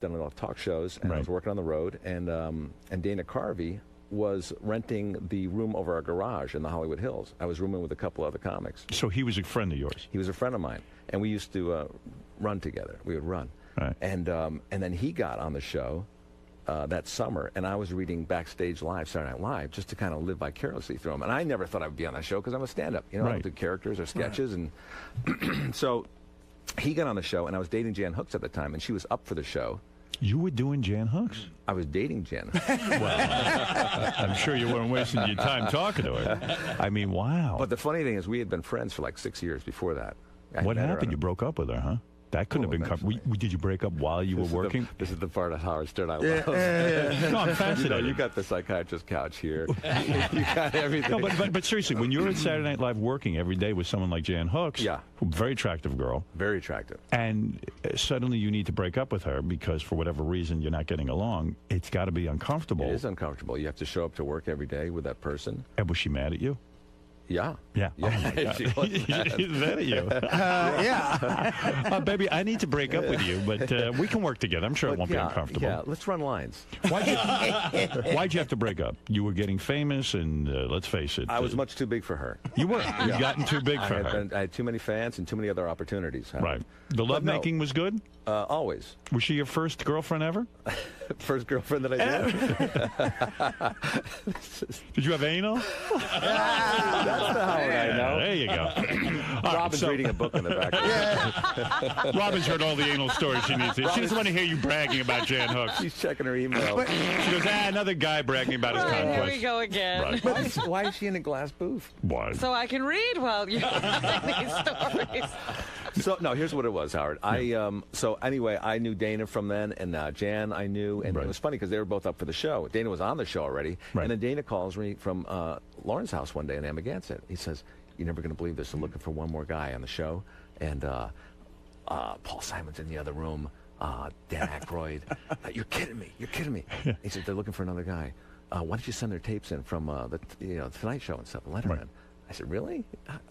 done a lot of talk shows, and I was working on the road, and Dana Carvey was renting the room over our garage in the Hollywood Hills. I was rooming with a couple other comics. So he was a friend of yours? He was a friend of mine, and we used to run together. We would run. Right. And then he got on the show that summer, and I was reading Backstage Live, Saturday Night Live, just to kind of live vicariously through him. And I never thought I would be on that show because I'm a stand-up. You know, I don't do characters or sketches. And so he got on the show, and I was dating Jan Hooks at the time, and she was up for the show. You were doing Jan Hooks? I was dating Jan. Well, I'm sure you weren't wasting your time talking to her. I mean, wow. But the funny thing is, we had been friends for like 6 years before that. What happened? You broke up with her, huh? That couldn't have been covered. Did you break up while you were working? This is the part of Howard Stern I love. No, I'm fascinated. You got the psychiatrist couch here. You got everything. No, but seriously, when you're at Saturday Night Live working every day with someone like Jan Hooks, very attractive girl. Very attractive. And suddenly you need to break up with her because for whatever reason you're not getting along, it's got to be uncomfortable. It is uncomfortable. You have to show up to work every day with that person. And was she mad at you? Yeah. Yeah. Oh my God. She's mad at you. Baby, I need to break up with you, but we can work together. I'm sure it won't be uncomfortable. Yeah, let's run lines. Why'd you have to break up? You were getting famous, and let's face it. I was much too big for her. You were. You'd gotten too big for her. I had too many fans and too many other opportunities. Right. The lovemaking was good? Always. Was she your first girlfriend ever? First girlfriend that I did. Did you have anal? That's the Howard I know. There you go. Robin's reading a book in the back. Robin's heard all the anal stories she needs to. She doesn't want to hear you bragging about Jan Hooks. She's checking her email. She goes, another guy bragging about his conquest. Here we go again. Right. Why is she in a glass booth? Why? So I can read while you're telling these stories. So, no, here's what it was, Howard. So anyway, I knew Dana from then, and Jan I knew, and it was funny because they were both up for the show. Dana was on the show already, and then Dana calls me from Lauren's house one day in Amagansett. He says, "You're never going to believe this. I'm looking for one more guy on the show, and Paul Simon's in the other room, Dan Aykroyd. You're kidding me. You're kidding me." He said, "They're looking for another guy. Why don't you send their tapes in from the Tonight Show and stuff, Letterman?" I said, really?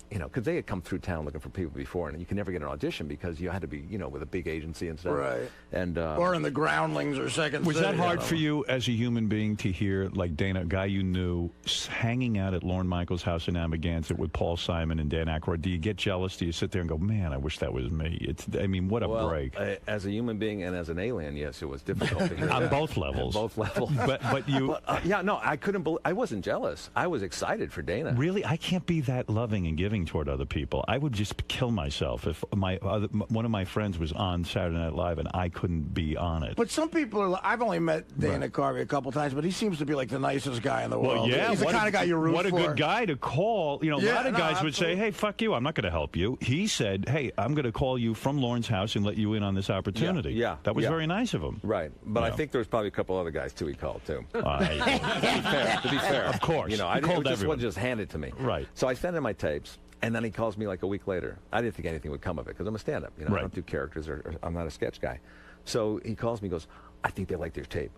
Because they had come through town looking for people before, and you can never get an audition because you had to be, with a big agency and stuff. Right. And or in the Groundlings or Second Was City. that hard for you as a human being to hear, like Dana, a guy you knew, hanging out at Lorne Michaels' house in Amagansett with Paul Simon and Dan Aykroyd? Do you get jealous? Do you sit there and go, man, I wish that was me? What a break. As a human being and as an alien, yes, it was difficult to hear On that. both levels. Both levels. But you... I couldn't believe... I wasn't jealous. I was excited for Dana. Really? I can't be that loving and giving toward other people. I would just kill myself if one of my friends was on Saturday Night Live and I couldn't be on it. But some people are... I've only met Dana Carvey a couple times, but he seems to be like the nicest guy in the world. Well, yeah. He's the kind of guy you root for. What a good guy to call. A lot of guys would say, hey, fuck you, I'm not going to help you. He said, hey, I'm going to call you from Lauren's house and let you in on this opportunity. Yeah. That was very nice of him. Right. But I think there was probably a couple other guys, too, he called, too. To be fair. Of course. I called everyone. Just handed to me. Right. So I sent him my tapes. And then he calls me like a week later. I didn't think anything would come of it because I'm a stand-up. I don't do characters or I'm not a sketch guy. So he calls me and goes, I think they like their tape.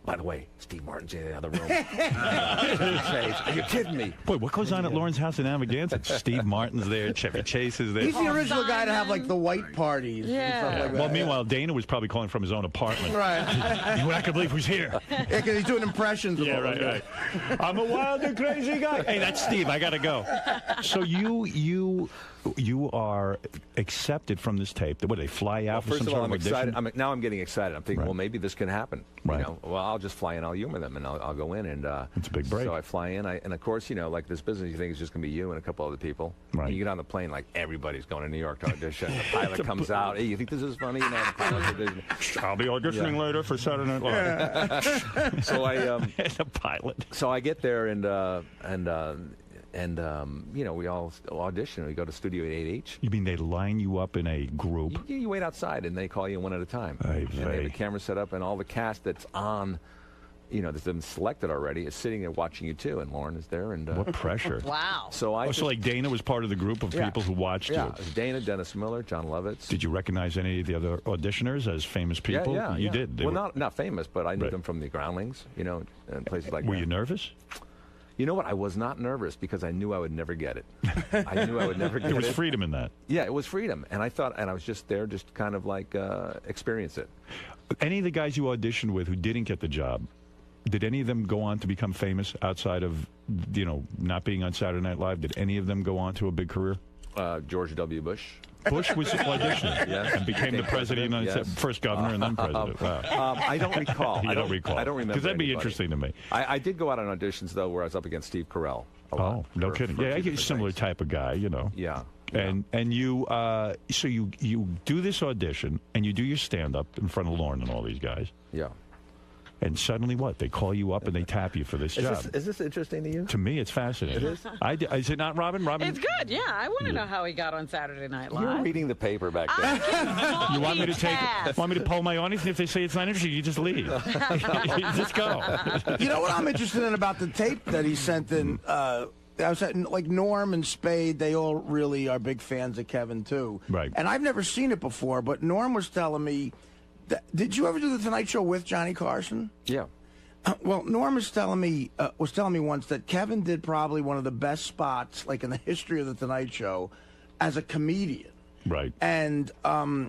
By the way, Steve Martin's in the other room. Are you kidding me? Boy, what goes on at Lauren's house in Amagansett? Steve Martin's there, Chevy Chase is there. He's the original guy to have, like, the white parties and stuff like that. Well, meanwhile, Dana was probably calling from his own apartment. Right. You're not going to believe who's here. Yeah, because he's doing impressions of all those guys. I'm a wild and crazy guy. Hey, that's Steve. I got to go. So you are accepted from this tape. What, they fly out for some sort of audition? First of all, now I'm getting excited. I'm thinking, well, maybe this can happen. Right. Well, I'll just fly in, I'll humor them, and I'll go in. And it's a big break. So I fly in, and of course, like this business, you think it's just going to be you and a couple other people. Right. And you get on the plane, like everybody's going to New York to audition. The pilot comes out. Hey, you think this is funny? The pilot's audition. I'll be auditioning later for Saturday Night Live. So the pilot. So I get there, and we all audition. We go to studio 8 each. You mean they line you up in a group? You wait outside, and they call you one at a time. And they have a camera set up, and all the cast that's on, that's been selected already, is sitting there watching you too. And Lauren is there. And what pressure! Wow. So like Dana was part of the group of people who watched you. Yeah, it was Dana, Dennis Miller, John Lovitz. Did you recognize any of the other auditioners as famous people? Yeah. You did. Well, not famous, but I knew them from the Groundlings, and places like that. Were you nervous? You know what? I was not nervous because I knew I would never get it. I knew I would never get it. There was freedom in that. Yeah, it was freedom. And I thought, and I was just there just kind of like experience it. Any of the guys you auditioned with who didn't get the job, did any of them go on to become famous outside of, not being on Saturday Night Live? Did any of them go on to a big career? George W. Bush. Bush was auditioning and became the president, first governor and then president. Wow. I don't recall. You don't recall? I don't remember. Because that'd be anybody. interesting to me. I did go out on auditions, though, where I was up against Steve Carell. Oh, no kidding. Yeah, you're a similar type of guy, Yeah. And you, so you do this audition, and you do your stand-up in front of Lorne and all these guys. Yeah. And suddenly what? They call you up and they tap you for this job. Is this interesting to you? To me, it's fascinating. It is? Is it not, Robin? It's good, yeah. I want to know how he got on Saturday Night Live. You were reading the paper back then. You want me to poll my audience? And if they say it's not interesting, you just leave. You just go. You know what I'm interested in about the tape that he sent in? I was at, like, Norm and Spade, they all really are big fans of Kevin, too. Right. And I've never seen it before, but Norm was telling me, did you ever do the Tonight Show with Johnny Carson? Yeah. Well, Norm was telling me once that Kevin did probably one of the best spots, like, in the history of the Tonight Show as a comedian. Right. And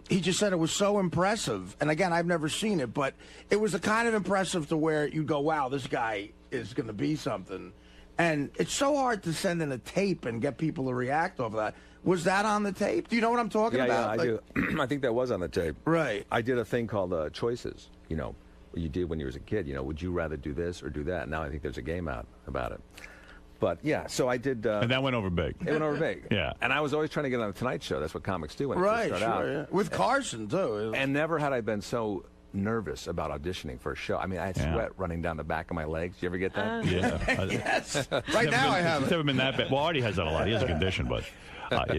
he just said it was so impressive. And again, I've never seen it, but it was the kind of impressive to where you go, wow, this guy is going to be something. And it's so hard to send in a tape and get people to react off of that. Was that on the tape? Do you know what I'm talking about? Yeah, I do. I think that was on the tape. Right. I did a thing called Choices, what you did when you were a kid. Would you rather do this or do that? Now I think there's a game out about it. But, yeah, so I did... and that went over big. It went over big. Yeah. And I was always trying to get on the Tonight Show. That's what comics do when right, they start out. Yeah. With Carson, too. And never had I been so nervous about auditioning for a show. I mean, I had sweat running down the back of my legs. You ever get that? Yeah. Yes. Right now I have It's it. never been that bad. Well, Artie has that a lot. He has a condition, but...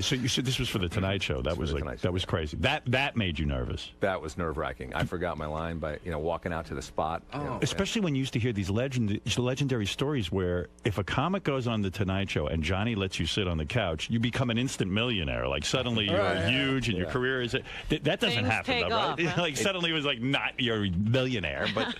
so you said this was for the Tonight Show. That was that was crazy. That made you nervous. That was nerve-wracking. I forgot my line by walking out to the spot. Especially when you used to hear these legendary stories where if a comic goes on the Tonight Show and Johnny lets you sit on the couch, you become an instant millionaire. Like suddenly you're huge and your career is that doesn't Things happen, take though, right? off, huh? Like suddenly it was like not you're a millionaire, but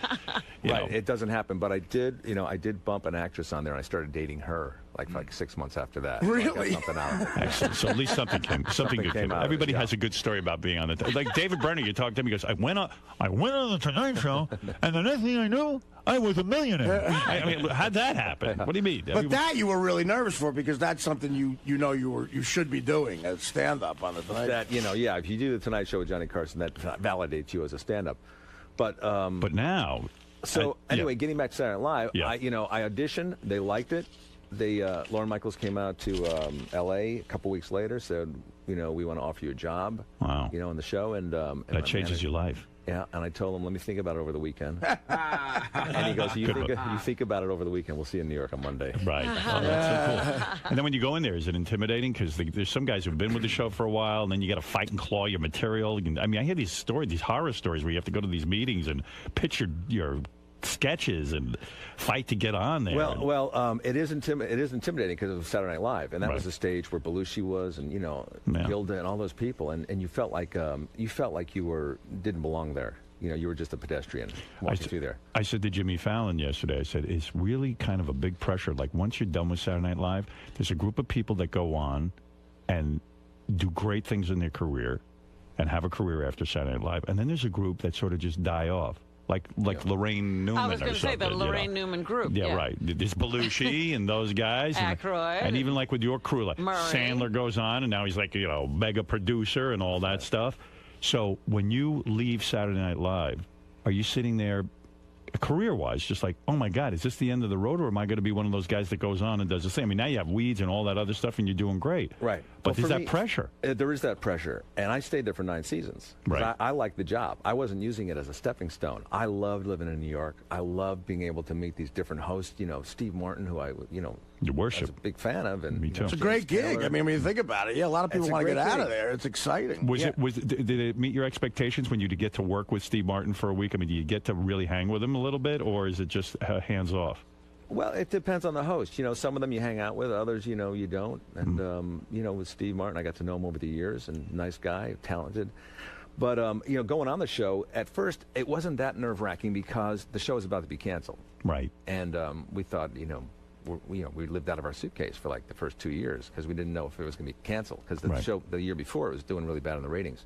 right. It doesn't happen. But I did bump an actress on there, and I started dating her like 6 months after that. Really? So I got something out of it. Excellent. So at least something good came out. Everybody of it, has a good story about being on the like David Brenner. You talk to him, he goes, I went on the Tonight Show, and the next thing I knew, I was a millionaire. I mean, how'd that happen? What do you mean? But that you were really nervous for because that's something you should be doing as stand-up on the Tonight Show. That if you do the Tonight Show with Johnny Carson, that validates you as a stand-up. But now, anyway, getting back to Saturday Night Live, yeah. I auditioned. They liked it. Lorne Michaels came out to L.A. a couple weeks later, said, we want to offer you a job. Wow. On the show, and that changes your life. Yeah, and I told him, let me think about it over the weekend. And he goes, you think about it over the weekend. We'll see you in New York on Monday. Right. Oh, that's so cool. And then when you go in there, is it intimidating? Because there's some guys who've been with the show for a while, and then you got to fight and claw your material. I mean, I hear these horror stories where you have to go to these meetings and pitch your sketches and fight to get on there. It is intimidating because it was Saturday Night Live, and that was the stage where Belushi was, and Gilda and all those people, and you felt like you didn't belong there. You were just a pedestrian walking through there. I said to Jimmy Fallon yesterday, I said, it's really kind of a big pressure. Like, once you're done with Saturday Night Live, there's a group of people that go on and do great things in their career and have a career after Saturday Night Live, and then there's a group that sort of just die off. Like Lorraine Newman. I was going to say the Lorraine Newman group. Yeah, right. There's Belushi and those guys. Aykroyd. And even like with your crew, like Murray. Sandler goes on, and now he's like, mega producer and all that stuff. So when you leave Saturday Night Live, are you sitting there career-wise, just like, oh my God, is this the end of the road, or am I going to be one of those guys that goes on and does the same? I mean, now you have Weeds and all that other stuff, and you're doing great. Right. But there's that pressure. There is that pressure, and I stayed there for 9 seasons. Right. I liked the job. I wasn't using it as a stepping stone. I loved living in New York. I loved being able to meet these different hosts. Steve Martin, who I you worship. was a big fan of, and Me too. It's a great gig. I mean, when you think about it, a lot of people want to get out of there. It's exciting. Did it meet your expectations when you get to work with Steve Martin for a week? I mean, do you get to really hang with him a little bit, or is it just hands off? Well, it depends on the host. Some of them you hang out with, others, you don't. And, with Steve Martin, I got to know him over the years, and nice guy, talented. But, going on the show, at first, it wasn't that nerve-wracking because the show was about to be canceled. Right. And we thought, we lived out of our suitcase for like the first 2 years because we didn't know if it was going to be canceled because the show the year before it was doing really bad in the ratings.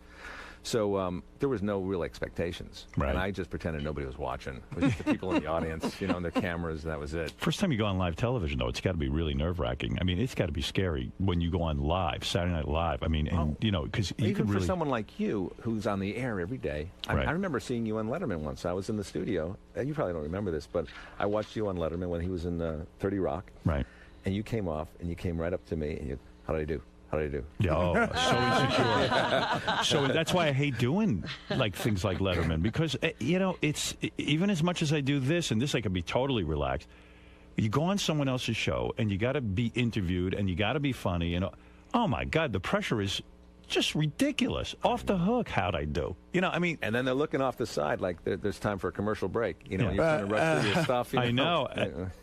So there was no real expectations, and I just pretended nobody was watching. It was just the people in the audience, and their cameras, and that was it. First time you go on live television, though, it's got to be really nerve-wracking. I mean, it's got to be scary when you go on live, Saturday Night Live. I mean, and because you even could really... for someone like you who's on the air every day. I remember seeing you on Letterman once. I was in the studio. You probably don't remember this, but I watched you on Letterman when he was in 30 Rock. Right. And you came off, and you came right up to me, and you, how did I do? How did I do? Yeah, so insecure. So that's why I hate doing like things like Letterman because it's even as much as I do this and this, I can be totally relaxed. You go on someone else's show and you got to be interviewed and you got to be funny and oh my God, the pressure is just ridiculous. Off the hook, how'd I do? I mean, and then they're looking off the side like there's time for a commercial break. You're trying to rush through your stuff. I know.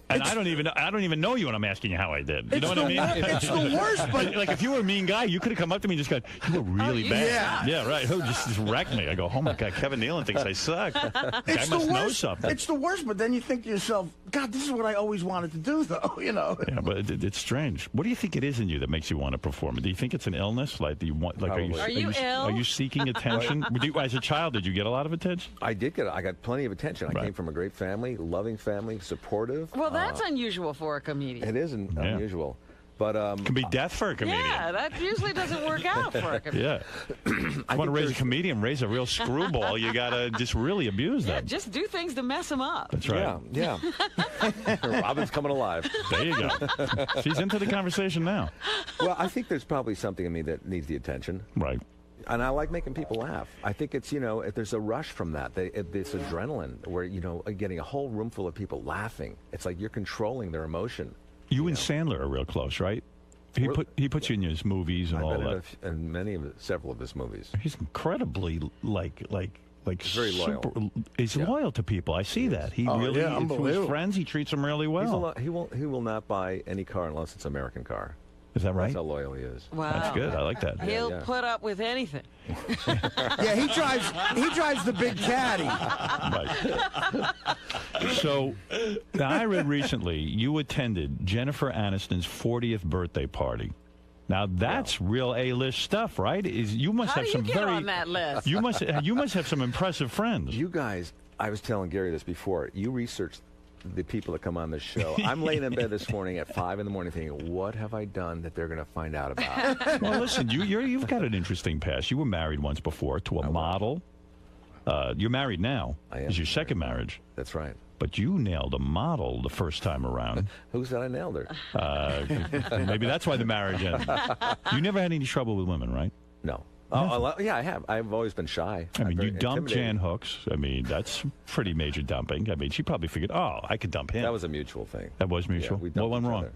And I don't even know you when I'm asking you how I did. You know what I mean? It's the worst. But like if you were a mean guy, you could have come up to me and just gone, "You were really bad." Yeah, right. Who just wrecked me? I go, "Oh my God, Kevin Nealon thinks I suck." I must know something. It's the worst. But then you think to yourself, "God, this is what I always wanted to do, though." Yeah, but it's strange. What do you think it is in you that makes you want to perform? Do you think it's an illness? Like, do you want? Like, are you ill? Are you seeking attention? As a child, did you get a lot of attention? I did get. I got plenty of attention. I came from a great family, loving family, supportive. Well, that's unusual for a comedian. It isn't unusual, but can be death for a comedian. Yeah, that usually doesn't work out for a comedian. Yeah, I want to raise a comedian, raise a real screwball. You gotta just really abuse them. Just do things to mess them up. That's right. Yeah. Robin's coming alive. There you go. She's into the conversation now. Well, I think there's probably something in me that needs the attention. Right. And I like making people laugh. I think it's, if there's a rush from that, this adrenaline where, getting a whole room full of people laughing. It's like you're controlling their emotion. You and Sandler are real close, right? He puts you in his movies and all that. In several of his movies. He's incredibly like very loyal. He's loyal to people. I see that. He really to his friends. He treats them really well. He will not buy any car unless it's an American car. Is that right? That's how loyal he is. Wow. That's good. I like that. He'll put up with anything. Yeah, he drives the big caddy. Right. So, now I read recently you attended Jennifer Aniston's 40th birthday party. Now that's real A-list stuff, right? You must have some get on that list? You must have some impressive friends. You guys, I was telling Gary this before. You researched the people that come on this show. I'm laying in bed this morning at 5 in the morning thinking, what have I done that they're going to find out about? Well, listen, you've got an interesting past. You were married once before to a model. You're married now. I am. It's your second marriage. That's right. But you nailed a model the first time around. Who said I nailed her? Maybe that's why the marriage ended. You never had any trouble with women, right? No. Yeah, I have. I've always been shy. I mean, you dumped Jan Hooks. I mean, that's pretty major dumping. I mean, she probably figured, I could dump him. That was a mutual thing. That was mutual? Yeah, what went wrong?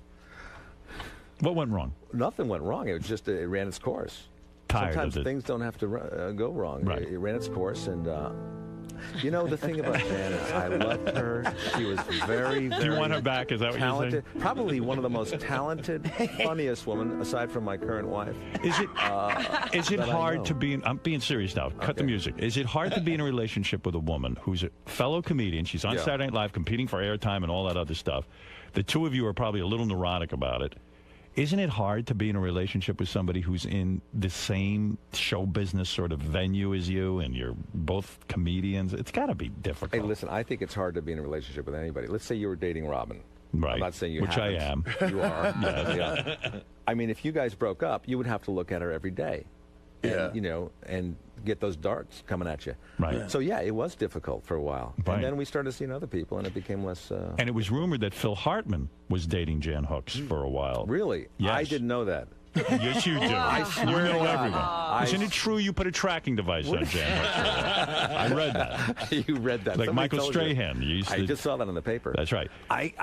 What went wrong? Nothing went wrong. It was just, it ran its course. Sometimes things don't have to go wrong. Right. It ran its course, and the thing about Jan is I loved her. She was very, very Do you want her back? Is that what talented. you're saying? Probably one of the most talented, funniest women, aside from my current wife. Is it hard to be I'm being serious now. Cut the music. Is it hard to be in a relationship with a woman who's a fellow comedian? She's on Saturday Night Live competing for airtime and all that other stuff. The two of you are probably a little neurotic about it. Isn't it hard to be in a relationship with somebody who's in the same show business sort of venue as you and you're both comedians? It's got to be difficult. Hey, listen, I think it's hard to be in a relationship with anybody. Let's say you were dating Robin. Right. I'm not saying you Which haven't. I am. You are. Yeah. I mean, if you guys broke up, you would have to look at her every day. And, and get those darts coming at you. Right. So, yeah, it was difficult for a while. Right. And then we started seeing other people, and it became less... And it was rumored that Phil Hartman was dating Jan Hooks for a while. Really? Yes. I didn't know that. Yes, you do. I swear you know to God. everyone. Isn't it true you put a tracking device on Jan Hooks? I read that. You read that. Like Somebody Michael Strahan. I just saw that in the paper. That's right. I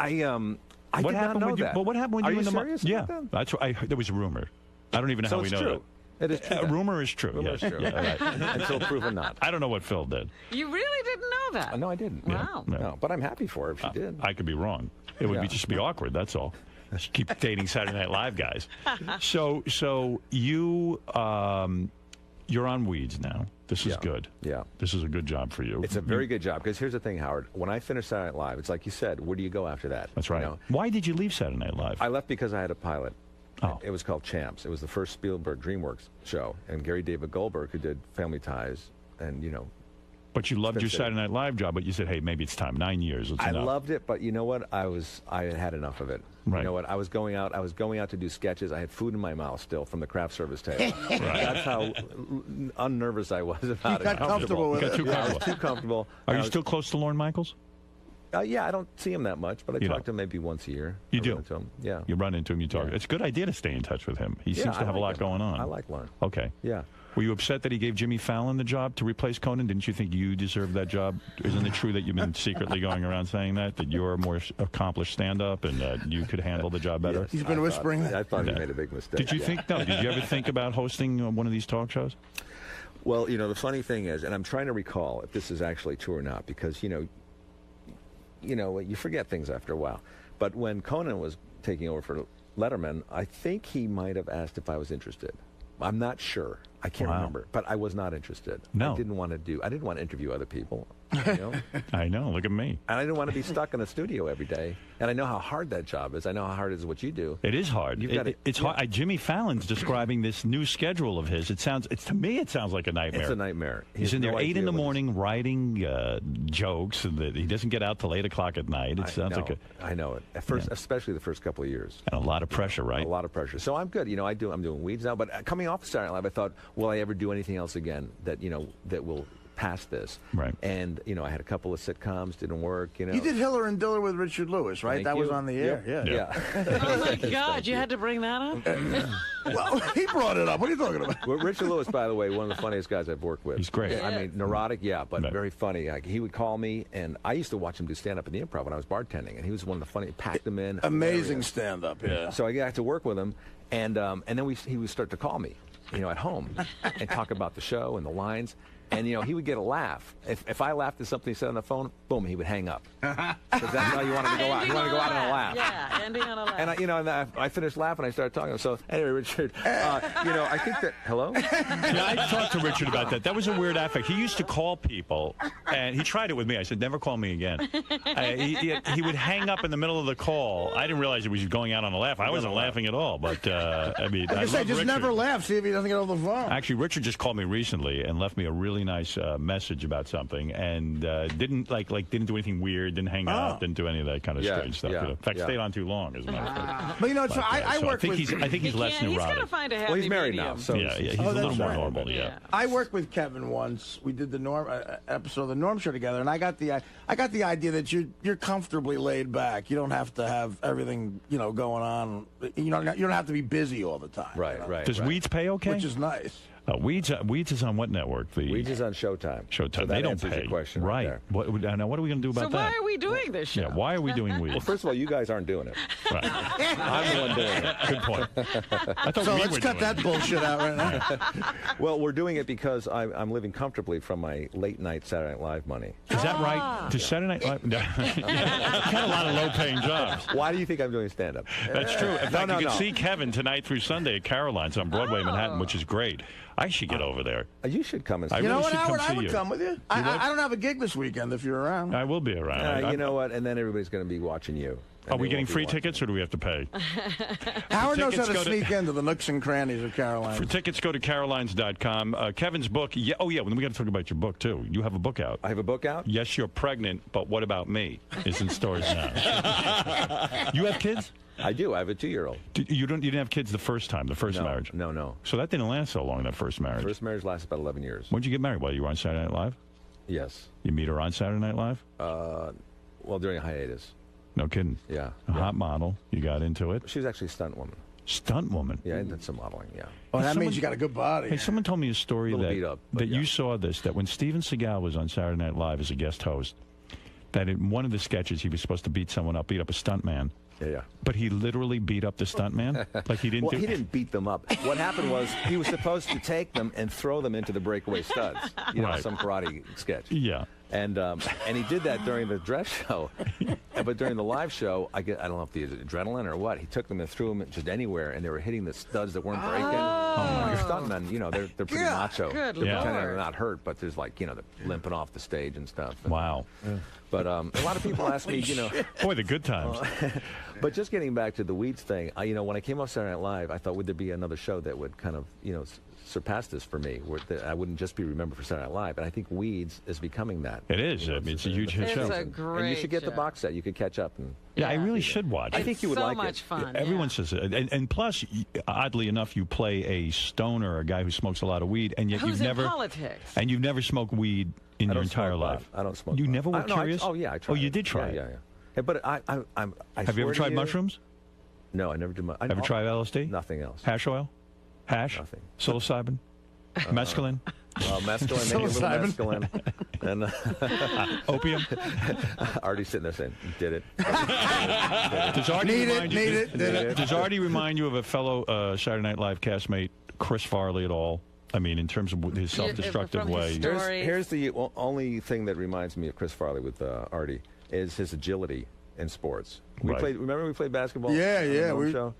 what did happened not know when you, that. But what happened when Are you you and the serious Yeah, about that? that's what there was a rumor. I don't even know So how we it's know true. that. It is true. Rumor is true. Rumor Yes. is true. Yeah, right. Until proven not. I don't know what Phil did. You really didn't know that? No, I didn't. Wow. Yeah. No, but I'm happy for her if she did. I could be wrong. It would just be awkward. That's all. Keep dating Saturday Night Live guys. So you you're on weeds now. This is good. Yeah. This is a good job for you. It's a very good job, because here's the thing, Howard. When I finished Saturday Night Live, it's like you said, where do you go after that? That's right. You know? Why did you leave Saturday Night Live? I left because I had a pilot. Oh. It was called Champs. It was the first Spielberg DreamWorks show, and Gary David Goldberg, who did Family Ties, and But you loved your Saturday Night Live job, but you said, hey, maybe it's time. 9 years. It's enough. loved it, but you know what? I had had enough of it. Right. You know what? I was going out to do sketches. I had food in my mouth still from the craft service table. That's how unnervous I was about it. Got comfortable with it. I was too comfortable. Are you still close to Lorne Michaels? Yeah, I don't see him that much, but I talk to him maybe once a year. You I do? run into him. Yeah. You run into him, you talk. Yeah. It's a good idea to stay in touch with him. He seems to have a lot going on. I like Lorne. Okay. Yeah. Were you upset that he gave Jimmy Fallon the job to replace Conan? Didn't you think you deserved that job? Isn't it true that you've been secretly going around saying that you're a more accomplished stand-up and that you could handle the job better? He's been whispering that. I thought he made a big mistake. Did you think, no, did you ever think about hosting one of these talk shows? Well, the funny thing is, and I'm trying to recall if this is actually true or not, because, you forget things after a while. But when Conan was taking over for Letterman, I think he might have asked if I was interested. I'm not sure. I can't remember. But I was not interested. No. I didn't want to interview other people. I know. Look at me. And I didn't want to be stuck in the studio every day. And I know how hard that job is. I know how hard it is what you do. It is hard. It's hard. Jimmy Fallon's describing this new schedule of his. To me, it sounds like a nightmare. It's a nightmare. He's in there 8 in the morning writing jokes, and he doesn't get out till 8 o'clock at night. It sounds like I know it. At first, especially the first couple of years. And a lot of pressure, right? A lot of pressure. So I'm good. I'm doing Weeds now. But coming off of Saturday Night Live, I thought, will I ever do anything else again that that will pass this? Right. And I had a couple of sitcoms, didn't work. You did Hiller and Diller with Richard Lewis, right? Thank was you. on the air. Yeah. Oh, my God. You had to bring that up? Well, he brought it up. What are you talking about? Well, Richard Lewis, by the way, one of the funniest guys I've worked with. He's great. I mean, neurotic, but Right. very funny. Like, he would call me, and I used to watch him do stand-up in the Improv when I was bartending, and he was one of the funny. Packed him in. Amazing stand-up, yeah. So I got to work with him, and then he would start to call me, at home, and talk about the show and the lines. And, he would get a laugh. If I laughed at something he said on the phone, boom, he would hang up. Because that's how you wanted to go out. You want to go out on a laugh. Yeah, ending on a laugh. And, I finished laughing. I started talking. So, anyway, Richard, I think that... Hello? Yeah, I talked to Richard about that. That was a weird affect. He used to call people, and he tried it with me. I said, never call me again. He would hang up in the middle of the call. I didn't realize he was going out on a laugh. I wasn't laughing at all. But, I mean, I just love never Richard. laugh. See if he doesn't get off the phone. Actually, Richard just called me recently and left me a really nice message about something, and didn't didn't do anything weird, didn't hang up, didn't do any of that kind of strange stuff. Yeah, In fact, stayed on too long, as a matter of fact. But I so work with. I think he's less He's got neurotic. to find a happy Well, he's married medium. now. So Yeah, he's a little more normal. Yeah. I worked with Kevin once. We did the Norm episode of the Norm Show together, and I got the idea that you're comfortably laid back. You don't have to have everything going on. You don't have to be busy all the time. Right. Does Weeds pay okay? Which is nice. Weeds is on what network? Weeds is on Showtime. Showtime. So they that don't answers pay. your question Right. there. What are we going to do about So that? why are we doing this show? Yeah, why are we doing Weeds? Well, first of all, you guys aren't doing it. Right. I'm the one doing it. Good point. I thought So we let's were cut doing that bullshit out right now. Well, we're doing it because I'm living comfortably from my late night Saturday Night Live money. it. Is that right? Does Saturday Night Live? Got a lot of low-paying jobs. Why do you think I'm doing stand-up? That's true. In fact, no, you can no. see Kevin tonight through Sunday at Caroline's on Broadway, Manhattan, which is great. I should get over there. You should come and see I me. You know really what, should come Howard? I see would you. come with you. I don't have a gig this weekend if you're around. I will be around. You know what? And then everybody's going to be watching you. Are we getting free tickets, or do we have to pay? Howard knows how tickets to go to- sneak into the nooks and crannies of Caroline. For tickets, go to carolines.com. Kevin's book. Yeah, we got to talk about your book, too. You have a book out. I have a book out? Yes, You're Pregnant, but What About Me? Is in stores now. You have kids? I do. I have a 2-year-old. You didn't have kids the first time, the first marriage? No. So that didn't last so long, that first marriage. First marriage lasted about 11 years. When did you get married? While you were on Saturday Night Live? Yes. You meet her on Saturday Night Live? Well, during a hiatus. No kidding. Yeah. A hot model. You got into it. She was actually a stunt woman. Stunt woman. Yeah, I did some modeling, yeah. Oh, that Someone- means you got a good body. Hey, someone told me a story Little that, beat up, but that yeah. you saw this, that when Steven Seagal was on Saturday Night Live as a guest host, that in one of the sketches he was supposed to beat up a stuntman. Yeah. But he literally beat up the stuntman? Like he didn't Well, he didn't beat them up. What happened was he was supposed to take them and throw them into the breakaway studs. Right. Some karate sketch. Yeah. And he did that during the dress show. But during the live show, I don't know if the adrenaline or what, he took them and threw them just anywhere, and they were hitting the studs that weren't breaking. Your stuntmen, they're pretty macho. Good They're Lord. pretending they're not hurt, but there's like, they're limping off the stage and stuff. Wow. But a lot of people ask me, Boy, the good times. But just getting back to the weeds thing, when I came off Saturday Night Live, I thought, would there be another show that would kind of, surpass this for me, where I wouldn't just be remembered for Saturday Night Live. And I think Weeds is becoming that. It is. It's a huge hit show. It's a great And you should get the show. box set. You could catch up. And Yeah, I really should watch. I think you would so like it. much fun. Everyone says it. And plus, oddly enough, you play a stoner, a guy who smokes a lot of weed, and yet Who's you've in never politics. and you've never smoked weed in I your don't entire smoke life. pot. I don't smoke You pot. never were curious? I tried. Oh, you it. did try it. Yeah, but I Have you ever tried mushrooms? No, I never did. Ever tried LSD? Nothing else. Hash oil? Hash? Nothing. Psilocybin? Mescaline? Mescaline, maybe a little mescaline. And Opium? Artie's sitting there saying, did it. Does Artie remind you? Did it. Does Artie remind you of a fellow Saturday Night Live castmate, Chris Farley, at all? I mean, in terms of his self-destructive from his way. story. Here's the only thing that reminds me of Chris Farley with Artie is his agility in sports. Right. Remember we played basketball? Yeah, on the yeah, Norm we- show?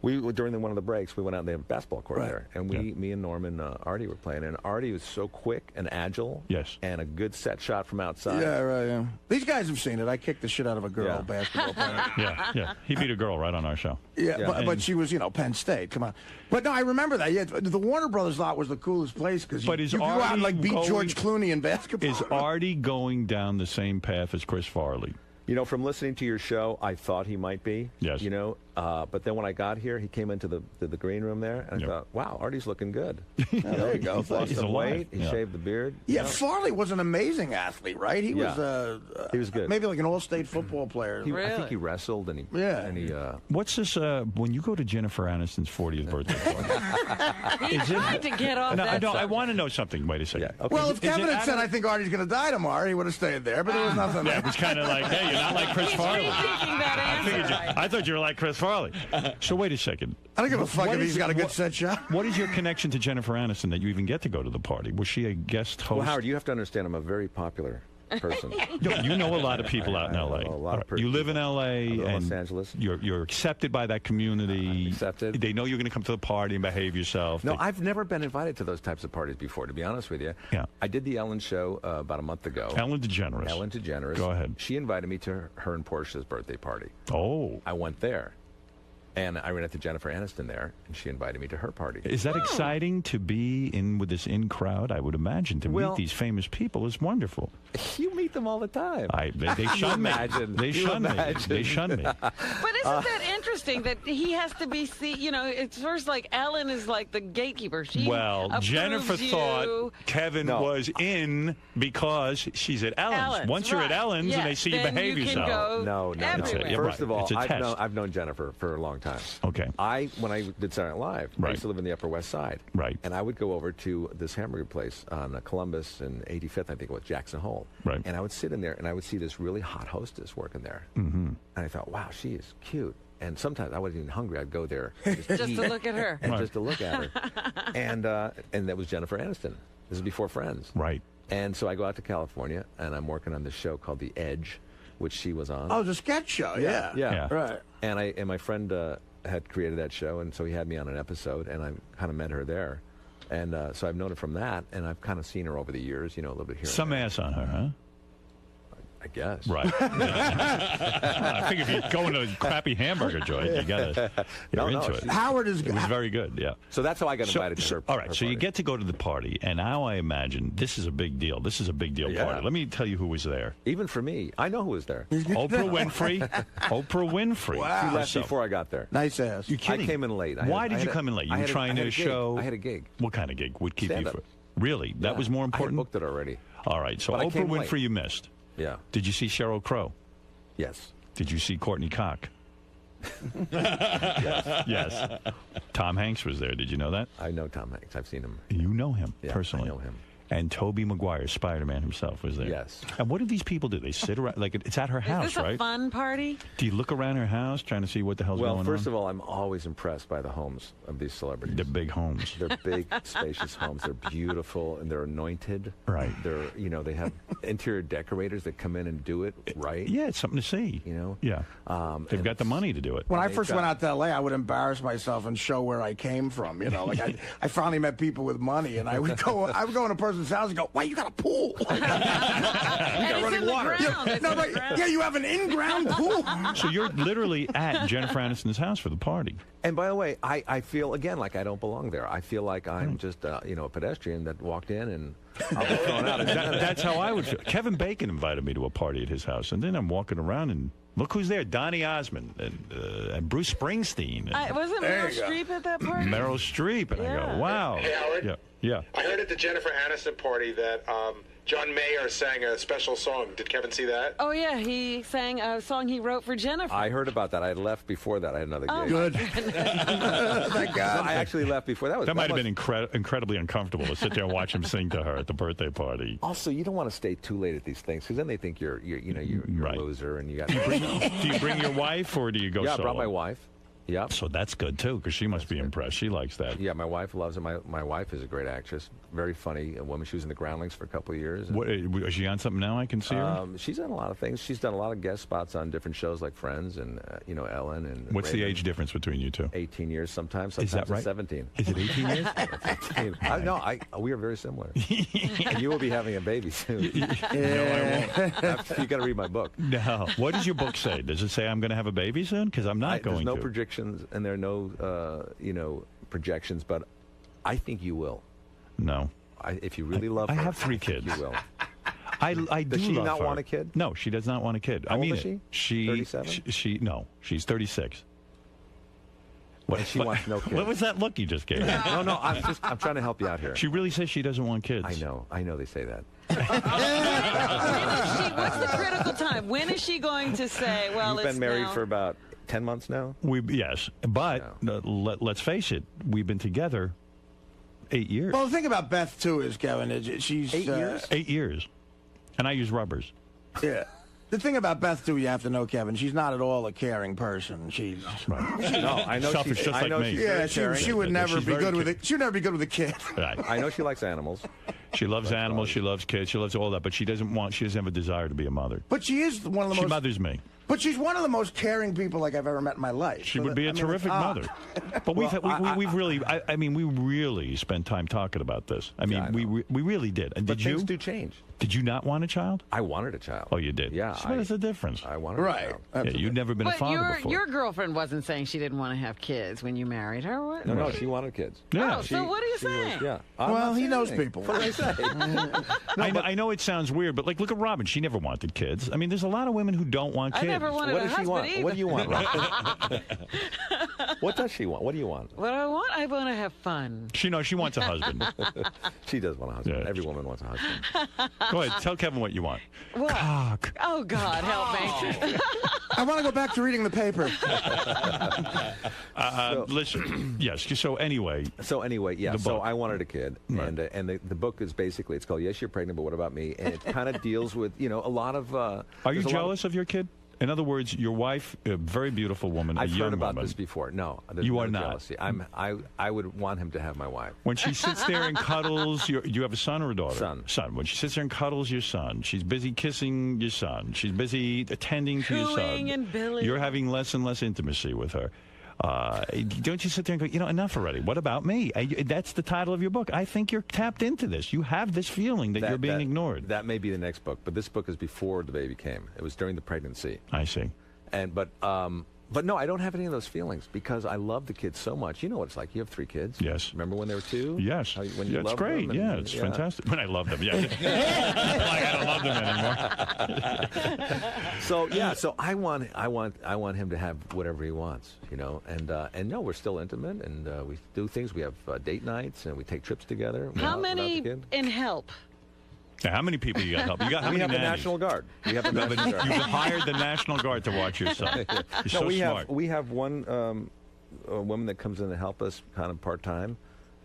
During one of the breaks, we went out and they have a basketball court there. And me and Norman, Artie were playing. And Artie was so quick and agile. Yes. And a good set shot from outside. Yeah, right. Yeah. These guys have seen it. I kicked the shit out of a girl Yeah. basketball player. Yeah. He beat a girl right on our show. Yeah, Yeah. but she was, Penn State. Come on. But no, I remember that. Yeah, the Warner Brothers lot was the coolest place because But is you go out and Artie beat going- George Clooney in basketball. Is Artie going down the same path as Chris Farley? From listening to your show, I thought he might be. Yes. But then when I got here, he came into the green room there, and I thought, wow, Artie's looking good. There you go. Lost He's some alive. weight. He Yeah. shaved the beard. Yeah, Farley was an amazing athlete, right? He was He was good. maybe like an all-state football player. I think Really? he wrestled, and he What's this? When you go to Jennifer Aniston's 40th birthday party? He's trying to get off that I subject. want to know something. Wait a second. Yeah, okay. Well, if Is Kevin it had said, Adam- I think Artie's going to die tomorrow, he would have stayed there, but there was nothing Yeah, there. it was kind of like, hey, you're not like Chris He's Farley. rethinking that answer. I thought you were like Chris Farley. So wait a second. I don't give a fuck What if is he's got a it- good what- set shot. What is your connection to Jennifer Aniston that you even get to go to the party? Was she a guest host? Well, Howard, you have to understand, I'm a very popular person. You know a lot of people out in I L.A. know a lot of You live in L.A. I live in and Los Angeles. You're accepted by that community. I'm accepted. They know you're going to come to the party and behave yourself. No, They- I've never been invited to those types of parties before, to be honest with you. Yeah. I did the Ellen show about a month ago. Ellen DeGeneres. Ellen DeGeneres. Go ahead. She invited me to her and Portia's birthday party. Oh. I went there. And I ran into Jennifer Aniston there, and she invited me to her party. Is that exciting to be in with this in crowd? I would imagine to Well- meet these famous people is wonderful. You meet them all the time. They shun me. imagine. They You shun me. imagine. They shun me. But isn't that interesting that he has to be it's first like Ellen is like the gatekeeper. She Well, approves Jennifer you. thought Kevin No. was in because she's at Ellen's. Once you're at right. Ellen's and they Yes, see you then behave you can yourself. go No. That's it. everywhere. Yeah, First right. of all, It's a test. I've known Jennifer for a long time. Okay. When I did Saturday Night Live, I Right. used to live in the Upper West Side. Right. And I would go over to this hamburger place on Columbus and 85th, I think it was, Jackson Hole. Right. And I would sit in there, and I would see this really hot hostess working there. Mm-hmm. And I thought, wow, she is cute. And sometimes I wasn't even hungry. I'd go there Just to look at her. and just to look at her. And that was Jennifer Aniston. This is before Friends. Right. And so I go out to California, and I'm working on this show called The Edge, which she was on. Oh, the sketch show, yeah. Yeah. Right. And my friend had created that show, and so he had me on an episode, and I kind of met her there. And so I've known her from that, and I've kind of seen her over the years, a little bit here Some and there, ass on her, huh? I guess. Right. I figure if you go into a crappy hamburger joint, you're No, into it. she's- Howard is It was very good, yeah. So that's how I got invited to her. all right, her so you party. get to go to the party, and now I imagine this is a big deal. This is a big deal Yeah. party. Let me tell you who was there. Even for me, I know who was there. She Oprah Winfrey. Oprah Winfrey. Wow. left before I got there. nice ass. You kidding? I came in late. Why did you come in late? You were trying to show. I had a gig. What kind of gig would keep Stand-up. you? Really? That was more I had important. booked it already. All right. So But I Oprah came Winfrey, late. you missed. Yeah. Did you see Sheryl Crow? Yes. Did you see Courtney Cox? Yes. Tom Hanks was there. Did you know that? I know Tom Hanks. I've seen him. You know him Yeah, personally. I know him. And Tobey Maguire, Spider-Man himself, was there. Yes. And what do these people do? They sit around, like it's at her house, Is this right? a fun party? Do you look around her house trying to see what the hell's going on? Well, first of all, I'm always impressed by the homes of these celebrities. They're big homes. They're big, spacious homes. They're beautiful, and they're anointed. Right. They're, they have interior decorators that come in and do it right. Yeah, it's something to see. Yeah. They've got the money to do it. When I first went out to L.A., I would embarrass myself and show where I came from. Like I finally met people with money, and I would go in a person's house and go, "Wait, you got a pool? You got running water? Yeah, you have an in-ground pool." So you're literally at Jennifer Aniston's house for the party. And by the way, I feel, again, like I don't belong there. I feel like I'm just, a pedestrian that walked in and I'll be thrown out. That's how I would feel. Kevin Bacon invited me to a party at his house, and then I'm walking around and look who's there: Donny Osmond and Bruce Springsteen. And Wasn't Meryl Streep at that party? Meryl Streep, and I go, wow. Hey, Howard. Yeah. I heard at the Jennifer Aniston party that John Mayer sang a special song. Did Kevin see that? Oh, yeah. He sang a song he wrote for Jennifer. I heard about that. I left before that. I had another gig. Good. Thank God. I actually left before that. That might have been incredibly uncomfortable to sit there and watch him sing to her at the birthday party. Also, you don't want to stay too late at these things because then they think you're Right. a loser and you got. Do you bring your wife or do you go Yeah, solo? I brought my wife. Yeah. So that's good too, because she must be impressed. She likes that. Yeah, my wife loves it. My wife is a great actress, very funny a woman. She was in the Groundlings for a couple of years. What, is she on something now? I can see her. She's done a lot of things. She's done a lot of guest spots on different shows like Friends and Ellen and. What's the Raven. age difference between you two? 18 years sometimes. Is that right? It's 17. Is it 18 years? 15. We are very similar. And you will be having a baby soon. No, I won't. You got to read my book. No. What does your book say? Does it say I'm going to have a baby soon? Because I'm not going There's no to. predictions and there are no projections, but I think you will. No. If you really love her, I have 3 I think kids. you will. I do Does she love not her. want a kid? No, she does not want a kid. How I mean old is it. she? 37? No, she's 36. And she wants no kids. What was that look you just gave? No, I'm trying to help you out here. She really says she doesn't want kids. I know they say that. What's the critical time? When is she going to say, well, You've it's been married now... for about 10 months now? Yes, but let's face it, we've been together 8 years. Well, the thing about Beth too is, Kevin, she's 8 years. 8 years, and I use rubbers. Yeah. The thing about Beth too, you have to know, Kevin, she's not at all a caring person. She's No, I know Selfish, she's just I like know me. she's yeah, very she caring. would never She's be very good with it. She would never be good with a kid. Right. I know she likes animals. She loves animals. She loves kids. She loves all that, but she doesn't have a desire to be a mother. But she is one of the She most. mothers me. But she's one of the most caring people like I've ever met in my life. She would be a terrific mother. But we've really spent time talking about this. I mean, we really did. And But did you? things do change. Did you not want a child? I wanted a child. Oh, you did. Yeah. So what is the difference? I wanted Right. a child. Yeah, you'd never been a But father before. your girlfriend wasn't saying she didn't want to have kids when you married her. What? No, she wanted kids. Yeah. Oh, so what are you She was- saying? yeah. Well, he knows people. What did I say? I know it sounds weird, but look at Robin. She never wanted kids. I mean, there's a lot of women who don't want I kids. never wanted What a does she husband want? either. What do you want, Robin? What does she want? What do you want? What do I want? I want to have fun. She wants a husband. She does want a husband. Yeah. Every woman wants a husband. Go ahead, tell Kevin what you want. What? Cock. Oh, God, help me. I want to go back to reading the paper. Listen, yes. So anyway, Yeah. The So book. I wanted a kid, Right. and the book is basically, it's called Yes, You're Pregnant, but What About Me? And it kind of deals with a lot of. are you jealous of your kid? In other words, your wife, a very beautiful woman, I've a young heard about woman. this before. No, there's You no are not. jealousy. I would want him to have my wife. When she sits there and cuddles, do you have a son or a daughter? Son. When she sits there and cuddles your son, she's busy kissing your son. She's busy attending to your son. Cooing and billing. You're having less and less intimacy with her. Don't you sit there and go, enough already. What about me? That's the title of your book. I think you're tapped into this. You have this feeling that you're being ignored. That may be the next book, but this book is before the baby came. It was during the pregnancy. I see. But no, I don't have any of those feelings because I love the kids so much. You know what it's like. You have 3 kids. Yes. Remember when they were 2? Yes. When you it's loved great. them and- It's fantastic. When I love them, yeah. Like I don't love them anymore. So I want him to have whatever he wants, and no, we're still intimate and we do things. We have date nights and we take trips together. How without many the kid. in help? Now, how many people you got help? You got how We many have the nannies? National Guard. We have the National Guard. You've hired the National Guard to watch your son. You're so we smart. have one a woman that comes in to help us kind of part time,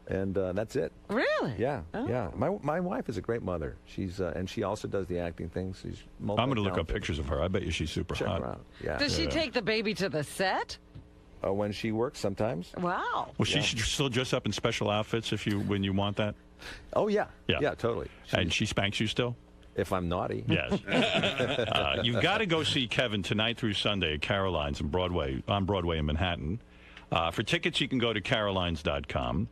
And that's it. Really? Yeah, Oh. yeah. My wife is a great mother. She's and she also does the acting things. She's I'm going to look up pictures of her. I bet you she's super Check hot. her out. Yeah. Does she take the baby to the set? When she works sometimes. Wow. Well, she should still dress up in special outfits when you want that. Oh yeah. Yeah. Yeah, totally. And she spanks you still? If I'm naughty. Yes. You've got to go see Kevin tonight through Sunday at Caroline's on Broadway in Manhattan. For tickets, you can go to carolines.com.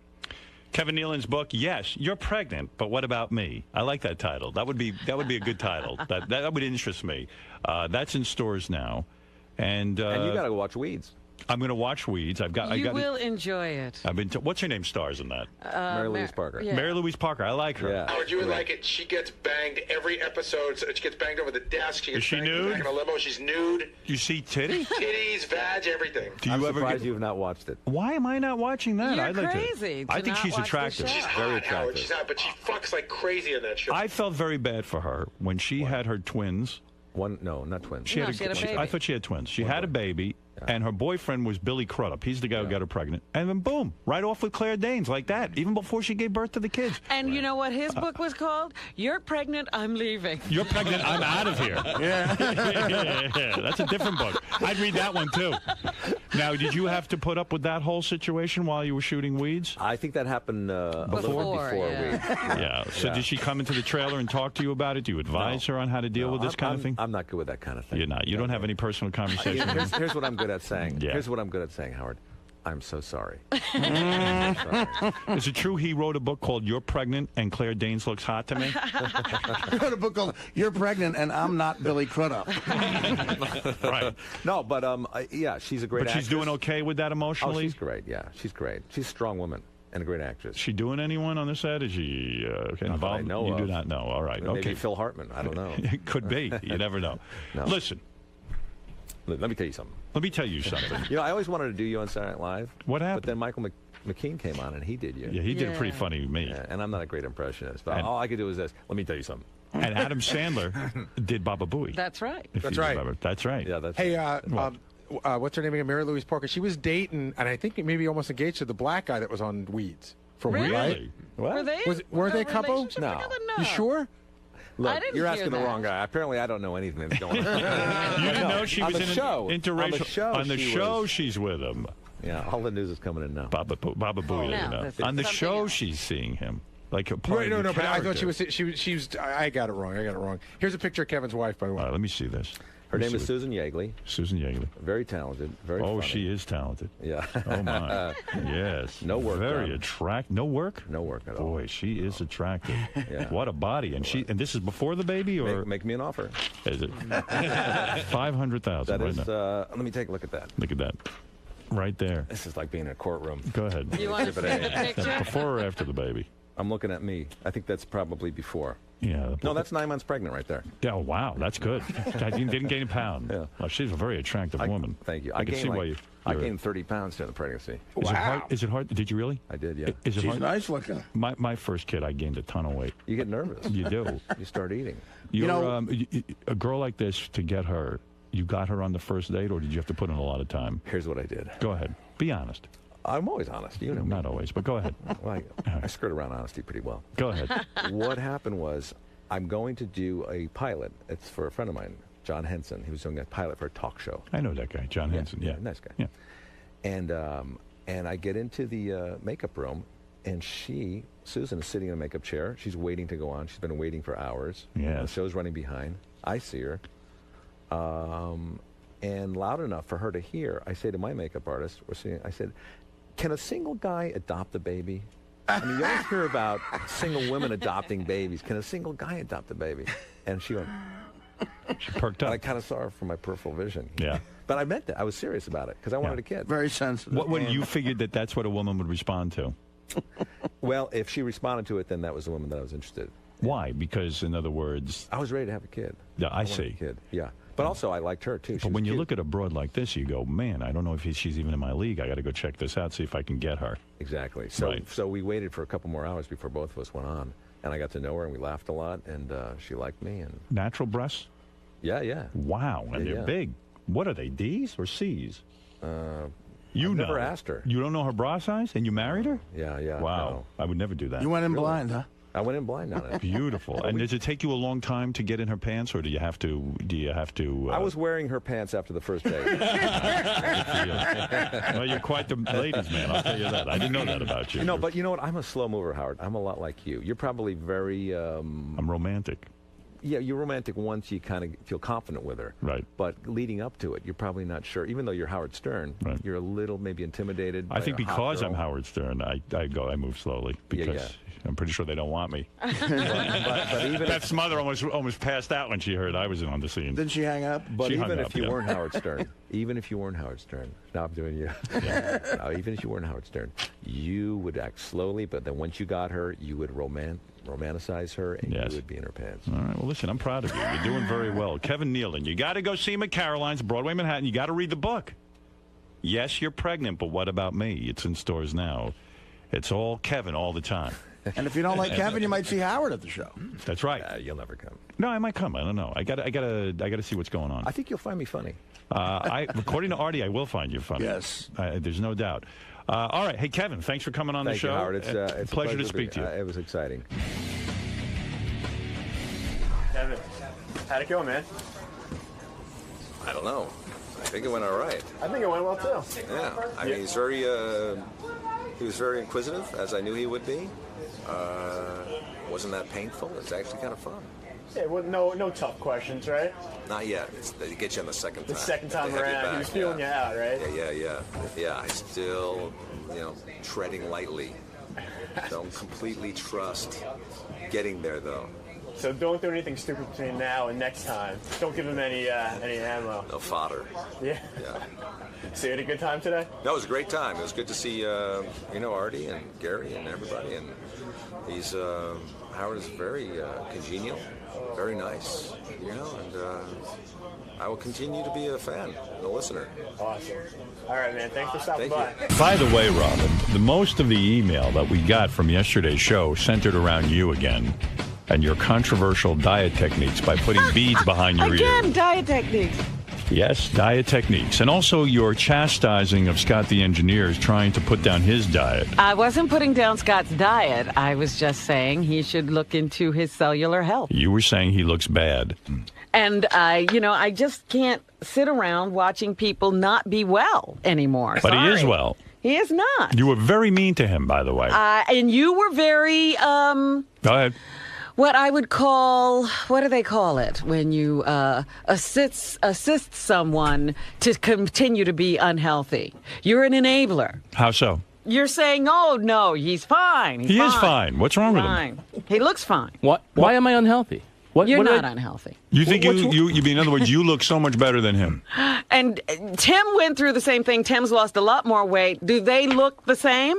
Kevin Nealon's book, Yes, You're Pregnant, But What About Me? I like that title. That would be a good title. That would interest me. That's in stores now. And you got to watch Weeds. I'm going to watch Weeds. You will enjoy it. What's her name stars in that? Mary Louise Parker. Yeah. Mary Louise Parker. I like her. Yeah. Howard, you would like it. She gets banged every episode. So she gets banged over the desk. She gets Is she banged in the nude? back of a limo. She's nude. You see titty? Titties, vag, everything. Do you I'm ever surprised you've not watched it. Why am I not watching that? You're I'd like crazy I to think not she's watch the attractive. show. She's Very hot, Howard. attractive. She's hot, but she fucks like crazy in that show. I felt very bad for her when she had her twins. No, not twins. No, she had a baby. I thought she had twins. She had a baby, and her boyfriend was Billy Crudup. He's the guy who got her pregnant. And then, boom, right off with Claire Danes like that, even before she gave birth to the kids. And you know what his book was called? You're Pregnant, I'm Leaving. You're pregnant, I'm out of here. Yeah. That's a different book. I'd read that one, too. Now, did you have to put up with that whole situation while you were shooting Weeds? I think that happened a little Before, before yeah. Weeds. Yeah. So did she come into the trailer and talk to you about it? Do you advise her on how to deal with this kind of thing? I'm not good with that kind of thing. You're not. You don't have any personal conversation. Here's what I'm good at saying. Yeah. Here's what I'm good at saying, Howard. I'm so sorry. Is it true he wrote a book called You're Pregnant and Claire Danes Looks Hot to Me? I wrote a book called "You're Pregnant and I'm Not Billy Crudup." Right. No, but yeah, she's a great But actress. she's doing okay with that Oh, emotionally? she's great. Yeah, she's great. She's a strong woman and a great actress. Is she doing anyone on the set? Is she involved? I know you of. do not know. All right. Maybe Okay. Phil Hartman. I don't know. It could be. You never know. No. Listen, Let me tell you something. let me tell you something. You know, I always wanted to do you on Saturday Night Live. What happened? But then Michael McKean came on and he did you. Yeah, he did Yeah. pretty funny with me. Yeah, and I'm not a great impressionist, but And- all I could do was this. Let me tell you something. And Adam Sandler did Baba Booey. That's right. if That's you right. remember. That's right. Yeah, that's Hey, what's her name again? Mary Louise Parker. She was dating, and I think maybe almost engaged to the black guy that was on Weeds. For Really? Really? what? Were they? Weren't they a a couple? relationship No. together? No. You sure? Look, I didn't you're hear asking the that. wrong guy. Apparently, I don't know anything that's going on. You didn't know she on was the in an show. interracial. On the show, On the she show, was. she's with him. Yeah, all the news is coming in now. Baba Booey. no, you know. that's On the something show, else. she's seeing him. Like a part Right, of no, the but I thought character. she was. I got it wrong. Here's a picture of Kevin's wife, by the way. All right, let me see this. Her Let me name is see Susan Yeagley. Susan Yeagley. Very talented. Very Oh, funny. she is talented. Yeah. Oh my. Yes. No work Very done. attractive. No work. No work at all. Boy, she is attractive. Yeah. What a body. And this is before the baby, or Make me an offer. is it 500,000? That right is. now. Let me take a look at that. Look at that. Right there. This is like being in a courtroom. Go ahead. You want to see the picture? Before or after the baby? I'm looking at me. I think that's probably before. Yeah. No, that's 9 months pregnant right there. Yeah, wow, that's good. I didn't gain a pound. Yeah. Well, she's a very attractive woman. Thank you. I can see why you. I you're- gained 30 pounds during the pregnancy. Is it hard? Is it hard? Did you really? I did, yeah. Is it She's hard? nice looking. My first kid, I gained a ton of weight. You get nervous. You do. You start eating. You're, know- a girl like this, to get her, you got her on the first date, or did you have to put in a lot of time? Here's what I did. Go ahead. Be honest. I'm always honest. You know me. Not always, but go ahead. Well, I skirt around honesty pretty well. Go ahead. What happened was I'm going to do a pilot. It's for a friend of mine, John Henson. He was doing a pilot for a talk show. I know that guy, John Henson. Yeah. Nice guy. Yeah. And I get into the makeup room, and Susan, is sitting in a makeup chair. She's waiting to go on. She's been waiting for hours. Yes. The show's running behind. I see her. And loud enough for her to hear, I say to my makeup artist, I said, can a single guy adopt a baby? I mean, you always hear about single women adopting babies. Can a single guy adopt a baby? And she went, She perked and I up. kind of saw her from my peripheral vision. Yeah. But I meant that. I was serious about it because I wanted a kid. Very sensitive. What you figured that's what a woman would respond to? Well, if she responded to it, then that was the woman that I was interested in. Why? Because, in other words, I was ready to have a kid. yeah, I wanted a see. kid. Yeah. But also, I liked her, too. She But was when you cute. look at a broad like this, you go, man, I don't know if she's even in my league. I got to go check this out, see if I can get her. Exactly. So, Right. so we waited for a couple more hours before both of us went on. And I got to know her, and we laughed a lot, and she liked me. And Natural breasts? yeah. Wow, and Yeah, they're yeah. big. What are they, D's or C's? I've never asked her. You don't know her bra size, and you married her? Yeah. Wow. No. I would never do that. You went in blind, huh? I went in blind on it. Beautiful. And does it take you a long time to get in her pants, or do you have to? I was wearing her pants after the first date. Well, you're quite the ladies' man. I'll tell you that. I didn't know that about you. But you know what? I'm a slow mover, Howard. I'm a lot like you. You're probably very. I'm romantic. Yeah, you're romantic once you kind of feel confident with her. Right. But leading up to it, you're probably not sure. Even though you're Howard Stern, right. You're a little maybe intimidated. I think because I'm Howard Stern, I move slowly because I'm pretty sure they don't want me. but even Beth's mother almost passed out when she heard I was on the scene. Didn't she hang up? But even if you weren't Howard Stern, even if you weren't Howard Stern, now I'm doing you. No, even if you weren't Howard Stern, you would act slowly. But then once you got her, you would romanticize her, and you would be in her pants. All right. Well, listen, I'm proud of you. You're doing very well. Kevin Nealon, you got to go see him at Caroline's, Broadway, Manhattan. You got to read the book. Yes, you're pregnant, but what about me? It's in stores now. It's all Kevin all the time. And if you don't like Kevin, you might see Howard at the show. That's right. You'll never come. No, I might come. I don't know. I gotta see what's going on. I think you'll find me funny. According to Artie, I will find you funny. Yes. There's no doubt. All right. Hey, Kevin, thanks for coming on the show. Thank you, Howard. It's a pleasure to speak to you. It was exciting. Kevin, how'd it go, man? I don't know. I think it went all right. I think it went well, too. Yeah. I mean, he was very inquisitive, as I knew he would be. Wasn't that painful? It's actually kind of fun. Yeah, well, no tough questions, right? Not yet. They get you on the second time. The second time They have you around, back, he was feeling you out, right? Yeah, I still, treading lightly. Don't completely trust getting there, though. So don't do anything stupid between now and next time. Don't give him any ammo. No fodder. Yeah. So you had a good time today? No, it was a great time. It was good to see, Artie and Gary and everybody. And Howard is very congenial, very nice, and I will continue to be a fan and a listener. Awesome. All right, man. Thanks for stopping by. By the way, Robin, most of the email that we got from yesterday's show centered around you again and your controversial diet techniques by putting beads behind your ears. Again, diet techniques. Yes, diet techniques. And also your chastising of Scott the engineer is trying to put down his diet. I wasn't putting down Scott's diet. I was just saying he should look into his cellular health. You were saying he looks bad. And, I just can't sit around watching people not be well anymore. But Sorry. he is well. He is not. You were very mean to him, by the way. And you were very, Go ahead. what I would call, what do they call it when you assist someone to continue to be unhealthy? You're an enabler. How so? You're saying, oh, no, he's fine. He is fine. What's wrong with him? Fine. He looks fine. What? Why am I unhealthy? You're not unhealthy. You think you in other words, you look so much better than him. And Tim went through the same thing. Tim's lost a lot more weight. Do they look the same?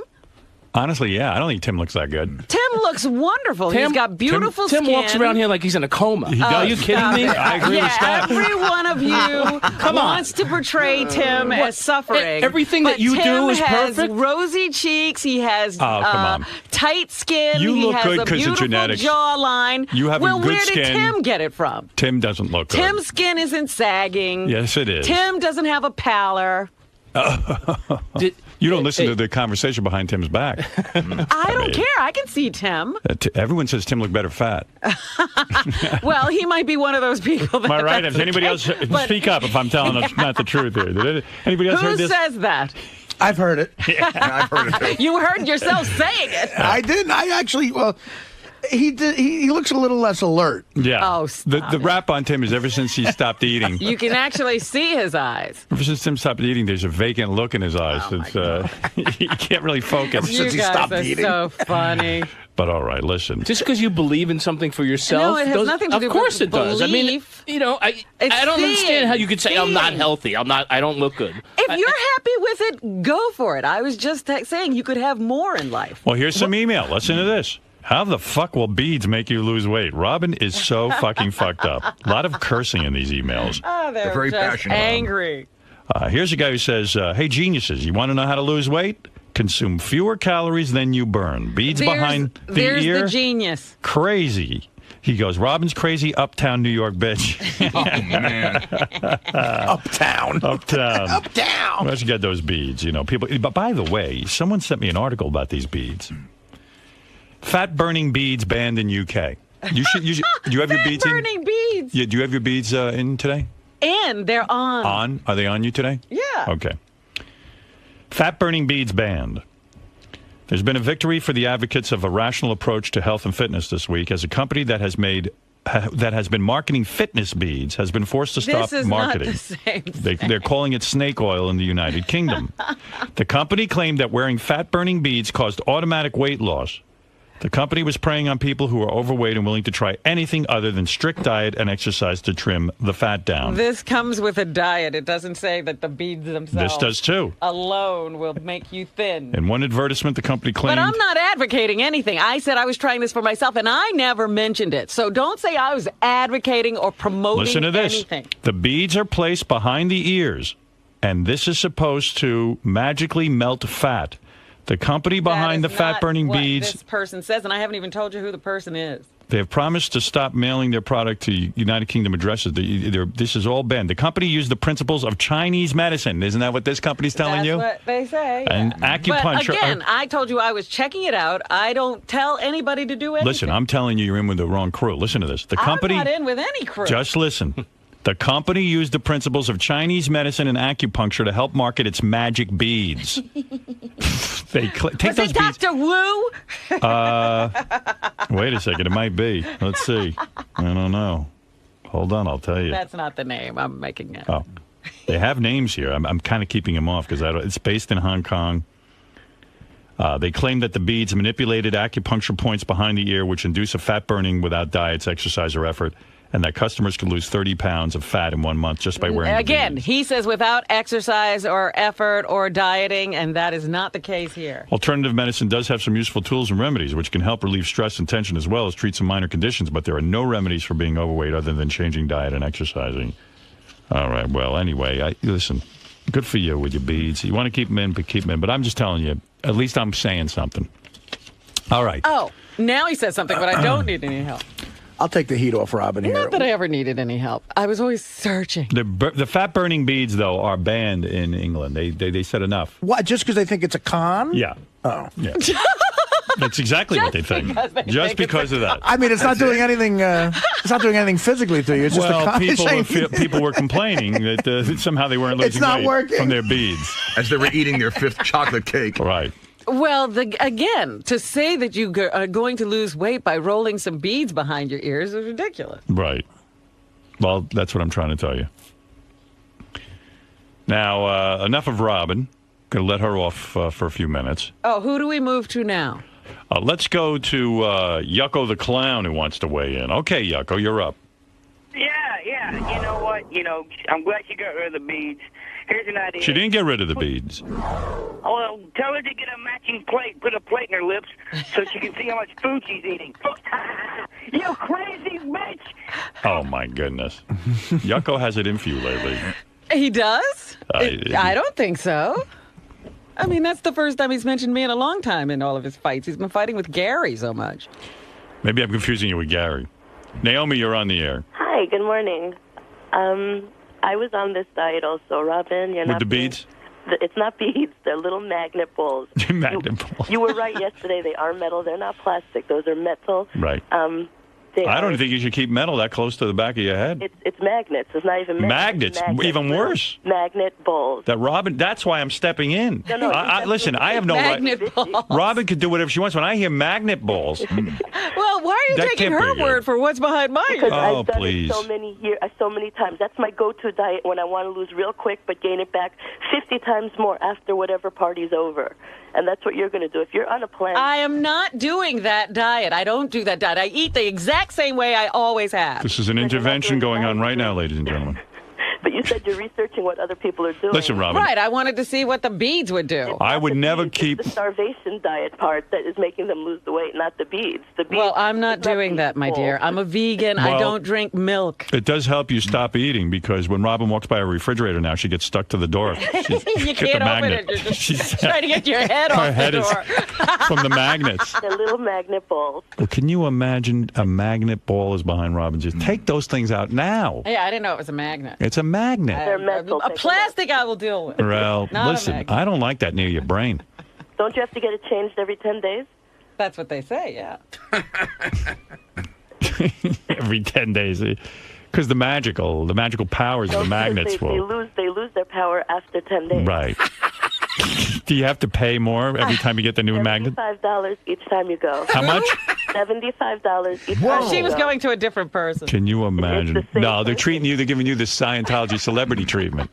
Honestly, yeah. I don't think Tim looks that good. Tim looks wonderful. He's got beautiful skin. Tim walks around here like he's in a coma. Are you kidding me? I agree with Scott. Every one of you wants to portray Tim as suffering. Everything that you do is perfect? He has rosy cheeks. He has come on. tight skin. You look he good has a 'cause of beautiful genetics. jawline. You have a good where skin. did Tim get it from? Tim doesn't look good. Tim's skin isn't sagging. Yes, it is. Tim doesn't have a pallor. You don't listen to the conversation behind Tim's back. I don't care. I can see Tim. Everyone says Tim looked better fat. Well, he might be one of those people. That Am I right? that's If anybody else, but- speak up if I'm telling us not the truth here. Did anybody else Who heard this? says that? I've heard it. I've heard it too. You heard yourself saying it. I didn't. I actually, he did. He looks a little less alert. Yeah. Oh, the stop rap on Tim is ever since he stopped eating. You can actually see his eyes. Ever since Tim stopped eating, there's a vacant look in his eyes. He can't really focus. You Since he guys stopped are eating. so funny. But all right, listen. Just because you believe in something for yourself, No, it has nothing to do of course with it does. I mean, belief. I It's don't understand how you could say I'm not seeing. healthy. I don't look good. If you're happy with it, go for it. I was just saying you could have more in life. Well, here's some email. Listen to this. How the fuck will beads make you lose weight? Robin is so fucking fucked up. A lot of cursing in these emails. Oh, they're very just passionate about 'em. angry. Here's a guy who says, hey, geniuses, you want to know how to lose weight? Consume fewer calories than you burn. Beads behind the There's ear? the genius. Crazy. He goes, Robin's crazy uptown New York bitch. Oh, man. Uptown. Uptown. Uptown. Why should get those beads? People. But by the way, someone sent me an article about these beads. Fat-burning beads banned in UK. You should. Do you have your beads in? Fat-burning beads. Yeah. Do you have your beads in today? And they're on. On? Are they on you today? Yeah. Okay. Fat-burning beads banned. There's been a victory for the advocates of a rational approach to health and fitness this week, as a company that has been marketing fitness beads has been forced to stop marketing. This is not the same thing. They're calling it snake oil in the United Kingdom. The company claimed that wearing fat-burning beads caused automatic weight loss. The company was preying on people who are overweight and willing to try anything other than strict diet and exercise to trim the fat down. This comes with a diet. It doesn't say that the beads themselves This does too. alone will make you thin. In one advertisement, the company claimed... But I'm not advocating anything. I said I was trying this for myself, and I never mentioned it. So don't say I was advocating or promoting Listen to this. anything. The beads are placed behind the ears, and this is supposed to magically melt fat. The company behind the fat-burning beads... This person says, and I haven't even told you who the person is. They have promised to stop mailing their product to United Kingdom addresses. This is all banned. The company used the principles of Chinese medicine. Isn't that what this company's telling you? That's what they say. And acupuncture. But again, I told you I was checking it out. I don't tell anybody to do anything. Listen, I'm telling you, you're in with the wrong crew. Listen to this. The company... I'm not in with any crew. Just listen. The company used the principles of Chinese medicine and acupuncture to help market its magic beads. Take Was those it beads. Dr. Wu? Wait a second. It might be. Let's see. I don't know. Hold on. I'll tell you. That's not the name. I'm making it. Oh, they have names here. I'm kind of keeping them off because it's based in Hong Kong. They claim that the beads manipulated acupuncture points behind the ear, which induce a fat burning without diets, exercise, or effort, and that customers could lose 30 pounds of fat in 1 month just by wearing the beads. He says without exercise or effort or dieting, and that is not the case here. Alternative medicine does have some useful tools and remedies, which can help relieve stress and tension as well as treat some minor conditions, but there are no remedies for being overweight other than changing diet and exercising. All right, well, anyway, listen, good for you with your beads. You want to keep them in, but I'm just telling you, at least I'm saying something. All right. Oh, now he says something, but I don't need any help. I'll take the heat off Robin here. Not that I ever needed any help. I was always searching. The fat-burning beads, though, are banned in England. They said enough. What, just because they think it's a con? Yeah. Oh. Yeah. That's exactly what they think. Just because of that. I mean, it's not doing anything. It's not doing anything physically to you. It's just a con. People were complaining that somehow they weren't losing weight from their beads as they were eating their 5th chocolate cake. Right. Well, again, to say that you are going to lose weight by rolling some beads behind your ears is ridiculous. Right. Well, that's what I'm trying to tell you. Now, enough of Robin. Going to let her off for a few minutes. Oh, who do we move to now? Let's go to Yucko the Clown, who wants to weigh in. Okay, Yucko, you're up. Yeah. You know what? I'm glad you got rid of the beads. Here's an idea. She didn't get rid of the beads. Well, tell her to get a matching plate, put a plate in her lips so she can see how much food she's eating. You crazy bitch! Oh, my goodness. Yucko has it in for you lately. He does? I don't think so. I mean, that's the first time he's mentioned me in a long time in all of his fights. He's been fighting with Gary so much. Maybe I'm confusing you with Gary. Naomi, you're on the air. Hi, good morning. I was on this diet also, Robin. You're with not the beads? It's not beads. They're little magnet balls. Magnet balls. You were right yesterday. They are metal. They're not plastic. Those are metal. Right. I don't think you should keep metal that close to the back of your head. It's magnets. It's not even magnets. Even worse. Magnet balls. That's why I'm stepping in. No, listen, I have no magnet right. Balls. Robin could do whatever she wants. When I hear magnet balls. Well, why are you taking her word for what's behind mine? Because I've done please. it so many times. That's my go-to diet when I want to lose real quick but gain it back 50 times more after whatever party's over. And that's what you're going to do. If you're on a plan... I am not doing that diet. I don't do that diet. I eat the exact same way I always have. This is an intervention going on right now, ladies and gentlemen. But you said you're researching what other people are doing. Listen, Robin. Right, I wanted to see what the beads would do. I would never keep... It's the starvation diet part that is making them lose the weight, not the beads. Well, I'm not doing that, my dear. I'm a vegan. I don't drink milk. It does help you stop eating because when Robin walks by a refrigerator now, she gets stuck to the door. You can't open it. You're just trying to get your head off Her head the is door. from the magnets. They're little magnet balls. Well, can you imagine a magnet ball is behind Robin's ears? Take those things out now. Yeah, I didn't know it was a magnet. It's a magnet. They're mental. A plastic I will deal with. Well, Not a listen, magnet. I don't like that near your brain. Don't you have to get it changed every 10 days? That's what they say, yeah. Every 10 days. Because the magical powers of the magnets they will... lose their power after 10 days. Right. Do you have to pay more every time you get the new magnet? $75 each time you go. How much? $75 each time She you was go. going to a different person. Can you imagine? It's the same No, they're person. treating you, they're giving you the Scientology celebrity treatment.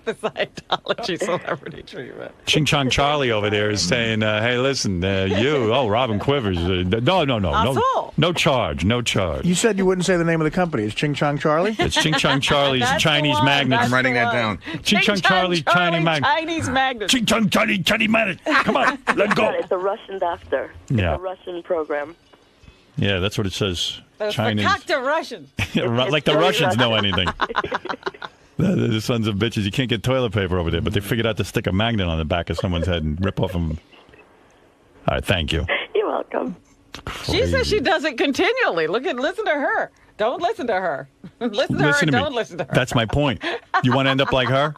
The Scientology celebrity treatment. Ching Chong Charlie over there is saying, hey, listen, Robin Quivers. No charge. You said you wouldn't say the name of the company. It's Ching Chong Charlie? It's Ching Chong Charlie's That's Chinese the one. magnets. I'm writing that down. Ching Chong Charlie, Chinese magnet. Chinese magnet. Ching Chong Charlie, Chinese magnet. Come on, let's go. It's a Russian doctor. Yeah. It's a Russian program. Yeah, that's what it says. Those Chinese. fakakta Russian. Like the Russians know anything. The sons of bitches. You can't get toilet paper over there, but they figured out to stick a magnet on the back of someone's head and rip off them. All right, thank you. You're welcome. She says she does it continually. Listen to her. Don't listen to her. Listen to her and don't listen to her. That's my point. You want to end up like her?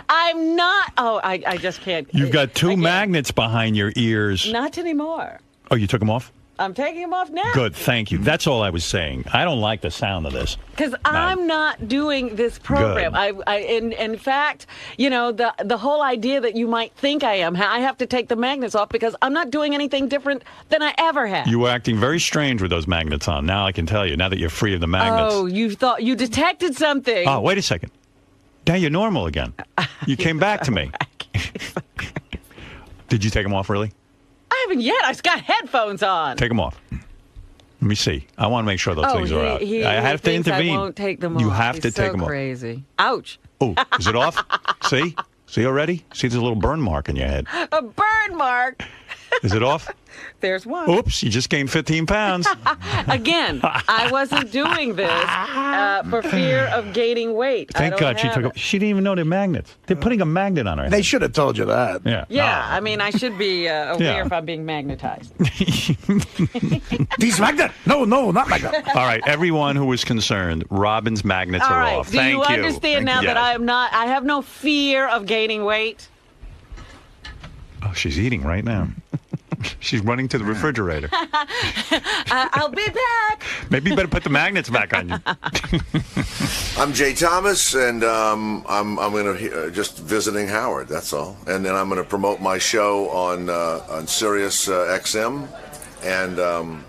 I'm not. Oh, I just can't. You've got two magnets behind your ears. Not anymore. Oh, you took them off? I'm taking them off now. Good, thank you. That's all I was saying. I don't like the sound of this. Because I'm not doing this program. In fact, the whole idea that you might think I am, I have to take the magnets off because I'm not doing anything different than I ever have. You were acting very strange with those magnets on. Now I can tell you, now that you're free of the magnets. Oh, you thought you detected something. Oh, wait a second. Now you're normal again. You came back to me. Did you take them off, really? I haven't yet. I've got headphones on. Take them off. Let me see. I want to make sure those things are out. I have to intervene. I won't take them off. You have to take them off. Crazy. Ouch. Oh, is it off? See? See already? See, there's a little burn mark in your head. A burn mark. Is it off? There's one. Oops, you just gained 15 pounds. Again, I wasn't doing this for fear of gaining weight. Thank God she took them. She didn't even know they're magnets. They're putting a magnet on her head. They should have told you that. Yeah. Yeah, I mean, I should be aware if I'm being magnetized. These magnet? No, not magnet. All right, everyone who was concerned, Robin's magnets All are right. off. Do Thank you you. understand now that I have no fear of gaining weight? Oh, she's eating right now. She's running to the refrigerator. I'll be back. Maybe you better put the magnets back on you. I'm Jay Thomas, and I'm going to just visiting Howard. That's all. And then I'm going to promote my show on Sirius XM, and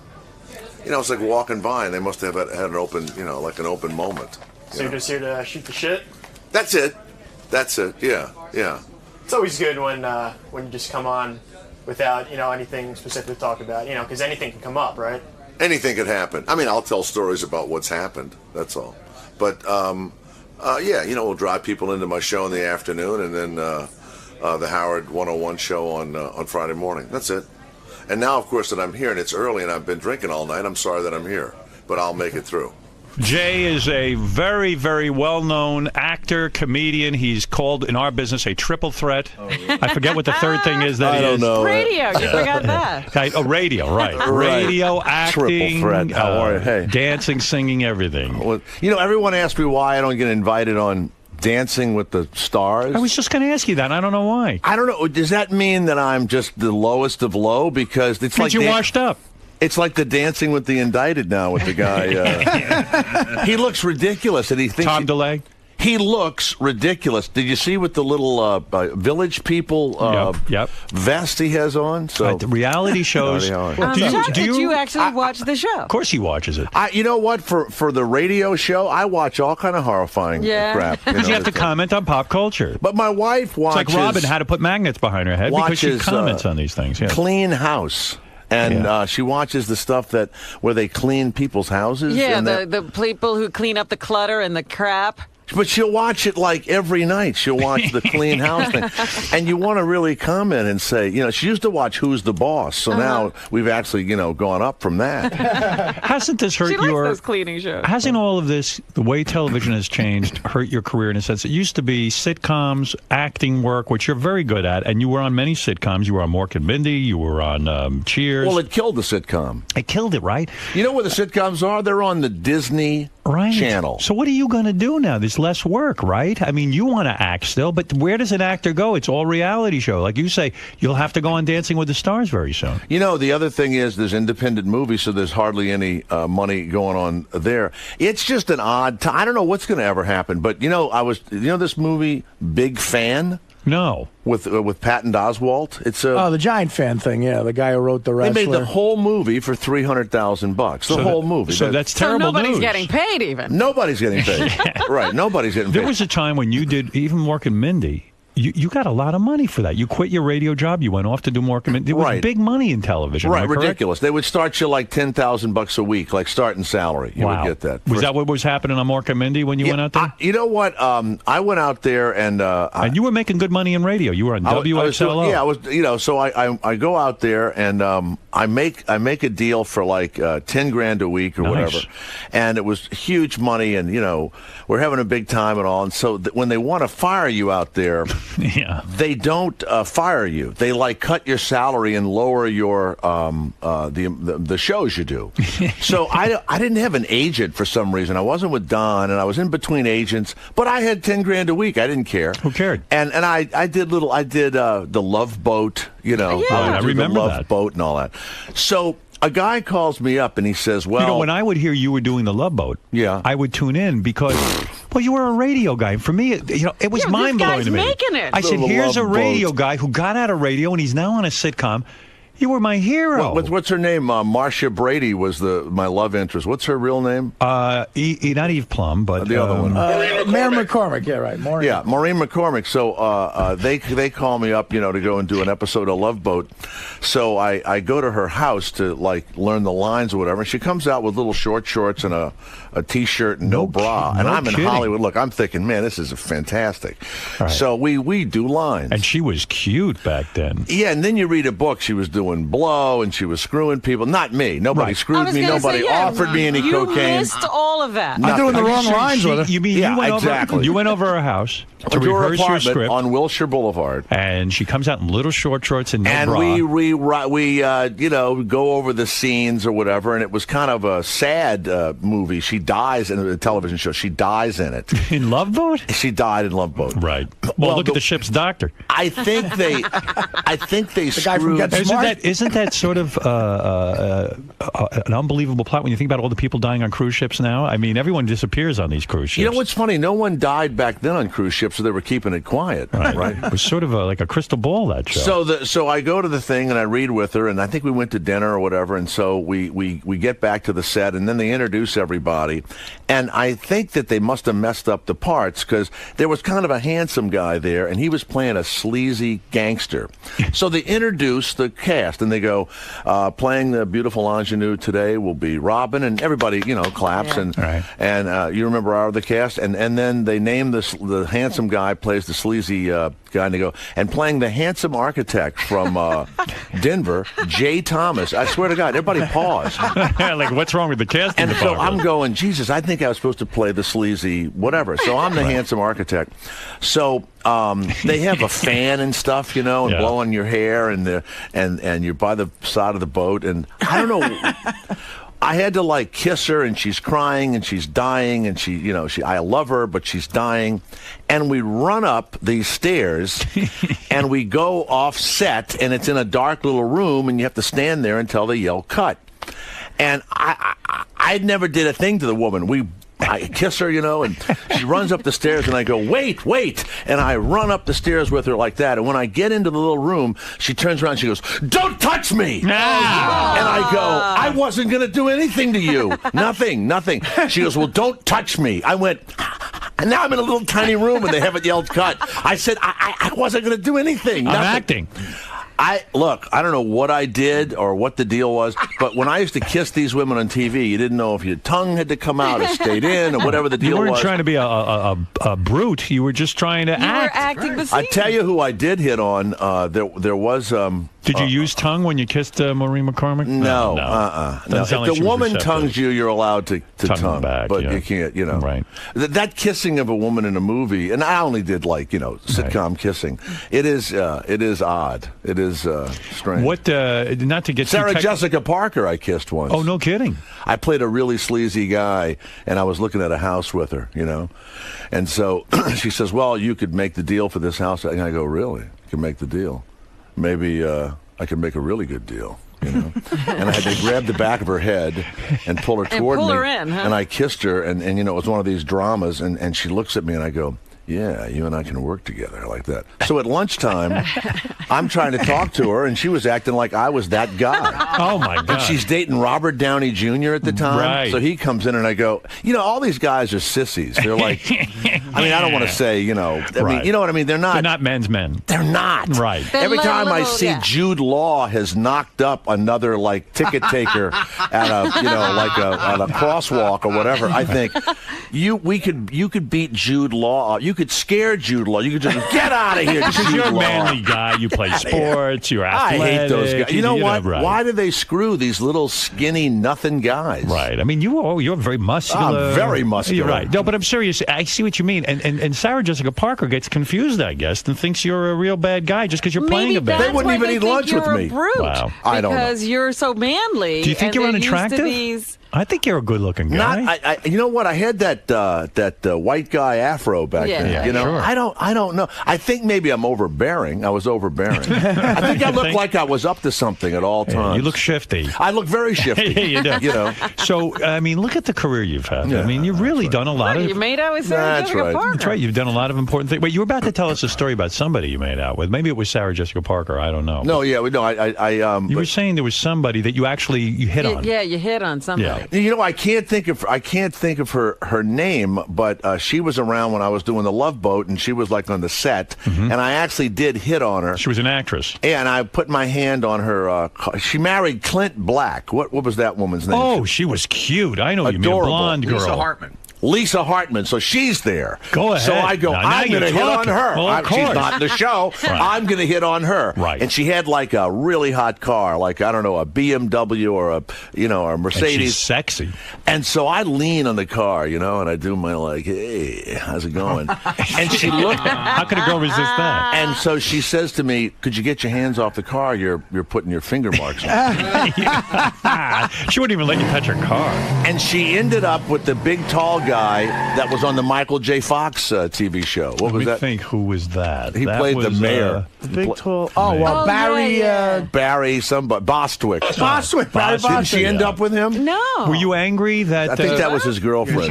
it's like walking by, and they must have had an open, like an open moment. So you're just here to shoot the shit? That's it. Yeah. It's always good when you just come on without anything specific to talk about, because anything can come up, right? Anything could happen. I mean, I'll tell stories about what's happened. That's all. But we'll drive people into my show in the afternoon, and then the Howard 101 show on Friday morning. That's it. And now, of course, that I'm here and it's early and I've been drinking all night, I'm sorry that I'm here, but I'll make it through. Jay is a very, very well-known actor, comedian. He's called, in our business, a triple threat. Oh, yeah. I forget what the third thing is that I don't know. Radio. You forgot that. Radio, right. Radio, acting, triple threat. How are you? Hey. Dancing, singing, everything. Well, everyone asks me why I don't get invited on Dancing with the Stars. I was just going to ask you that. I don't know why. I don't know. Does that mean that I'm just the lowest of low? Because it's like you're washed up. It's like the Dancing with the Indicted now with the guy. He looks ridiculous, and he thinks Tom DeLay. He looks ridiculous. Did you see with the little Village People vest he has on? So the reality shows. I'm shocked that you actually watch the show. Of course, he watches it. You know what? For the radio show, I watch all kind of horrifying crap. Because you have to comment on pop culture. But my wife watches. It's like Robin had to put magnets behind her head because she comments on these things. Yeah. Clean House. And she watches the stuff where they clean people's houses. Yeah, the people who clean up the clutter and the crap. But she'll watch it like every night. She'll watch the clean house thing. And you want to really comment and say, she used to watch Who's the Boss. So now we've actually, gone up from that. Hasn't this hurt She likes your... those cleaning shows. Hasn't all of this, the way television has changed, hurt your career in a sense? It used to be sitcoms, acting work, which you're very good at, and you were on many sitcoms. You were on Mork and Mindy. You were on Cheers. Well, it killed the sitcom. It killed it, right? You know where the sitcoms are? They're on the Disney Channel. So what are you going to do now? There's less work, right? I mean, you want to act still, but where does an actor go? It's all reality show. Like you say, you'll have to go on Dancing with the Stars very soon. The other thing is there's independent movies, so there's hardly any money going on there. It's just an odd time. I don't know what's going to ever happen, but this movie Big Fan? No. With Patton Oswalt. It's the Giant Fan thing, yeah. The guy who wrote The Wrestler. They made the whole movie for $300,000. The whole movie. So that's terrible So nobody's news. getting paid even. Nobody's getting paid. Right, nobody's getting paid. There was a time when you did, even Mork and Mindy, you got a lot of money for that. You quit your radio job. You went off to do Mork and Mindy. There was big money in television. Right, am I correct? ridiculous. They would start you like $10,000 a week, like starting salary. You would get that. Was that what was happening on Mork and Mindy when you went out there? You know what? I went out there and you were making good money in radio. You were on WXLO. I was. So I go out there and I make a deal for like $10,000 a week or whatever, and it was huge money, and we're having a big time and all. And so when they want to fire you out there, they don't fire you. They like cut your salary and lower your the shows you do. So I didn't have an agent for some reason. I wasn't with Don, and I was in between agents, but I had $10,000 a week. I didn't care. Who cared? And I did the Love Boat. I remember the Love that Boat and all that. So a guy calls me up and he says, "Well, when I would hear you were doing the Love Boat, I would tune in because, well, you were a radio guy. For me, it was mind blowing to me. Making it. I said, here's a radio guy who got out of radio and he's now on a sitcom. You were my hero. What's her name? Marcia Brady was my love interest. What's her real name? Not Eve Plum, but the other one. Maureen McCormick. Yeah, right. Maureen. Yeah, Maureen McCormick. So they call me up, to go and do an episode of Love Boat. So I go to her house to learn the lines or whatever. And she comes out with little short shorts and a T-shirt and no bra. And I'm in Hollywood. Look, I'm thinking, man, this is fantastic. Right. So we do lines. And she was cute back then. Yeah, and then you read a book. She was doing blow and she was screwing people. Not me. Nobody screwed me. Nobody offered me any cocaine. You missed all of that. I'm doing the wrong lines with her. You mean you went over her house to rehearse your script on Wilshire Boulevard, and she comes out in little short shorts and no bra. we go over the scenes or whatever, and it was kind of a sad movie. She dies in a television show. She dies in it. In Love Boat? She died in Love Boat. Right. Well, look at the ship's doctor. I think they the guy from Get Smart. Isn't that sort of an unbelievable plot when you think about all the people dying on cruise ships now? I mean, everyone disappears on these cruise ships. You know what's funny? No one died back then on cruise ships, so they were keeping it quiet. Right? It was sort of like a crystal ball, that show. So I go to the thing and I read with her, and I think we went to dinner or whatever, and so we get back to the set, and then they introduce everybody, and I think that they must have messed up the parts because there was kind of a handsome guy there, and he was playing a sleazy gangster. So they introduce the cast, and they go, playing the beautiful ingenue today will be Robin, and everybody, claps, and you remember our other cast, and then they name the handsome guy plays the sleazy guy, and they go, and playing the handsome architect from Denver, Jay Thomas. I swear to God, everybody paused. Like, what's wrong with the casting And department? so I'm going, Jesus, I think I was supposed to play the sleazy whatever. So I'm the handsome architect. So they have a fan and stuff, and blowing your hair, and you're by the side of the boat, and I don't know. I had to kiss her, and she's crying and she's dying, and I love her, but she's dying, and we run up these stairs and we go off set, and it's in a dark little room, and you have to stand there until they yell cut. And I never did a thing to the woman. I kiss her, and she runs up the stairs, and I go, wait, and I run up the stairs with her like that, and when I get into the little room, she turns around and she goes, don't touch me! And I go, I wasn't going to do anything to you. Nothing. She goes, well, don't touch me. I went, and now I'm in a little tiny room, and they haven't yelled cut. I said, I wasn't going to do anything. I'm acting. Look, I don't know what I did or what the deal was, but when I used to kiss these women on TV, you didn't know if your tongue had to come out or stayed in or whatever the deal was. You weren't trying to be a brute. You were just trying to act. You were acting the scene. I tell you who I did hit on. There was. Did you use tongue when you kissed Maureen McCormick? No. No. If the woman tongues you, you're allowed to tongue back, but yeah. you can't. Right. That kissing of a woman in a movie, and I only did sitcom kissing. It is odd. It is strange. What? Not to get Sarah Jessica Parker, I kissed once. Oh, no kidding. I played a really sleazy guy, and I was looking at a house with her, And so she says, well, you could make the deal for this house. And I go, really? You can make the deal? Maybe I can make a really good deal, And I had to grab the back of her head and pull her toward me. In, huh? And I kissed her, and it was one of these dramas, and she looks at me, and I go, yeah, you and I can work together like that. So at lunchtime, I'm trying to talk to her, and she was acting like I was that guy. Oh, my God. And she's dating Robert Downey Jr. at the time. Right. So he comes in, and I go, all these guys are sissies. They're like, I mean, I don't want to say, I mean, you know what I mean? They're not men's men. They're not. Right. Every time I see Jude Law has knocked up another, ticket taker at a, on a crosswalk or whatever, I think, you could beat Jude Law. You could scare Jude Law. You could just get out of here, Because Jude you're a Law. manly guy. You play sports. You're athletic. I hate those guys. You know what? Right. Why do they screw these little skinny nothing guys? Right. I mean, you're very muscular. I'm very muscular. You're right. No, but I'm serious. I see what you mean. And Sarah Jessica Parker gets confused, I guess, and thinks you're a real bad guy just because you're playing a bad. They wouldn't even eat lunch with me. Wow. I don't know. Because you're so manly. Do you think you're unattractive? I think you're a good-looking guy. You know what? I had that white guy afro back then. Yeah, sure. I don't know. I think maybe I'm overbearing. I was overbearing. I think I looked like I was up to something at all times. You look shifty. I look very shifty. Yeah, you do. So, I mean, look at the career you've had. Yeah, I mean, you've really done a lot of. You made out with Sarah Jessica Parker. That's right. You've done a lot of important things. Wait, you were about to tell us a story about somebody you made out with. Maybe it was Sarah Jessica Parker. I don't know. No, yeah, no. You were saying there was somebody that you hit on. Yeah, you hit on somebody. Yeah. I can't think of her name, but she was around when I was doing the Love Boat, and she was on the set, and I actually did hit on her. She was an actress. And I put my hand on her. She married Clint Black. What was that woman's name? Oh, she was cute. I know you mean a blonde girl. Lisa Hartman. So she's there. Go ahead. So I go, now I'm going to hit on her. Well, she's not in the show. Right. I'm going to hit on her. Right. And she had a really hot car, I don't know, a BMW or a Mercedes. And she's sexy. And so I lean on the car, and I do my hey, how's it going? And she looked. How could a girl resist that? And so she says to me, could you get your hands off the car? You're putting your finger marks on. She wouldn't even let you touch her car. And she ended up with the big tall guy that was on the Michael J. Fox TV show. What was that? I think who was that? He played the mayor. Big tall. Oh, Barry. Barry, somebody. Bostwick. Barry Bostwick. Didn't she end up with him? No. Were you angry that? I think that was his girlfriend.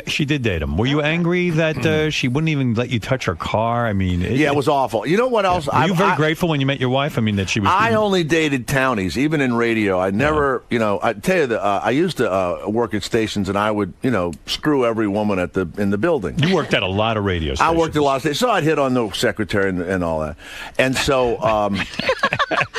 She did date him. Were you angry that she wouldn't even let you touch her car? I mean, it was awful. You know what else? Were you very grateful when you met your wife? I mean, that she was. I only dated townies, even in radio. I never, I tell you, I used to work at stations, and I would, screw every woman in the building. You worked at a lot of radio stations. I worked at a lot of stations, so I'd hit on the secretary and all that. And so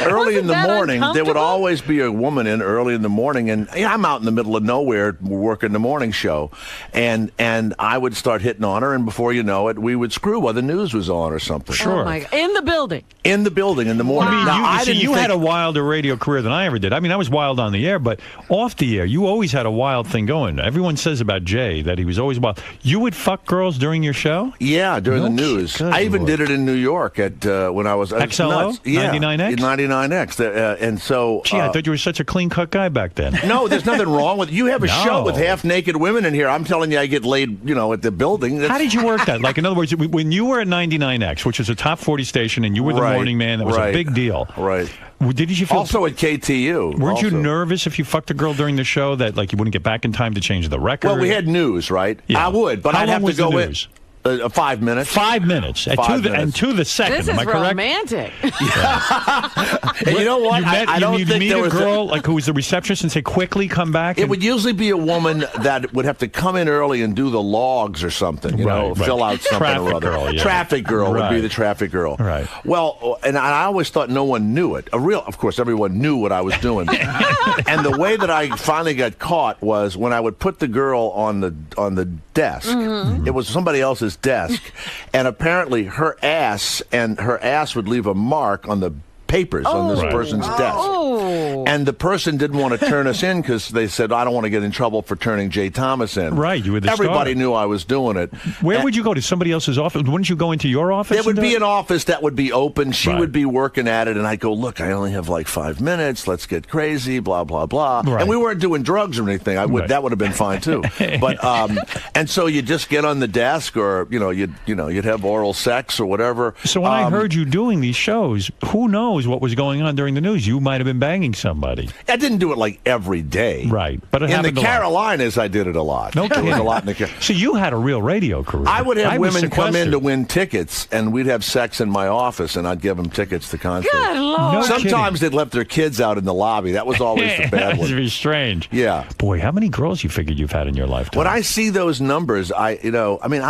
early in the morning, there would always be a woman in early in the morning, and I'm out in the middle of nowhere working the morning show, and I would start hitting on her, and before you know it, we would screw while the news was on or something. Sure. Oh my God. In the building. In the building in the morning. Wow. You had a wilder radio career than I ever did. I mean, I was wild on the air, but off the air, you always had a wild thing going. Everyone says about Jay that he was always wild. You would fuck girls during your show? Yeah, during the news. I even did it in New York at when I was XLO? nuts. Yeah, 99X? 99X. And so... Gee, I thought you were such a clean-cut guy back then. No, there's nothing wrong with... You have a show with half-naked women in here. I'm telling you, I get laid, at the building. How did you work that? In other words, when you were at 99X, which is a top 40 station, and you were the morning man, that was a big deal. Right. Did you feel also at KTU? Weren't you nervous if you fucked a girl during the show that you wouldn't get back in time to change the record? Well, we had news, right? Yeah. I would, but How I'd have long to go was the in. news? 5 minutes. 5 minutes. And to the second. This Am is I correct? romantic. And you know what? I don't you'd think meet there a was girl like who was the receptionist and say, "Quickly, come back." It would usually be a woman that would have to come in early and do the logs or something, fill out something traffic or other. Girl, yeah. Traffic girl would be Right. the traffic girl. Right. Well, and I always thought no one knew it. Of course, everyone knew what I was doing. And the way that I finally got caught was when I would put the girl on the desk. Mm-hmm. It was somebody else's desk, and apparently her ass would leave a mark on the papers on this person's desk. And the person didn't want to turn us in because they said, I don't want to get in trouble for turning Jay Thomas in. Right, you were the Everybody star. knew I was doing it. Where would you go? To somebody else's office? Wouldn't you go into your office? There would and do be it? an office that would be open. She would be working at it, and I'd go, look, I only have like 5 minutes. Let's get crazy, blah, blah, blah. Right. And we weren't doing drugs or anything. That would have been fine, too. But and so you just get on the desk or, you'd have oral sex or whatever. So when I heard you doing these shows, who knows what was going on during the news? You might have been banging somebody. I didn't do it like every day. Right. But it in the happened a lot. Carolinas, I did it a lot. No There was kidding. a lot in the Carolinas. So you had a real radio career. I would have was women come in sequestered. to win tickets, and we'd have sex in my office, and I'd give them tickets to concerts. Good Lord. No Sometimes kidding. they'd left their kids out in the lobby. That was always the bad That would one. be strange. Yeah. Boy, how many girls you figured you've had in your lifetime? When I see those numbers, I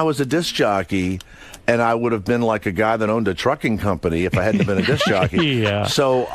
was a disc jockey, and I would have been like a guy that owned a trucking company if I hadn't been a disc jockey. Yeah. So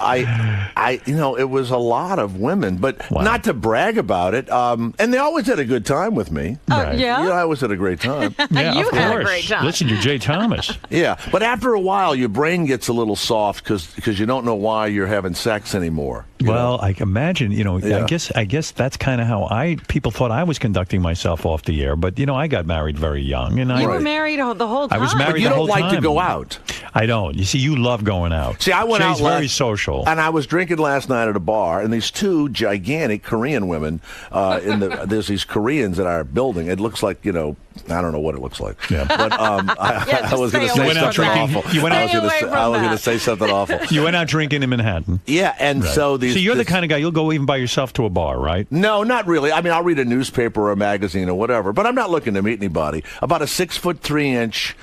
it was a lot of women, but not to brag about it. And they always had a good time with me. Right. Yeah? I always had a great time. Yeah, You of had a course. great time. Listen, you're Jay Thomas. Yeah, but after a while, your brain gets a little soft because you don't know why you're having sex anymore. Well, I can imagine, Yeah. I guess that's kind of how people thought I was conducting myself off the air. But, I got married very young. And You were married the whole time. I was married But you the whole don't like to time. go out. I don't. You see, you love going out. See, I went Jay's out very social. and I was drinking last night at a bar, and these two gigantic Korean women. There's these Koreans in our building. It looks like I don't know what it looks like. Yeah. But I was going to stay say away from something that. awful. You went I out- was gonna Stay say- away I from was going to that. say something awful. You went out drinking in Manhattan. Yeah, and so these. So you're the this- kind of guy, you'll go even by yourself to a bar, right? No, not really. I mean, I'll read a newspaper or a magazine or whatever, but I'm not looking to meet anybody. About a 6'3"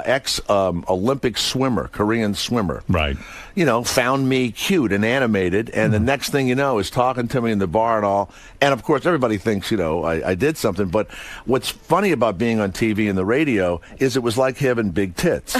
ex-Olympic swimmer, Korean swimmer. Right. Found me cute and animated, and the next thing you know is talking to me in the bar and all. And of course, everybody thinks, I did something. But what's funny about being on TV and the radio is it was like having big tits.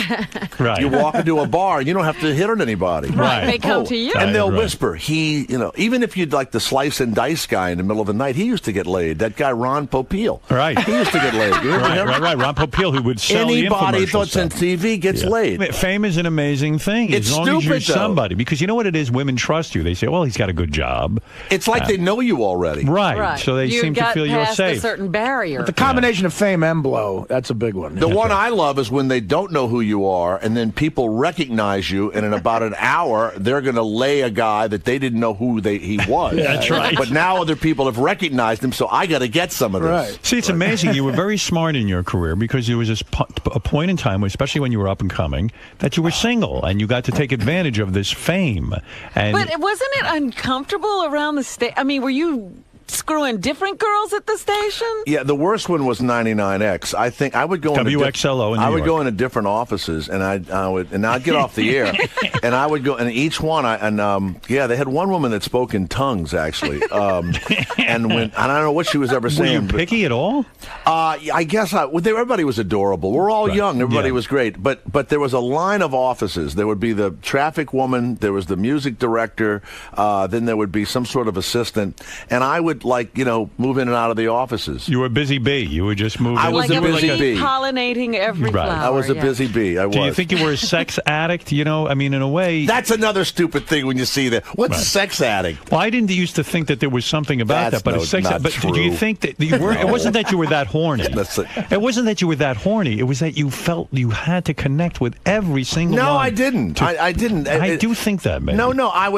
Right. You walk into a bar and you don't have to hit on anybody. Right. They come to you. And they'll Right. whisper, even if you'd like the slice and dice guy in the middle of the night, he used to get laid. That guy, Ron Popeil. Right. He used to get laid. You remember him? Right. Ron Popeil, who would sell the Anybody infomercial that's on stuff. TV gets laid. I mean, fame is an amazing thing. It's as long as you're stupid, though. somebody. Because you know what it is? Women trust you. They say, well, he's got a good job. It's like they know you already. Right. So they you seem to got feel you're past safe. a certain barrier. The combination of fame and blow, that's a big one. The one I love is when they don't know who you are, and then people recognize you, and in about an hour, they're going to lay a guy that they didn't know who he was. That's right. But now other people have recognized him, so I got to get some of this. Right. See, it's amazing. You were very smart in your career because there was a point in time, especially when you were up and coming, that you were single and you got to take advantage of this fame. And But wasn't it uncomfortable around the state? I mean, were you screwing different girls at the station? Yeah, the worst one was 99X. I think I would go into WXLO in New I would York. go into different offices, and I'd get off the air, and I would go, and each one, they had one woman that spoke in tongues actually, and I don't know what she was ever were saying. you picky at all? I guess everybody was adorable. We're all young. Everybody Yeah. was great. But there was a line of offices. There would be the traffic woman. There was the music director. Then there would be some sort of assistant. And I would, move in and out of the offices. You were a busy bee. You were just moving. I was like a busy bee. pollinating every Right. flower. I was a yeah. busy bee. I was. Do you think you were a sex addict? In a way. That's another stupid thing when you see that. What's a sex addict? Well, I didn't used to think that there was something about That's that, but not a sex. But true. do you think that you were? It wasn't that you were that horny. It wasn't that you were that horny. It was that you felt you had to connect with every single one. No, I didn't. I didn't. I do think that, man. No,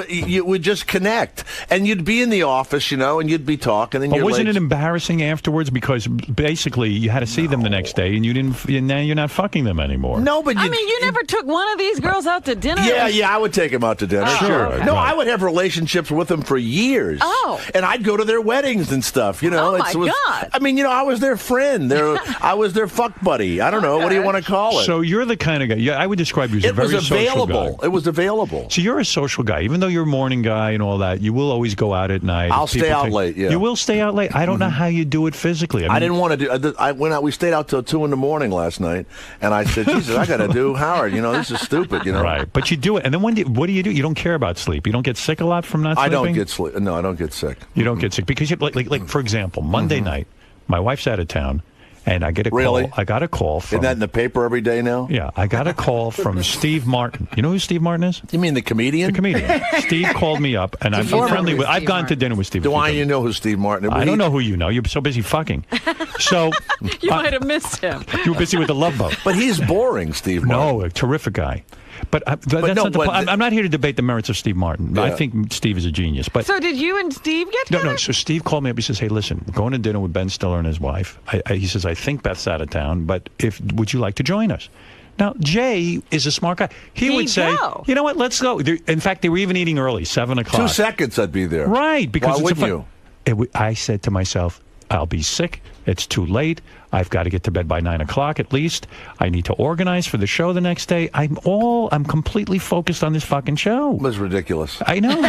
you would just connect, and you'd be in the office, and you'd you'd be talking. And but wasn't it embarrassing afterwards? Because basically you had to see them the next day, and you didn't. Now you're not fucking them anymore. No, but I mean, you never took one of these girls out to dinner. Yeah, I would take them out to dinner. Oh, Sure. okay. No, I would have relationships with them for years. Oh. And I'd go to their weddings and stuff. You know, Oh, my God. I mean, I was their friend. I was their fuck buddy. I don't know. What do you want to call it? So you're the kind of guy. Yeah, I would describe you as a It was very social available. guy. It was available. So you're a social guy, even though you're a morning guy and all that. You will always go out at night. I'll stay out late. Yeah, you will stay out late. I don't know how you do it physically. I didn't want to do. I went out. We stayed out till 2 a.m. last night, and I said, "Jesus, I got to do Howard. This is stupid. Right? But you do it, and then what do you do? You don't care about sleep. You don't get sick a lot from not sleeping. I don't get sleep. No, I don't get sick. You don't get sick because, like for example, Monday night, my wife's out of town. And I get a call. I got a call from. Isn't that in the paper every day now? Yeah, I got a call from Steve Martin. You know who Steve Martin is? You mean the comedian? The comedian. Steve called me up, and I'm friendly with. I've gone to dinner with Steve. Do I know who Steve Martin is? I don't know who you know. You're so busy fucking. So you might have missed him. You were busy with the Love Boat. But he's boring, Steve Martin. No, a terrific guy. But that's not the point. I'm not here to debate the merits of Steve Martin. Yeah. I think Steve is a genius. But so did you and Steve get together? No. So Steve called me up. He says, "Hey, listen, we're going to dinner with Ben Stiller and his wife." He says, "I think Beth's out of town, but would you like to join us?" Now, Jay is a smart guy. He would say, "You know what? Let's go." In fact, they were even eating early, 7 o'clock. 2 seconds, I'd be there. Right? Because why wouldn't you? I said to myself, "I'll be sick. It's too late. I've got to get to bed by 9 o'clock at least. I need to organize for the show the next day. I'm completely focused on this fucking show." It was ridiculous. I know.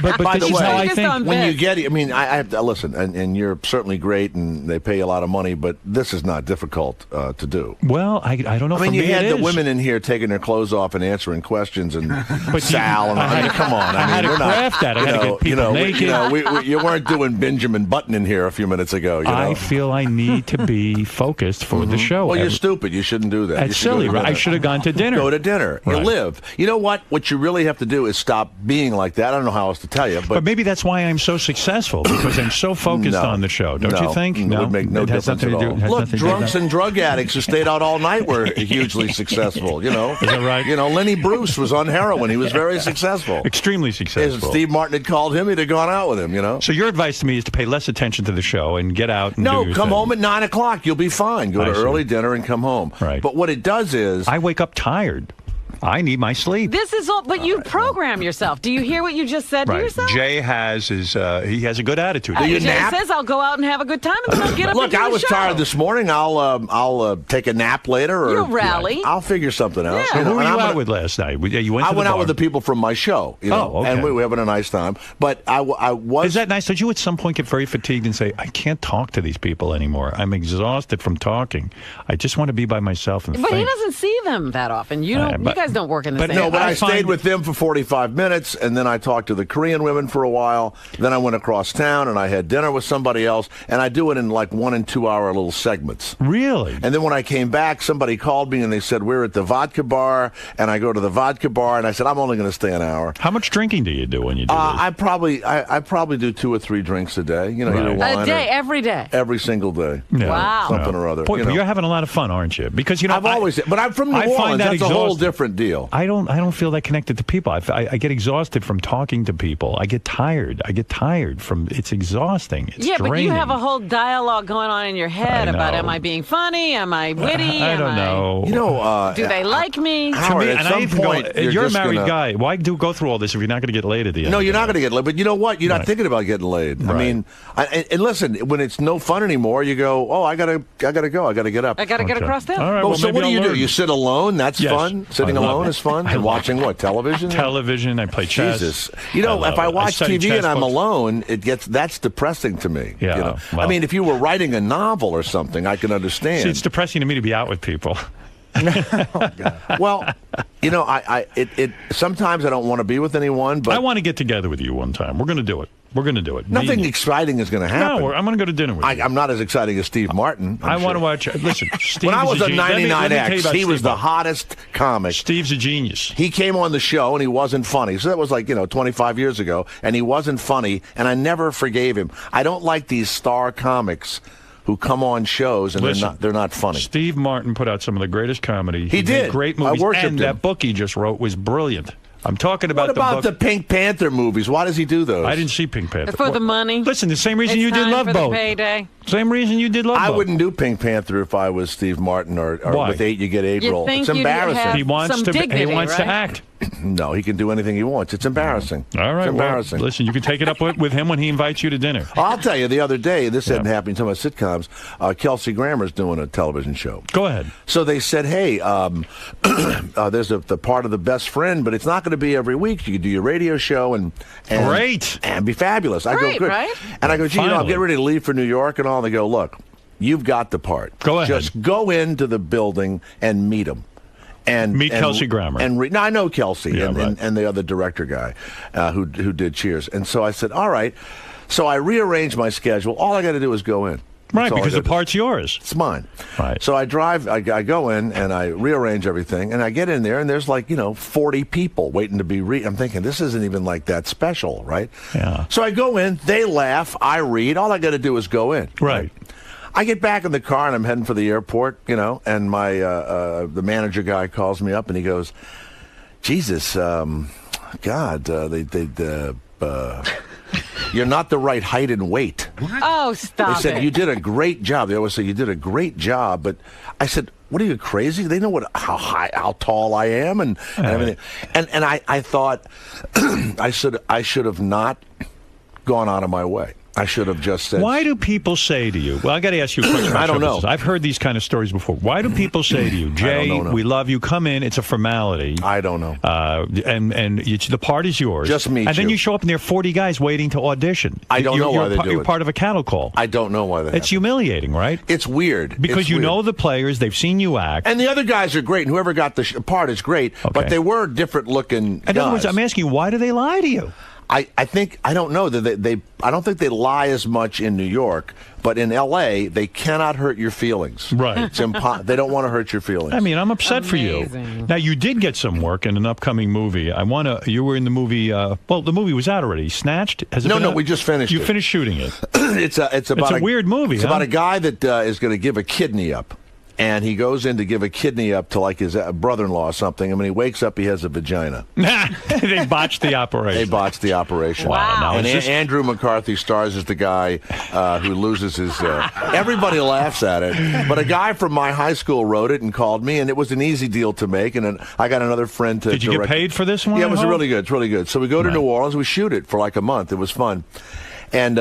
But By this the is way, how I think. when you get it, I mean, I have to listen, and you're certainly great, and they pay you a lot of money, but this is not difficult to do. Well, I don't know. I mean, you had the is. women in here taking their clothes off and answering questions, and Sal, and I come on. I had to craft that. I had to get people naked. You weren't doing Benjamin Button in here a few minutes ago. I feel I need to be focused for the show. Well, you're stupid. You shouldn't do that. That's silly, right? I should have gone to dinner. Go to dinner. Right. You live. You know what? What you really have to do is stop being like that. I don't know how else to tell you. But maybe that's why I'm so successful, because I'm so focused on the show. Don't you think? It would make no difference at all. Look, drunks and drug addicts who stayed out all night were hugely successful. Is that right? Lenny Bruce was on heroin. He was very successful. Extremely successful. If Steve Martin had called him, he'd have gone out with him, So your advice to me is to pay less attention to the show and get out and do your come thing. home at 9 o'clock. You'll be fine. Go to early dinner and come home. Right. But what it does is... I wake up tired. I need my sleep. This is all, but you program yourself. Do you hear what you just said to yourself? Jay has he has a good attitude. Do you Jay nap? says I'll go out and have a good time, and then I'll get up Look, and do I the was show. tired this morning. I'll take a nap later. Or You'll rally. I'll figure something out. Yeah. Who were you out with last night? You went. I to went the out bar. with the people from my show. Oh, okay. And we were having a nice time. But I was. Is that nice? Did you at some point get very fatigued and say, "I can't talk to these people anymore. I'm exhausted from talking. I just want to be by myself and But think." he doesn't see them that often. You don't. You guys don't work in the same. No, but I stayed find- with them for 45 minutes, and then I talked to the Korean women for a while. Then I went across town, and I had dinner with somebody else, and I do it in like 1 and 2 hour little segments. Really? And then when I came back, somebody called me, and they said, we're at the vodka bar, and I go to the vodka bar, and I said, I'm only going to stay an hour. How much drinking do you do when you do this? I probably do 2 or 3 drinks a day. Either wine A day, or every day. every single day. Yeah. Wow. Something or other. Boy, but you're having a lot of fun, aren't you? Because I've always, but I'm from New I Orleans. find that That's a whole exhausting. different deal. I don't feel that connected to people. I get exhausted from talking to people. I get tired. From it's exhausting. It's Yeah, but you draining. have a whole dialogue going on in your head about, know. am I being funny? Am I witty? I don't know. Do they like me? Howard, and at I some even point, you're a just married gonna- guy. Why go through all this if you're not going to get laid at the end? No, you're not going to get laid. But you know what? You're not Right. thinking about getting laid. I Right. mean, and listen, when it's no fun anymore, you go, oh, I gotta go. I gotta get up. I got to get Okay. across town. All right, Well, well, so maybe what do I'll you do? learn. You sit alone? That's Yes. fun. Sitting I love alone it. is fun. I And love watching what? Television? Television. I play chess. Jesus. love If I it. watch study TV chess and I'm books. alone, that's depressing to me. Yeah, I well. mean, if you were writing a novel or something, I can See, understand. it's depressing to me to be out with people. Well, sometimes I don't want to be with anyone, but I want to get together with you one time. We're going to do it. nothing Me- exciting is going to happen. No, I'm going to go to dinner with you. I'm not as exciting as Steve Martin. I want to watch. watch. Listen, Steve When I is was a on genius. Let me tell you 99X, about he was Steve the Martin. hottest comic. Steve's a genius. He came on the show and he wasn't funny. So that was 25 years ago, and he wasn't funny, and I never forgave him. I don't like these star comics who come on shows and Listen, they're not funny. Steve Martin put out some of the greatest comedy. He made did. great I movies. worshipped and him. that book he just wrote was brilliant. I'm talking about What about book. the Pink Panther movies? Why does he do those? I didn't see Pink Panther. For the money. Listen, the same reason It's you did time Love for Boat. the payday. Same reason you did Love Boat. I wouldn't do Pink Panther if I was Steve Martin or Why? with 8 You Get April. think It's you'd embarrassing. have He wants some to. dignity, He wants to right? act. No, he can do anything he wants. It's embarrassing. All right. It's embarrassing. Well, listen, you can take it up with him when he invites you to dinner. I'll tell you, the other day, this hadn't happened in some of my sitcoms, Kelsey Grammer's doing a television show. Go ahead. So they said, hey, there's the part of The Best Friend, but it's not going to be every week. You can do your radio show and Great. And be fabulous. I go, Great, good. right? And I go, gee, I'm Finally. getting ready to leave for New York and all. They go, look, you've got the part. Go ahead. Just go into the building and meet him. And Meet Kelsey Grammer. No, I know Kelsey Yeah, and, right. and the other director guy who did Cheers. And so I said, all right. So I rearranged my schedule. All I got to do is go in. Right, That's all I because the gotta do. part's yours. It's mine. Right. So I go in and I rearrange everything, and I get in there, and there's 40 people waiting to be I'm thinking, this isn't even like that special, right? Yeah. So I go in, they laugh, I read. All I got to do is go in. Right. I get back in the car, and I'm heading for the airport, and my the manager guy calls me up, and he goes, Jesus, God, you're not the right height and weight. Oh, stop They said, it. you did a great job. They always say, you did a great job. But I said, what are you, crazy? They know how tall I am and everything. And I thought I should have not gone out of my way. I should have just said. Why do people say to you? Well, I got to ask you a question. about I don't show know. business. I've heard these kind of stories before. Why do people say to you, Jay, know. we love you, come in, it's a formality. I don't know. And the part is yours. Just meet And then you. you show up and there are 40 guys waiting to audition. I don't know why they do You're it. part of a cattle call. I don't know why that It's humiliating, right? It's weird. Because It's you weird. know the players, they've seen you act. And the other guys are great, and whoever got the part is great, but they were different looking In guys. other words, I'm asking you, why do they lie to you? I don't know that I don't think they lie as much in New York, but in L.A. they cannot hurt your feelings. Right. It's they don't want to hurt your feelings. I mean, I'm upset for you. Now, you did get some work in an upcoming movie. You were in the movie. Well, the movie was out already. Snatched. Has it been out? We just finished. You it. finished shooting it. It's about a weird movie. It's about a guy that is going to give a kidney up. And he goes in to give a kidney up to like his brother-in-law or something. And when he wakes up, he has a vagina. They botched the operation. They botched the operation. Wow. Now, And is this- Andrew McCarthy stars as the guy who loses his... everybody laughs at it. But a guy from my high school wrote it and called me, and it was an easy deal to make. And then I got another friend to Did you get direct paid for this one? Yeah, it I was hope? really good. It's really good. So we go to New Orleans. We shoot it for like a month. It was fun. And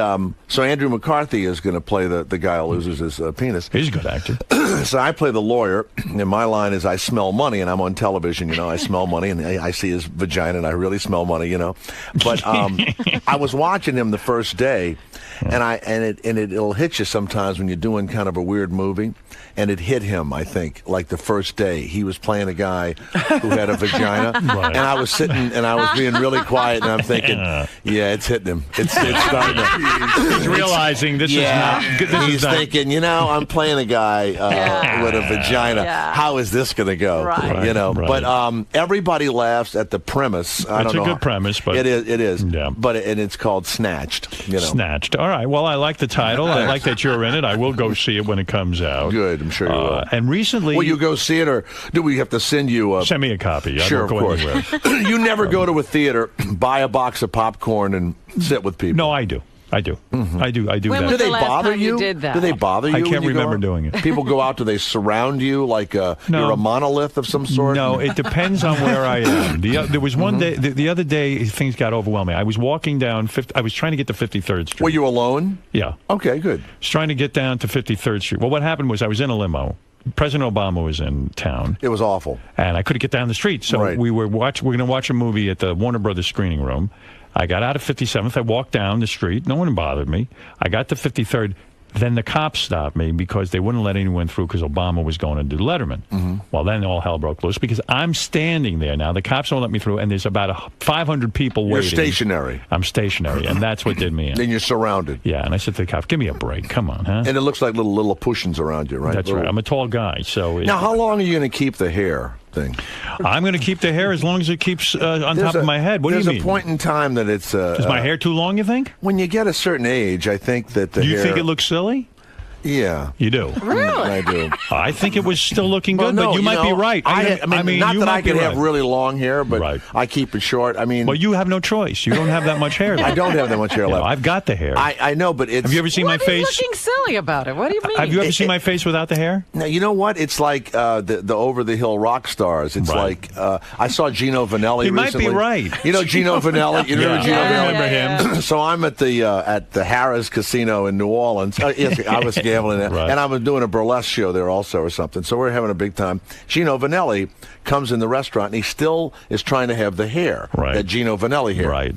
so Andrew McCarthy is going to play the guy who loses his penis. He's a good actor. So I play the lawyer, and my line is I smell money, and I'm on television, I smell money, and I see his vagina, and I really smell money, But I was watching him the first day, and it'll hit you sometimes when you're doing kind of a weird movie. And it hit him, I think, like the first day. He was playing a guy who had a vagina. Right. And I was sitting and I was being really quiet, and I'm thinking, yeah, it's hitting him. It's starting to. He's realizing this is not good. He's thinking, I'm playing a guy with a vagina. Yeah. How is this going to go? Right. Right. But everybody laughs at the premise. I It's don't a know. good premise, but It is. Yeah. But it's called Snatched. Snatched. All right. Well, I like the title. I like that you're in it. I will go see it when it comes out. Good. I'm sure you will. And recently, Will you go see it, or do we have to send you? Send me a copy. I Sure, won't of go course. anywhere. You never go to a theater, buy a box of popcorn, and sit with people. No, I do. I do. I do When that. was Do the they last bother time you you? did that? Do they bother you? I can't when you go remember out? doing it. People go out. Do they surround you like you're a monolith of some sort? No, it depends on where I am. There was one day, the other day, things got overwhelming. I was walking down, I was trying to get to 53rd Street. Were you alone? Yeah. Okay, good. I was trying to get down to 53rd Street. Well, what happened was I was in a limo. President Obama was in town. It was awful. And I couldn't get down the street. So Right. we're going to watch a movie at the Warner Brothers screening room. I got out of 57th. I walked down the street. No one bothered me. I got to 53rd. Then the cops stopped me because they wouldn't let anyone through because Obama was going to do Letterman. Mm-hmm. Well, then all hell broke loose because I'm standing there now. The cops don't let me through, and there's about 500 people You're waiting. stationary. I'm stationary, and that's what did me in. Then you're surrounded. Yeah, and I said to the cop, give me a break. Come on, huh? And it looks like little Lilliputians around you, right? That's right. I'm a tall guy. So Now, how long are you going to keep the hair thing? I'm going to keep the hair as long as it keeps on top of my head. What do you mean? There's a point in time that it's... Is my hair too long, you think? When you get a certain age, I think that the Do you hair... think it looks silly? Yeah. You do? Really? I do. I think it was still looking good, Well, no, but you might be right. I mean, not you that might I can be have right. really long hair, but I keep it short. I mean, well, you have no choice. You don't have that much hair left. I don't have that much hair left. I've got the hair. I know, but it's. Have you ever seen my What are you face? looking silly about it? What do you mean? Have you ever seen my face without the hair? No, you know what? It's like the over the hill rock stars. It's like I saw Gino Vanelli. You might recently. be right. You know Gino Vanelli. You remember Gino I Vanelli? remember him. So I'm at the Harrah's Casino in New Orleans. Yes, I was gambling there, and I was doing a burlesque show there also or something. So we're having a big time. Gino Vanelli comes in the restaurant, and he still is trying to have the hair, that Gino Vanelli hair. Right.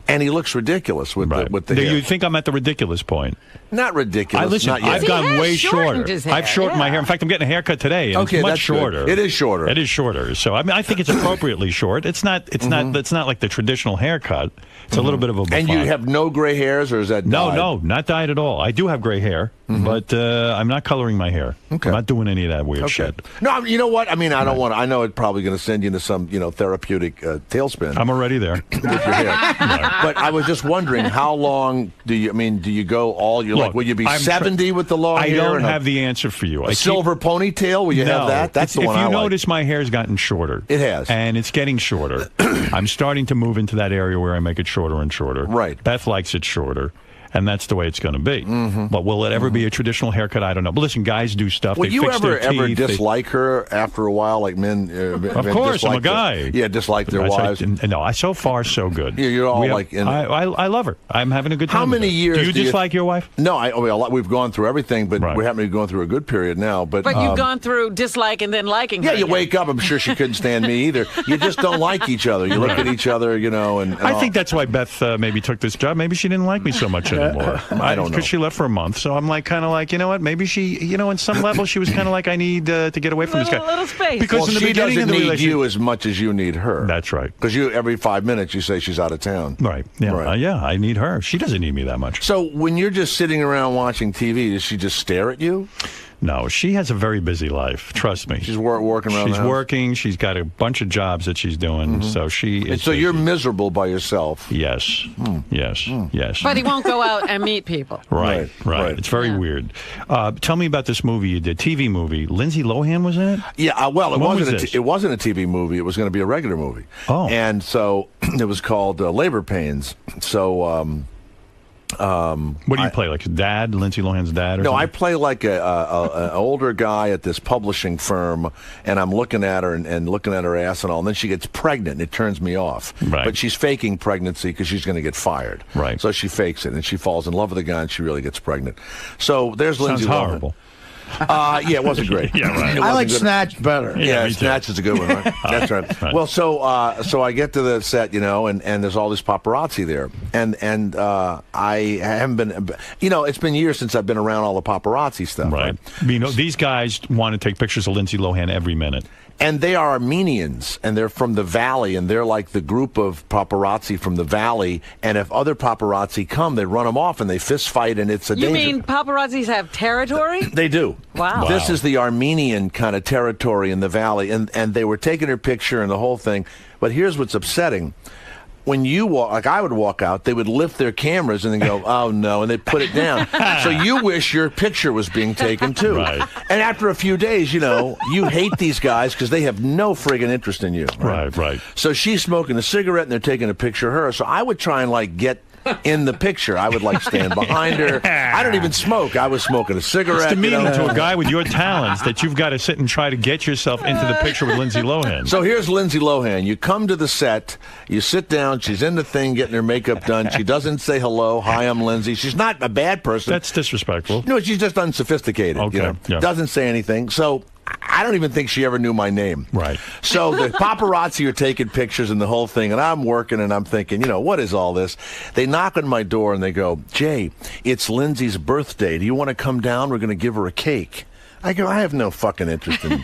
And he looks ridiculous with the Do hair. you think I'm at the ridiculous point? Not ridiculous. Listen, not yet. I've gotten way shorter. I've shortened my hair. In fact, I'm getting a haircut today. And Okay, it's much that's good. shorter. It is shorter. It is shorter. So I mean, I think it's appropriately short. It's not. It's not. It's not like the traditional haircut. It's a little bit of a. And you bouffant. have no gray hairs, or is that dyed? No, not dyed at all. I do have gray hair, but I'm not coloring my hair. Okay. I'm not doing any of that weird shit. No, you know what? I mean, I don't want. I know it's probably going to send you into some, therapeutic tailspin. I'm already there with your hair. But I was just wondering, how long do you? I mean, do you go all? You're Look, like, will you be I'm 70 with the long I hair? don't and have the answer for you. a silver ponytail. Will you have that? That's the one If I you like. notice, my hair's gotten shorter. It has, and it's getting shorter. I'm starting to move into that area where I make it shorter and shorter. Right. Beth likes it shorter. And that's the way it's going to be. But will it ever be a traditional haircut? I don't know. But listen, guys do stuff. Will they you fix ever their teeth. dislike her after a while, like men? Of course, I'm a guy. Dislike their wives. No, so far so good. You're all We have- like. I love her. I'm having a good time. How many with her. years do you dislike your wife? No, we've gone through everything, but we happen to be going through a good period now. But you've gone through dislike and then liking her. Yeah, you wake up. I'm sure she couldn't stand me either. You just don't like each other. You look at each other, and I think that's why Beth maybe took this job. Maybe she didn't like me so much anymore. I don't know. Because she left for a month. So I'm kind of like, you know what? Maybe she, in some level, she was kind of like, I need to get away from this guy. Little space. Because in the she beginning doesn't of the need relationship, you as much as you need her. That's right. Because every 5 minutes you say she's out of town. Right. Yeah. Right. Yeah. I need her. She doesn't need me that much. So when you're just sitting around watching TV, does she just stare at you? No, she has a very busy life. Trust me. She's working around. She's the house? working. She's got a bunch of jobs that she's doing. So she is. And so you're miserable by yourself. Yes. Yes. Yes. But he won't go out and meet people. Right. It's very weird. Tell me about this movie you did, TV movie. Lindsay Lohan was in it? Yeah, well, it When wasn't. was this? It wasn't a TV movie. It was going to be a regular movie. Oh. And so it was called Labor Pains. So. What do you play? Like dad, Lindsay Lohan's dad? Or No, something? I play like an older guy at this publishing firm, and I'm looking at her and looking at her ass and all, and then she gets pregnant, and it turns me off. Right. But she's faking pregnancy because she's going to get fired. Right. So she fakes it, and she falls in love with the guy, and she really gets pregnant. So there's Lindsay Sounds Lohan. horrible. Yeah, it wasn't great. Yeah, right. I like good. Snatch better. Yeah, me too. Snatch is a good one, right? That's right. Right. Well, so I get to the set, and there's all this paparazzi there, and I haven't been, it's been years since I've been around all the paparazzi stuff. Right. These guys want to take pictures of Lindsay Lohan every minute. And they are Armenians, and they're from the Valley, and they're like the group of paparazzi from the Valley. And if other paparazzi come, they run them off, and they fist fight, and it's a You danger. mean paparazzis have territory? They do. Wow. This is the Armenian kind of territory in the Valley, and they were taking her picture and the whole thing. But here's what's upsetting. When you walk, like I would walk out, they would lift their cameras and then go, oh, no, and they'd put it down. So you wish your picture was being taken, too. Right. And after a few days, you hate these guys because they have no friggin' interest in you. Right. So she's smoking a cigarette, and they're taking a picture of her. So I would try and, get in the picture. I would stand behind her. I don't even smoke. I was smoking a cigarette. It's demeaning to a guy with your talents that you've got to sit and try to get yourself into the picture with Lindsay Lohan. So here's Lindsay Lohan. You come to the set, you sit down, she's in the thing getting her makeup done. She doesn't say hello. Hi, I'm Lindsay. She's not a bad person. That's disrespectful. No, she's just unsophisticated. Okay, yeah. Doesn't say anything. So I don't even think she ever knew my name. Right. So the paparazzi are taking pictures and the whole thing, and I'm working and I'm thinking, what is all this? They knock on my door and they go, Jay, it's Lindsay's birthday. Do you want to come down? We're going to give her a cake. I go, I have no fucking interest in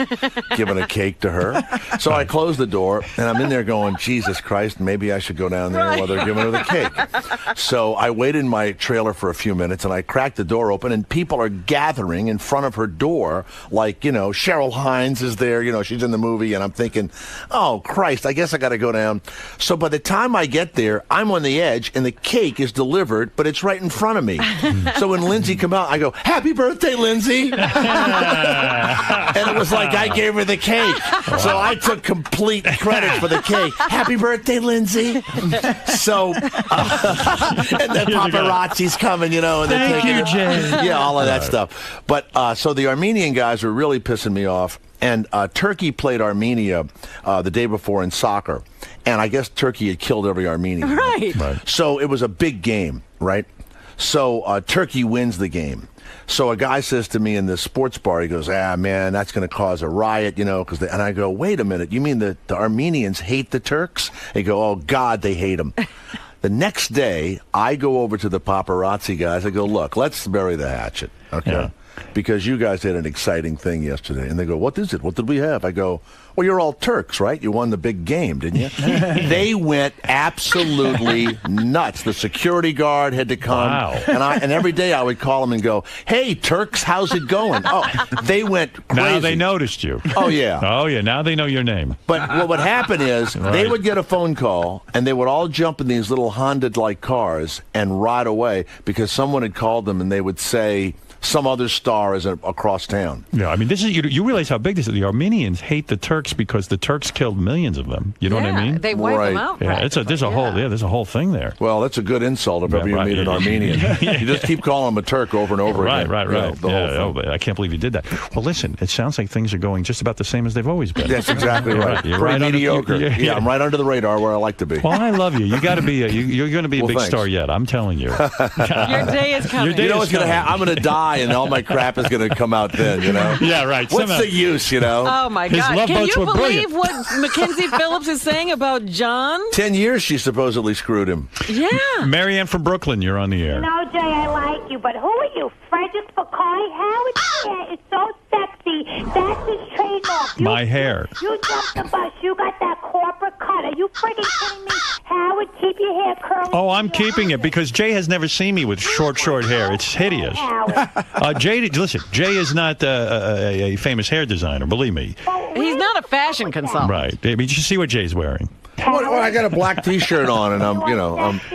giving a cake to her. So I close the door, and I'm in there going, Jesus Christ, maybe I should go down there while they're giving her the cake. So I waited in my trailer for a few minutes, and I cracked the door open, and people are gathering in front of her door, like, you know, Cheryl Hines is there, you know, she's in the movie, and I'm thinking, oh, Christ, I guess I got to go down. So by the time I get there, I'm on the edge, and the cake is delivered, but it's right in front of me. So when Lindsay come out, I go, happy birthday, Lindsay. And it was like I gave her the cake. So I took complete credit for the cake. Happy birthday, Lindsay. So, and then paparazzi's coming, you know. And Thank you, Jay. Yeah, all of that stuff. But so the Armenian guys were really pissing me off. And Turkey played Armenia the day before in soccer. And I guess Turkey had killed every Armenian. Right. So it was a big game, right? So Turkey wins the game. So a guy says to me in the sports bar, he goes, man, that's going to cause a riot, you know, and I go, wait a minute, you mean the Armenians hate the Turks? They go, oh, God, they hate them. The next day, I go over to the paparazzi guys. I go, look, let's bury the hatchet, okay? Yeah. Because you guys had an exciting thing yesterday. And they go, what is it? What did we have? I go, well, you're all Turks, right? You won the big game, didn't you? They went absolutely nuts. The security guard had to come. Wow. And every day I would call them and go, hey, Turks, how's it going? Oh, they went crazy. Now they noticed you. Oh, yeah. Oh, yeah. Now they know your name. But what would happen is they would get a phone call, and they would all jump in these little Honda-like cars and ride away because someone had called them, and they would say, some other star is across town. Yeah, I mean, this is you realize how big this is. The Armenians hate the Turks because the Turks killed millions of them. You know what I mean? They wipe them out. Yeah, there's a whole thing there. Well, that's a good insult if ever you meet an Armenian. You just keep calling them a Turk over and over again. Right. I can't believe you did that. Well, listen, it sounds like things are going just about the same as they've always been. That's exactly right. You're pretty right mediocre. Yeah, I'm right under the radar where I like to be. Well, I love you. You got to be. You're going to be a big thanks. Star yet. I'm telling you. Your day is coming. You know what's going to happen? I'm going to die, and all my crap is going to come out then, you know? Yeah, right. What's the use, you know? Oh, my God. Can you believe what Mackenzie Phillips is saying about John? 10 years she supposedly screwed him. Yeah. Marianne from Brooklyn, you're on the air. No, Jay, I like you, but who are you? Frederick Fakai? Howard's hair is so sexy. That's his trademark. My hair. You jumped the bus. You got that corporate cut. Are you friggin' kidding me? Howard, keep your hair curly. Oh, I'm keeping it because Jay has never seen me with short hair. It's hideous. Jay, listen, Jay is not a famous hair designer, believe me. He's not a fashion consultant. Right. I mean, you see what Jay's wearing. Well, I got a black T-shirt on, and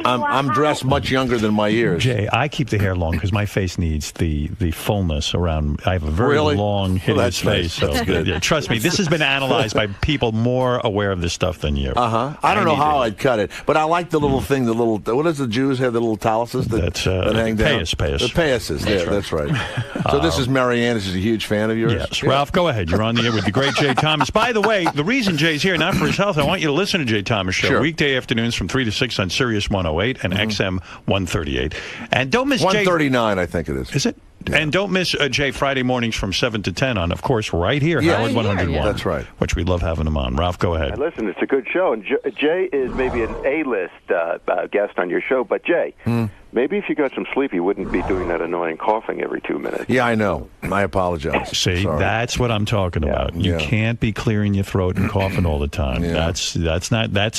I'm dressed much younger than my years. Jay, I keep the hair long because my face needs the fullness around. I have a very long, hideous face. Nice. That's good. Yeah, trust me, this has been analyzed by people more aware of this stuff than you. I don't know how I'd cut it, but I like the little thing. The little what does the Jews have? The little taluses that hang down. Payas. The payasses. That's right. So this is Marianne. She's a huge fan of yours. Yes, yeah. Ralph, go ahead. You're on the air with the great Jay Thomas. By the way, the reason Jay's here, not for his health, I want you to listen to Jay Thomas Show weekday afternoons from 3 to 6 on Sirius 108 and XM 138. And don't miss 139, I think it is. Is it? Yeah. And don't miss Jay Friday mornings from 7 to 10 on, of course, right here, Howard 101. Yeah. That's right. Which we love having him on. Ralph, go ahead. Listen, it's a good show. And Jay is maybe an A-list guest on your show. But, Jay, maybe if you got some sleep, you wouldn't be doing that annoying coughing every 2 minutes. Yeah, I know. I apologize. See, that's what I'm talking about. You can't be clearing your throat and coughing all the time. That's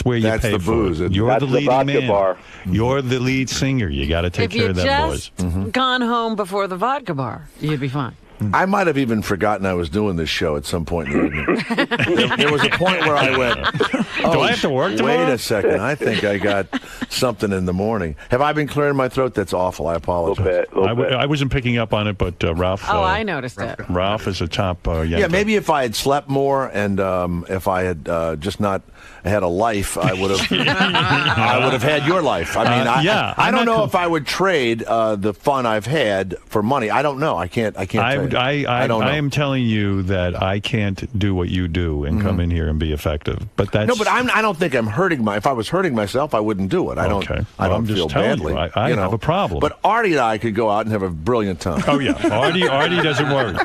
where you pay the for booze, it. You're the leading man. Bar. You're the lead singer. You got to take care of them boys. If you just gone home before the vodka bar, you'd be fine. I might have even forgotten I was doing this show at some point in the evening. There was a point where I went, do I have to work tomorrow? Wait a second. I think I got something in the morning. Have I been clearing my throat? That's awful. I apologize. I wasn't picking up on it, but Ralph... I noticed it. Ralph is a top... yeah, maybe if I had slept more and if I had just not had a life, I would have I would have had your life. I mean, I don't know if I would trade the fun I've had for money. I don't know. I can't tell you. I am telling you that I can't do what you do and come in here and be effective. But that's no. But I don't think I'm hurting if I was hurting myself, I wouldn't do it. I don't feel badly. I have a problem. But Artie and I could go out and have a brilliant time. Oh yeah, Artie doesn't worry.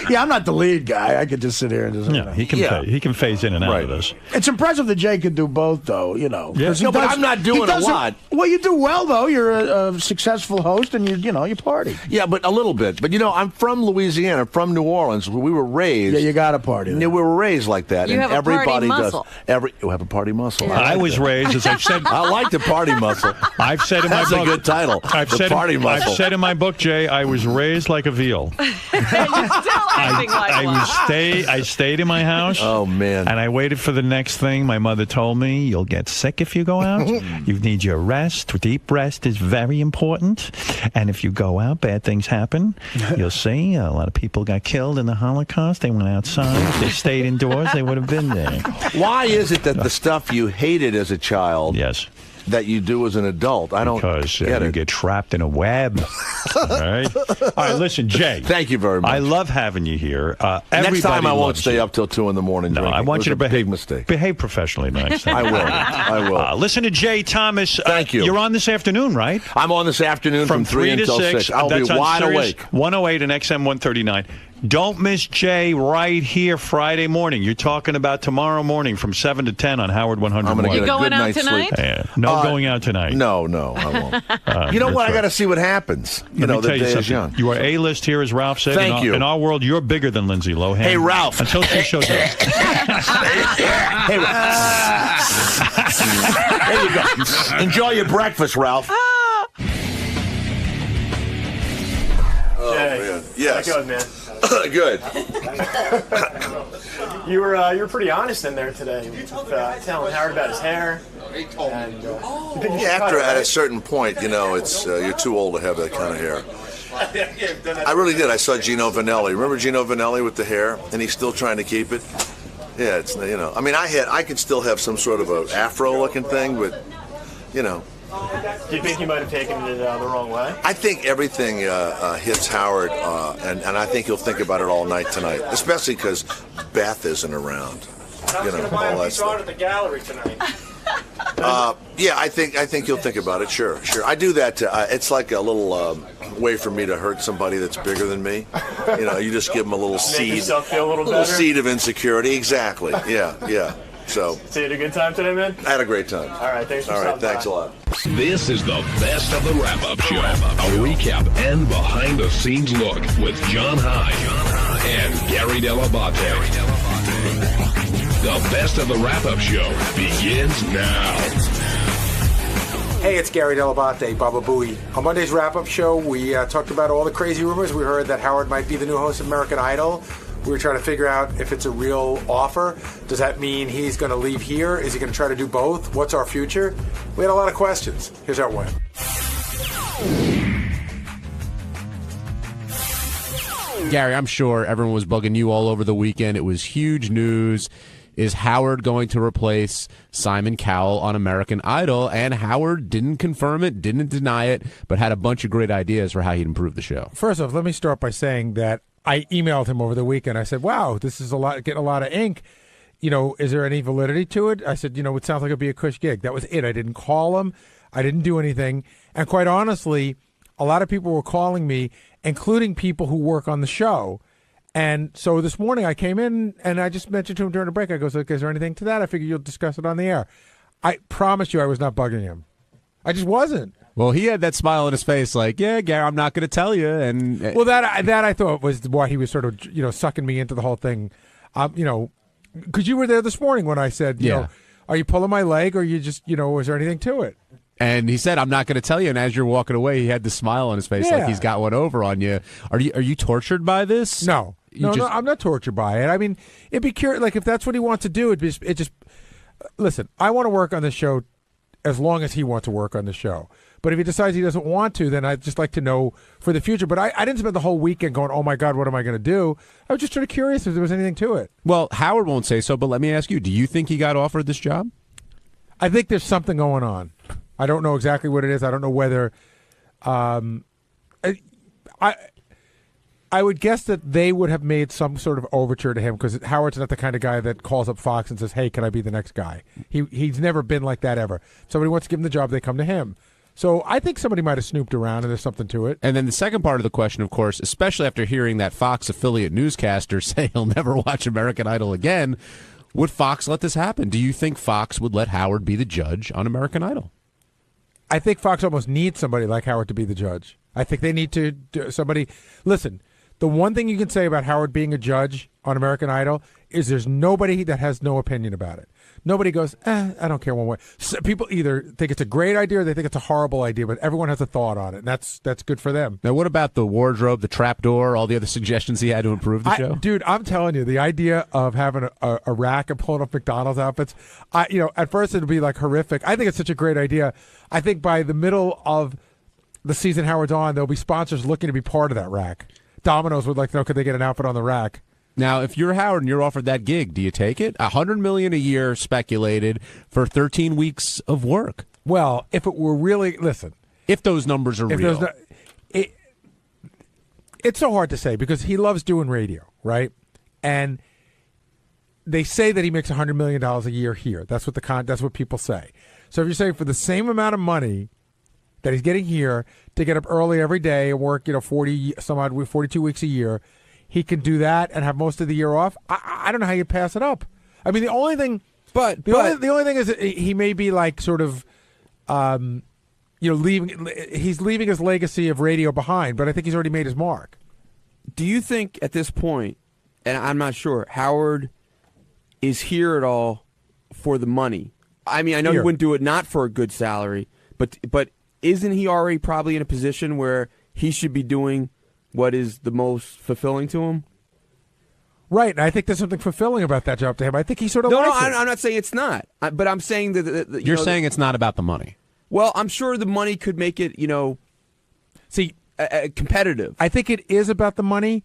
Yeah, I'm not the lead guy. I could just sit here and just. He can phase in and out of this. It's impressive that Jay could do both, though. You know. Yeah. No, but I'm not doing a lot. Well, you do well though. You're a successful host, and you party. Yeah, but a little bit. But I'm from Louisiana. Louisiana, from New Orleans. We were raised. Yeah, you got to party. We were raised like that. You and have a everybody party does. muscle. You have a party muscle. Yeah. I was raised, as I've said. I like the party muscle. I've said in my That's book. a good title. I've the said party muscle. I've said in my book, Jay, I was raised like a veal. You're still acting like one. I stayed in my house. Oh, man. And I waited for the next thing. My mother told me, you'll get sick if you go out. You need your rest. Deep rest is very important. And if you go out, bad things happen. You'll see a lot of people got killed in the Holocaust. They went outside. If they stayed indoors, they would have been there. Why is it that the stuff you hated as a child Yes. that you do as an adult? I don't Because get you it. get trapped in a web. All right? All right, listen, Jay. Thank you very much. I love having you here. Next time I won't loves stay you. up till 2 in the morning. No, drinking. I want It you to was a behave. big mistake. Behave professionally next time. I will. I will. Listen to Jay Thomas. Thank you. You're on this afternoon, right? I'm on this afternoon from 3 to until 6. I'll That's be on wide Sirius awake. 108 and XM 139. Don't miss Jay right here Friday morning. You're talking about tomorrow morning from 7 to 10 on Howard 101. I'm going to You get a going good out night's tonight? sleep. Yeah. No going out tonight. No, I won't. You know what? I got to see what happens. Let me the tell you day is something. young. You are A-list here, as Ralph said. Thank you. In our world, you're bigger than Lindsay Lohan. Hey, Ralph. Until she shows up. Hey, there you go. Enjoy your breakfast, Ralph. Jay, man. Yes. Good, man. Good. You were pretty honest in there today with telling Howard about his hair. And, Yeah, after at a certain point, it's you're too old to have that kind of hair. I really did. I saw Gino Vanelli. Remember Gino Vanelli with the hair, and he's still trying to keep it. Yeah, it's I mean, I could still have some sort of a afro-looking thing, but Do you think he might have taken it the wrong way? I think everything hits Howard, and I think he'll think about it all night tonight, especially because Beth isn't around. All that stuff. At the gallery tonight. Yeah, I think you'll think about it. Sure. I do that. It's like a little way for me to hurt somebody that's bigger than me. You just give them a little Make seed, yourself feel a little better. seed of insecurity. Exactly. Yeah. So, So you had a good time today, man? I had a great time. All right, thanks for All right, stopping thanks by. a lot. This is the best of the wrap-up show. A recap and behind-the-scenes look with John High and Gary Dell'Abate. The best of the wrap-up show begins now. Hey, it's Gary Dell'Abate, Baba Booey. On Monday's wrap-up show, we talked about all the crazy rumors. We heard that Howard might be the new host of American Idol. We were trying to figure out if it's a real offer. Does that mean he's going to leave here? Is he going to try to do both? What's our future? We had a lot of questions. Here's how it went. Gary, I'm sure everyone was bugging you all over the weekend. It was huge news. Is Howard going to replace Simon Cowell on American Idol? And Howard didn't confirm it, didn't deny it, but had a bunch of great ideas for how he'd improve the show. First off, let me start by saying that I emailed him over the weekend. I said, wow, this is getting a lot of ink. Is there any validity to it? I said, it sounds like it'd be a cush gig. That was it. I didn't call him. I didn't do anything. And quite honestly, a lot of people were calling me, including people who work on the show. And so this morning I came in and I just mentioned to him during the break. I goes, is there anything to that? I figure you'll discuss it on the air. I promise you I was not bugging him. I just wasn't. Well, he had that smile on his face like, yeah, Gary, I'm not going to tell you. And well, that I thought was why he was sort of, sucking me into the whole thing. Because you were there this morning when I said, are you pulling my leg or you just, is there anything to it? And he said, I'm not going to tell you. And as you're walking away, he had the smile on his face like he's got one over on you. Are you tortured by this? No. No, I'm not tortured by it. I mean, it'd be curious. Like, if that's what he wants to do, listen, I want to work on the show as long as he wants to work on the show. But if he decides he doesn't want to, then I'd just like to know for the future. But I didn't spend the whole weekend going, oh, my God, what am I going to do? I was just sort of curious if there was anything to it. Well, Howard won't say so, but let me ask you, do you think he got offered this job? I think there's something going on. I don't know exactly what it is. I don't know whether I would guess that they would have made some sort of overture to him because Howard's not the kind of guy that calls up Fox and says, hey, can I be the next guy? He's never been like that ever. Somebody wants to give him the job, they come to him. So I think somebody might have snooped around and there's something to it. And then the second part of the question, of course, especially after hearing that Fox affiliate newscaster say he'll never watch American Idol again, would Fox let this happen? Do you think Fox would let Howard be the judge on American Idol? I think Fox almost needs somebody like Howard to be the judge. I think they need to do somebody. Listen, The one thing you can say about Howard being a judge on American Idol is there's nobody that has no opinion about it. Nobody goes, I don't care one way. So people either think it's a great idea or they think it's a horrible idea, but everyone has a thought on it, and that's good for them. Now, what about the wardrobe, the trapdoor, all the other suggestions he had to improve the show? Dude, I'm telling you, the idea of having a rack and pulling up McDonald's outfits, at first it would be like horrific. I think it's such a great idea. I think by the middle of the season Howard's on, there'll be sponsors looking to be part of that rack. Domino's would like to know, could they get an outfit on the rack? Now, if you're Howard and you're offered that gig, do you take it? $100 million a year speculated for 13 weeks of work. Well, if it were really, listen. If those numbers are real. It's so hard to say because he loves doing radio, right? And they say that he makes $100 million a year here. That's what people say. So if you're saying for the same amount of money that he's getting here to get up early every day and work, 42 weeks a year, he can do that and have most of the year off. I don't know how you pass it up. I mean, the only thing, the only thing is that he may be like sort of, he's leaving his legacy of radio behind. But I think he's already made his mark. Do you think at this point, and I'm not sure, Howard is here at all for the money? I mean, I know he wouldn't do it not for a good salary, but isn't he already probably in a position where he should be doing what is the most fulfilling to him? Right, and I think there's something fulfilling about that job to him. I think he sort of likes it. I'm not saying it's not, but I'm saying that you're saying it's not about the money. Well, I'm sure the money could make it, competitive. I think it is about the money,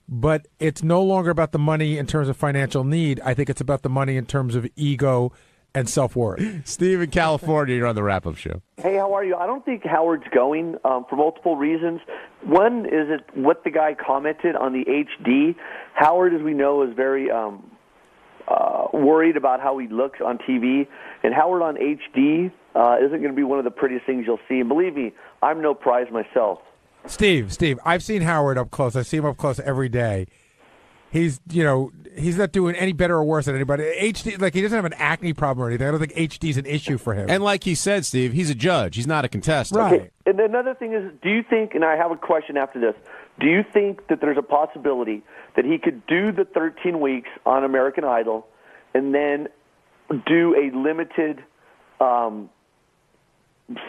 but it's no longer about the money in terms of financial need. I think it's about the money in terms of ego and self-worth. Steve in California, you're on the wrap-up show. Hey, how are you? I don't think Howard's going for multiple reasons. One is what the guy commented on the HD. Howard, as we know, is very worried about how he looks on TV, and Howard on HD isn't going to be one of the prettiest things you'll see. And believe me, I'm no prize myself. Steve, I've seen Howard up close. I see him up close every day. He's not doing any better or worse than anybody. HD, he doesn't have an acne problem or anything. I don't think HD's an issue for him. And like he said, Steve, he's a judge. He's not a contestant. Right. Okay. And another thing is, do you think, and I have a question after this, do you think that there's a possibility that he could do the 13 weeks on American Idol and then do a limited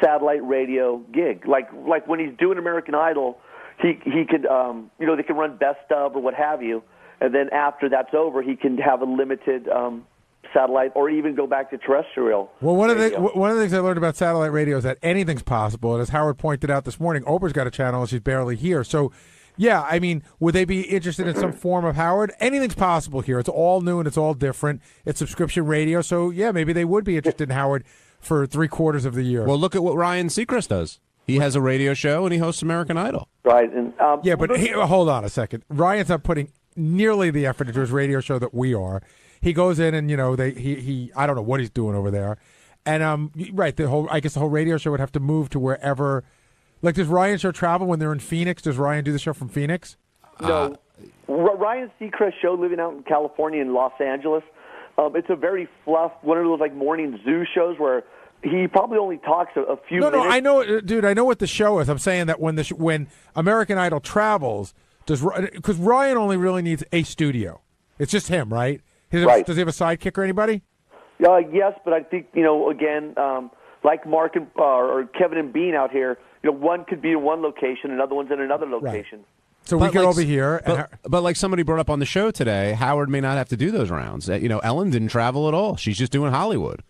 satellite radio gig? Like when he's doing American Idol, he could, they can run Best Of or what have you, and then after that's over, he can have a limited satellite or even go back to terrestrial. Well, one of the things I learned about satellite radio is that anything's possible. And as Howard pointed out this morning, Oprah's got a channel and she's barely here. So, yeah, I mean, would they be interested in some form of Howard? Anything's possible here. It's all new and it's all different. It's subscription radio. So, yeah, maybe they would be interested in Howard for 3/4 of the year. Well, look at what Ryan Seacrest does. He has a radio show and he hosts American Idol. Right. And yeah, but hold on a second. Ryan's not putting nearly the effort into his radio show that we are. He goes in and he I don't know what he's doing over there, and right, I guess the whole radio show would have to move to wherever. Like, does Ryan's show travel when they're in Phoenix? Does Ryan do the show from Phoenix? No, Ryan Seacrest show living out in California and Los Angeles. It's a very fluff, one of those like morning zoo shows where he probably only talks a few minutes. No, I know, dude. I know what the show is. I'm saying that when American Idol travels, because Ryan only really needs a studio. It's just him, right? Right. Does he have a sidekick or anybody? Yes, but I think again, like Mark or Kevin and Bean out here, one could be in one location, another one's in another location. Right. So we could all be here. But like somebody brought up on the show today, Howard may not have to do those rounds. Ellen didn't travel at all. She's just doing Hollywood.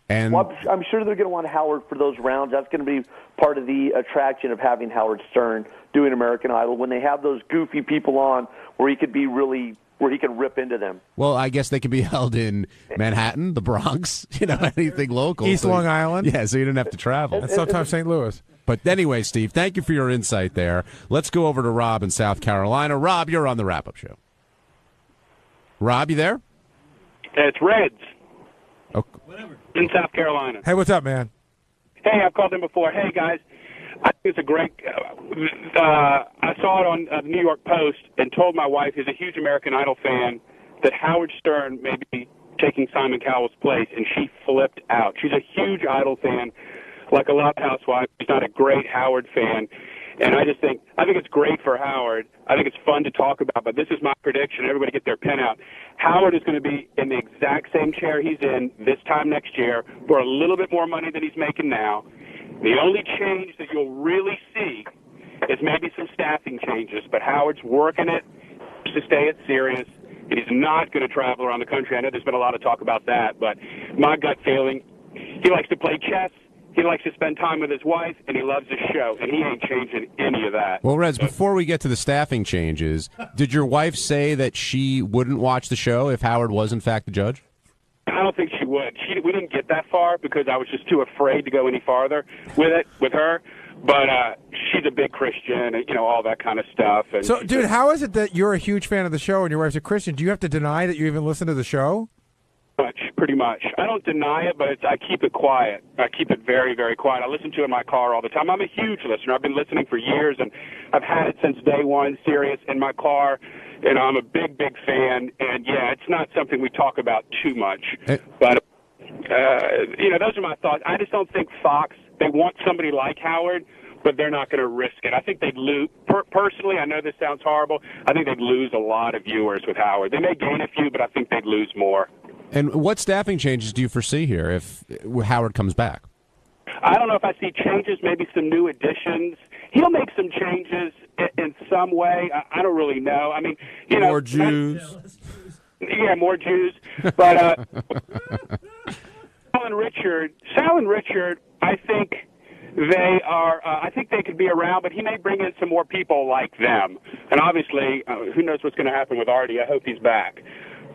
And I'm sure they're going to want Howard for those rounds. That's going to be part of the attraction of having Howard Stern doing American Idol when they have those goofy people on where he could be really where he can rip into them. Well, I guess they could be held in Manhattan, the Bronx, anything local. East Long Island. Yeah, so you didn't have to travel. And sometimes St. Louis. But anyway, Steve, thank you for your insight there. Let's go over to Rob in South Carolina. Rob, you're on the wrap-up show. Rob, you there? It's Reds. Okay. In South Carolina. Hey, what's up, man? Hey, I've called in before. Hey, guys, I think it's a great. I saw it on the New York Post and told my wife, who's a huge American Idol fan, that Howard Stern may be taking Simon Cowell's place, and she flipped out. She's a huge Idol fan, like a lot of housewives. She's not a great Howard fan. And I think it's great for Howard. I think it's fun to talk about, but this is my prediction. Everybody get their pen out. Howard is going to be in the exact same chair he's in this time next year for a little bit more money than he's making now. The only change that you'll really see is maybe some staffing changes, but Howard's working it to stay it serious. He's not going to travel around the country. I know there's been a lot of talk about that, but my gut feeling, he likes to play chess. He likes to spend time with his wife, and he loves his show, and he ain't changing any of that. Well, Rez, before we get to the staffing changes, did your wife say that she wouldn't watch the show if Howard was, in fact, the judge? I don't think she would. We didn't get that far because I was just too afraid to go any farther with her. But she's a big Christian, and, all that kind of stuff. And so, dude, how is it that you're a huge fan of the show and your wife's a Christian? Do you have to deny that you even listen to the show? Pretty much. I don't deny it, but I keep it quiet. I keep it very, very quiet. I listen to it in my car all the time. I'm a huge listener. I've been listening for years, and I've had it since day one, Sirius, in my car. And I'm a big, big fan. And, yeah, it's not something we talk about too much. But, those are my thoughts. I just don't think Fox, they want somebody like Howard, but they're not going to risk it. I think they'd lose. Personally, I know this sounds horrible. I think they'd lose a lot of viewers with Howard. They may gain a few, but I think they'd lose more. And what staffing changes do you foresee here if Howard comes back? I don't know if I see changes, maybe some new additions. He'll make some changes in some way. I don't really know. I mean, more Jews. Yeah, more Jews. But Sal and Richard, I think they are. I think they could be around, but he may bring in some more people like them. And obviously, who knows what's going to happen with Artie? I hope he's back.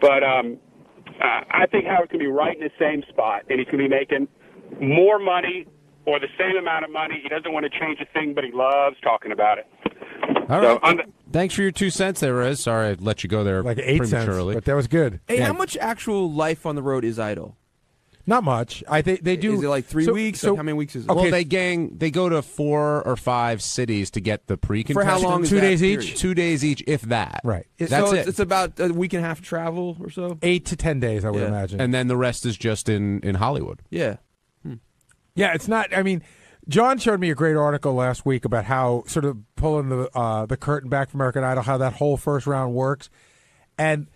But I think Howard's going to be right in the same spot, and he's going to be making more money or the same amount of money. He doesn't want to change a thing, but he loves talking about it. All right. Thanks for your 2 cents there, Rez. Sorry I let you go there like 8 prematurely. cents, but that was good. Hey, how much actual life on the road is Idol? Not much. They do. Is it like 3 weeks? So how many weeks is it? Okay. Well, they go to 4 or 5 cities to get the pre-contest. For how long? 2 days each. 2 days each, if that. Right. That's it. It's about a week and a half travel or so. 8 to 10 days, I would imagine. And then the rest is just in Hollywood. Yeah. Yeah, it's not. I mean, John showed me a great article last week about how sort of pulling the curtain back from American Idol, how that whole first round works, and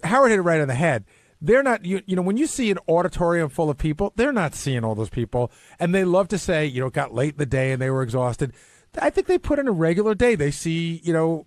Howard hit it right on the head. They're not, when you see an auditorium full of people, they're not seeing all those people. And they love to say, it got late in the day and they were exhausted. I think they put in a regular day. They see,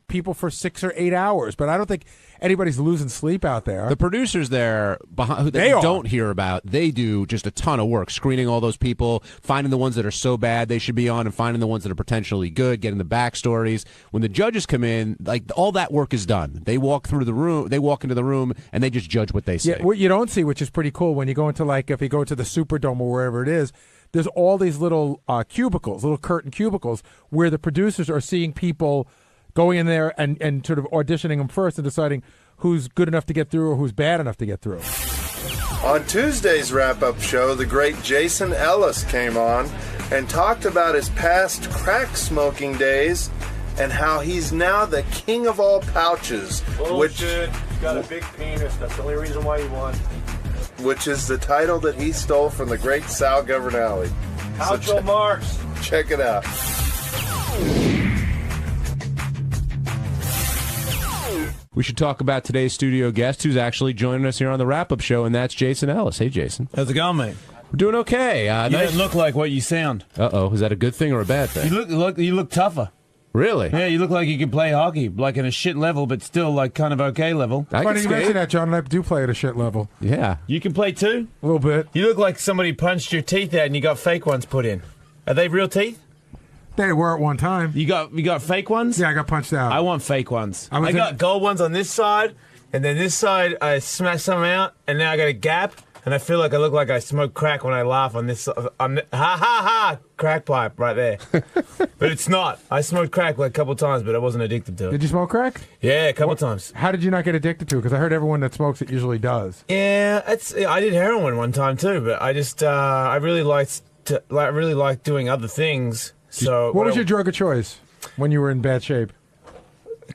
people for 6 or 8 hours. But I don't think anybody's losing sleep out there. The producers there, who they don't hear about, they do just a ton of work, screening all those people, finding the ones that are so bad they should be on, and finding the ones that are potentially good, getting the backstories. When the judges come in, all that work is done. They walk through the room, they walk into the room, and they just judge what they say. Yeah, what you don't see, which is pretty cool, when you go into if you go to the Superdome or wherever it is, there's all these little cubicles, little curtain cubicles, where the producers are seeing people going in there and sort of auditioning them first and deciding who's good enough to get through or who's bad enough to get through. On Tuesday's wrap-up show, the great Jason Ellis came on and talked about his past crack smoking days and how he's now the king of all pouches. Bullshit. He's got a big penis. That's the only reason why he won. Which is the title that he stole from the great Sal Governale. Poucho Marx. Check it out. We should talk about today's studio guest who's actually joining us here on the wrap-up show, and that's Jason Ellis. Hey, Jason. How's it going, mate? We're doing okay. You don't look like what you sound. Uh-oh. Is that a good thing or a bad thing? You look tougher. Really? Yeah, you look like you can play hockey, like in a shit level, but still kind of okay level. Funny you mention that, John, and I do play at a shit level. Yeah. You can play too? A little bit. You look like somebody punched your teeth out and you got fake ones put in. Are they real teeth? They were at one time. You got fake ones? Yeah, I got punched out. I want fake ones. I got gold ones on this side, and then this side I smashed some out, and now I got a gap. And I feel like I look like I smoke crack when I laugh on this. Ha ha ha! Crack pipe right there. But it's not. I smoked crack a couple times, but I wasn't addicted to it. Did you smoke crack? Yeah, a couple times. How did you not get addicted to it? Because I heard everyone that smokes it usually does. Yeah, I did heroin one time too, but I just I really liked doing other things. So what was your drug of choice when you were in bad shape?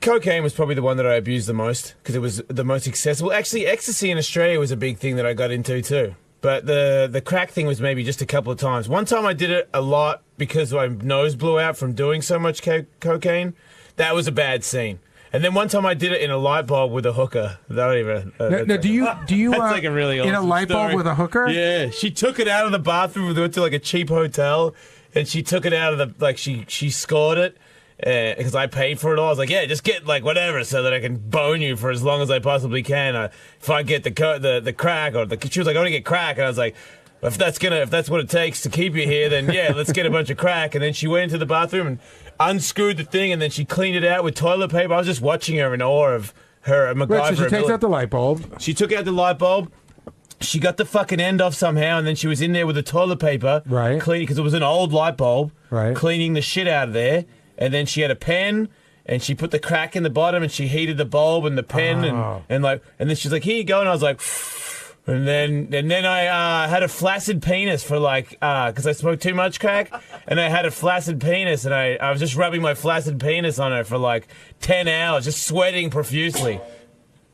Cocaine was probably the one that I abused the most because it was the most accessible. Actually, ecstasy in Australia was a big thing that I got into too. But the crack thing was maybe just a couple of times. One time I did it a lot because my nose blew out from doing so much cocaine. That was a bad scene. And then one time I did it in a light bulb with a hooker. That even. Now, do you That's like a really in a awesome light bulb story. with a hooker? Yeah, she took it out of the bathroom. We went to like a cheap hotel, and she took it out of the she scored it because I paid for it all. I was like, yeah, just get like whatever so that I can bone you for as long as I possibly can. If I get the crack or she was like, I want to get crack, and I was like, if that's what it takes to keep you here, then yeah, let's get a bunch of crack. And then she went into the bathroom and unscrewed the thing, and then she cleaned it out with toilet paper. I was just watching her in awe of her MacGyver. Right, so she takes ability. out the light bulb. She took out the light bulb. She got the fucking end off somehow, and then she was in there with the toilet paper, right? Cleaning because it was an old light bulb, right? Cleaning the shit out of there, and then she had a pen, and she put the crack in the bottom, and she heated the bulb and the pen, and then she's like, "Here you go," and I was like. And then I had a flaccid penis for like because I smoked too much crack, and I had a flaccid penis, and I was just rubbing my flaccid penis on her for like 10 hours, just sweating profusely.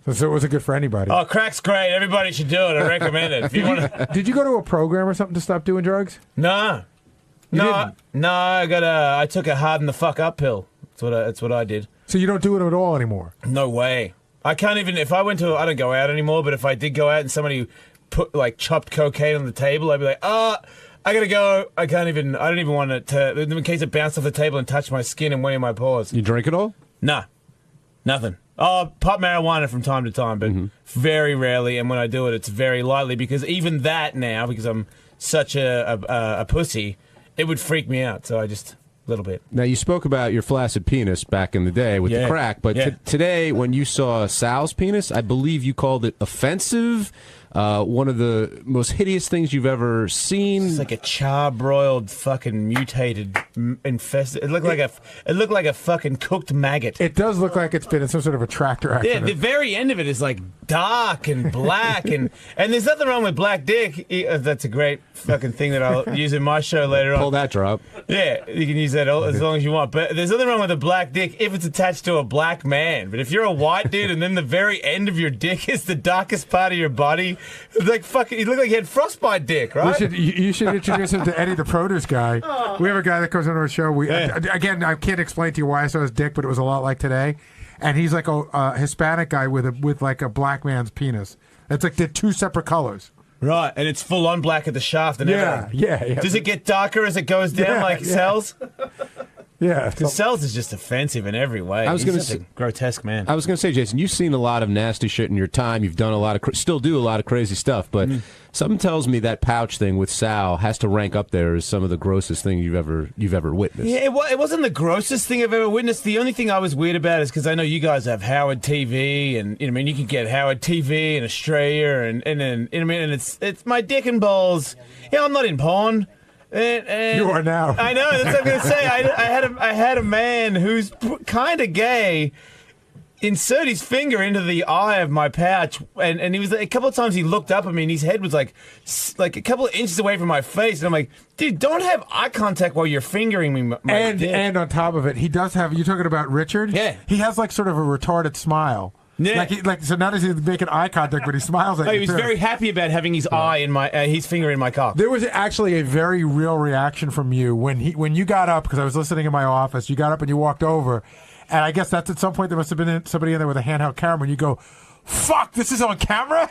So it wasn't good for anybody. Oh, crack's great. Everybody should do it. I recommend it. If you want to. Did you go to a program or something to stop doing drugs? No. I took a harden the fuck up pill. That's what I did. So you don't do it at all anymore? No way. I can't even. If I went to, I don't go out anymore. But if I did go out and somebody put like chopped cocaine on the table, I'd be like, I gotta go. I can't even. I don't even want it to, in case it bounced off the table and touched my skin and went in my pores. You drink it all? Nah, nothing. Oh, pop marijuana from time to time, but very rarely. And when I do it, it's very lightly because even that now, because I'm such a pussy, it would freak me out. So I just. Little bit. Now, you spoke about your flaccid penis back in the day with the crack, but today, when you saw Sal's penis, I believe you called it offensive. One of the most hideous things you've ever seen. It's like a charbroiled, fucking mutated, infested. It looked like a fucking cooked maggot. It does look like it's been in some sort of a tractor Yeah, accident. the very end of it is like dark and black, and there's nothing wrong with black dick. That's a great fucking thing that I'll use in my show later on. Pull that drop. Yeah, you can use that as long as you want. But there's nothing wrong with a black dick if it's attached to a black man. But if you're a white dude and then the very end of your dick is the darkest part of your body, it's like fucking, you look like you had frostbite dick, right? You should introduce him to Eddie the produce guy. We have a guy that comes on our show. Again, I can't explain to you why I saw his dick, but it was a lot like today. And he's like a Hispanic guy with like a black man's penis. It's like they're two separate colors. Right, and it's full on black at the shaft and everything. Yeah. Does it get darker as it goes down Cells? Yeah. Because Cells is just offensive in every way. I was He's gonna just say- a grotesque man. I was going to say, Jason, you've seen a lot of nasty shit in your time. You've done a lot of, still do a lot of crazy stuff, but something tells me that pouch thing with Sal has to rank up there as some of the grossest things you've ever witnessed. Yeah, it wasn't the grossest thing I've ever witnessed. The only thing I was weird about is because I know you guys have Howard TV, and you can get Howard TV in Australia, and it's my dick and balls. Yeah, I'm not in porn. And you are now. I know. That's what I'm going to say. I had a man who's kind of gay insert his finger into the eye of my pouch, and he was a couple of times he looked up at me, and his head was like a couple of inches away from my face, and I'm like, dude, don't have eye contact while you're fingering me. And on top of it, he does have. You're talking about Richard? Yeah. He has like sort of a retarded smile. Yeah. So not only is he making eye contact, but he smiles at you. He was too. very happy about having his eye in my his finger in my cock. There was actually a very real reaction from you when you got up, because I was listening in my office. You got up and you walked over, and I guess that's at some point there must have been somebody in there with a handheld camera, and you go, "Fuck, this is on camera."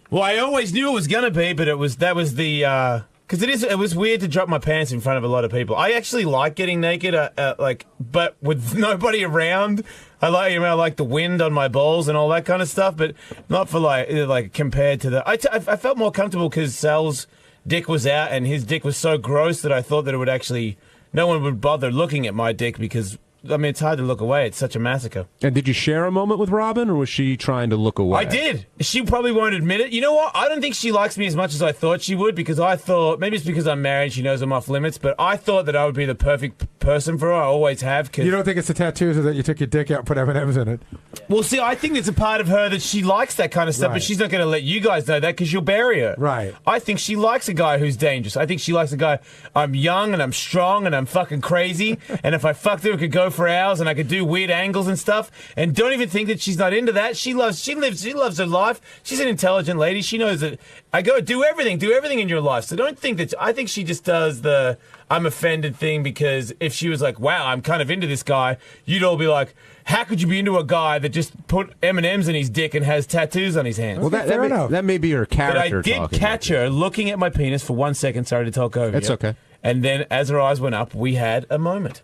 Well, I always knew it was gonna be, but it was the. Because it was weird to drop my pants in front of a lot of people. I actually like getting naked, but with nobody around. I like the wind on my balls and all that kind of stuff, but not for like compared to the. I felt more comfortable because Sal's dick was out and his dick was so gross that I thought that it would actually no one would bother looking at my dick because. I mean, it's hard to look away. It's such a massacre. And did you share a moment with Robin, or was she trying to look away? I did. She probably won't admit it. You know what? I don't think she likes me as much as I thought she would, because I thought, maybe it's because I'm married, she knows I'm off limits, but I thought that I would be the perfect person for her. I always have. You don't think it's the tattoos, or that you took your dick out and put M&Ms in it? Well, see, I think it's a part of her that she likes that kind of stuff, but she's not going to let you guys know that because you'll bury her. Right. I think she likes a guy who's dangerous. I think she likes a guy, I'm young and I'm strong and I'm fucking crazy, and if I fucked her, it could go go for hours, and I could do weird angles and stuff. And don't even think that she's not into that. She loves her life. She's an intelligent lady. She knows that I go do everything in your life. So don't think that. I think she just does the I'm offended thing, because if she was like, wow, I'm kind of into this guy, you'd all be like, how could you be into a guy that just put M&Ms in his dick and has tattoos on his hands? Well, that may be her character. But I did catch her looking at my penis for 1 second. Sorry to talk over you. That's okay. And then as her eyes went up, we had a moment.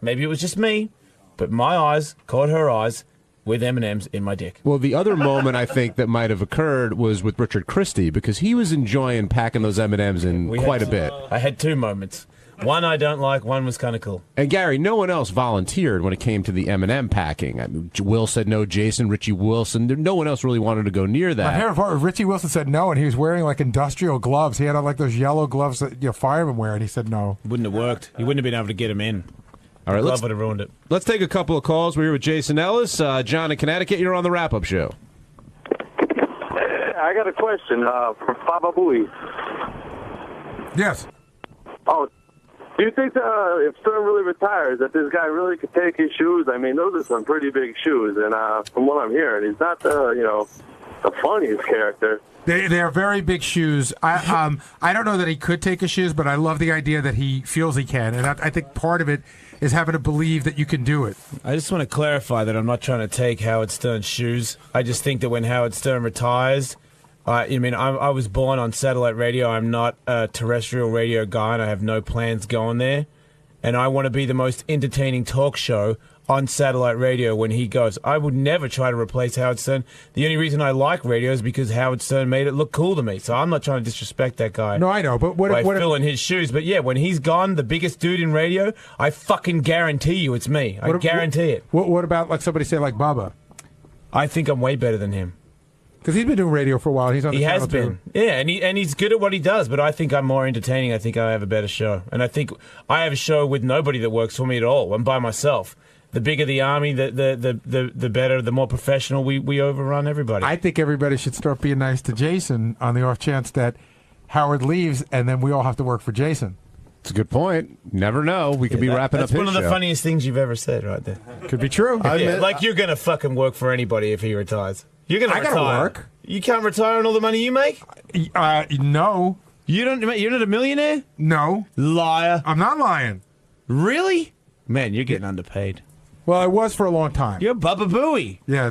Maybe it was just me, but my eyes caught her eyes with M&Ms in my dick. Well, the other moment I think that might have occurred was with Richard Christie, because he was enjoying packing those M&Ms in quite a bit. I had two moments. One I don't like, one was kind of cool. And Gary, no one else volunteered when it came to the M&M packing. I mean, Will said no, Jason, Richie Wilson, no one else really wanted to go near that. My favorite part was Richie Wilson said no, and he was wearing like industrial gloves. He had on like those yellow gloves that firemen wear, and he said no. Wouldn't have worked. He wouldn't have been able to get him in. All right, Glove would have ruined it. Let's take a couple of calls. We're here with Jason Ellis. John in Connecticut, you're on the wrap-up show. I got a question for Baba Booey. Yes. Oh, do you think if Stern really retires, that this guy really could take his shoes? I mean, those are some pretty big shoes, and from what I'm hearing, he's not the funniest character. They are very big shoes. I don't know that he could take his shoes, but I love the idea that he feels he can, and I think part of it is having to believe that you can do it. I just want to clarify that I'm not trying to take Howard Stern's shoes. I just think that when Howard Stern retires, I was born on satellite radio. I'm not a terrestrial radio guy, and I have no plans going there. And I want to be the most entertaining talk show on satellite radio when he goes. I would never try to replace Howard Stern. The only reason I like radio is because Howard Stern made it look cool to me. So I'm not trying to disrespect that guy. No, I know, but what by if filling his shoes. But yeah, when he's gone, the biggest dude in radio, I fucking guarantee you it's me. I guarantee it. What about like somebody say like Bubba? I think I'm way better than him. Because he's been doing radio for a while. He's on the He channel has been. too. Yeah, and he's good at what he does, but I think I'm more entertaining. I think I have a better show. And I think I have a show with nobody that works for me at all. I'm by myself. The bigger the army, the better, the more professional we overrun everybody. I think everybody should start being nice to Jason on the off chance that Howard leaves and then we all have to work for Jason. It's a good point. Never know. We could be wrapping up his show. That's one of the funniest things you've ever said right there. Could be true. Like you're going to fucking work for anybody if he retires. You're going to retire. I gotta work. You can't retire on all the money you make? No. You're not a millionaire? No. Liar. I'm not lying. Really? Man, you're getting underpaid. Well, I was for a long time. You're Baba Booey. Yeah,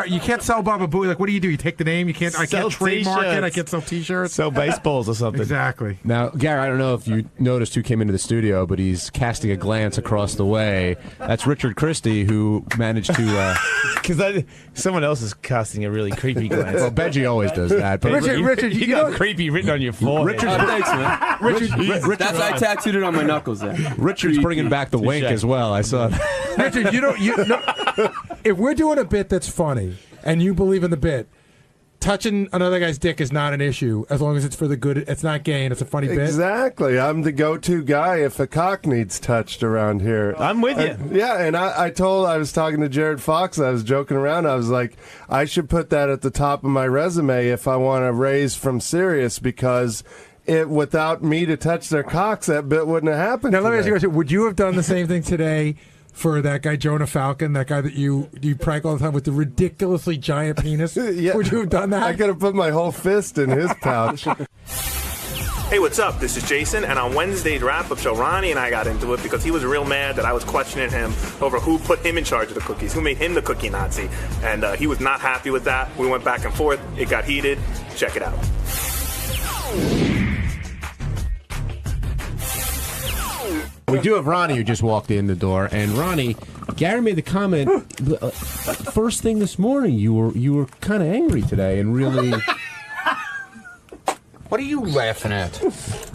you can't sell Baba Booey. Like, what do? You take the name. You can't. I can't trademark it. I can't sell T-shirts. Sell baseballs or something. Exactly. Now, Gary, I don't know if you noticed who came into the studio, but he's casting a glance across the way. That's Richard Christie, who managed to. Because someone else is casting a really creepy glance. Well, Benji always does that. But Richard, you got creepy written on your forehead. Thanks, man. Richard, That's I tattooed it on my knuckles. Then. Richard's bringing back the wink as well. I saw that. Richard, if we're doing a bit that's funny and you believe in the bit, touching another guy's dick is not an issue as long as it's for the good. It's not gay and it's a funny bit. Exactly. I'm the go-to guy if a cock needs touched around here. I'm with you. Yeah, and I was talking to Jared Fox. I was joking around. I was like, I should put that at the top of my resume if I want to raise from Sirius because without me to touch their cocks, that bit wouldn't have happened. Now, let me ask you a question. Would you have done the same thing today for that guy Jonah Falcon, that guy that you prank all the time with the ridiculously giant penis? Yeah. Would you have done that? I could have put my whole fist in his pouch. Hey, what's up? This is Jason, and on Wednesday's wrap-up show, Ronnie and I got into it because he was real mad that I was questioning him over who put him in charge of the cookies, who made him the cookie Nazi, and he was not happy with that. We went back and forth. It got heated. Check it out. We do have Ronnie who just walked in the door, and Ronnie, Gary made the comment first thing this morning. You were kind of angry today, and really. What are you laughing at?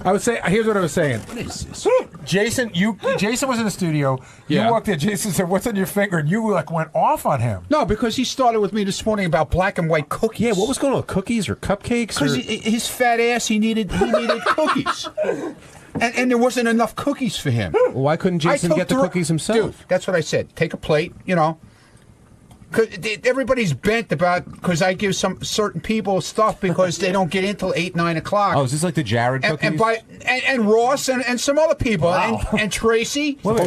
I would say, here's what I was saying. What is this? Jason was in the studio. Yeah. You walked in. Jason said, "What's on your finger?" And you like went off on him. No, because he started with me this morning about black and white cookies. Yeah, what was going on? Cookies or cupcakes? Because his fat ass, he needed cookies. And there wasn't enough cookies for him. Why couldn't Jason get the cookies himself? Dude, that's what I said. Take a plate, Cause everybody's bent about because I give some certain people stuff because they don't get in till 8, 9 o'clock. Oh, is this like the Jared cookies? And Ross and some other people and Tracy. Hold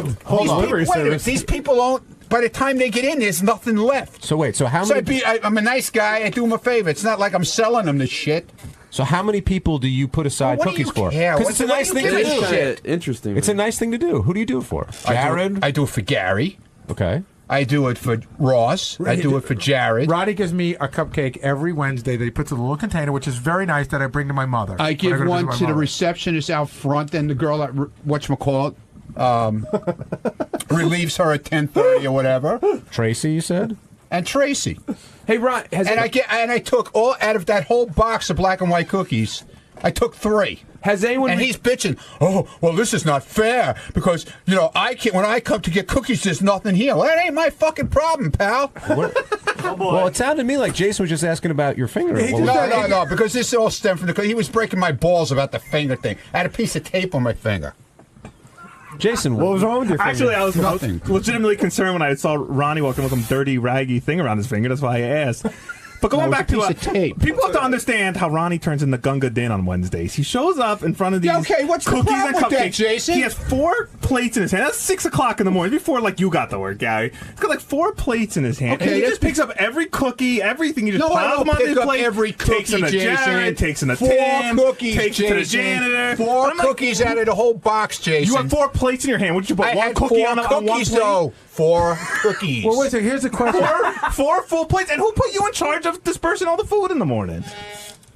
on. These people don't. By the time they get in, there's nothing left. So wait. So how many? I'm a nice guy. I do them a favor. It's not like I'm selling them this shit. So how many people do you put aside cookies for? Because it's a nice thing to do. Interesting. It's a nice thing to do. Who do you do it for? Jared? I do it for Gary. Okay. I do it for Ross. I do it for Jared. Roddy gives me a cupcake every Wednesday that he puts in a little container, which is very nice, that I bring to my mother. I give when one visit to my the mother. receptionist out front, and the girl at whatchamacallit relieves her at 10:30 or whatever. Tracy, you said? And Tracy. Hey, Ron, I took all out of that whole box of black and white cookies. I took 3. Has anyone? And he's bitching. Oh, well, this is not fair because I can't. When I come to get cookies, there's nothing here. Well, that ain't my fucking problem, pal. Well, it sounded to me like Jason was just asking about your finger. No, because this all stemmed from he was breaking my balls about the finger thing. I had a piece of tape on my finger. Jason, what was wrong with your finger? Actually, I was legitimately concerned when I saw Ronnie walking with some dirty, raggy thing around his finger. That's why I asked. But going back to tape. People have to understand how Ronnie turns into Gunga Din on Wednesdays. He shows up in front of these what's the cookies problem and with cupcakes. that, Jason? He has 4 plates in his hand. That's 6 o'clock in the morning. Before you got the word, Gary. He's got 4 plates in his hand. Okay, and he just picks up every cookie, everything. He just piles them on his plate. Every cookie, takes them to Jared, takes them to 4 Tim, cookies, takes them to the janitor. 4 cookies out of the whole box, Jason. You have 4 plates in your hand. What did you put? I one had cookie 4 on one cookies, plate? though. 4 cookies. Well, wait a second. Here's the question. 4 full plates. And who put you in charge of dispersing all the food in the morning?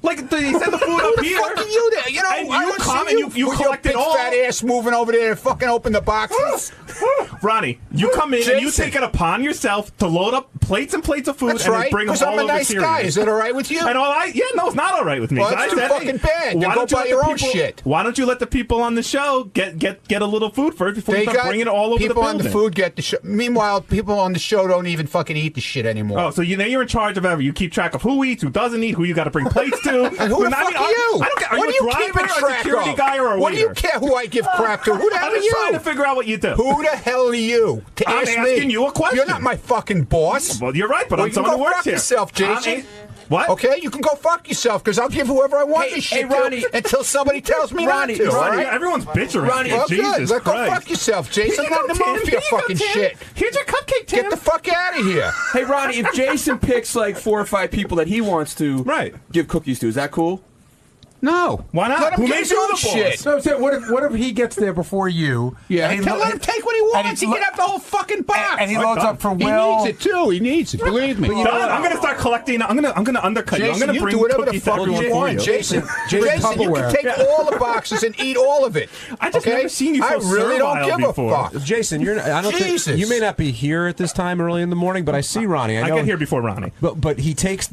He sent the food up here. Who the fuck are you there? And I you don't come see and you collect your it all. big fat ass moving over there and fucking open the boxes. Ronnie, you come in and you take it upon yourself to load up plates and plates of food That's and right, then bring them because all I'm a over nice Sirius. guy. Is that all right with you? And no, it's not all right with me. Well, I it's too said, fucking bad. Then why go don't you buy let your the own people- shit. Why don't you let the people on the show get a little food first before They you start got bringing it all over the people building? on the food get the show. Meanwhile, people on the show don't even fucking eat the shit anymore. Oh, so now you're in charge of everything. You keep track of who eats, who doesn't eat, who you got to bring plates to. And who the fuck are you? I don't care. Are What you are a you driver, keeping a track security of? guy, or a What do you waiter? care who I give crap to? Who the hell I'm are just you? trying to figure out what you do. Who the hell are you? To I'm ask asking me? you a question. You're not my fucking boss. Well, you're right, but Well, I'm you can someone go who works fuck here. yourself, Jason. What? Okay, you can go fuck yourself because I'll give whoever I want Hey, this shit hey, Ronnie. to until somebody tells me Ronnie, not to. all Ronnie, right? everyone's bitching. Ronnie, Well, Jesus good. Let go Christ. fuck yourself, Jason. Here I'm you not in go, the mood Tim. for your Here you go, fucking Tim. shit. Here's your cupcake, Tim. Get the fuck out of here. Hey, Ronnie, if Jason picks 4 or 5 people that he wants to give cookies to, is that cool? No. Why not? Let him Who get makes his you own the shit. boss? So what if he gets there before you? Yeah, and he let him take what he wants. He can have the whole fucking box. And he loads up for Will. He needs it too. He needs it. Believe me. Don, I'm going to start collecting. I'm going to undercut you. I'm Jason, going to you bring do whatever the cookies fuck to you everyone for want, you. Jason. Jason, you Tupperware. can take all the boxes and eat all of it. I just okay? never seen you so I really don't servile give before. a fuck. Jason, I don't think Jesus. you may not be here at this time early in the morning, but I see Ronnie. I know, get here before Ronnie. But he takes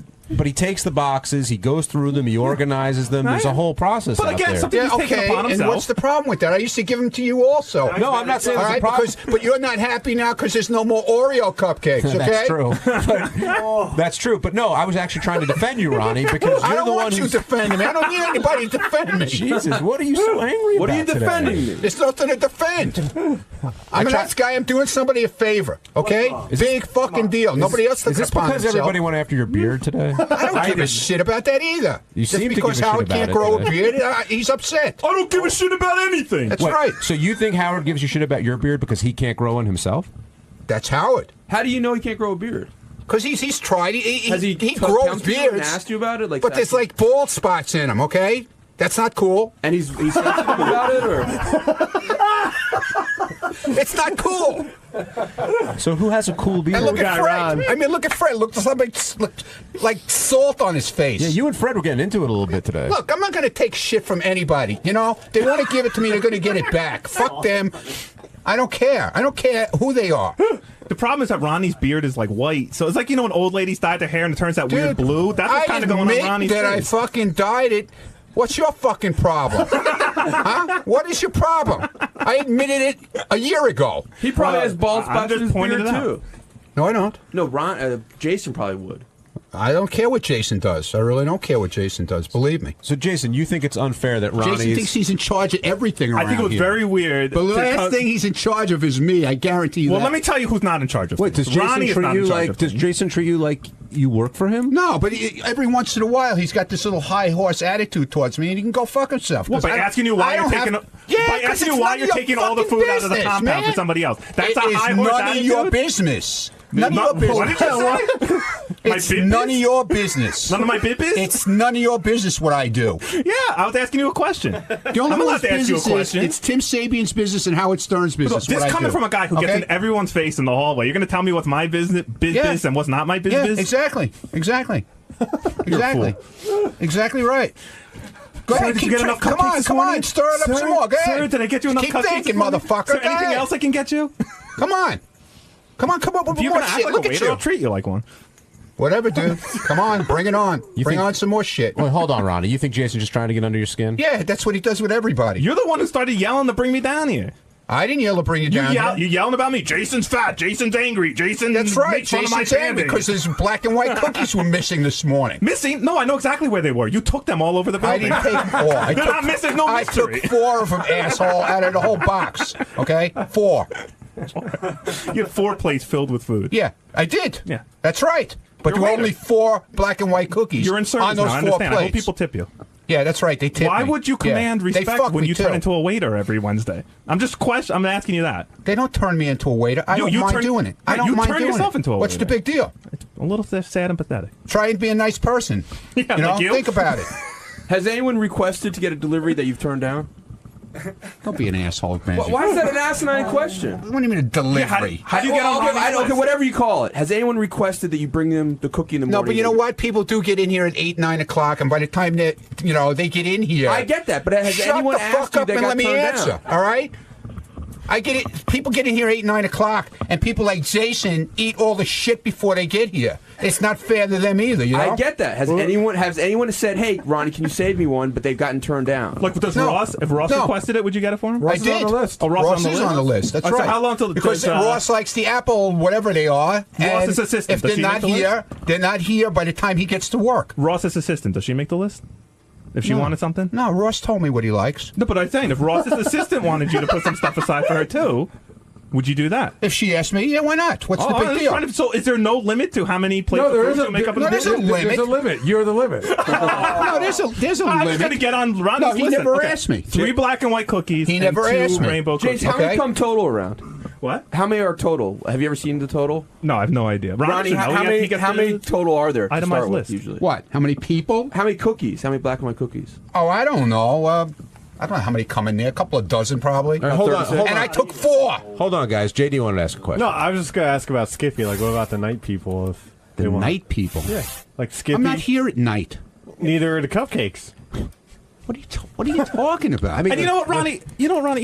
the boxes, he goes through them, he organizes them. There's a whole process But out again, there. something he's taking upon and himself. what's the problem with that? I used to give them to you also. No, I'm not saying All there's right, a problem. but you're not happy now because there's no more Oreo cupcakes, okay? That's true. That's true. But no, I was actually trying to defend you, Ronnie, because I you're don't the one want you who's defending me. I don't need anybody to defend me. Jesus, what are you so angry What about are you today? defending me? There's nothing to defend. I'm a nice guy. I'm doing somebody a favor, okay? Big fucking deal. Nobody else Is took this upon because himself. everybody went after your beard today? I don't give a shit about that either. You Just seem to because give a shit Howard about can't it grow a today. beard, he's upset. I don't give a shit about anything. That's Wait, right. So you think Howard gives you shit about your beard because he can't grow one himself? That's Howard. How do you know he can't grow a beard? Because he's tried. Has he grows come to you and beards. asked you about it? But there's like bald spots in him, okay? That's not cool. And he's sensitive about it, or it's not cool. So who has a cool beard? And look at Fred. I mean, look at Fred. Look like salt on his face. Yeah, you and Fred were getting into it a little bit today. Look, I'm not going to take shit from anybody. You know, they want to give it to me. They're going to get it back. Fuck them. I don't care. I don't care who they are. The problem is that Ronnie's beard is like white, so it's like when old ladies dye their hair and it turns that weird blue. That's what's kind of going on Ronnie's that I face. fucking dyed it. What's your fucking problem? Huh? What is your problem? I admitted it a year ago. he probably has bald I'm spots just in his pointing beard it out. too. No, I don't. No, Jason probably would. I don't care what Jason does. I really don't care what Jason does. Believe me. So, Jason, you think it's unfair that Ronnie Jason thinks he's in charge of everything around I think it was here. very weird. The last thing he's in charge of is me. I guarantee you Well, that. let me tell you who's not in charge of Wait, does things. Jason Ronnie is treat not in you charge like? of Does things. Jason treat you like you work for him? No, but every once in a while he's got this little high horse attitude towards me, and he can go fuck himself. Well, by asking you why you're taking, by asking you why you're taking all the food out of the compound for somebody else. That's a high horse attitude. None of your business. None of your business. What did you say? It's none of your business. None of my business? It's none of your business what I do. Yeah, I was asking you a question. The only I'm allowed to ask you a business question. It's Tim Sabian's business and Howard Stern's business. This what I coming do. from a guy who gets in everyone's face in the hallway. You're going to tell me what's my business and what's not my business? Yeah, exactly. Exactly right. Go ahead, Did you get enough come cupcakes on, this come morning? on, stir it up some more. Go ahead. Sir, did I get you enough Keep cupcakes thinking, this morning? motherfucker. Is there Go anything ahead. else I can get you? Come on, come up with If you're more going to act shit. like Look a at waiter, you. I'll treat you like one. Whatever, dude. Come on, bring it on. Bring on some more shit. Wait, hold on, Ronnie. You think Jason's just trying to get under your skin? Yeah, that's what he does with everybody. You're the one who started yelling to bring me down here. I didn't yell to bring you down here. You're yelling about me. Jason's fat. Jason's angry. Jason That's right. makes fun of my Jason's angry family. because his black and white cookies were missing this morning. Missing? No, I know exactly where they were. You took them all over the building. I didn't take them all. They're not missing. No I mystery. took 4 of them, asshole, out of the whole box. Okay? 4. You had 4 plates filled with food. Yeah, I did. Yeah. That's right. But there were only 4 black and white cookies You're in service on those now. I 4 understand. plates. I hope people tip you. Yeah, that's right. They tip Why me. would you command Yeah. They respect fuck when me you turn too. into a waiter every Wednesday? I'm asking you that. They don't turn me into a waiter. I don't mind doing it. I don't you mind turn doing yourself it. into a What's waiter. the big deal? It's a little sad and pathetic. Try and be a nice person. Yeah, you know, like you. think about it. Has anyone requested to get a delivery that you've turned down? Don't be an asshole, man. Why is that an asinine question? What do you mean a delivery? How do you get on? Okay, whatever you call it. Has anyone requested that you bring them the cookie in the No, morning? but you know what? People do get in here at 8, 9 o'clock, and by the time they get in here, I get that, but has shut anyone the asked fuck you up that and got let me turned answer. down? All right. I get it. People get in here 8, 9 o'clock, and people like Jason eat all the shit before they get here. It's not fair to them either. You know? I get that. Has anyone said, "Hey, Ronnie, can you save me one?" But they've gotten turned down. Like, does Ross? If Ross requested it, would you get it for him? I did. Oh, Ross, is on the list. That's So right. how long till because Ross likes the apple, whatever they are. Ross's and assistant. If Does they're she not make the here, they're not here by the time he gets to work. Ross's assistant. Does she make the list? If she wanted something? No, Ross told me what he likes. No, but I'm saying if Ross's assistant wanted you to put some stuff aside for her too, would you do that? If she asked me, yeah, why not? What's the big deal? So is there no limit to how many plates No, there of is food a you make up in there's a a limit. There's a limit. You're the limit. No, there's a I'm limit. just going to get on Ronnie's No, he list. never Okay. asked me. 3 black and white cookies. He never and 2 asked me. rainbow James, cookies. how many come total around? What? How many are total? Have you ever seen the total? No, I have no idea. Ronnie, how many total are there? To Itemized start with, list. usually. What? How many people? How many cookies? How many black and white cookies? Oh, I don't know. I don't know how many come in there. A couple of dozen, probably. All right, hold on. And I took 4. Hold on, guys. JD wanted to ask a question. No, I was just going to ask about Skippy. Like, what about the night people? If The they want... night people. Yeah, like Skippy. I'm not here at night. Neither are the cupcakes. What are you talking about? I mean, And you know what, Ronnie?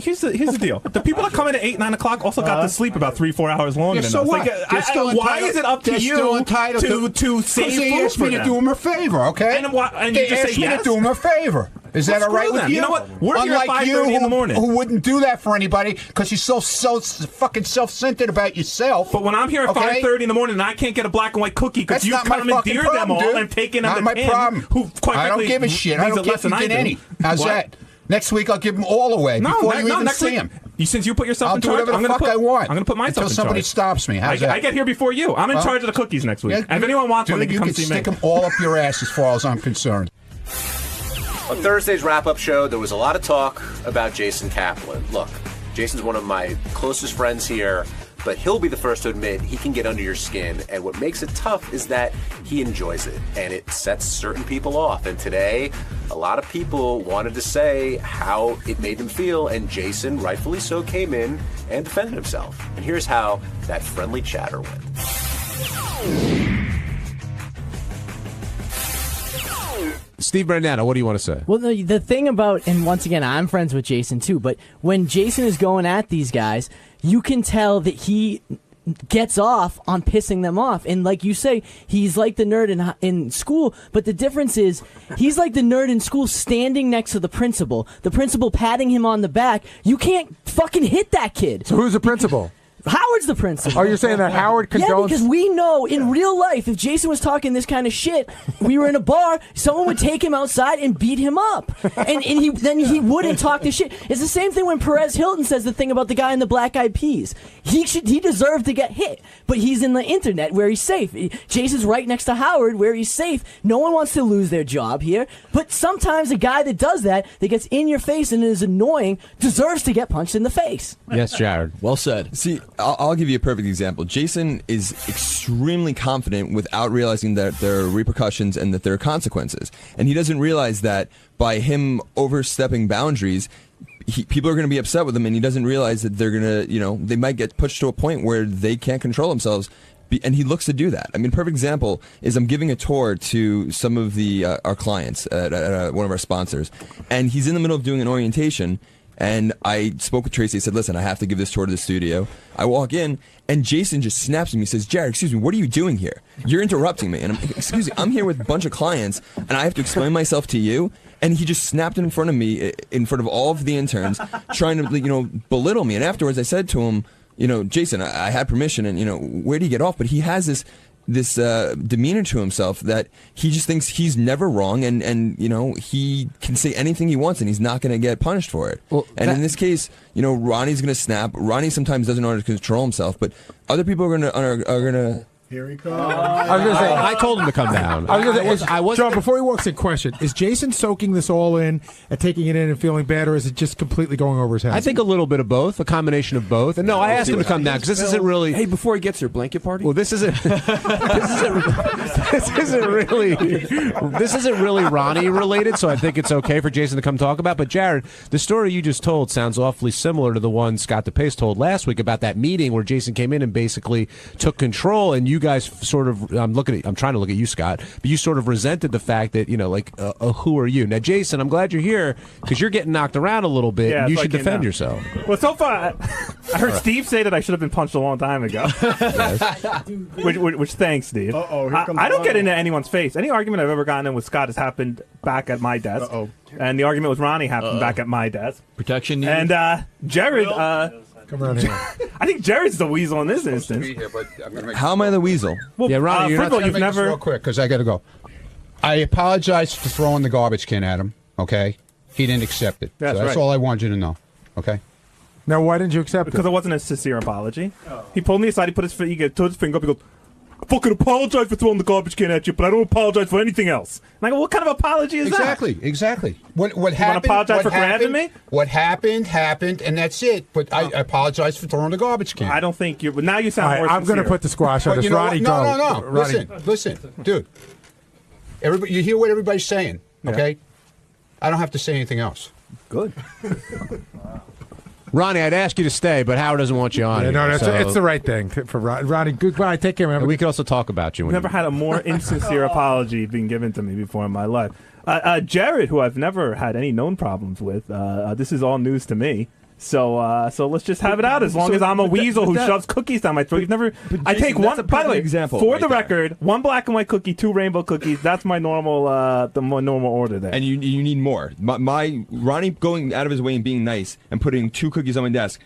Here's the deal. The people that come in at 8, 9 o'clock also got to sleep about 3-4 hours longer Yeah, than so us. what? Like, They're still why entitled- is it up to they're still you entitled to save Because they food asked for me to them? do them a favor, okay? And they you just asked say me yes? to do them a favor. Is that Well, all right screw with them. you? You know what? We're here at Unlike 5:30 you, in the morning. who wouldn't do that for anybody because you're so fucking self-centered about yourself. But when I'm here at 5:30 in the morning and I can't get a black and white cookie because That's you not my fucking commandeered them problem, all dude. and taken Not them my to him, problem. who quite I don't frankly give a shit. I reads don't it care less if you than I get do. any. How's What? that? Next week I'll give them all away before you even next see week. them. Since you put yourself I'll in do charge, whatever I'm the going fuck to I want I'm going to put myself until in somebody charge. stops me. How's that? I get here before you. I'm in Well, charge of the cookies next week. Yeah, And if anyone wants one, they dude, can you come can see me. stick them all up your ass as far as I'm concerned. On Thursday's wrap-up show, there was a lot of talk about Jason Kaplan. Look, Jason's one of my closest friends here, but he'll be the first to admit he can get under your skin, and what makes it tough is that he enjoys it, and it sets certain people off. And today, a lot of people wanted to say how it made them feel, and Jason, rightfully so, came in and defended himself. And here's how that friendly chatter went. Steve Brandano, what do you want to say? Well, the thing about, and once again, I'm friends with Jason too, but when Jason is going at these guys, you can tell that he gets off on pissing them off. And like you say, he's like the nerd in school, but the difference is he's like the nerd in school standing next to the principal patting him on the back. You can't fucking hit that kid. So who's the principal? Howard's the principal. Oh, you're saying that Howard condones? Yeah, because we know in real life, if Jason was talking this kind of shit, we were in a bar, someone would take him outside and beat him up. And then he wouldn't talk this shit. It's the same thing when Perez Hilton says the thing about the guy in the Black Eyed Peas. He deserved to get hit, but he's in the internet where he's safe. Jason's right next to Howard where he's safe. No one wants to lose their job here, but sometimes a guy that does that gets in your face and is annoying, deserves to get punched in the face. Yes, Jared. Well said. See, I'll give you a perfect example. Jason is extremely confident without realizing that there are repercussions and that there are consequences. And he doesn't realize that by him overstepping boundaries, people are going to be upset with him, and he doesn't realize that they're going to, they might get pushed to a point where they can't control themselves. And he looks to do that. I mean, perfect example is I'm giving a tour to some of our clients at one of our sponsors, and he's in the middle of doing an orientation. And I spoke with Tracy. I said, listen, I have to give this tour to the studio. I walk in, and Jason just snaps at me and says, Jared, excuse me, what are you doing here? You're interrupting me. And excuse me, I'm here with a bunch of clients, and I have to explain myself to you. And he just snapped in front of me, in front of all of the interns, trying to, belittle me. And afterwards, I said to him, Jason, I had permission, and, where do you get off? But he has this demeanor to himself that he just thinks he's never wrong, and he can say anything he wants and he's not going to get punished for it. Well, in this case, Ronnie's going to snap. Ronnie sometimes doesn't know how to control himself, but other people are going to. Here he comes. I was going to say, I told him to come down. John, before he walks in, question: is Jason soaking this all in and taking it in and feeling bad, or is it just completely going over his head? I think a little bit of both, a combination of both. And no, I asked him to come down because this isn't really. Hey, before he gets there, blanket party. Well, this isn't really Ronnie related, so I think it's okay for Jason to come talk about. But Jared, the story you just told sounds awfully similar to the one Scott DePace told last week about that meeting where Jason came in and basically took control, and you guys sort of, I'm trying to look at you, Scott, but you sort of resented the fact that, who are you? Now, Jason, I'm glad you're here because you're getting knocked around a little bit, and you should defend yourself. Well, so far, I heard Steve say that I should have been punched a long time ago. which thanks, Steve. I don't get into anyone's face. Any argument I've ever gotten in with Scott has happened back at my desk. And the argument with Ronnie happened back at my desk. Protection needed? And Jared... Come around here. I think Jared's the weasel in this instance. How am I the weasel? Well, yeah, Ronnie, first of all, you've This never. real quick because I got to go. I apologize for throwing the garbage can at him. Okay, he didn't accept it. That's so that's right. all I wanted you to know. Okay. Now, why didn't you accept it? Because it wasn't a sincere apology. He pulled me aside. He put his finger up. He goes, I fucking apologize for throwing the garbage can at you, but I don't apologize for anything else. And I go, what kind of apology is that? Exactly. What You want to happened? apologize for what grabbing happened, me? What happened, and that's it. But I apologize for throwing the garbage can. I don't think you're. But now you All sound right, more I'm going to sincere. put the squash on But this. you know Ronnie, what? go. No. Ronnie. Listen, dude. Everybody, you hear what everybody's saying, okay? I don't have to say anything else. Good. Ronnie, I'd ask you to stay, but Howard doesn't want you on. Yeah, no, here, it's the right thing for Ronnie. Goodbye. Take care, man. And we could also talk about you. I've never had a more insincere apology being given to me before in my life. Jared, who I've never had any known problems with, this is all news to me. So let's just have it out. As long as I'm a weasel who shoves cookies down my throat. You've never. I take one. By the way, example for right the there. record, one black and white cookie, 2 rainbow cookies. That's my normal, my normal order there. And you need more. My Ronnie going out of his way and being nice and putting 2 cookies on my desk.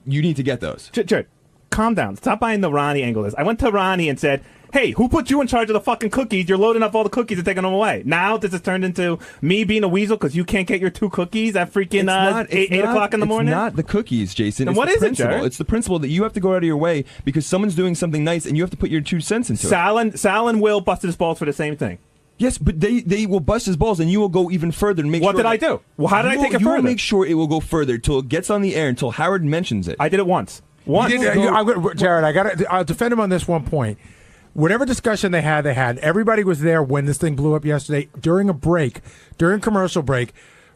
You need to get those. Jared, calm down. Stop buying the Ronnie angle. This. I went to Ronnie and said, hey, who put you in charge of the fucking cookies? You're loading up all the cookies and taking them away. Now this has turned into me being a weasel because you can't get your 2 cookies at freaking 8 o'clock in the morning? It's not the cookies, Jason. Then It's what the is it, principle. Jared? It's the principle that you have to go out of your way because someone's doing something nice and you have to put your 2 cents into it. Sal and Will busted his balls for the same thing. Yes, but they will bust his balls and you will go even further and make What sure. did I do? Well, how did I take it You will further? make sure it will go further until it gets on the air, until Howard mentions it. I did it once. Jared, I'll defend him on this one point. Whatever discussion they had, everybody was there when this thing blew up yesterday during a commercial break.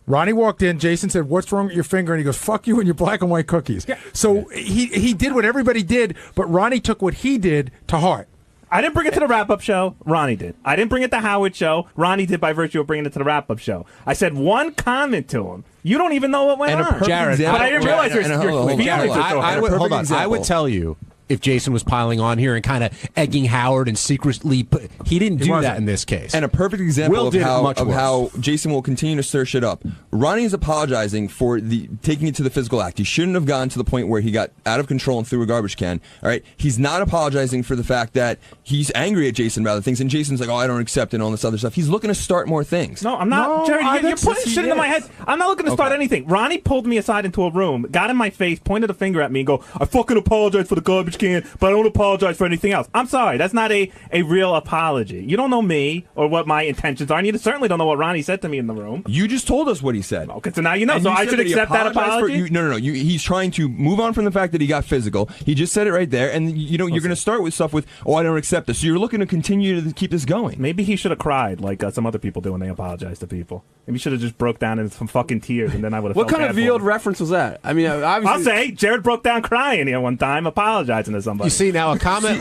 Ronnie walked in. Jason said, "What's wrong with your finger?" And he goes, "Fuck you and your black and white cookies." Yeah. So he did what everybody did, but Ronnie took what he did to heart. I didn't bring it to the wrap-up show. Ronnie did. I didn't bring it to Howard's show. Ronnie did by virtue of bringing it to the wrap-up show. I said one comment to him. You don't even know what went on. Jared, but I didn't realize your feelings were so hurt. I would tell you if Jason was piling on here and kind of egging Howard and secretly he didn't do that in this case. And a perfect example Will of did it much worse. how Jason will continue to stir shit up. Ronnie is apologizing for taking it to the physical act. He shouldn't have gone to the point where he got out of control and threw a garbage can. All right, he's not apologizing for the fact that he's angry at Jason about other things, and Jason's like, "Oh, I don't accept it," and all this other stuff. He's looking to start more things. No, I'm not. Jared, you're putting shit into my head. I'm not looking to start anything. Ronnie pulled me aside into a room, got in my face, pointed a finger at me, and go, "I fucking apologize for the garbage can, but I don't apologize for anything else." I'm sorry. That's not a real apology. You don't know me or what my intentions are, and you certainly don't know what Ronnie said to me in the room. You just told us what he said. Okay, so now you know. And so you I said should that he accept that apologized apology? No. He's trying to move on from the fact that he got physical. He just said it right there, and you're going to start with stuff with, "Oh, I don't accept this." So you're looking to continue to keep this going. Maybe he should have cried like some other people do when they apologize to people. Maybe he should have just broke down in some fucking tears, and then I would have. What kind bad of for veiled him. reference was that? I mean, obviously. I'll say Jared broke down crying here one time, apologizing to somebody. You see, now a comment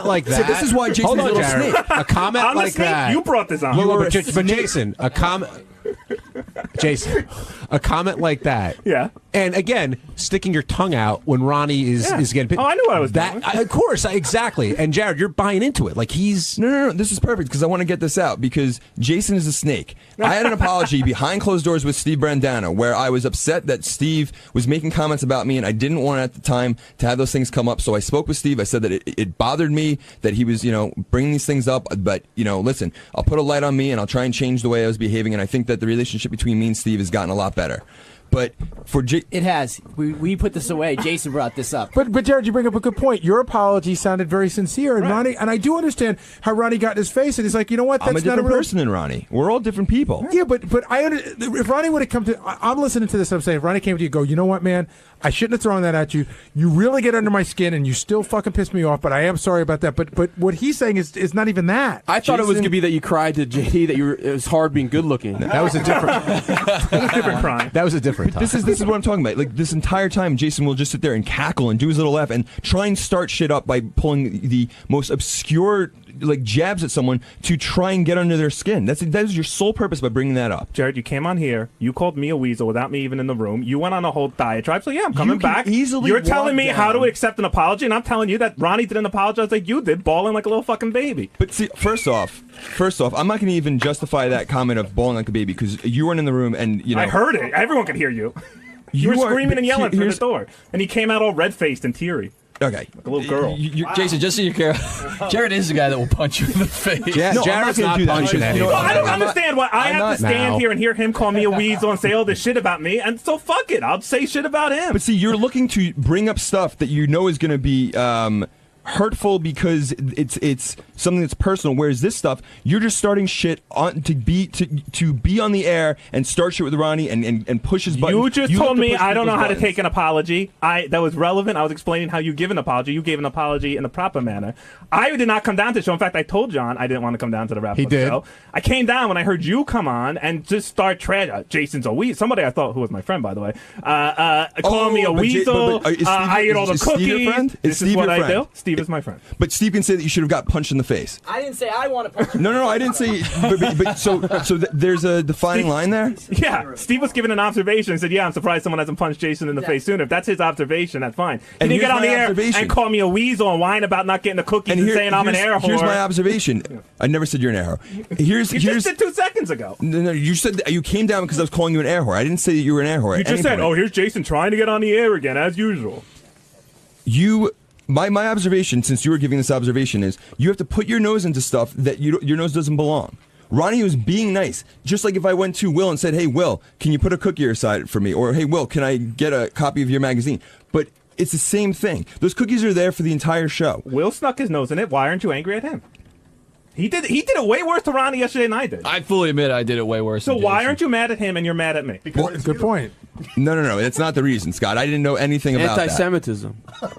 like that. So this is why Jason's Hold on, a little Jared. snake. A comment I'm the like snake. that. You brought this on. But Jason, a comment. Jason, a comment like that. Yeah. And again, sticking your tongue out when Ronnie is getting. Oh, I knew what I was doing. Of course, exactly. And Jared, you're buying into it. Like he's. No. This is perfect because I want to get this out because Jason is a snake. I had an apology behind closed doors with Steve Brandano where I was upset that Steve was making comments about me and I didn't want at the time to have those things come up. So I spoke with Steve. I said that it bothered me that he was, bringing these things up. But, listen, I'll put a light on me and I'll try and change the way I was behaving. And I think that the relationship between me and Steve has gotten a lot better. But for it has. We put this away. Jason brought this up. But Jared, you bring up a good point. Your apology sounded very sincere, and Ronnie, and I do understand how Ronnie got in his face, and he's like, you know what? That's I'm a different not a real person than Ronnie. We're all different people. Yeah, but if Ronnie would have come to, I'm listening to this. I'm saying, if Ronnie came to you, go, you know what, man? I shouldn't have thrown that at you. You really get under my skin, and you still fucking piss me off. But I am sorry about that. But what he's saying is not even that. I thought it was going to be that you cried to JD that it was hard being good looking. That was a different crime. That was a different time. This is what I'm talking about. Like this entire time, Jason will just sit there and cackle and do his little laugh and try and start shit up by pulling the most obscure jabs at someone to try and get under their skin. That is your sole purpose by bringing that up. Jared, you came on here. You called me a weasel without me even in the room. You went on a whole diatribe. So yeah, I'm coming back. You're telling me how to accept an apology, and I'm telling you that Ronnie didn't apologize like you did, bawling like a little fucking baby. But see, first off, I'm not going to even justify that comment of bawling like a baby because you weren't in the room, and I heard it. Everyone could hear you. You were screaming and yelling through the door, and he came out all red-faced and teary. Okay. Like a little girl. Jason, just so you care, Jared is the guy that will punch you in the face. Jared's not punching anybody. I don't understand why I have to stand here and hear him call me a weasel and say all this shit about me, and so fuck it. I'll say shit about him. But see, you're looking to bring up stuff that you know is going to be hurtful because it's something that's personal. Whereas this stuff, you're just starting shit on to be on the air and start shit with Ronnie and push his buttons. You just told me I don't know how to take an apology. That was relevant. I was explaining how you give an apology. You gave an apology in the proper manner. I did not come down to the show. In fact, I told John I didn't want to come down to the wrap-up show. I came down when I heard you come on and just start trash. Jason's a weasel. Somebody I thought who was my friend, by the way, called me a weasel. I ate all the cookies. Steve your friend? This is what I do. Steve is my friend. But Steve can say that you should have got punched in the face. I didn't say I want to punch you. No, I didn't say. So there's a defining line there. Yeah, Steve was given an observation and said, "Yeah, I'm surprised someone hasn't punched Jason in the face sooner." If that's his observation, that's fine. He And didn't get here's on the my air observation. and call me a weasel and whine about not getting the cookies and saying I'm an air whore. Here's my observation. I never said you're an air whore. You just did 2 seconds ago. No, you said that you came down because I was calling you an air whore. I didn't say that you were an air whore. You just said, "Oh, here's Jason trying to get on the air again as usual." My observation, since you were giving this observation, is you have to put your nose into stuff that your nose doesn't belong. Ronnie was being nice. Just like if I went to Will and said, "Hey, Will, can you put a cookie aside for me?" Or, "Hey, Will, can I get a copy of your magazine?" But it's the same thing. Those cookies are there for the entire show. Will snuck his nose in it. Why aren't you angry at him? He did it way worse to Ronnie yesterday than I did. I fully admit I did it way worse. So than why Jason. aren't you mad at him and you're mad at me? Good point. No. That's not the reason, Scott. I didn't know anything about that. Anti-Semitism.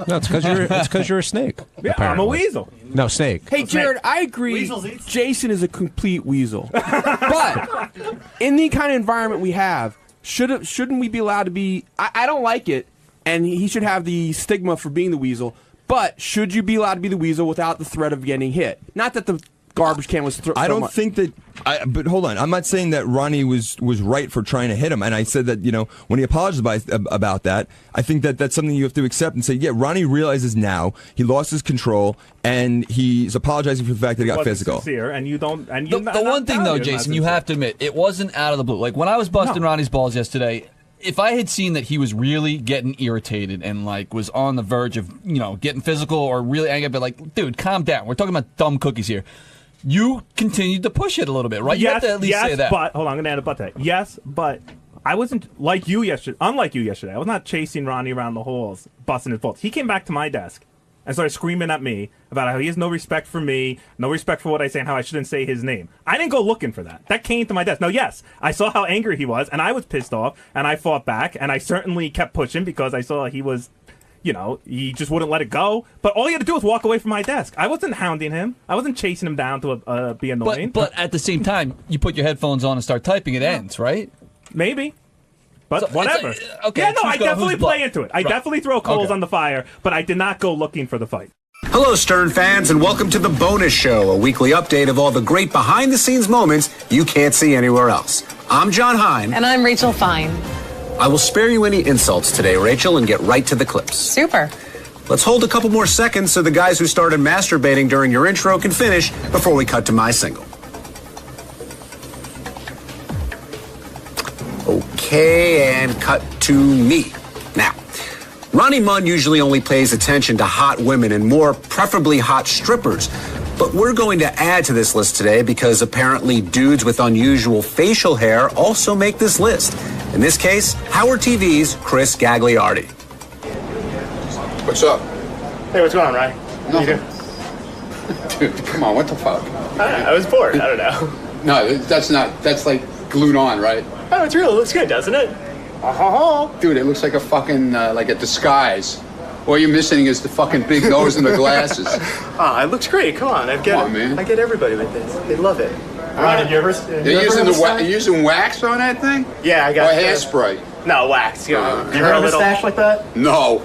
No, it's because you're a snake. Yeah, apparently. I'm a weasel. No, snake. Hey, Jared, I agree. Jason is a complete weasel. But in the kind of environment we have, shouldn't we be allowed to be... I don't like it, and he should have the stigma for being the weasel, but should you be allowed to be the weasel without the threat of getting hit? Not that the garbage can was thrown. I don't think that. But hold on, I'm not saying that Ronnie was right for trying to hit him, and I said that when he apologized about that, I think that that's something you have to accept and say, yeah, Ronnie realizes now he lost his control, and he's apologizing for the fact that he got physical. Sincere, and you don't. And the one thing though, Jason, you have to admit, it wasn't out of the blue. Like when I was busting Ronnie's balls yesterday, if I had seen that he was really getting irritated and like was on the verge of getting physical or really angry, but like, dude, calm down. We're talking about dumb cookies here. You continued to push it a little bit, right? You have to at least say that. But hold on, I'm gonna add a but to that. Yes, but I wasn't like you yesterday. Unlike you yesterday, I was not chasing Ronnie around the halls, busting his balls. He came back to my desk and started screaming at me about how he has no respect for me, no respect for what I say, and how I shouldn't say his name. I didn't go looking for that. That came to my desk. Now, yes, I saw how angry he was, and I was pissed off, and I fought back, and I certainly kept pushing because I saw he was, he just wouldn't let it go. But all he had to do was walk away from my desk. I wasn't hounding him. I wasn't chasing him down to be annoying. But at the same time, you put your headphones on and start typing, it ends, right? Maybe. But So, whatever. okay, Yeah, no, who's I gonna- definitely who's play blood? into it. I Right. definitely throw coals Okay. on the fire, but I did not go looking for the fight. Hello, Stern fans, and welcome to The Bonus Show, a weekly update of all the great behind-the-scenes moments you can't see anywhere else. I'm John Hine. And I'm Rachel Fine. I will spare you any insults today, Rachel, and get right to the clips. Super. Let's hold a couple more seconds so the guys who started masturbating during your intro can finish before we cut to my single. Okay, and cut to me. Now, Ronnie Munn usually only pays attention to hot women and more preferably hot strippers. But we're going to add to this list today because apparently dudes with unusual facial hair also make this list. In this case, Howard TV's Chris Gagliardi. What's up? Hey, what's going on, Ryan? Nothing. Dude, come on, what the fuck? I was bored. I don't know. No, that's like glued on, right? Oh, it's real. It looks good, doesn't it? Dude, it looks like a fucking, like a disguise. All you're missing is the fucking big nose and the glasses. It looks great. Come on, Come on, man. I get everybody with this. They love it. Ron, did you ever? You're using wax on that thing? Yeah, I got. Or hairspray? No, wax. You heard of a stash like that? No,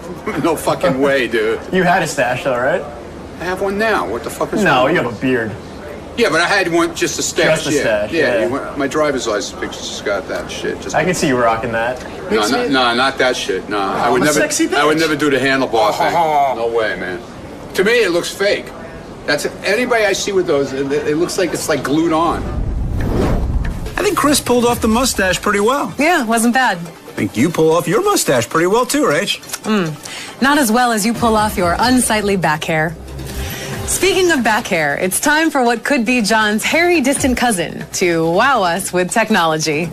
no fucking way, dude. You had a stash though, right? I have one now. What the fuck is No, wrong? you have a beard. Yeah, but I had one, just a stash. Just a stash, Yeah, yeah. my driver's license picture's got that shit. Just I can see you rocking that. No, not that shit. No, I would I'm a never. sexy bitch. I would never do the handlebar thing. No way, man. To me, it looks fake. That's anybody I see with those. It looks like it's like glued on. I think Chris pulled off the mustache pretty well. Yeah, wasn't bad. I think you pull off your mustache pretty well too, Rach. Not as well as you pull off your unsightly back hair. Speaking of back hair, it's time for what could be John's hairy distant cousin to wow us with technology.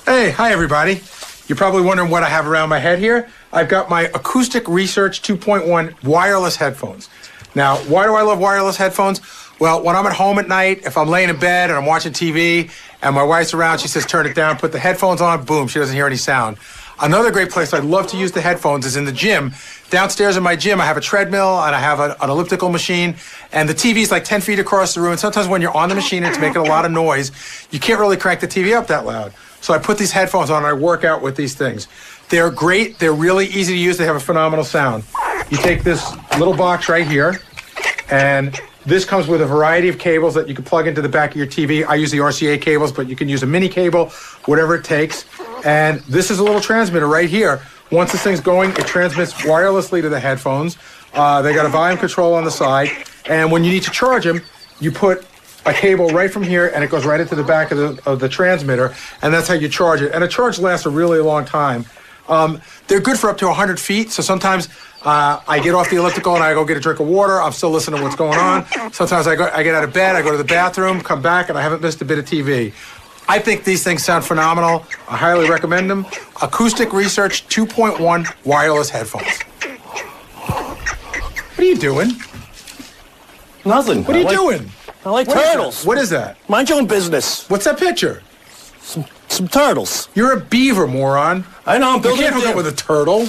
Hey, hi everybody. You're probably wondering what I have around my head here. I've got my Acoustic Research 2.1 wireless headphones. Now, why do I love wireless headphones? Well, when I'm at home at night, if I'm laying in bed and I'm watching TV and my wife's around, she says, turn it down, put the headphones on, boom, she doesn't hear any sound. Another great place I'd love to use the headphones is in the gym. Downstairs in my gym, I have a treadmill and I have an elliptical machine, and the TV's like 10 feet across the room. And sometimes when you're on the machine, it's making a lot of noise. You can't really crank the TV up that loud. So I put these headphones on and I work out with these things. They're great. They're really easy to use. They have a phenomenal sound. You take this little box right here, and this comes with a variety of cables that you can plug into the back of your TV. I use the RCA cables, but you can use a mini cable, whatever it takes. And this is a little transmitter right here. Once this thing's going, it transmits wirelessly to the headphones. They got a volume control on the side. And when you need to charge them, you put a cable right from here, and it goes right into the back of the transmitter, and that's how you charge it. And a charge lasts a really long time. They're good for up to 100 feet, so sometimes I get off the elliptical and I go get a drink of water. I'm still listening to what's going on. Sometimes I get out of bed, I go to the bathroom, come back, and I haven't missed a bit of TV. I think these things sound phenomenal. I highly recommend them. Acoustic Research 2.1 wireless headphones. What are you doing? Nothing. What are you doing? I like What is turtles. that? What is that? Mind your own business. What's that picture? Some turtles. You're a beaver, moron. I know, I'm You building can't a hook up dam. with a turtle.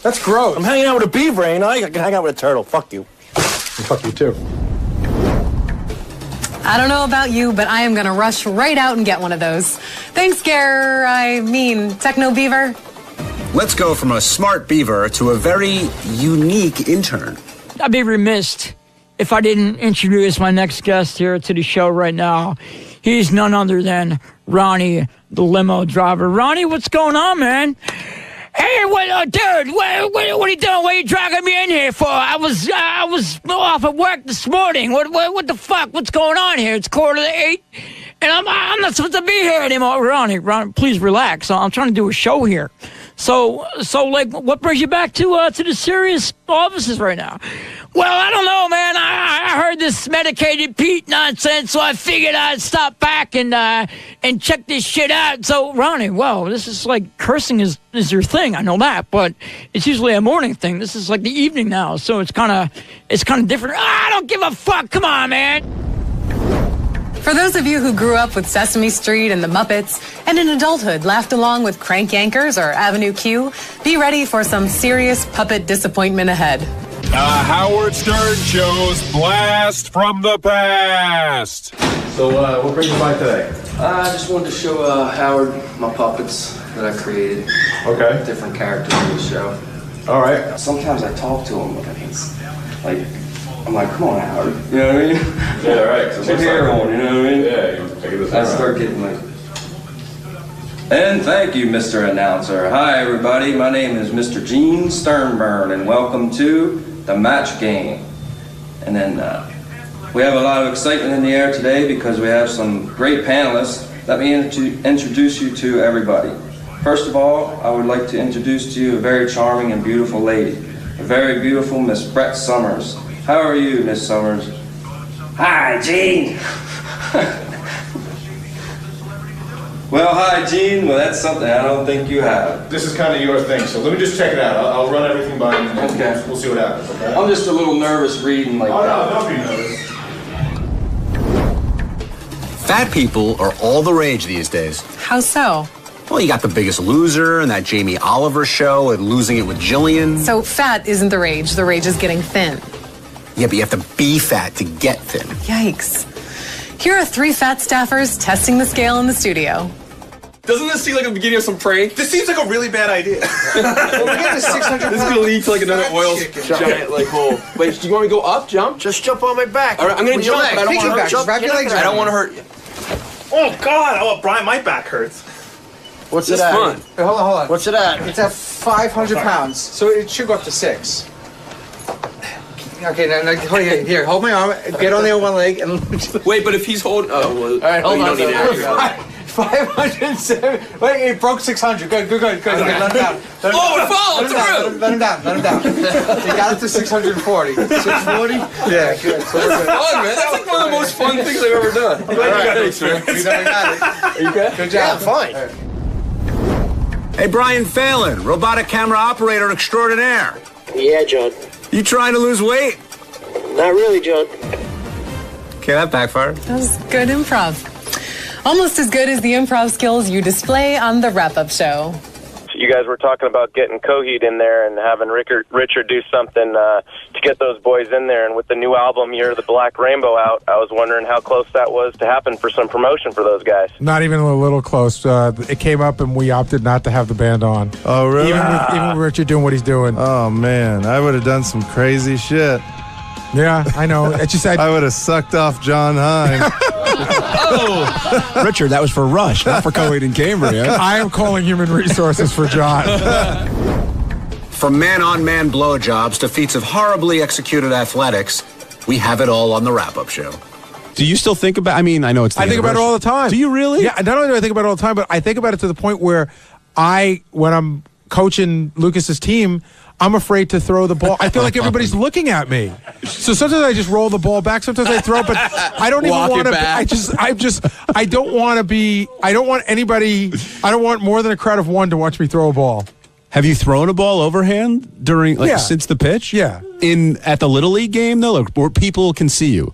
That's gross. I'm hanging out with a beaver, ain't I? I can hang out with a turtle. Fuck you. Fuck you, too. I don't know about you, but I am going to rush right out and get one of those. Thanks, Techno Beaver. Let's go from a smart beaver to a very unique intern. I'd be remiss if I didn't introduce my next guest here to the show right now. He's none other than Ronnie, the limo driver. Ronnie, what's going on, man? Hey, dude, what are you doing? What are you dragging me in here for? I was off at work this morning. What the fuck? What's going on here? It's 7:45, and I'm not supposed to be here anymore. Ronnie, please relax. I'm trying to do a show here. So, like, what brings you back to the serious offices right now? Well, I don't know, man. I heard this medicated Pete nonsense, so I figured I'd stop back and check this shit out. So, Ronnie, well, this is like cursing is your thing. I know that, but it's usually a morning thing. This is like the evening now, so it's kind of different. I don't give a fuck. Come on, man. For those of you who grew up with Sesame Street and the Muppets, and in adulthood laughed along with Crank Yankers or Avenue Q, be ready for some serious puppet disappointment ahead. Howard Stern Show's Blast from the Past. So, what brings you by today? I just wanted to show Howard my puppets that I created. Okay. Different characters in the show. All right. Sometimes I talk to him, and it's like, I'm like, come on, Howard. You know what I mean? Yeah, right. So put your hair on, you know what I mean? Yeah, I start getting like... And thank you, Mr. Announcer. Hi, everybody. My name is Mr. Gene Sternburn, and welcome to the match game. And then we have a lot of excitement in the air today because we have some great panelists. Let me introduce you to everybody. First of all, I would like to introduce to you a very charming and beautiful lady, a very beautiful Miss Brett Summers. How are you, Miss Summers? Hi, Gene. Well, hi, Gene. Well, that's something I don't think you have. This is kind of your thing, so let me just check it out. I'll run everything by you, and okay. We'll see what happens, okay? I'm just a little nervous reading like that. Oh, no, don't be nervous. Fat people are all the rage these days. How so? Well, you got The Biggest Loser and that Jamie Oliver show and Losing It with Jillian. So fat isn't the rage. The rage is getting thin. Yeah, but you have to be fat to get thin. Yikes. Here are 3 fat staffers testing the scale in the studio. Doesn't this seem like the beginning of some prank? This seems like a really bad idea. Well, we're getting 600 This is going to lead to like another oil giant like hole. Wait, do you want me to go up, jump? Just jump on my back. All right, I'm going to jump, but I don't want to hurt you. Wrap your legs around. I don't want to hurt you. Oh, God. Oh, Brian, my back hurts. What's This it at? fun. Wait, hold on. What's it at? It's at 500 pounds, so it should go up to 6. Okay, now here, hold my arm, get on there one leg, and... Wait, but if he's holding... Oh, well, all right, hold on. You don't need to 507. Wait, it broke 600. Good. Let him down. Let him down. He got it to 640. 640? Yeah, good. So that's fun, man. That's like one of the most fun things I've ever done. I'm glad you got it, man. You got it. Are you good? Good job. Yeah, fine. Hey, Brian Phelan, robotic camera operator extraordinaire. Yeah, John. You trying to lose weight? Not really, John. Okay, that backfired. That was good improv. Almost as good as the improv skills you display on the wrap-up show. You guys were talking about getting Coheed in there and having Richard do something to get those boys in there. And with the new album, Year of the Black Rainbow, out, I was wondering how close that was to happen for some promotion for those guys. Not even a little close. It came up and we opted not to have the band on. Oh, really? Even with Richard doing what he's doing. Oh, man. I would have done some crazy shit. Yeah, I know. It's just I would have sucked off John Hine. Oh, Richard, that was for Rush, not for Coheed and Cambria. I am calling human resources for John. From man-on-man blowjobs to feats of horribly executed athletics, we have it all on the wrap-up show. Do you still think about? I mean, I know it's. I think about it all the time. Do you really? Yeah. Not only do I think about it all the time, but I think about it to the point where when I'm coaching Lucas's team, I'm afraid to throw the ball. I feel like everybody's looking at me. So sometimes I just roll the ball back. Sometimes I throw it, but I don't even want to. I don't want to be. I don't want anybody. I don't want more than a crowd of one to watch me throw a ball. Have you thrown a ball overhand during since the pitch? Yeah. At the Little League game though, where people can see you.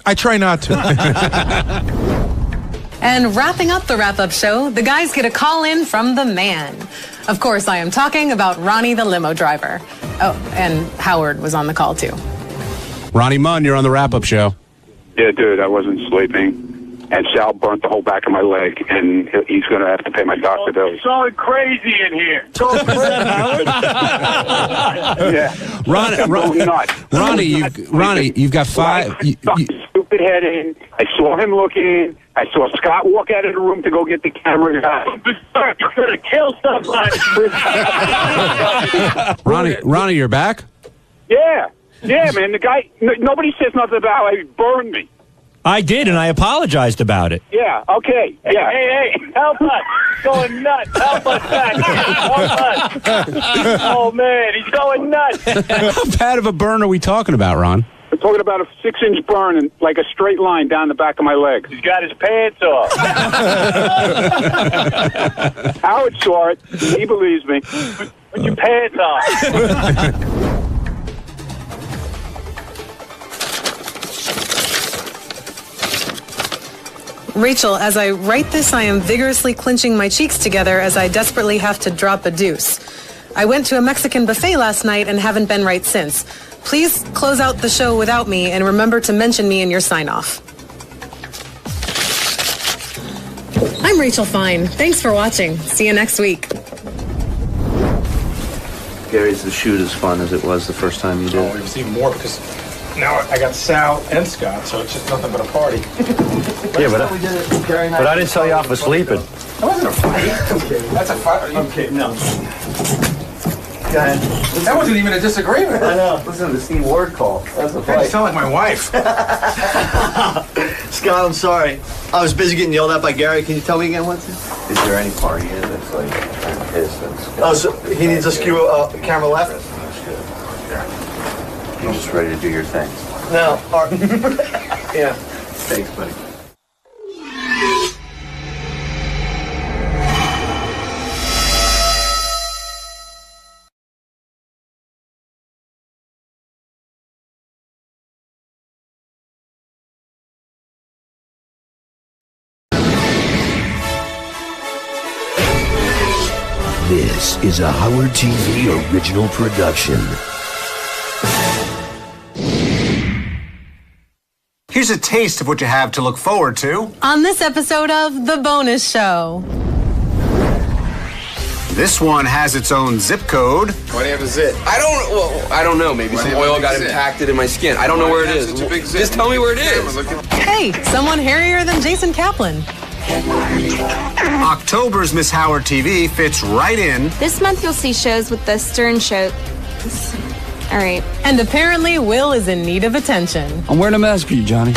I try not to. And wrapping up the wrap-up show, the guys get a call in from the man. Of course, I am talking about Ronnie the limo driver. Oh, and Howard was on the call too. Ronnie Munn, you're on the wrap-up show. Yeah, dude, I wasn't sleeping. And Sal burnt the whole back of my leg, and he's going to have to pay my doctor bills. It's all crazy in here. Yeah. Ronnie, you've got five. Stupid head in. I saw him looking. I saw Scott walk out of the room to go get the camera. You're going to kill somebody. Ronnie, you're back? Yeah, man. The guy, nobody says nothing about how he burned me. I did, and I apologized about it. Yeah, okay. Yeah. Hey, help us. He's going nuts. Help us back. Help us. Oh, man, he's going nuts. How bad of a burn are we talking about, Ron? We're talking about a 6-inch burn and like a straight line down the back of my leg. He's got his pants off. Howard saw it. He believes me. Put your pants off. Rachel, as I write this, I am vigorously clenching my cheeks together as I desperately have to drop a deuce. I went to a Mexican buffet last night and haven't been right since. Please close out the show without me and remember to mention me in your sign-off. I'm Rachel Fine. Thanks for watching. See you next week. Gary, is the shoot as fun as it was the first time you did? Oh, it was even more because now I got Sal and Scott, so it's just nothing but a party. Yeah, but I didn't tell you off for sleeping. That wasn't a fight. Okay. That's a fight. Okay, no. Go ahead. That wasn't even a disagreement. I know. Listen to the Steve Ward call. That's a fight. You sound like my wife. Scott, I'm sorry. I was busy getting yelled at by Gary. Can you tell me again what's it? Is there any part of you that's like pissed? Oh, so he needs a skew camera left? You're just ready to do your thing. No. Yeah. Thanks, buddy. This is a Howard TV original production. Here's a taste of what you have to look forward to. On this episode of The Bonus Show. This one has its own zip code. Why do you have a zit? I don't know. Maybe some oil got impacted in my skin. I don't know where it is. Just tell me where it is. Hey, someone hairier than Jason Kaplan. October's Miss Howard TV fits right in. This month you'll see shows with the Stern Show. All right. And apparently Will is in need of attention. I'm wearing a mask for you, Johnny.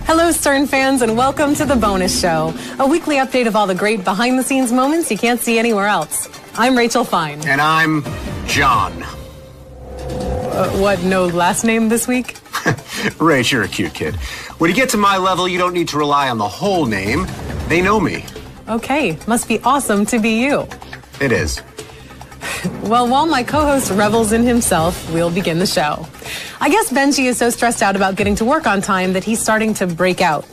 Hello, Stern fans, and welcome to The Bonus Show, a weekly update of all the great behind-the-scenes moments you can't see anywhere else. I'm Rachel Fine. And I'm John. What, no last name this week? Rach, you're a cute kid. When you get to my level, you don't need to rely on the whole name. They know me. Okay, must be awesome to be you. It is. Well, while my co-host revels in himself, we'll begin the show. I guess Benji is so stressed out about getting to work on time that he's starting to break out.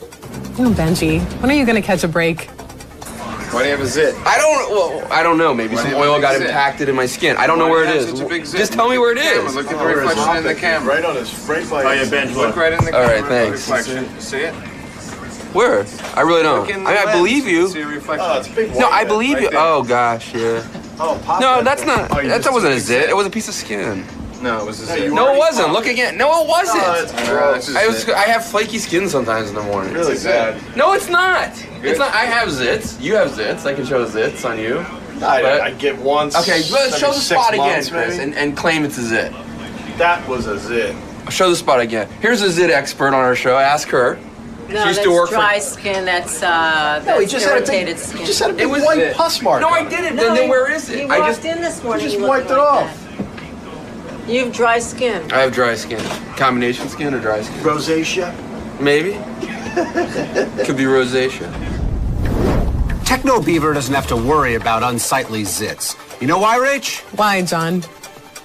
Oh, Benji, when are you going to catch a break? Why do you have a zit? I don't know. Maybe some oil got impacted in my skin. I don't know where it is. Just tell me where it is. Look at the reflection in the camera. Right on his right by. Oh, yeah, Benji. Look right in the camera. All right, thanks. See it? Where? I really don't. I believe you. Oh, it's a big. No, I believe you. Oh gosh, yeah. Oh, pop No, that. that's not. That wasn't a zit. It was a piece of skin. No, it was a zit. No, it wasn't. Look again. No, it wasn't. Oh, that's gross. I have flaky skin sometimes in the morning. Really bad. No, it's not. It's not. I have zits. You have zits. I can show zits on you. I get once. Okay, let's show the 6 spot again, months, Chris, maybe? and claim it's a zit. That was a zit. Show the spot again. Here's a zit expert on our show. Ask her. No, she used that's to work dry skin. That's just irritated skin. You just had a big white pus mark. No, I didn't. Then where is it? You I walked in this morning. You just you wiped it looked like off. that. You have dry skin. I have dry skin. Combination skin or dry skin? Rosacea? Maybe. Could be rosacea. Techno Beaver doesn't have to worry about unsightly zits. You know why, Rach? Why, John?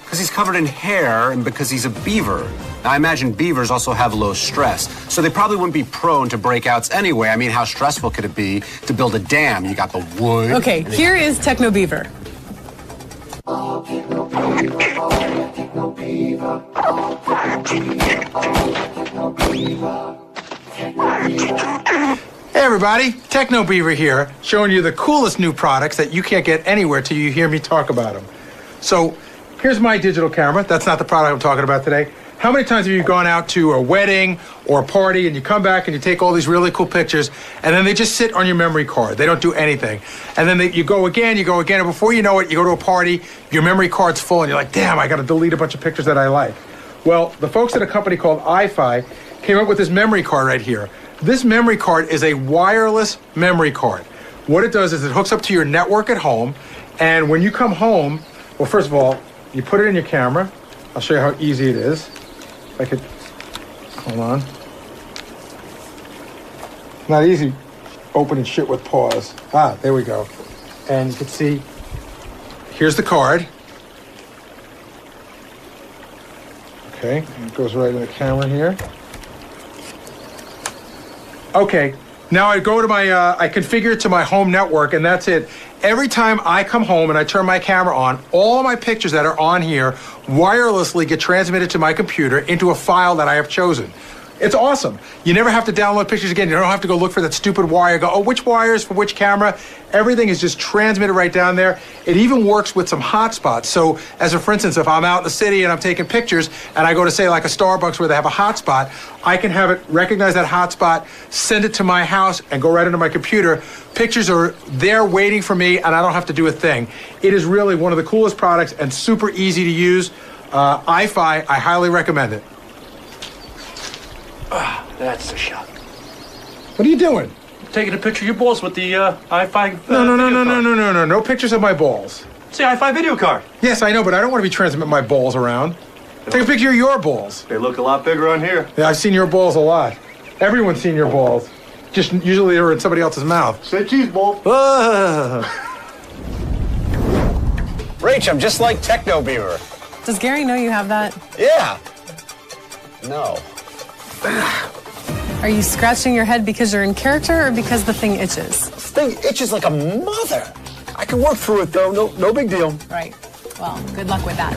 Because he's covered in hair and because he's a beaver. Now, I imagine beavers also have low stress, so they probably wouldn't be prone to breakouts anyway. I mean, how stressful could it be to build a dam? You got the wood. Okay, here is Techno Beaver. Hey everybody, Techno Beaver here, showing you the coolest new products that you can't get anywhere till you hear me talk about them. So, here's my digital camera. That's not the product I'm talking about today. How many times have you gone out to a wedding or a party and you come back and you take all these really cool pictures and then they just sit on your memory card? They don't do anything. And then you go again, and before you know it, you go to a party, your memory card's full and you're like, damn, I gotta delete a bunch of pictures that I like. Well, the folks at a company called iFi came up with this memory card right here. This memory card is a wireless memory card. What it does is it hooks up to your network at home, and when you come home, well, first of all, you put it in your camera. I'll show you how easy it is. I could, hold on. Not easy opening shit with pause. Ah, there we go. And you can see, here's the card. Okay, and it goes right in the camera here. Okay, now I go to my, I configure it to my home network, and that's it. Every time I come home and I turn my camera on, all my pictures that are on here wirelessly get transmitted to my computer into a file that I have chosen. It's awesome. You never have to download pictures again. You don't have to go look for that stupid wire. Go, oh, which wire is for which camera? Everything is just transmitted right down there. It even works with some hotspots. So, for instance, if I'm out in the city and I'm taking pictures and I go to, say, like a Starbucks where they have a hotspot, I can have it recognize that hotspot, send it to my house, and go right into my computer. Pictures are there waiting for me, and I don't have to do a thing. It is really one of the coolest products and super easy to use. iFi, I highly recommend it. That's the shot. What are you doing? Taking a picture of your balls with the iFi. No pictures of my balls. It's the iFi video card. Yes, I know, but I don't want to be transmitting my balls around. Take a picture of your balls. They look a lot bigger on here. Yeah, I've seen your balls a lot. Everyone's seen your balls. Just usually they're in somebody else's mouth. Say cheese ball. Rach, I'm just like Techno Beaver. Does Gary know you have that? Yeah. No. Are you scratching your head because you're in character or because the thing itches? This thing itches like a mother. I can work through it, though. No big deal. Right. Well, good luck with that.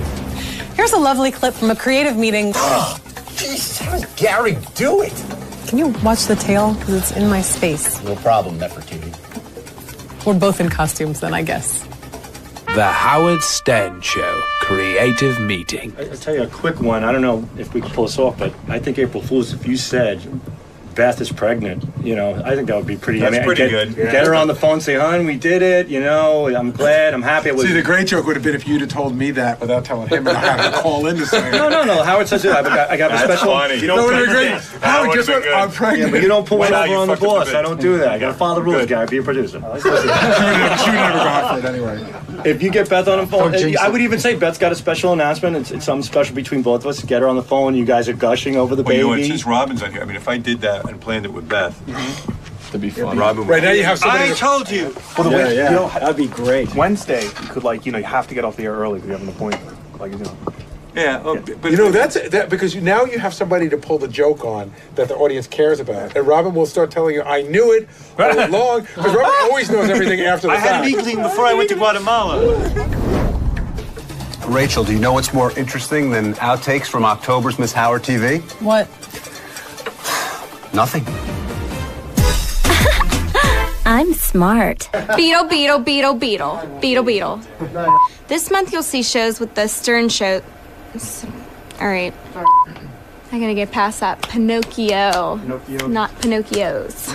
Here's a lovely clip from a creative meeting. Oh, Jesus, how does Gary do it? Can you watch the tail? Because it's in my space. No problem, Nefertiti. We're both in costumes then, I guess. The Howard Stern Show Creative Meeting. I'll tell you a quick one. I don't know if we can pull this off, but I think April Fool's, if you said Beth is pregnant, I think that would be pretty... That's pretty good. Get her on the phone, say, hon, we did it, I'm glad, I'm happy. See, the great joke would have been if you'd have told me that without telling him and I had to call in to say it. No, Howard says it. I got a special... Funny. You don't Howard, guess what? I'm pregnant. Yeah, but you don't pull one over on the boss. I don't do that. I got to follow the rules, Gary. Be a producer. She would never go out for it anyway. If you get Beth on the phone, I would even say Beth's got a special announcement. It's something special between both of us. Get her on the phone. You guys are gushing over the baby. Since Robin's on here, if I did that and planned it with Beth, that'd be fun. Robin, right now you have somebody. I told you. Well, that'd be great. Wednesday, you could you have to get off the air early because you have an appointment. Yeah, but that's because now you have somebody to pull the joke on that the audience cares about, and Robin will start telling you, "I knew it all along," because Robin always knows everything after the fact. I had an inkling before I went to Guatemala. Rachel, do you know what's more interesting than outtakes from October's Miss Howard TV? What? Nothing. I'm smart. Beetle, beetle, beetle, beetle. Beetle, beetle. This month you'll see shows with the Stern Show. All right. I gotta get past that Pinocchio. Not Pinocchios.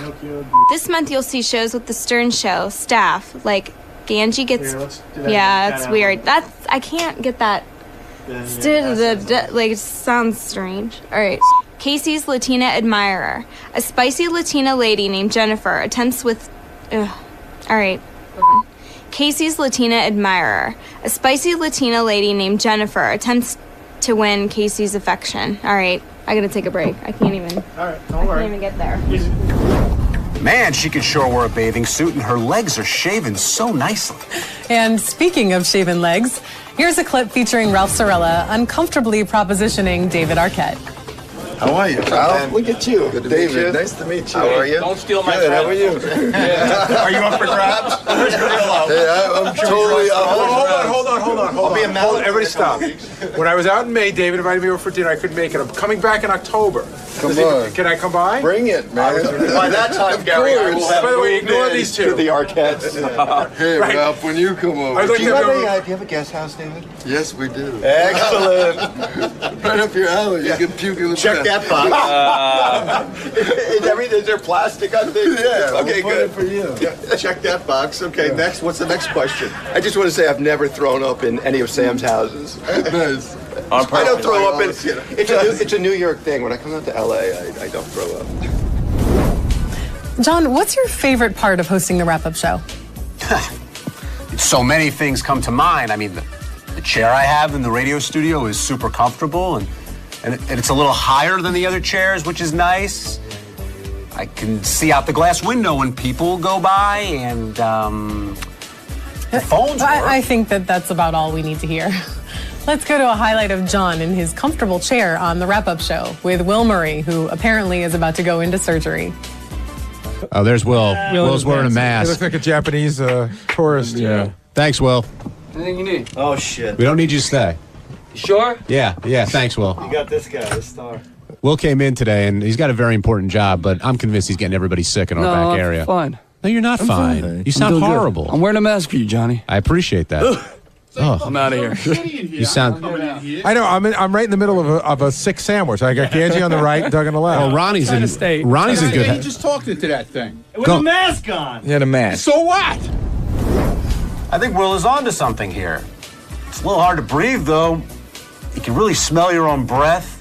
This month you'll see shows with the Stern Show staff. Like Ganji gets. Yeah, that's weird. I can't get that. It sounds strange. All right. Casey's Latina admirer. A spicy Latina lady named Jennifer attempts with... All right. Casey's Latina admirer. A spicy Latina lady named Jennifer attempts to win Casey's affection. All right. I gotta take a break. I can't even... All right, don't worry. I can't even get there. Man, she could sure wear a bathing suit, and her legs are shaven so nicely. And speaking of shaven legs, Here's a clip featuring Ralph Sorella uncomfortably propositioning David Arquette. How are you, Ralph? Look at you. Good to David, meet you. Nice to meet you. How are you? Don't steal my Good, how are you? Are you up for grabs? I'm totally up for grabs. Hold on. I'll be a Hold on, everybody stop. When I was out in May, David invited me over for dinner. I couldn't make it. I'm coming back in October. Come on. Can I come by? Bring it, man. By that time, Gary, I will have By the way, ignore these two. the Arquettes. Hey, Right. Ralph, when you come over. I'd like Do you to have know- do you have a guest house, David? Yes, we do. Excellent. Right up your alley. You can puke in the Check bed. that box. Is there plastic on this? Yeah, Okay, we'll put good. it for you. Yeah, check that box. Okay, next. What's the next question? I just want to say I've never thrown up in any of Sam's houses. Nice. I don't throw up in. It's a New York thing. When I come out to LA, I don't throw up. John, what's your favorite part of hosting the wrap-up show? So many things come to mind. I mean, the chair I have in the radio studio is super comfortable, and it's a little higher than the other chairs, which is nice. I can see out the glass window when people go by, and the phones work. I think that's about all we need to hear. Let's go to a highlight of John in his comfortable chair on the wrap-up show with Will Murray, who apparently is about to go into surgery. Oh, there's Will. Will's wearing a He mask. looks like a Japanese tourist. Yeah. Thanks, Will. Anything you need? Oh, shit. We don't need you to stay. Sure? Yeah. Thanks, Will. You got this guy, this star. Will came in today, and he's got a very important job, but I'm convinced he's getting everybody sick in our back area. Fine. No, you're not I'm fine. You sound doing good. horrible. I'm wearing a mask for you, Johnny. I appreciate that. Oh, I'm out of here. you sound. I know. I'm right in the middle of a sick sandwich. I got Ganji on the right, and Doug on the left. Oh, Ronnie's in good. He just talked into that thing. With a mask on. He had a mask. So what? I think Will is onto something here. It's a little hard to breathe, though. You can really smell your own breath.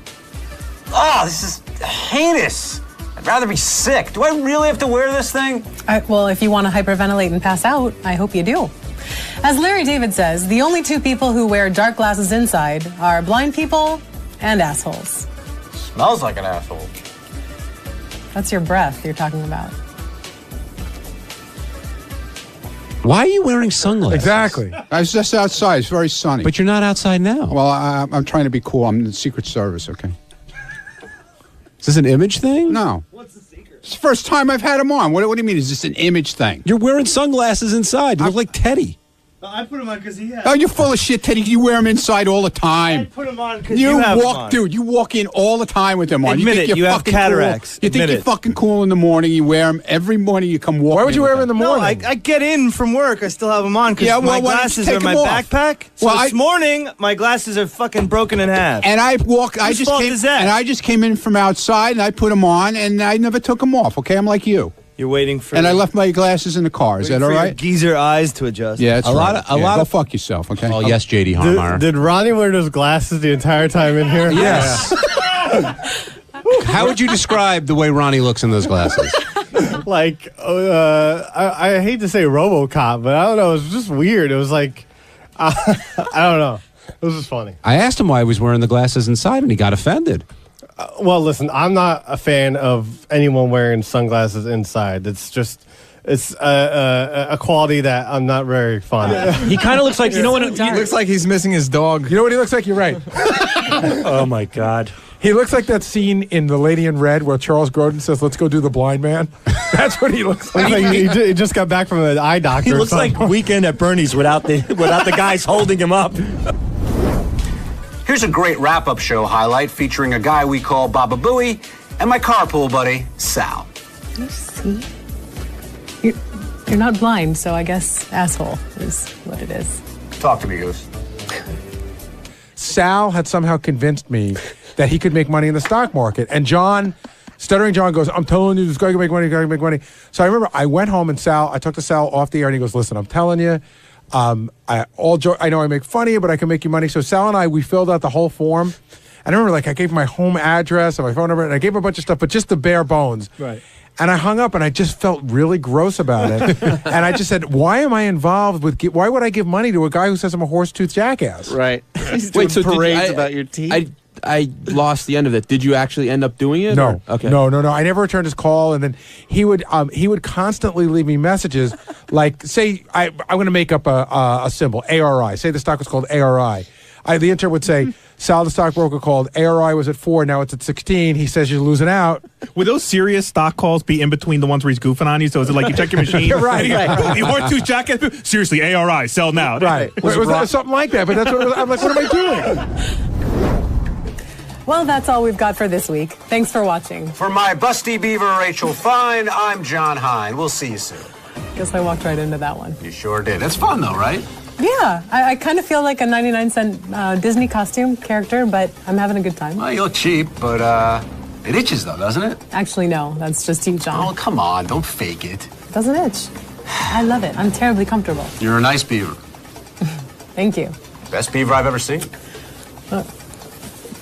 Oh, this is heinous. I'd rather be sick. Do I really have to wear this thing? Well, if you want to hyperventilate and pass out, I hope you do. As Larry David says, the only two people who wear dark glasses inside are blind people and assholes. Smells like an asshole. That's your breath you're talking about. Why are you wearing sunglasses? Exactly. I was just outside. It's very sunny. But you're not outside now. Well, I'm trying to be cool. I'm in the Secret Service, okay? Is this an image thing? No. It's the first time I've had them on. What do you mean? Is this an image thing? You're wearing sunglasses inside. You look like Teddy. I put him on because he has. Oh, you're full of shit, Teddy. You wear them inside all the time. I put him on because you have them on. Dude, you walk in all the time with them on. Admit you think it, you're you have fucking cataracts. Cool. You think Admit you're it. fucking cool in the morning. You wear them every morning. You come walking. Why would you wear them in the No, morning? I get in from work. I still have them on because Yeah, well, my why don't you glasses take are in my them off? backpack. So Well, this morning, my glasses are fucking broken in half. And I walk. I Whose just fault came. is that? And I just came in from outside, and I put them on, and I never took them off. Okay, I'm like you. You're waiting for. And I left my glasses in the car. Is that all for your right? geezer eyes to adjust. Yeah, that's A lot Go of- fuck yourself. Okay. Oh, yes, J.D. Harmeyer. Did Ronnie wear those glasses the entire time in here? Yes. How would you describe the way Ronnie looks in those glasses? Like, I hate to say RoboCop, but I don't know. It was just weird. It was like, I don't know. It was just funny. I asked him why he was wearing the glasses inside, and he got offended. Well, listen, I'm not a fan of anyone wearing sunglasses inside. It's just, it's a quality that I'm not very fond of. He kind of looks like, you know what? He looks like he's missing his dog. You know what he looks like? You're right. Oh my God. He looks like that scene in The Lady in Red where Charles Grodin says, "Let's go do the blind man." That's what he looks like. He just got back from an eye doctor. He or looks like something. Weekend at Bernie's without the guys holding him up. Here's a great wrap-up show highlight featuring a guy we call Baba Booey and my carpool buddy, Sal. You see? You're not blind, so I guess asshole is what it is. Talk to me, Goose. Sal had somehow convinced me that he could make money in the stock market. And Stuttering John goes, "I'm telling you, this guy can make money, So I remember I went home and I talked to Sal off the air and he goes, "Listen, I'm telling you, I know I make fun of you, but I can make you money." So Sal and we filled out the whole form. And I remember I gave him my home address and my phone number and I gave him a bunch of stuff, but just the bare bones. Right. And I hung up and I just felt really gross about it. And I just said, why am I involved why would I give money to a guy who says I'm a horse-toothed jackass? Right. He's doing parades about your teeth. I lost the end of it. Did you actually end up doing it? No. Or? Okay. No. I never returned his call, and then he would constantly leave me messages like, say, I'm going to make up a symbol, ARI. Say the stock was called ARI. The intern would say, Sal, the stockbroker called. ARI was at 4, now it's at 16. He says you're losing out. Would those serious stock calls be in between the ones where he's goofing on you? So is it like you check your machine? right. The R2 jacket. Seriously, ARI, sell now. Right. Was that something like that? But that's what it was. I'm like, what am I doing? Well, that's all we've got for this week. Thanks for watching. For my busty beaver, Rachel Fine, I'm John Hine. We'll see you soon. Guess I walked right into that one. You sure did. That's fun, though, right? Yeah, I kind of feel like a 99-cent Disney costume character, but I'm having a good time. Well, you look cheap, but it itches, though, doesn't it? Actually, no. That's just you, John. Oh, come on. Don't fake it. It doesn't itch. I love it. I'm terribly comfortable. You're a nice beaver. Thank you. Best beaver I've ever seen.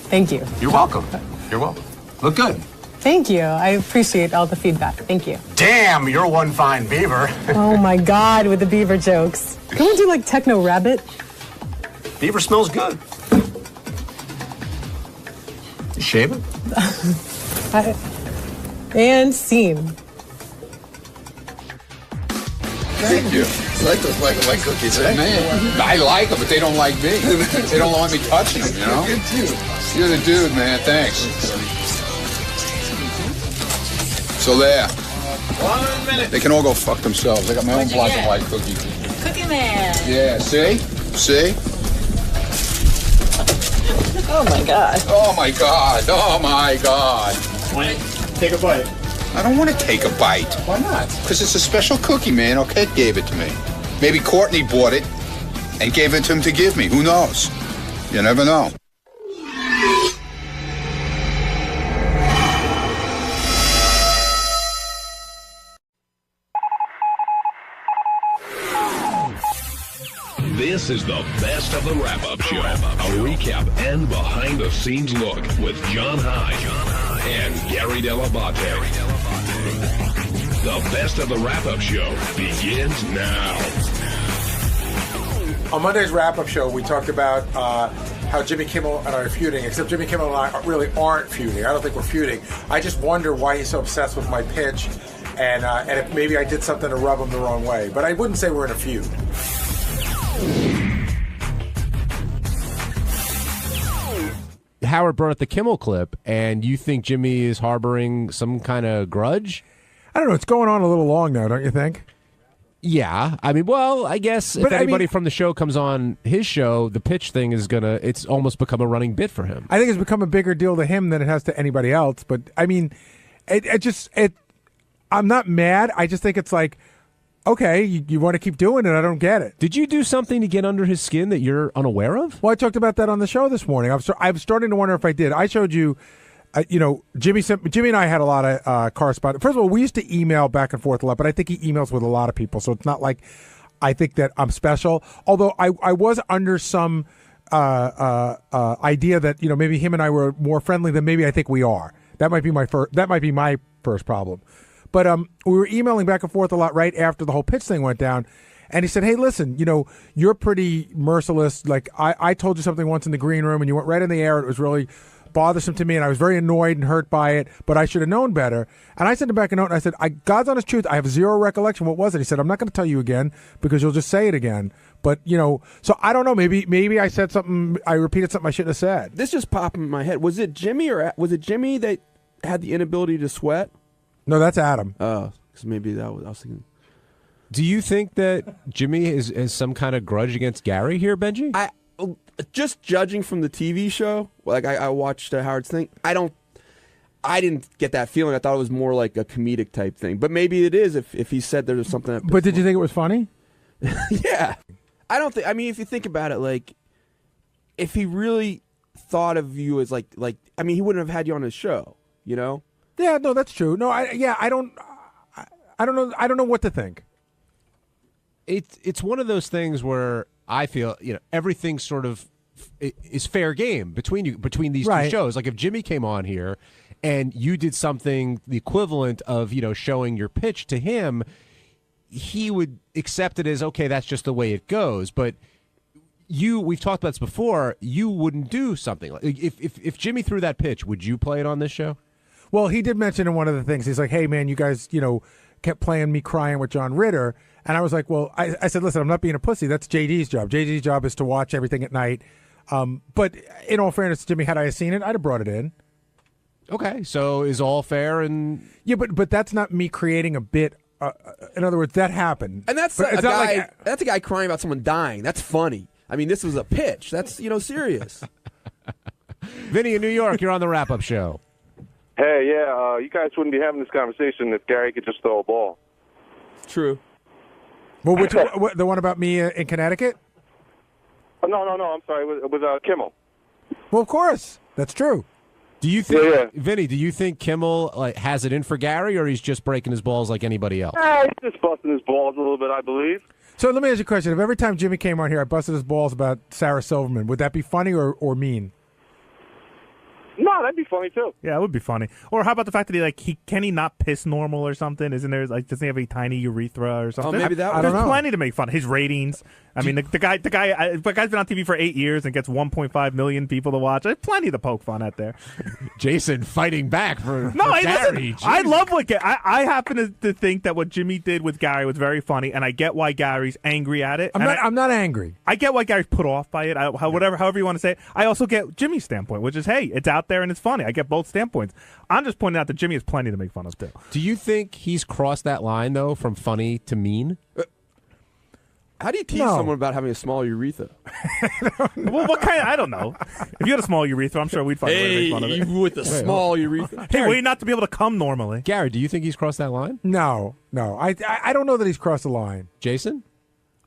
Thank you. You're welcome. You're welcome. Look good. Thank you. I appreciate all the feedback. Thank you. Damn, you're one fine beaver. Oh, my God, with the beaver jokes. Can we do, like, Techno Rabbit? Beaver smells good. You shave it? And scene. Thank you. I like those black and white cookies. Man, I like them, but they don't like me. They don't want me touching them, you know? You're the dude, man. Thanks. So there. 1 minute. They can all go fuck themselves. I got my own black and white cookie. Cookie Man. Yeah, see? See? Oh, my God. Oh, my God. Oh, my God. Take a bite. I don't want to take a bite. Why not? Because it's a special cookie, man. Okay, gave it to me. Maybe Courtney bought it and gave it to him to give me. Who knows? You never know. This is the best of the wrap-up show. A recap and behind-the-scenes look with John Hine and Gary Dell'Abate. The best of the wrap-up show begins now. On Monday's wrap-up show, we talked about how Jimmy Kimmel and I are feuding, except Jimmy Kimmel and I really aren't feuding. I don't think we're feuding. I just wonder why he's so obsessed with my pitch, and if maybe I did something to rub him the wrong way. But I wouldn't say we're in a feud. Howard brought up the Kimmel clip, and you think Jimmy is harboring some kind of grudge? I don't know. It's going on a little long now, don't you think? Yeah. I mean, well, I guess if anybody from the show comes on his show, the pitch thing is it's almost become a running bit for him. I think it's become a bigger deal to him than it has to anybody else. But, I mean, I'm not mad. I just think it's like, okay, you want to keep doing it. I don't get it. Did you do something to get under his skin that you're unaware of? Well, I talked about that on the show this morning. I'm starting to wonder if I did. I showed you, Jimmy and I had a lot of correspondence. First of all, we used to email back and forth a lot, but I think he emails with a lot of people, so it's not like I think that I'm special. Although I was under some idea that maybe him and I were more friendly than maybe I think we are. That might be my first problem. But we were emailing back and forth a lot right after the whole pitch thing went down. And he said, hey, listen, you're pretty merciless. Like, I told you something once in the green room, and you went right in the air. It was really bothersome to me, and I was very annoyed and hurt by it, but I should have known better. And I sent him back a note, and I said, God's honest truth, I have zero recollection. What was it? He said, I'm not going to tell you again because you'll just say it again. But, so I don't know. Maybe I said something, I repeated something I shouldn't have said. This just popped in my head. Was it Jimmy that had the inability to sweat? No, that's Adam. Oh, because maybe that was, I was thinking. Do you think that Jimmy has some kind of grudge against Gary here, Benji? Just judging from the TV show, like I watched Howard's thing, I didn't get that feeling. I thought it was more like a comedic type thing. But maybe it is if he said there was something. But did you think it was funny? Yeah. I don't think, if you think about it, like, if he really thought of you as like, he wouldn't have had you on his show, Yeah, no, that's true. No, I don't know. I don't know what to think. It's one of those things where I feel everything sort of is fair game between these two shows. Like if Jimmy came on here and you did something the equivalent of showing your pitch to him, he would accept it as okay. That's just the way it goes. But we've talked about this before. You wouldn't do something like if Jimmy threw that pitch, would you play it on this show? Well, he did mention in one of the things, he's like, hey, man, you guys, kept playing me crying with John Ritter. And I was like, well, I said, listen, I'm not being a pussy. That's JD's job. JD's job is to watch everything at night. But in all fairness, Jimmy, had I seen it, I'd have brought it in. Okay, so is all fair and yeah, but that's not me creating a bit. In other words, that happened, and that's a guy. That's a guy crying about someone dying. That's funny. I mean, this was a pitch. That's serious. Vinny in New York, you're on the wrap-up show. Hey, yeah, you guys wouldn't be having this conversation if Gary could just throw a ball. True. Well, the one about me in Connecticut? Oh, no, I'm sorry. With Kimmel. Well, of course, that's true. Do you think, Vinny? Do you think Kimmel has it in for Gary, or he's just breaking his balls like anybody else? He's just busting his balls a little bit, I believe. So let me ask you a question: if every time Jimmy came on here, I busted his balls about Sarah Silverman, would that be funny or mean? No, that'd be funny too. Yeah, it would be funny. Or how about the fact that can he not piss normal or something? Isn't there doesn't he have a tiny urethra or something? Oh, maybe that. There's plenty to make fun. His ratings. I mean, the guy's been on TV for 8 years and gets 1.5 million people to watch. There's plenty to poke fun at there. Jason fighting back for Gary. Listen, I love what I happen to think that what Jimmy did with Gary was very funny, and I get why Gary's angry at it. I'm not angry. I get why Gary's put off by it. However you want to say it. I also get Jimmy's standpoint, which is, hey, it's out there and it's funny. I get both standpoints. I'm just pointing out that Jimmy has plenty to make fun of too. Do you think he's crossed that line though, from funny to mean? How do you tease someone about having a small urethra? Well, what kind? I don't know. If you had a small urethra, I'm sure we'd find a way to make fun of it. You with the small urethra. Hey, wait, not to be able to come normally. Gary, do you think he's crossed that line? No. I don't know that he's crossed the line. Jason?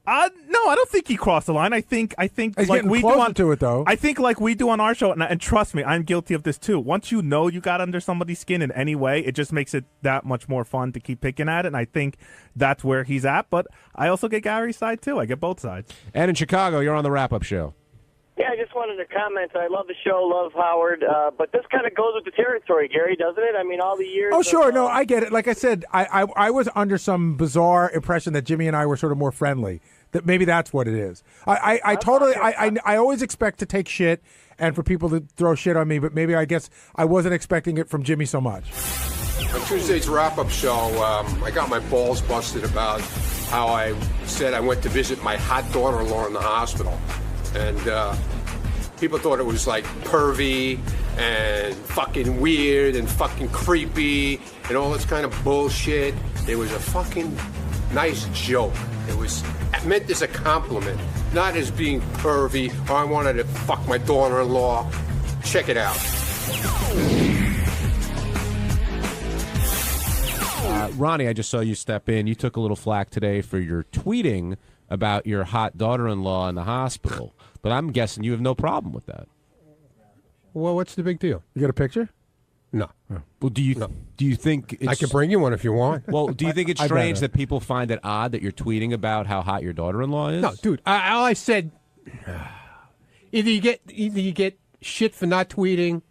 No, I don't think he crossed the line. I think he's like we do on to it though. I think like we do on our show, and trust me, I'm guilty of this too. Once you know you got under somebody's skin in any way, it just makes it that much more fun to keep picking at it. And I think that's where he's at. But I also get Gary's side too. I get both sides. And in Chicago, you're on the wrap-up show. Yeah, I just wanted to comment. I love the show, love Howard, but this kind of goes with the territory, Gary, doesn't it? I mean, all the years. Oh, sure. No, I get it. Like I said, I was under some bizarre impression that Jimmy and I were sort of more friendly. That maybe that's what it is. I always expect to take shit and for people to throw shit on me, but maybe I guess I wasn't expecting it from Jimmy so much. On Tuesday's wrap-up show, I got my balls busted about how I said I went to visit my hot daughter-in-law in the hospital. And people thought it was like pervy and fucking weird and fucking creepy and all this kind of bullshit. It was a fucking nice joke. It was meant as a compliment, not as being pervy or I wanted to fuck my daughter-in-law. Check it out. Ronnie, I just saw you step in. You took a little flack today for your tweeting about your hot daughter-in-law in the hospital, but I'm guessing you have no problem with that. Well, what's the big deal? You got a picture? No. Well, do you think it's, I can bring you one if you want? Well, do you think it's strange that people find it odd that you're tweeting about how hot your daughter-in-law is? No, dude. All I said, either you get shit for not tweeting,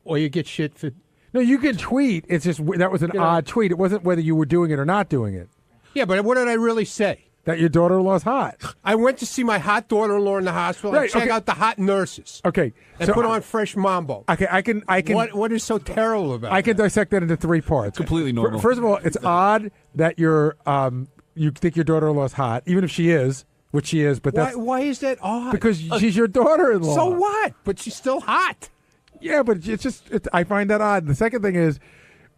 or you get shit for. No, you can tweet. It's just that was an odd tweet. It wasn't whether you were doing it or not doing it. Yeah, but what did I really say? That your daughter-in-law's hot. I went to see my hot daughter-in-law in the hospital and check out the hot nurses. Okay. And put on fresh mambo. Okay, I can. What is so terrible about I can dissect that into 3 parts. Completely normal. First of all, it's odd that you think your daughter-in-law's hot, even if she is, which she is. But why is that odd? Because she's your daughter-in-law. So what? But she's still hot. Yeah, but it's just I find that odd. The second thing is,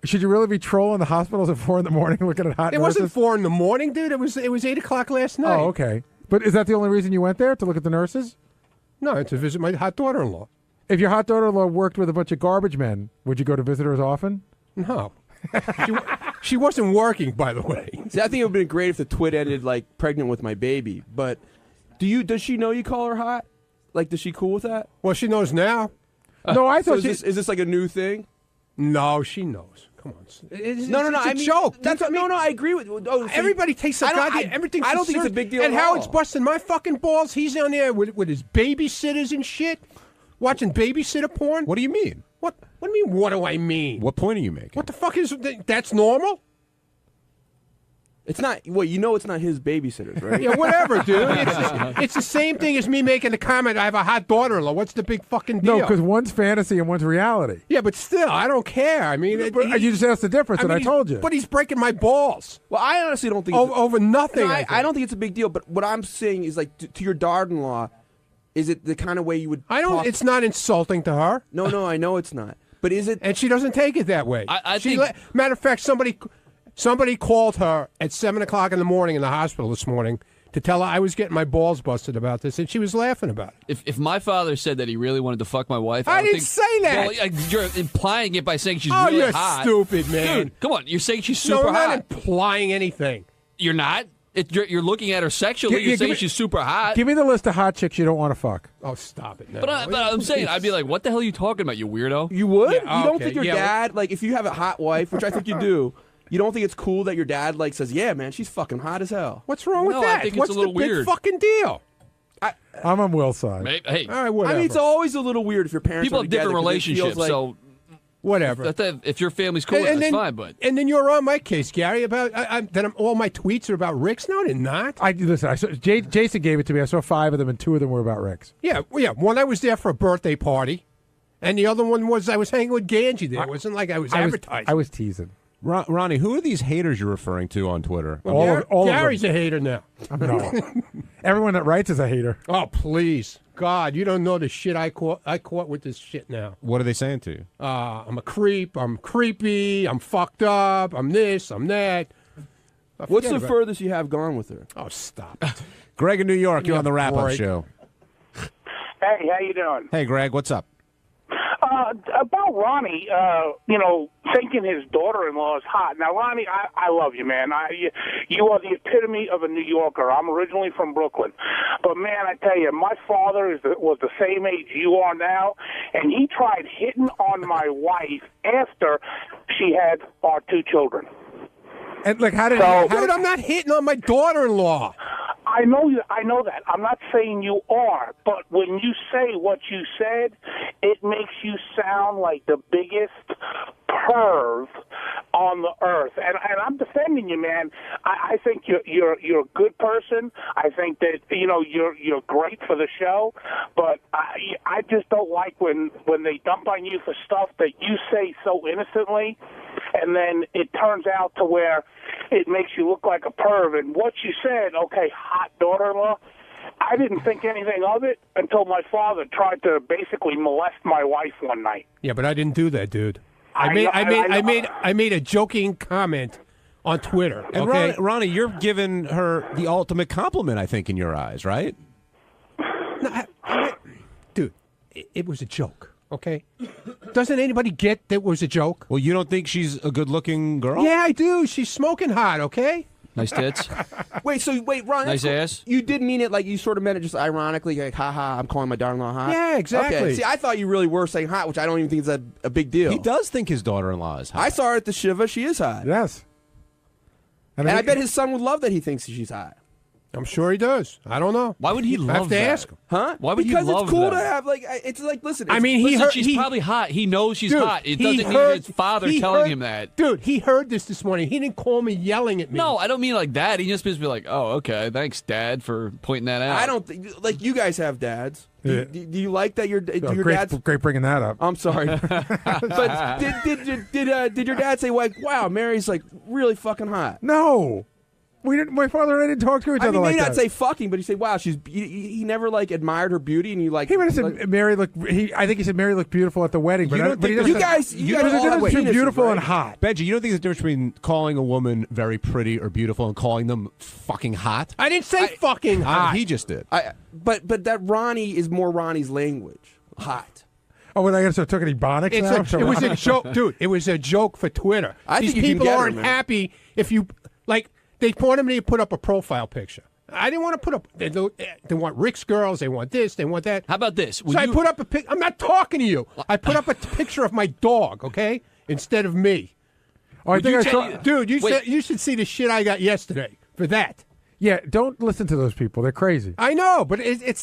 should you really be trolling the hospitals at 4 a.m. looking at hot nurses? It wasn't 4 a.m, dude. It was 8 o'clock last night. Oh, okay. But is that the only reason you went there, to look at the nurses? No, to visit my hot daughter-in-law. If your hot daughter-in-law worked with a bunch of garbage men, would you go to visit her as often? No. She wasn't working, by the way. See, I think it would have been great if the twit ended like pregnant with my baby. But does she know you call her hot? Like, does she cool with that? Well, she knows now. No, I thought is this like a new thing? No, she knows. Come on. It's I mean, joke. I agree with you. Oh, everybody takes a goddamn everything. I don't think it's a big deal. And at Howard's all. busting my fucking balls. He's down there with his babysitters and shit, watching babysitter porn. What do you mean? What do you mean? What do I mean? What point are you making? What the fuck is that's normal? It's not. Well, you know, it's not his babysitters, right? Yeah, whatever, dude. It's the same thing as me making the comment, I have a hot daughter-in-law. What's the big fucking deal? No, because one's fantasy and one's reality. Yeah, but still, I don't care. I mean, you just asked the difference, and I told you. But he's breaking my balls. Well, I honestly don't think over nothing. No, I don't think it's a big deal. But what I'm saying is, like, to your daughter-in-law, is it the kind of way you would? It's not insulting to her. No, I know it's not. But is it? And she doesn't take it that way. I think. Matter of fact, Somebody called her at 7 o'clock in the morning in the hospital this morning to tell her I was getting my balls busted about this, and she was laughing about it. If my father said that he really wanted to fuck my wife, I don't didn't think, say that. Well, you're implying it by saying she's Oh, really you're hot. stupid, man. Dude, come on, you're saying she's super No, I'm hot. not implying anything. You're not. You're looking at her sexually. You're saying she's super hot. Give me the list of hot chicks you don't want to fuck. Oh, stop it now. But I'm saying, I'd be like, what the hell are you talking about, you weirdo? You would? Yeah, you don't okay, think your yeah. dad, like, if you have a hot wife, which I think you do, you don't think it's cool that your dad, like, says, yeah, man, she's fucking hot as hell? What's wrong with No, that? I think it's What's a little the big weird. fucking deal? I'm on Will's side. Hey, All right, whatever. I mean, it's always a little weird if your parents people are have together, different 'cause it feels relationships, like, so whatever. if your family's cool, that's fine. But And then you're on my case, Gary, about all my tweets are about Rick's. No, they're not. Listen. I saw Jason gave it to me. I saw 5 of them, and 2 of them were about Rick's. Yeah. One I was there for a birthday party, and the other one was I was hanging with Ganji there. It wasn't like I was advertising. I was teasing. Ronnie, who are these haters you're referring to on Twitter? Well, all of Gary's a hater now. No. Everyone that writes is a hater. Oh, please. God, you don't know the shit I caught with this shit now. What are they saying to you? I'm a creep. I'm creepy. I'm fucked up. I'm this. I'm that. What's the furthest you have gone with her? Oh, stop it. Greg in New York, you're on the wrap-up break. show. Hey, how you doing? Hey, Greg, what's up? About Ronnie, thinking his daughter-in-law is hot. Now, Ronnie, I love you, man. You are the epitome of a New Yorker. I'm originally from Brooklyn. But, man, I tell you, my father was the same age you are now, and he tried hitting on my wife after she had our 2 children. And, like, Dude, I'm not hitting on my daughter-in-law. I know that. I'm not saying you are, but when you say what you said, it makes you sound like the biggest perv on the earth. And I'm defending you, man. I think you're a good person. I think that you're great for the show, but I just don't like when they dump on you for stuff that you say so innocently, and then it turns out to where it makes you look like a perv. And what you said, okay, hot daughter-in-law, I didn't think anything of it until my father tried to basically molest my wife one night. Yeah, but I didn't do that, dude. I made a joking comment on Twitter. And okay? Ronnie, you're giving her the ultimate compliment, I think, in your eyes, right? No, dude, it was a joke. Okay, doesn't anybody get that was a joke? Well, you don't think she's a good-looking girl? Yeah, I do. She's smoking hot. Okay. Nice tits. Wait, Ron. Nice ass. You did mean it like you sort of meant it just ironically, like, haha, I'm calling my daughter-in-law hot? Yeah, exactly. Okay. See, I thought you really were saying hot, which I don't even think is a big deal. He does think his daughter-in-law is hot. I saw her at the Shiva. She is hot. Yes. And I bet his son would love that he thinks she's hot. I'm sure he does. I don't know. Why would he love I have to that? ask him. Huh? Why would because he love it's cool that? to have, like, it's like, listen. I mean, she's probably hot. He knows she's Dude, hot. It he doesn't mean heard- his father he telling heard- him that. Dude, he heard this morning. He didn't call me yelling at me. No, I don't mean like that. He just means to be like, oh, okay, thanks, Dad, for pointing that out. I don't think, like, you guys have dads. Yeah. Do you like that your dad's... Great bringing that up. I'm sorry. But did your dad say, like, wow, Mary's, like, really fucking hot? No. We didn't. My father and I didn't talk to each other like maybe that. not say fucking, but he said, "Wow, she's." He never like admired her beauty, and you like. He would have said Mary looked. I think he said Mary looked beautiful at the wedding. But You don't think you guys there's a all have difference between penises, beautiful right? and hot. Benji, you don't think there's a difference between calling a woman very pretty or beautiful and calling them fucking hot? I didn't say fucking hot. He just did. But that Ronnie is more Ronnie's language. Hot. Oh, well, I got to start talking Ebonics now? It was a joke, dude. It was a joke for Twitter. I These think you can people get her, aren't man. happy if you like. They wanted me to put up a profile picture. I didn't want to put up. They want Rick's girls. They want this. They want that. How about this? So I put up a pic. I'm not talking to you. I put up a picture of my dog, okay, instead of me. Oh, I think I saw. Dude, you should see the shit I got yesterday for that. Yeah, don't listen to those people. They're crazy. I know, but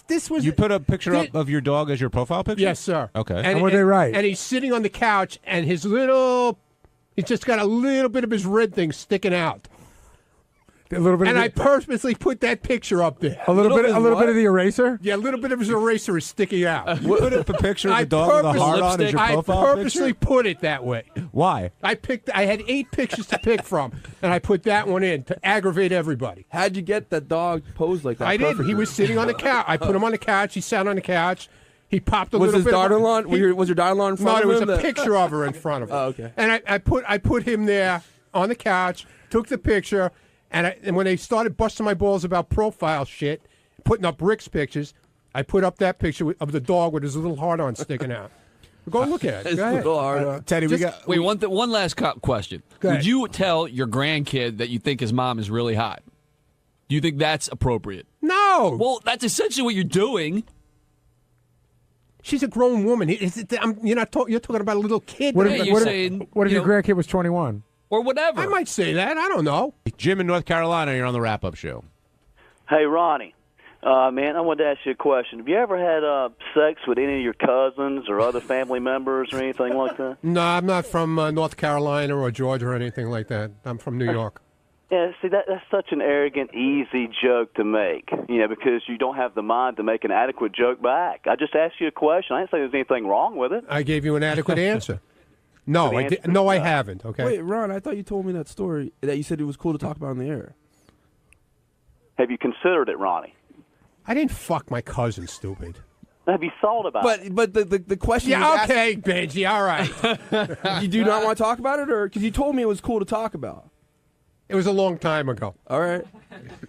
this was. You put a picture up of your dog as your profile picture? Yes, sir. Okay. And what they write? And he's sitting on the couch, and he's just got a little bit of his red thing sticking out. A little bit, and of I purposely put that picture up there. a little bit of the eraser. Yeah, a little bit of his eraser is sticking out. Put up a picture of the dog with a heart on as your profile I purposely put it that way. Why? I had 8 pictures to pick from, and I put that one in to aggravate everybody. How'd you get that dog posed like that? I did. He was sitting on the couch. I put him on the couch. He sat on the couch. He popped a Was little his bit. daughter-in-law? Was your daughter-in-law in front No, of there him? was a picture of her in front of him. Oh, okay. And I put him there on the couch, took the picture, and when they started busting my balls about profile shit, putting up Rick's pictures, I put up that picture of the dog with his little heart on sticking out. Go look at it. His Go ahead. little heart on. Teddy, Wait, one last question. Go Would ahead. you tell your grandkid that you think his mom is really hot? Do you think that's appropriate? No. Well, that's essentially what you're doing. She's a grown woman. You're talking about a little kid. What Yeah, if, you're what if- saying, what if you your know- grandkid was 21? Or whatever. I might say that. I don't know. Jim in North Carolina, you're on the wrap-up show. Hey, Ronnie. Man, I wanted to ask you a question. Have you ever had sex with any of your cousins or other family members or anything like that? No, I'm not from North Carolina or Georgia or anything like that. I'm from New York. Yeah, see, that's such an arrogant, easy joke to make, because you don't have the mind to make an adequate joke back. I just asked you a question. I didn't say there's anything wrong with it. I gave you an adequate answer. No, I haven't. Okay. Wait, Ron, I thought you told me that story that you said it was cool to talk about on the air. Have you considered it, Ronnie? I didn't fuck my cousin, stupid. Have you thought about it? But the question. Yeah, okay, Benji. All right. You do not want to talk about it, or because you told me it was cool to talk about. It was a long time ago. All right.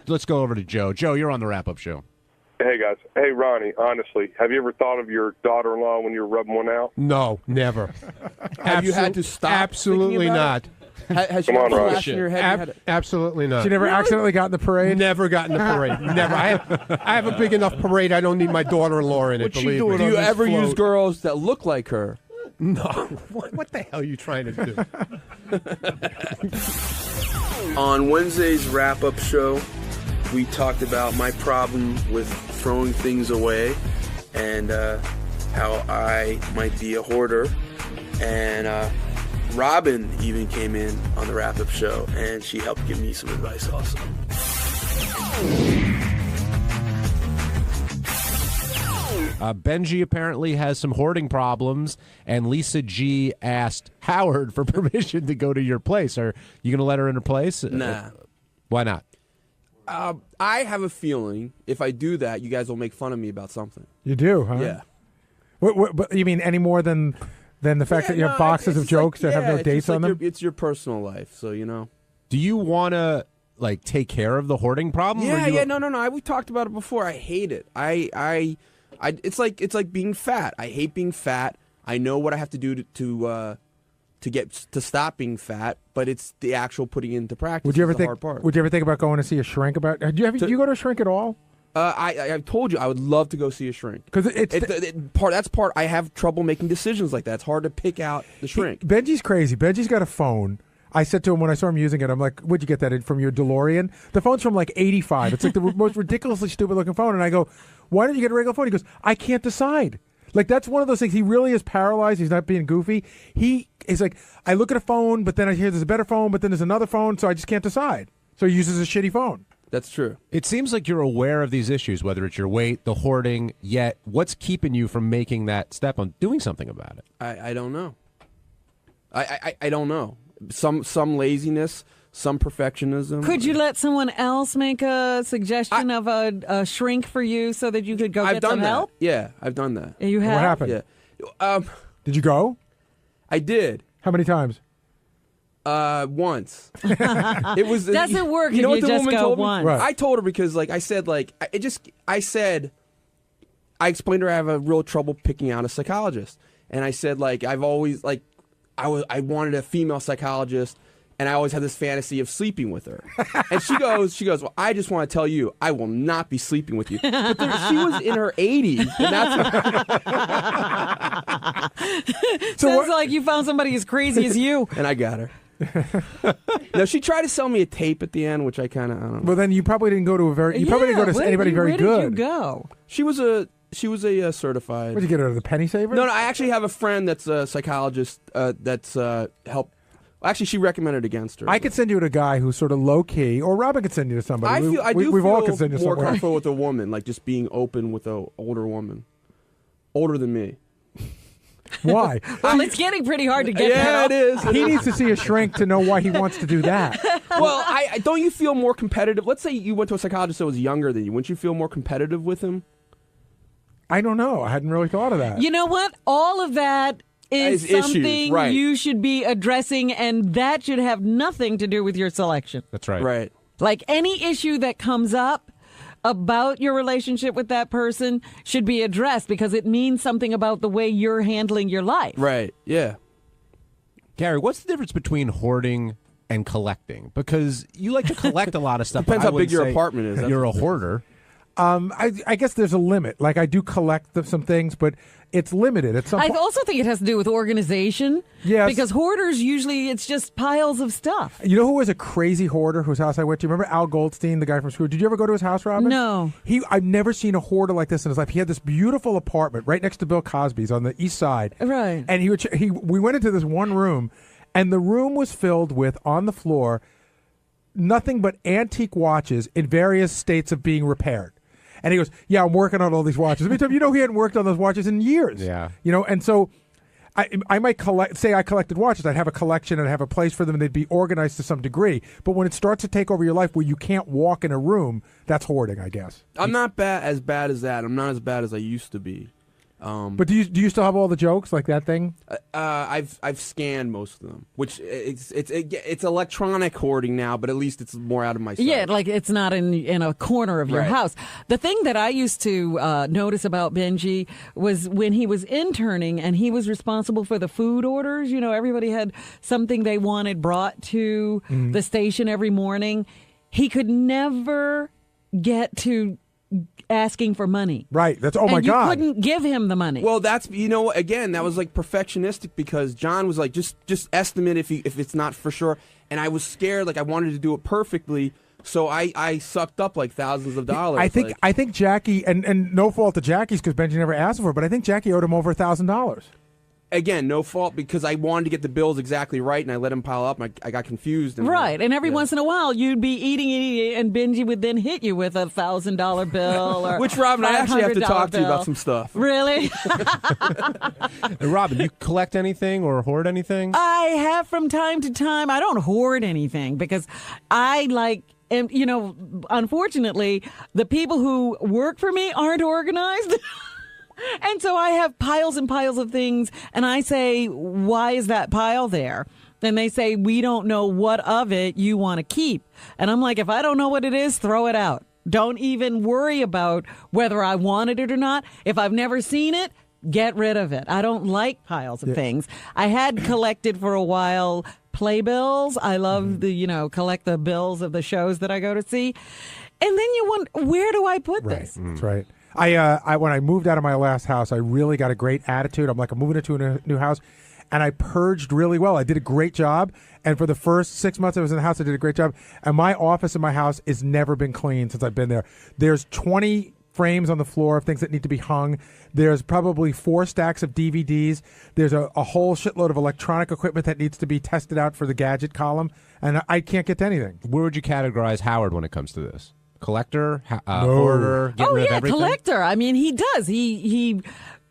Let's go over to Joe. Joe, you're on the wrap-up show. Hey, guys. Hey, Ronnie, honestly, have you ever thought of your daughter-in-law when you were rubbing one out? No, never. Have you had to stop? Absolutely not. Has she Come on, got Ron. flash in your head? Absolutely not. She never accidentally got in the parade? Never got in the parade. Never. I have a big enough parade. I don't need my daughter-in-law in it. What's she believe doing? me. Do you ever use girls that look like her? No. What the hell are you trying to do? On Wednesday's wrap-up show, we talked about my problem with throwing things away and how I might be a hoarder. And Robin even came in on the wrap-up show, and she helped give me some advice also. Benji apparently has some hoarding problems, and Lisa G asked Howard for permission to go to your place. Are you going to let her in her place? Nah. Why not? I have a feeling if I do that, you guys will make fun of me about something. You do, huh? Yeah. What, you mean any more than the fact that you have boxes of jokes that have no dates on them? It's your personal life, so you know. Do you want to take care of the hoarding problem? Yeah, no. We talked about it before. I hate it. It's like being fat. I hate being fat. I know what I have to do to stop being fat, but it's the actual putting into practice. Would you ever the think? hard part. Would you ever think about going to see a shrink? Do you go to a shrink at all? I told you I would love to go see a shrink because that's part. I have trouble making decisions like that. It's hard to pick out the shrink. Benji's crazy. Benji's got a phone. I said to him when I saw him using it, I'm like, "Where'd you get that from your DeLorean?" The phone's from like '85. It's like the most ridiculously stupid looking phone. And I go, "Why don't you get a regular phone?" He goes, "I can't decide." Like that's one of those things. He really is paralyzed. He's not being goofy. He is like, I look at a phone, but then I hear there's a better phone, but then there's another phone, so I just can't decide. So he uses a shitty phone. That's true. It seems like you're aware of these issues, whether it's your weight, the hoarding, yet what's keeping you from making that step on doing something about it? I don't know. I don't know. Some laziness, some perfectionism. Could you let someone else make a suggestion of a shrink for you so that you could go get some help? Yeah, I've done that. You have? What happened? Yeah. Did you go? I did. How many times? Once. It was doesn't work. You know if what the you just woman go told me? once. Right. I told her because I explained to her I have a real trouble picking out a psychologist, and I said I've always I wanted a female psychologist, and I always had this fantasy of sleeping with her. And she goes, well, I just want to tell you, I will not be sleeping with you. But she was in her 80s, and that's Sounds like you found somebody as crazy as you. and I got her. No, she tried to sell me a tape at the end, which I kind of I don't know. Well, then you probably didn't go to a very. You probably didn't go to anybody very good. Where did you go? She was a certified. Where'd you get her? The Penny Saver? No, I actually have a friend that's a psychologist that's helped Actually, she recommended against her. I could send you to a guy who's sort of low key, or Robin could send you to somebody. We've all feel could send you more somewhere. comfortable with a woman, like just being open with an older woman, older than me. Why? Well, it's getting pretty hard to get. Yeah, that it is. He needs to see a shrink to know why he wants to do that. Well, I don't you feel more competitive? Let's say you went to a psychologist that was younger than you. Wouldn't you feel more competitive with him? I don't know. I hadn't really thought of that. You know what? All of that is Issues, something right. you should be addressing, and that should have nothing to do with your selection. That's right. Right. Like any issue that comes up about your relationship with that person should be addressed because it means something about the way you're handling your life. Right. Yeah. Gary, what's the difference between hoarding and collecting? Because you like to collect a lot of stuff. Depends but I how big wouldn't your say apartment is. That's You're the a hoarder. I guess there's a limit. Like I do collect some things, but it's limited. At some I point. also think it has to do with organization. Yes. Because hoarders, usually it's just piles of stuff. You know who was a crazy hoarder whose house I went to? Remember Al Goldstein, the guy from school? Did you ever go to his house, Robin? No. I've never seen a hoarder like this in his life. He had this beautiful apartment right next to Bill Cosby's on the east side. Right. And we went into this one room, and the room was filled with, on the floor, nothing but antique watches in various states of being repaired. And he goes, yeah, I'm working on all these watches. I mean, you know, he hadn't worked on those watches in years. Yeah. You know, and so I might say I collected watches. I'd have a collection and I'd have a place for them and they'd be organized to some degree. But when it starts to take over your life where you can't walk in a room, that's hoarding, I guess. I'm not as bad as that. I'm not as bad as I used to be. But do you still have all the jokes like that thing? I've scanned most of them, which it's electronic hoarding now, but at least it's more out of my sight. Yeah, like it's not in a corner of your Right. house. The thing that I used to notice about Benji was when he was interning and he was responsible for the food orders. You know, everybody had something they wanted brought to the station every morning. He could never get to asking for money. Right. That's my and God. You couldn't give him the money. Well, that's again, that was like perfectionistic because John was like just estimate if it's not for sure, and I was scared, like I wanted to do it perfectly, so I sucked up like thousands of dollars. I think Jackie and no fault to Jackie's because Benji never asked for it, but I think Jackie owed him over $1,000. Again, no fault because I wanted to get the bills exactly right, and I let him pile up. And I got confused. Right, and every once in a while, you'd be eating, and Benji would then hit you with $1,000 bill, or which Robin, I actually have to talk to you bill. about some stuff. Really? Hey, Robin, you collect anything or hoard anything? I have from time to time. I don't hoard anything because I like. And, you know, unfortunately, the people who work for me aren't organized. And so I have piles and piles of things, and I say, why is that pile there? And they say, we don't know what of it you want to keep. And I'm like, if I don't know what it is, throw it out. Don't even worry about whether I wanted it or not. If I've never seen it, get rid of it. I don't like piles of things. I had collected for a while playbills. I love collect the bills of the shows that I go to see. And then you wonder, where do I put this? That's right. I when I moved out of my last house, I really got a great attitude. I'm moving into a new house, and I purged really well. I did a great job, and for the first 6 months I was in the house, I did a great job. And my office in my house has never been clean since I've been there. There's 20 frames on the floor of things that need to be hung. There's probably 4 stacks of DVDs. There's a whole shitload of electronic equipment that needs to be tested out for the gadget column, and I can't get to anything. Where would you categorize Howard when it comes to this? Collector, hoarder, get rid of everything? Collector. I mean, he does. He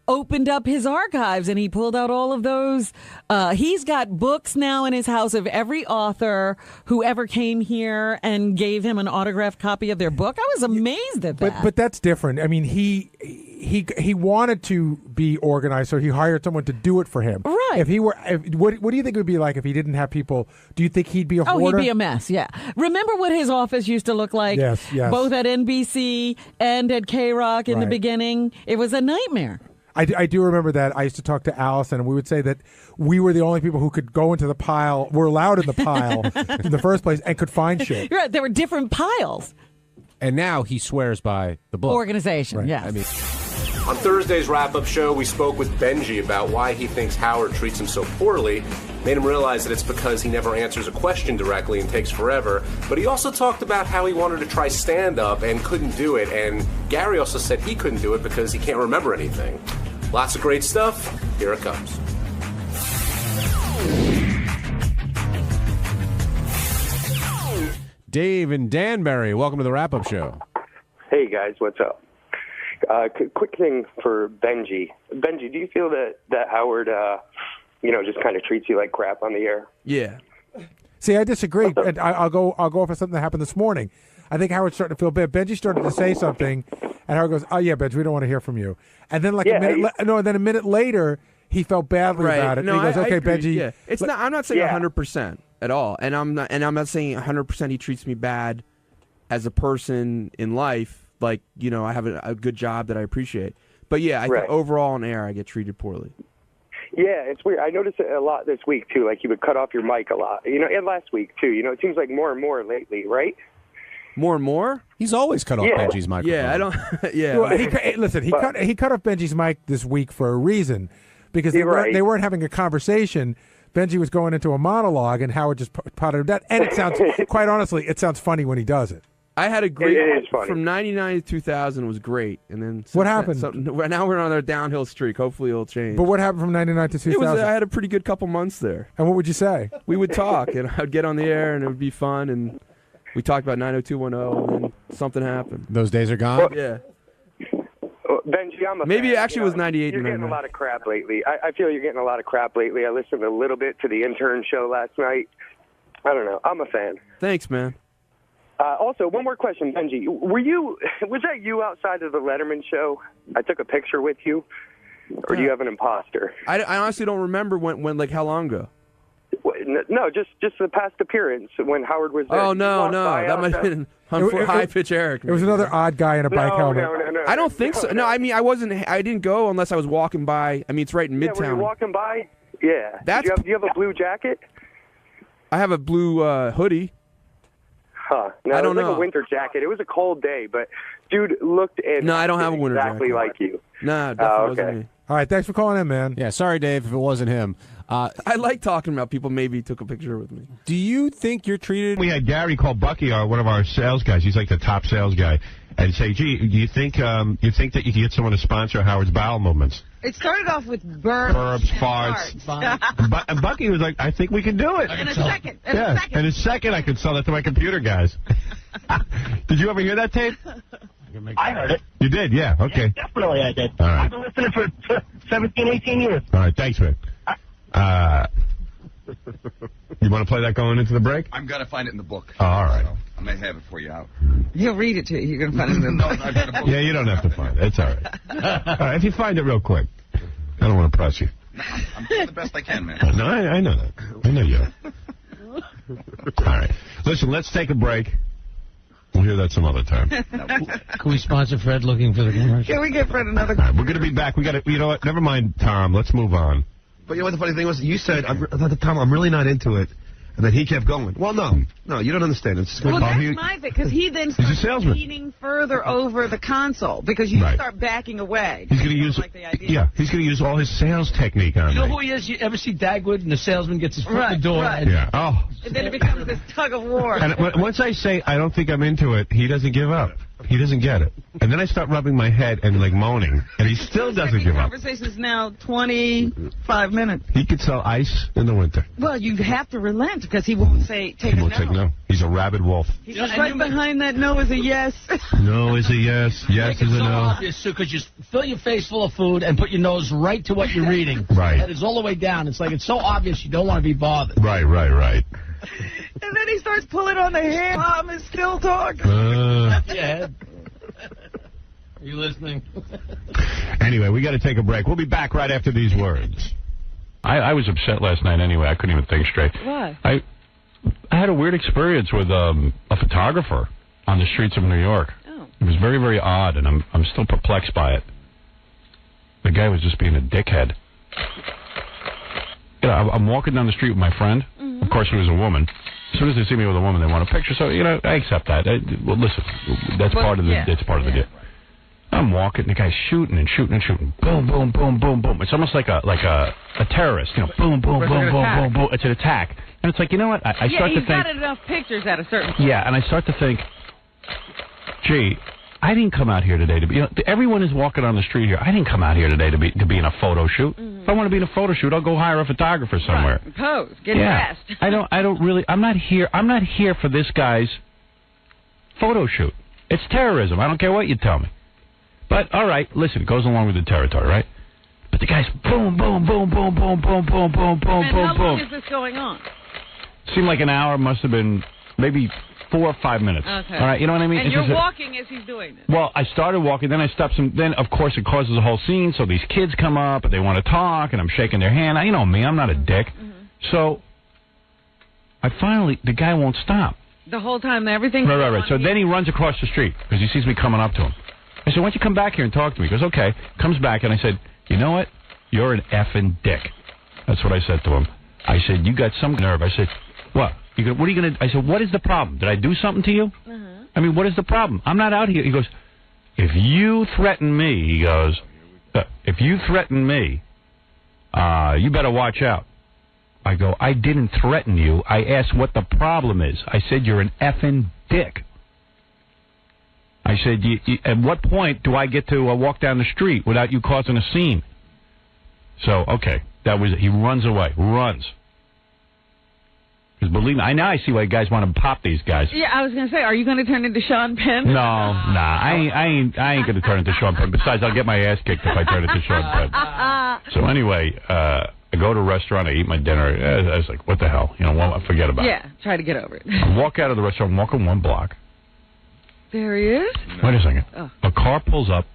opened up his archives and he pulled out all of those. He's got books now in his house of every author who ever came here and gave him an autographed copy of their book. I was amazed at that. But that's different. I mean, he wanted to be organized, so he hired someone to do it for him. Right. What do you think it would be like if he didn't have people? Do you think he'd be a hoarder? He'd be a mess, yeah. Remember what his office used to look like? Yes. Both at NBC and at K-Rock in the beginning. It was a nightmare. I do remember that. I used to talk to Allison, and we would say that we were the only people who could go into the pile, were allowed in the pile in the first place, and could find shit. You're right. There were different piles. And now he swears by the book. Organization, right. yes. I mean, on Thursday's wrap-up show, we spoke with Benji about why he thinks Howard treats him so poorly. Made him realize that it's because he never answers a question directly and takes forever. But he also talked about how he wanted to try stand-up and couldn't do it. And Gary also said he couldn't do it because he can't remember anything. Lots of great stuff. Here it comes. Dave in Danbury, welcome to the wrap-up show. Hey, guys, what's up? Quick thing for Benji. Benji, do you feel that Howard, just kind of treats you like crap on the air? Yeah. See, I disagree. And I'll go off of something that happened this morning. I think Howard's starting to feel bad. Benji started to say something, and Howard goes, "Oh yeah, Benji, we don't want to hear from you." And then a minute later, he felt badly about it. No, and he goes, I "Okay, agree. Benji." Yeah. It's not. I'm not saying 100% at all, and I'm not saying 100% he treats me bad as a person in life. Like, I have a good job that I appreciate. But yeah, I think overall on air I get treated poorly. Yeah, it's weird. I noticed it a lot this week too. Like, he would cut off your mic a lot. And last week too. It seems like more and more lately, right? More and more? He's always cut off Benji's microphone. Yeah, I don't. Yeah. Well, he cut off Benji's mic this week for a reason, because they weren't having a conversation. Benji was going into a monologue, and Howard just potted that. And it sounds, quite honestly, it sounds funny when he does it. I had a great It is funny. From 99 to 2000 was great, and then What happened? Now we're on a downhill streak. Hopefully it'll change. But what happened from 99 to 2000? I had a pretty good couple months there. And what would you say? We would talk, and I'd get on the air, and it would be fun, and we talked about 90210, and then something happened. Those days are gone? Yeah. Benji, I'm a Maybe fan. it actually was 98 You're and getting a 99. lot of crap lately. I feel you're getting a lot of crap lately. I listened a little bit to the intern show last night. I don't know. I'm a fan. Thanks, man. Also, one more question, Benji. Was that you outside of the Letterman show? I took a picture with you, or do you have an imposter? I honestly don't remember when like how long ago. No, just the past appearance when Howard was there. Oh no, that might have been high pitch Eric. It was another odd guy in a bike helmet. No, I don't think so. No, I mean I didn't go unless I was walking by. I mean it's right in Midtown. Were you walking by? Yeah. Do you have a blue jacket? I have a blue hoodie. Huh. No, I don't it was know. like a winter jacket. It was a cold day, but dude looked and No, I don't have a winter exactly jacket. like you. Nah, definitely wasn't okay. me. All right, thanks for calling in, man. Yeah, sorry, Dave, if it wasn't him. I like talking about people. Maybe took a picture with me. Do you think you're treated? We had Gary call Bucky, one of our sales guys. He's like the top sales guy, and say, "Gee, do you think that you can get someone to sponsor Howard's bowel movements? It started off with burps, farts. And Bucky was like, "I think we can do it." In a second. In a second, I could sell that to my computer guys. Did you ever hear that tape? I heard it. You did, yeah. Okay. Yeah, definitely I did. All right. I've been listening for 17, 18 years. All right. Thanks, man. You want to play that going into the break? I'm going to find it in the book. Oh, all right. I may have it for you out. He'll read it to you. You're going to find it in the No, I've got a book. Yeah, you don't have to find it. It's all right. All right. If you find it real quick, I don't want to press you. I'm doing the best I can, man. No, I know that. I know you are. All right. Listen, let's take a break. We'll hear that some other time. Can we sponsor Fred looking for the commercial? Can we get Fred another? All right, we're going to be back. We got to. You know what? Never mind, Tom. Let's move on. But you know what the funny thing was? You said, at the time, I'm really not into it. And then he kept going. Well, no, you don't understand. It's Well, that's my thing, because he then starts salesman. leaning further over the console, because you start backing away. He's going to use, he's going to use all his sales technique on You know me. who he is? You ever see Dagwood and the salesman gets his foot in Right, the door? right. Yeah. Oh. And then it becomes this tug of war. And once I say I don't think I'm into it, he doesn't give up. He doesn't get it. And then I start rubbing my head and like moaning, and he still doesn't give up. Conversation is now 25 minutes. He could sell ice in the winter. Well, you have to relent, because he won't say take He a won't no. take no. He's a rabid wolf. He's right behind that no is a yes. No is a yes. Yes is a so no. obvious, because you fill your face full of food and put your nose right to what you're reading. Right. And it's all the way down. It's like it's so obvious you don't want to be bothered. Right. And then he starts pulling on the hair. Mom is still talking. Yeah. Are you listening? Anyway, we got to take a break. We'll be back right after these words. I was upset last night anyway. I couldn't even think straight. Why? I had a weird experience with a photographer on the streets of New York. Oh. It was very, very odd, and I'm still perplexed by it. The guy was just being a dickhead. You know, I'm walking down the street with my friend. Mm-hmm. Of course, it was a woman. As soon as they see me with a woman, they want a picture. So, you know, I accept that. Well, listen, that's part of the deal. I'm walking, the guy's shooting and shooting and shooting. Boom, boom, boom, boom, boom. It's almost like a terrorist, you know. Boom, boom, boom, boom, boom, boom. It's an attack. And it's like, you know what? I start to think. Yeah, he's got enough pictures at a certain point. Yeah, and I start to think, gee, I didn't come out here today to be. You know, everyone is walking on the street here. I didn't come out here today to be in a photo shoot. Mm-hmm. If I want to be in a photo shoot, I'll go hire a photographer somewhere. Right. Pose, get dressed. I don't really. I'm not here for this guy's photo shoot. It's terrorism. I don't care what you tell me. But, all right, listen, it goes along with the territory, right? But the guy's boom, boom, boom, boom, boom, boom, boom, boom, boom, And boom, how boom. long is this going on? Seemed like an hour. Must have been maybe 4 or 5 minutes. Okay. All right, you know what I mean? And It's you're just walking as he's doing this. well, I started walking, then I stopped some. Then, of course, it causes a whole scene. So these kids come up and they want to talk, and I'm shaking their hand. You know me, I'm not a dick. So I finally, the guy won't stop. The whole time, everything's Right. So then he runs across the street because he sees me coming up to him. I said, why don't you come back here and talk to me? He goes, okay. Comes back, and I said, you know what? You're an effing dick. That's what I said to him. I said, you got some nerve. I said, what? What are you going to... I said, what is the problem? Did I do something to you? I mean, what is the problem? I'm not out here. He goes, if you threaten me, he goes, if you threaten me, you better watch out. I go, I didn't threaten you. I asked what the problem is. I said, you're an effing dick. I said, at what point do I get to walk down the street without you causing a scene? So, okay, that was it. He runs away. Runs. Because believe me, now I see why guys want to pop these guys. Yeah, I was going to say, are you going to turn into Sean Penn? No, I ain't going to turn into Sean Penn. Besides, I'll get my ass kicked if I turn into Sean Penn. So anyway, I go to a restaurant, I eat my dinner. I was like, what the hell? You know, forget about it. Yeah, try to get over it. I walk out of the restaurant, walking 1 block. There he is. Wait a second. Oh. A car pulls up,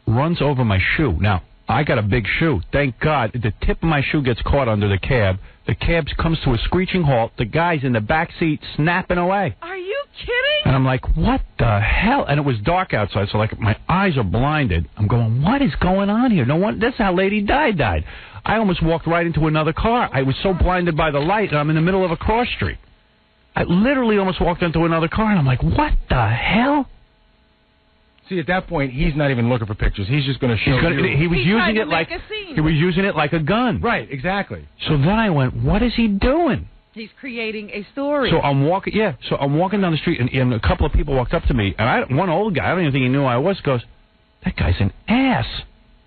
runs over my shoe. Now, I got a big shoe. Thank God. The tip of my shoe gets caught under the cab. The cab comes to a screeching halt. The guy's in the back seat snapping away. Are you kidding? And I'm like, what the hell? And it was dark outside, so like my eyes are blinded. I'm going, what is going on here? No one. That's how Lady Di died. I almost walked right into another car. I was so blinded by the light, and I'm in the middle of a cross street. I literally almost walked into another car, and I'm like, what the hell? See, at that point, he's not even looking for pictures. He's just going to show you. He was using it like a gun. Right, exactly. So then I went, what is he doing? He's creating a story. So I'm walking down the street, and a couple of people walked up to me, and one old guy, I don't even think he knew who I was, goes, that guy's an ass.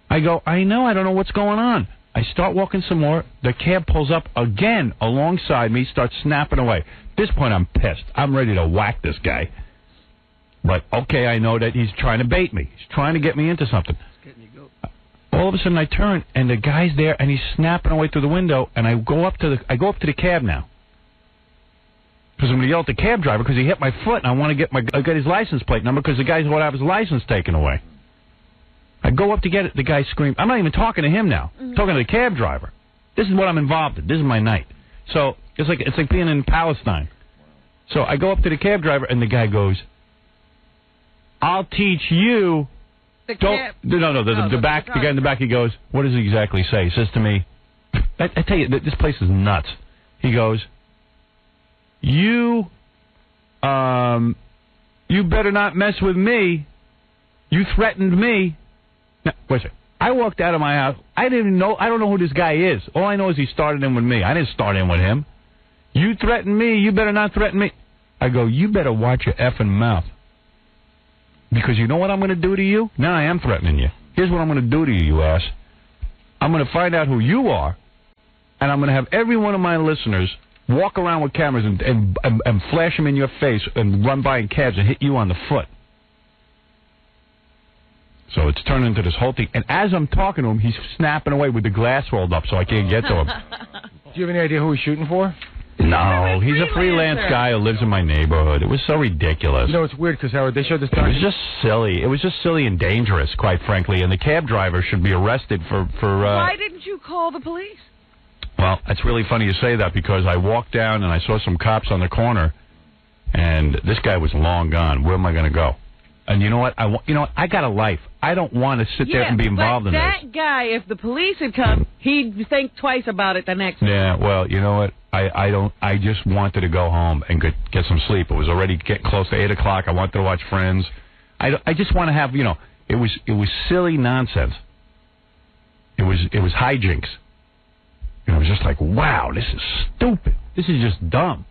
I go, I know, I don't know what's going on. I start walking some more. The cab pulls up again alongside me, starts snapping away. At this point, I'm pissed. I'm ready to whack this guy. But, okay, I know that he's trying to bait me. He's trying to get me into something. All of a sudden, I turn, and the guy's there, and he's snapping away through the window, and I go up to the cab now. Because I'm going to yell at the cab driver because he hit my foot, and I want to get his license plate number because the guy's want to have his license taken away. I go up to get it. The guy screams. I'm not even talking to him now. I'm talking to the cab driver. This is what I'm involved in. This is my night. So it's like being in Palestine. So I go up to the cab driver, and the guy goes, I'll teach you. The guy in the back, he goes, what does he exactly say? He says to me, I tell you, this place is nuts. He goes, you better not mess with me. You threatened me. Now, wait a second. I walked out of my house. I don't know who this guy is. All I know is he started in with me. I didn't start in with him. You threatened me. You better not threaten me. I go, you better watch your effing mouth. Because you know what I'm going to do to you? Now I am threatening you. Here's what I'm going to do to you, you ass. I'm going to find out who you are, and I'm going to have every one of my listeners walk around with cameras and flash them in your face and run by in cabs and hit you on the foot. So it's turned into this whole thing. And as I'm talking to him, he's snapping away with the glass rolled up so I can't get to him. Do you have any idea who he's shooting for? No, he's a freelance guy who lives in my neighborhood. It was so ridiculous. You know, it's weird because, Howard, they showed this It was just silly. It was just silly and dangerous, quite frankly. And the cab driver should be arrested for Why didn't you call the police? Well, it's really funny you say that because I walked down and I saw some cops on the corner, and this guy was long gone. Where am I going to go? And you know what? I got a life. I don't want to sit there and be involved in this. That guy, if the police had come, he'd think twice about it the next day. Yeah, well, you know what? I just wanted to go home and get some sleep. It was already getting close to 8 o'clock. I wanted to watch Friends. I just want to have, it was silly nonsense. It was hijinks. It was just like, wow, this is stupid. This is just dumb.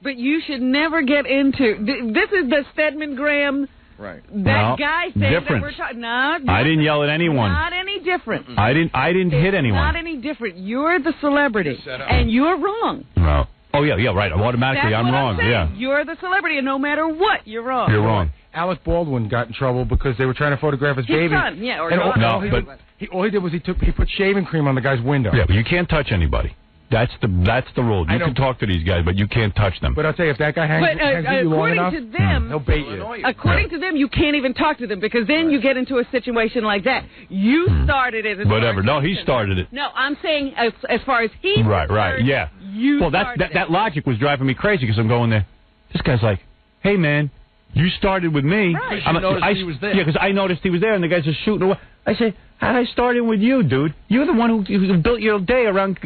But you should never get into... This is the Stedman Graham... Right. That guy saying different. that we're talking... No, I didn't yell at anyone. Not any different. I didn't hit anyone. Not any different. You're the celebrity, and you're wrong. No. Oh, yeah, right. Automatically, That's I'm what wrong. saying. Yeah. You're the celebrity, and no matter what, you're wrong. You're wrong. Alec Baldwin got in trouble because they were trying to photograph his baby. Son, yeah, or and daughter. all he did was he put shaving cream on the guy's window. Yeah, but you can't touch anybody. That's the rule. You can talk to these guys, but you can't touch them. But I'll tell you, if that guy hangs with you long enough, according to them, he'll bait you. According to them, you can't even talk to them because then you get into a situation like that. You started it. Whatever. No, he started it. No, I'm saying as far as he Right, yeah. You that logic was driving me crazy because I'm going there. This guy's like, hey, man, you started with me. Right. I noticed he was there. Yeah, because I noticed he was there, and the guys are shooting away. I say, I started with you, dude. You're the one who built your day around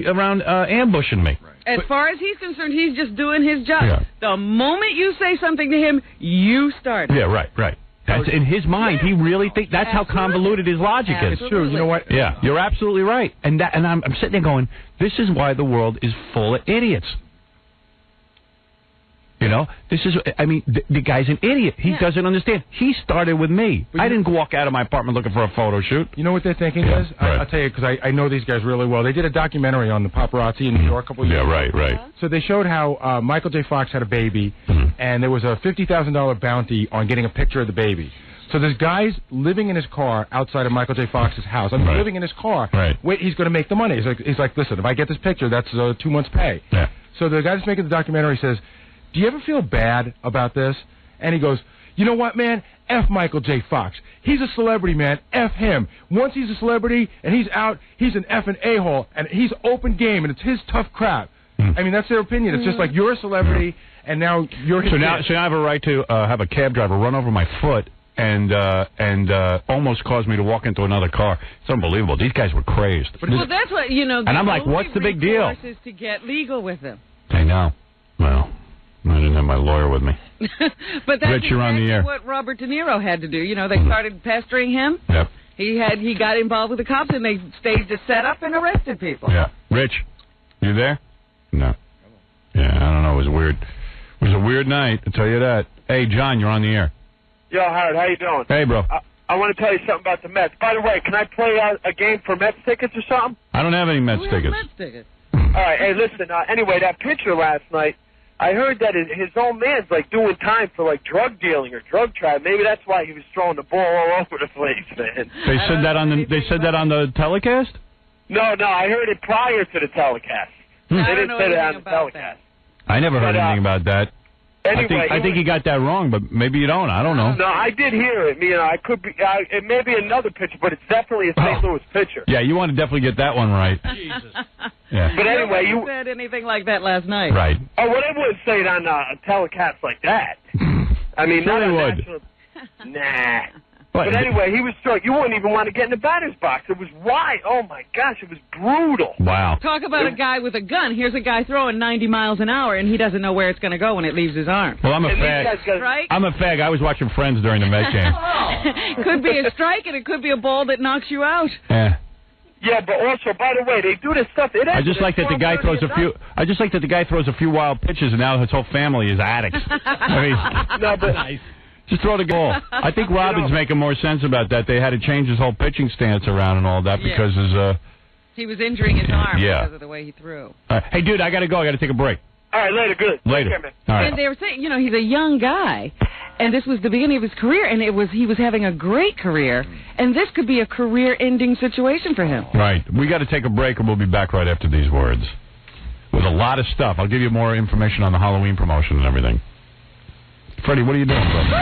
ambushing me. As far as he's concerned, he's just doing his job. Yeah. The moment you say something to him, you start. Yeah, right. That's in his mind. He really thinks that's how convoluted his logic is. It's true. You know what? Yeah, you're absolutely right. And I'm sitting there going, this is why the world is full of idiots. You know, the guy's an idiot. He doesn't understand. He started with me. I didn't walk out of my apartment looking for a photo shoot. You know what they're thinking is? I'll tell you, because I know these guys really well. They did a documentary on the paparazzi in New York a couple of years ago. Yeah, right. So they showed how Michael J. Fox had a baby, and there was a $50,000 bounty on getting a picture of the baby. So this guy's living in his car outside of Michael J. Fox's house. Living in his car. Right. Wait, he's going to make the money. He's like, listen, if I get this picture, that's 2 months' pay. Yeah. So the guy that's making the documentary says, do you ever feel bad about this? And he goes, you know what, man? F Michael J. Fox. He's a celebrity, man. F him. Once he's a celebrity and he's out, he's an effing a-hole, and he's open game, and it's his tough crap. I mean, that's their opinion. It's just like you're a celebrity, and now you're his So now I have a right to have a cab driver run over my foot and almost cause me to walk into another car. It's unbelievable. These guys were crazed. Well, that's what, you know. And I'm like, what's the big deal? Is to get legal with them. I know. Well, I didn't have my lawyer with me. But that's Rich, you're on the exactly air. what Robert De Niro had to do. You know, they started pestering him. Yep. He got involved with the cops, and they staged a setup and arrested people. Yeah. Rich, you there? No. Yeah, I don't know. It was weird. It was a weird night, I'll tell you that. Hey, John, you're on the air. Yo, Howard, how you doing? Hey, bro. I want to tell you something about the Mets. By the way, can I play a game for Mets tickets or something? I don't have any Mets tickets. Mets tickets? All right, hey, listen. Anyway, that pitcher last night, I heard that his own man's like doing time for like drug dealing or drug trial. Maybe that's why he was throwing the ball all over the place, man. They said that on the telecast? No, I heard it prior to the telecast. They didn't say that on the telecast. I never heard anything about that. Anyway, I think you got that wrong, but maybe you don't. I don't know. No, I did hear it. You know, I could be. It may be another pitcher, but it's definitely a St. Louis pitcher. Yeah, you want to definitely get that one right. Jesus. Yeah. But anyway, you said anything like that last night. Right. Oh, well, they wouldn't say it on a telecast like that. I mean, sure not they on would. national. Nah. But anyway, he was struck. You wouldn't even want to get in the batter's box. It was wide. Oh, my gosh, it was brutal. Wow. Talk about a guy with a gun. Here's a guy throwing 90 miles an hour, and he doesn't know where it's going to go when it leaves his arm. Well, I'm a fag. Right? I'm a fag. I was watching Friends during the Met game. Could be a strike, and it could be a ball that knocks you out. Yeah. Yeah, but also, by the way, they do this stuff. I just like that the guy throws a few. I just like that the guy throws a few wild pitches, and now his whole family is addicts. I mean, no, but nice. Just throw the ball. I think Robin's making more sense about that. They had to change his whole pitching stance around and all that because his. He was injuring his arm Yeah. because of the way he threw. Hey, dude, I got to go. I got to take a break. All right, later. Good. Later. Take care, man. All right. And they were saying, you know, he's a young guy, and this was the beginning of his career, and he was having a great career, and this could be a career-ending situation for him. Right. We got to take a break, and we'll be back right after these words with a lot of stuff. I'll give you more information on the Halloween promotion and everything. Freddie, what are you doing, brother?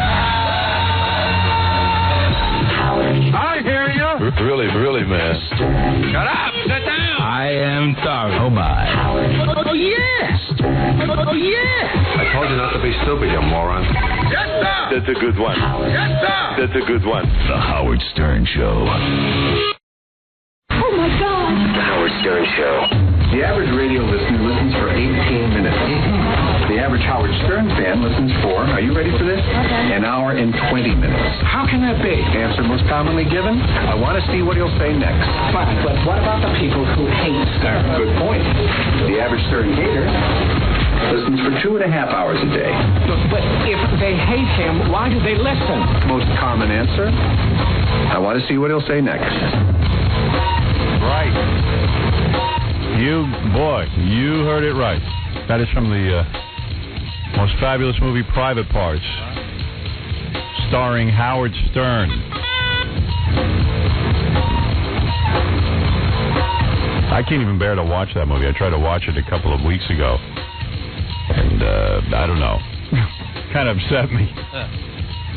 I hear you. Really, man. Shut up. Sit down. I am sorry. Oh, my. Oh, yes. Oh, yes. I told you not to be stupid, you moron. Yes, sir. That's a good one. Yes, sir. That's a good one. The Howard Stern Show. Oh, my God. The Howard Stern Show. The average radio listener listens for 18 minutes. The average Howard Stern fan listens for, are you ready for this? An hour and 20 minutes. How can that be? Answer most commonly given, I want to see what he'll say next. But what about the people who hate Stern? Good point. The average Stern hater listens for 2.5 hours a day. But if they hate him, why do they listen? Most common answer, I want to see what he'll say next. Right. You heard it right. That is from the most fabulous movie, Private Parts, starring Howard Stern. I can't even bear to watch that movie. I tried to watch it a couple of weeks ago, and I don't know. Kind of upset me.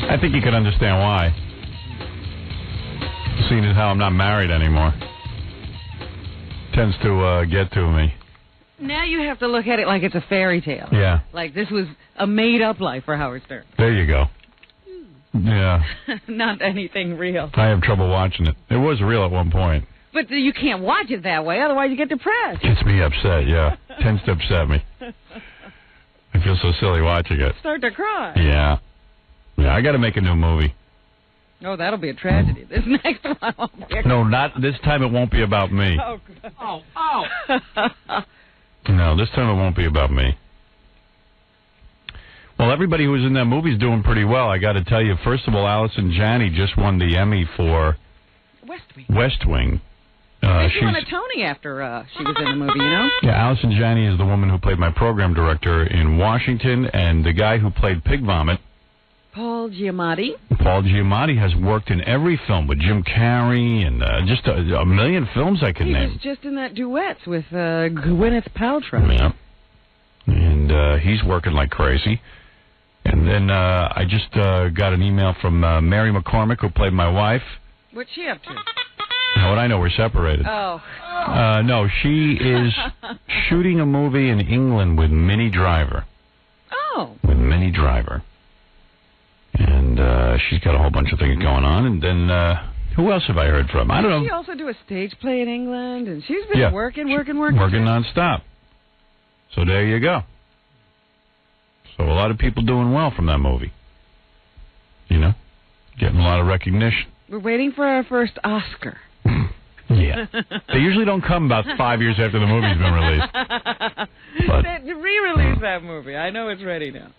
I think you can understand why. Seeing as how I'm not married anymore. Tends to get to me. Now you have to look at it like it's a fairy tale. Yeah. Like this was a made-up life for Howard Stern. There you go. Yeah. Not anything real. I have trouble watching it. It was real at one point. But you can't watch it that way, otherwise you get depressed. Gets me upset, yeah. Tends to upset me. I feel so silly watching it. Start to cry. Yeah. Yeah, I got to make a new movie. Oh, that'll be a tragedy. This next one won't be. No, not this time. It won't be about me. Oh. No, this time it won't be about me. Well, everybody who was in that movie is doing pretty well. I got to tell you, first of all, Allison Janney just won the Emmy for West Wing. She won a Tony after she was in the movie, you know? Yeah, Allison Janney is the woman who played my program director in Washington, and the guy who played Pig Vomit, Paul Giamatti. Paul Giamatti has worked in every film with Jim Carrey and just a million films I could name. He was just in that duets with Gwyneth Paltrow. Yeah. And he's working like crazy. And then I just got an email from Mary McCormick, who played my wife. What's she up to? Now, what I know, we're separated. Oh. No, she is shooting a movie in England with Minnie Driver. Oh. With Minnie Driver. And she's got a whole bunch of things going on. And then, who else have I heard from? I don't know. She also do a stage play in England, and she's been working. Working nonstop. So there you go. So a lot of people doing well from that movie. You know? Getting a lot of recognition. We're waiting for our first Oscar. Yeah. They usually don't come about 5 years after the movie's been released. But, they re-release that movie. I know it's ready now.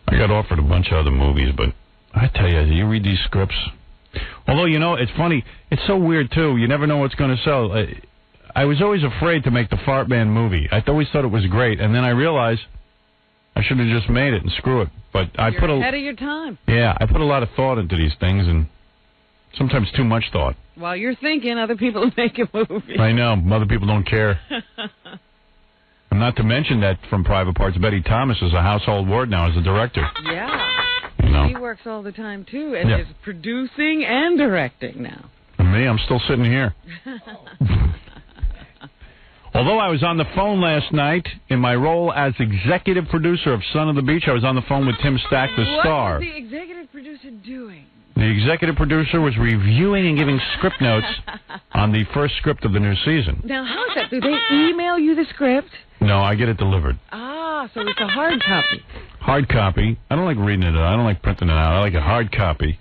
I got offered a bunch of other movies, but I tell you read these scripts. Although, you know, it's funny. It's so weird, too. You never know what's going to sell. I was always afraid to make the Fart Man movie. I always thought it was great, and then I realized I should have just made it and screw it. But You're ahead of your time. Yeah, I put a lot of thought into these things, and sometimes too much thought. While you're thinking, other people make a movie. I know. Other people don't care. And not to mention that from Private Parts, Betty Thomas is a household word now as a director. Yeah. You know? She works all the time, too, and is producing and directing now. And me, I'm still sitting here. Although I was on the phone last night in my role as executive producer of Son of the Beach, I was on the phone with Tim Stack, the star. What was the executive producer doing? The executive producer was reviewing and giving script notes on the first script of the new season. Now, how is that? Do they email you the script? No, I get it delivered. Ah, so it's a hard copy. Hard copy. I don't like reading it. I don't like printing it out. I like a hard copy.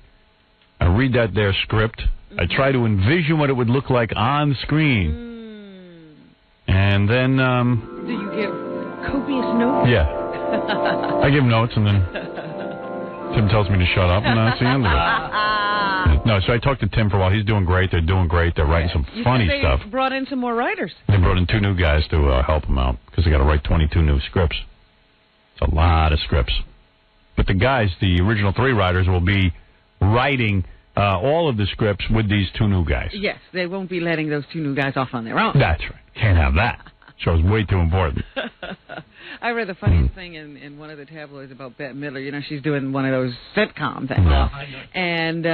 I read that there script. I try to envision what it would look like on screen. And then... Do you give copious notes? Yeah. I give notes, and then Tim tells me to shut up, and that's the end of it. No, so I talked to Tim for a while. He's doing great. They're doing great. They're writing some funny stuff. They brought in some more writers. They brought in 2 new guys to help them out, because they got to write 22 new scripts. It's a lot of scripts. But the guys, the original 3 writers, will be writing all of the scripts with these 2 new guys. Yes, they won't be letting those 2 new guys off on their own. That's right. Can't have that. Show's way too important. I read the funniest thing in one of the tabloids about Bette Midler. You know, she's doing one of those sitcom things. And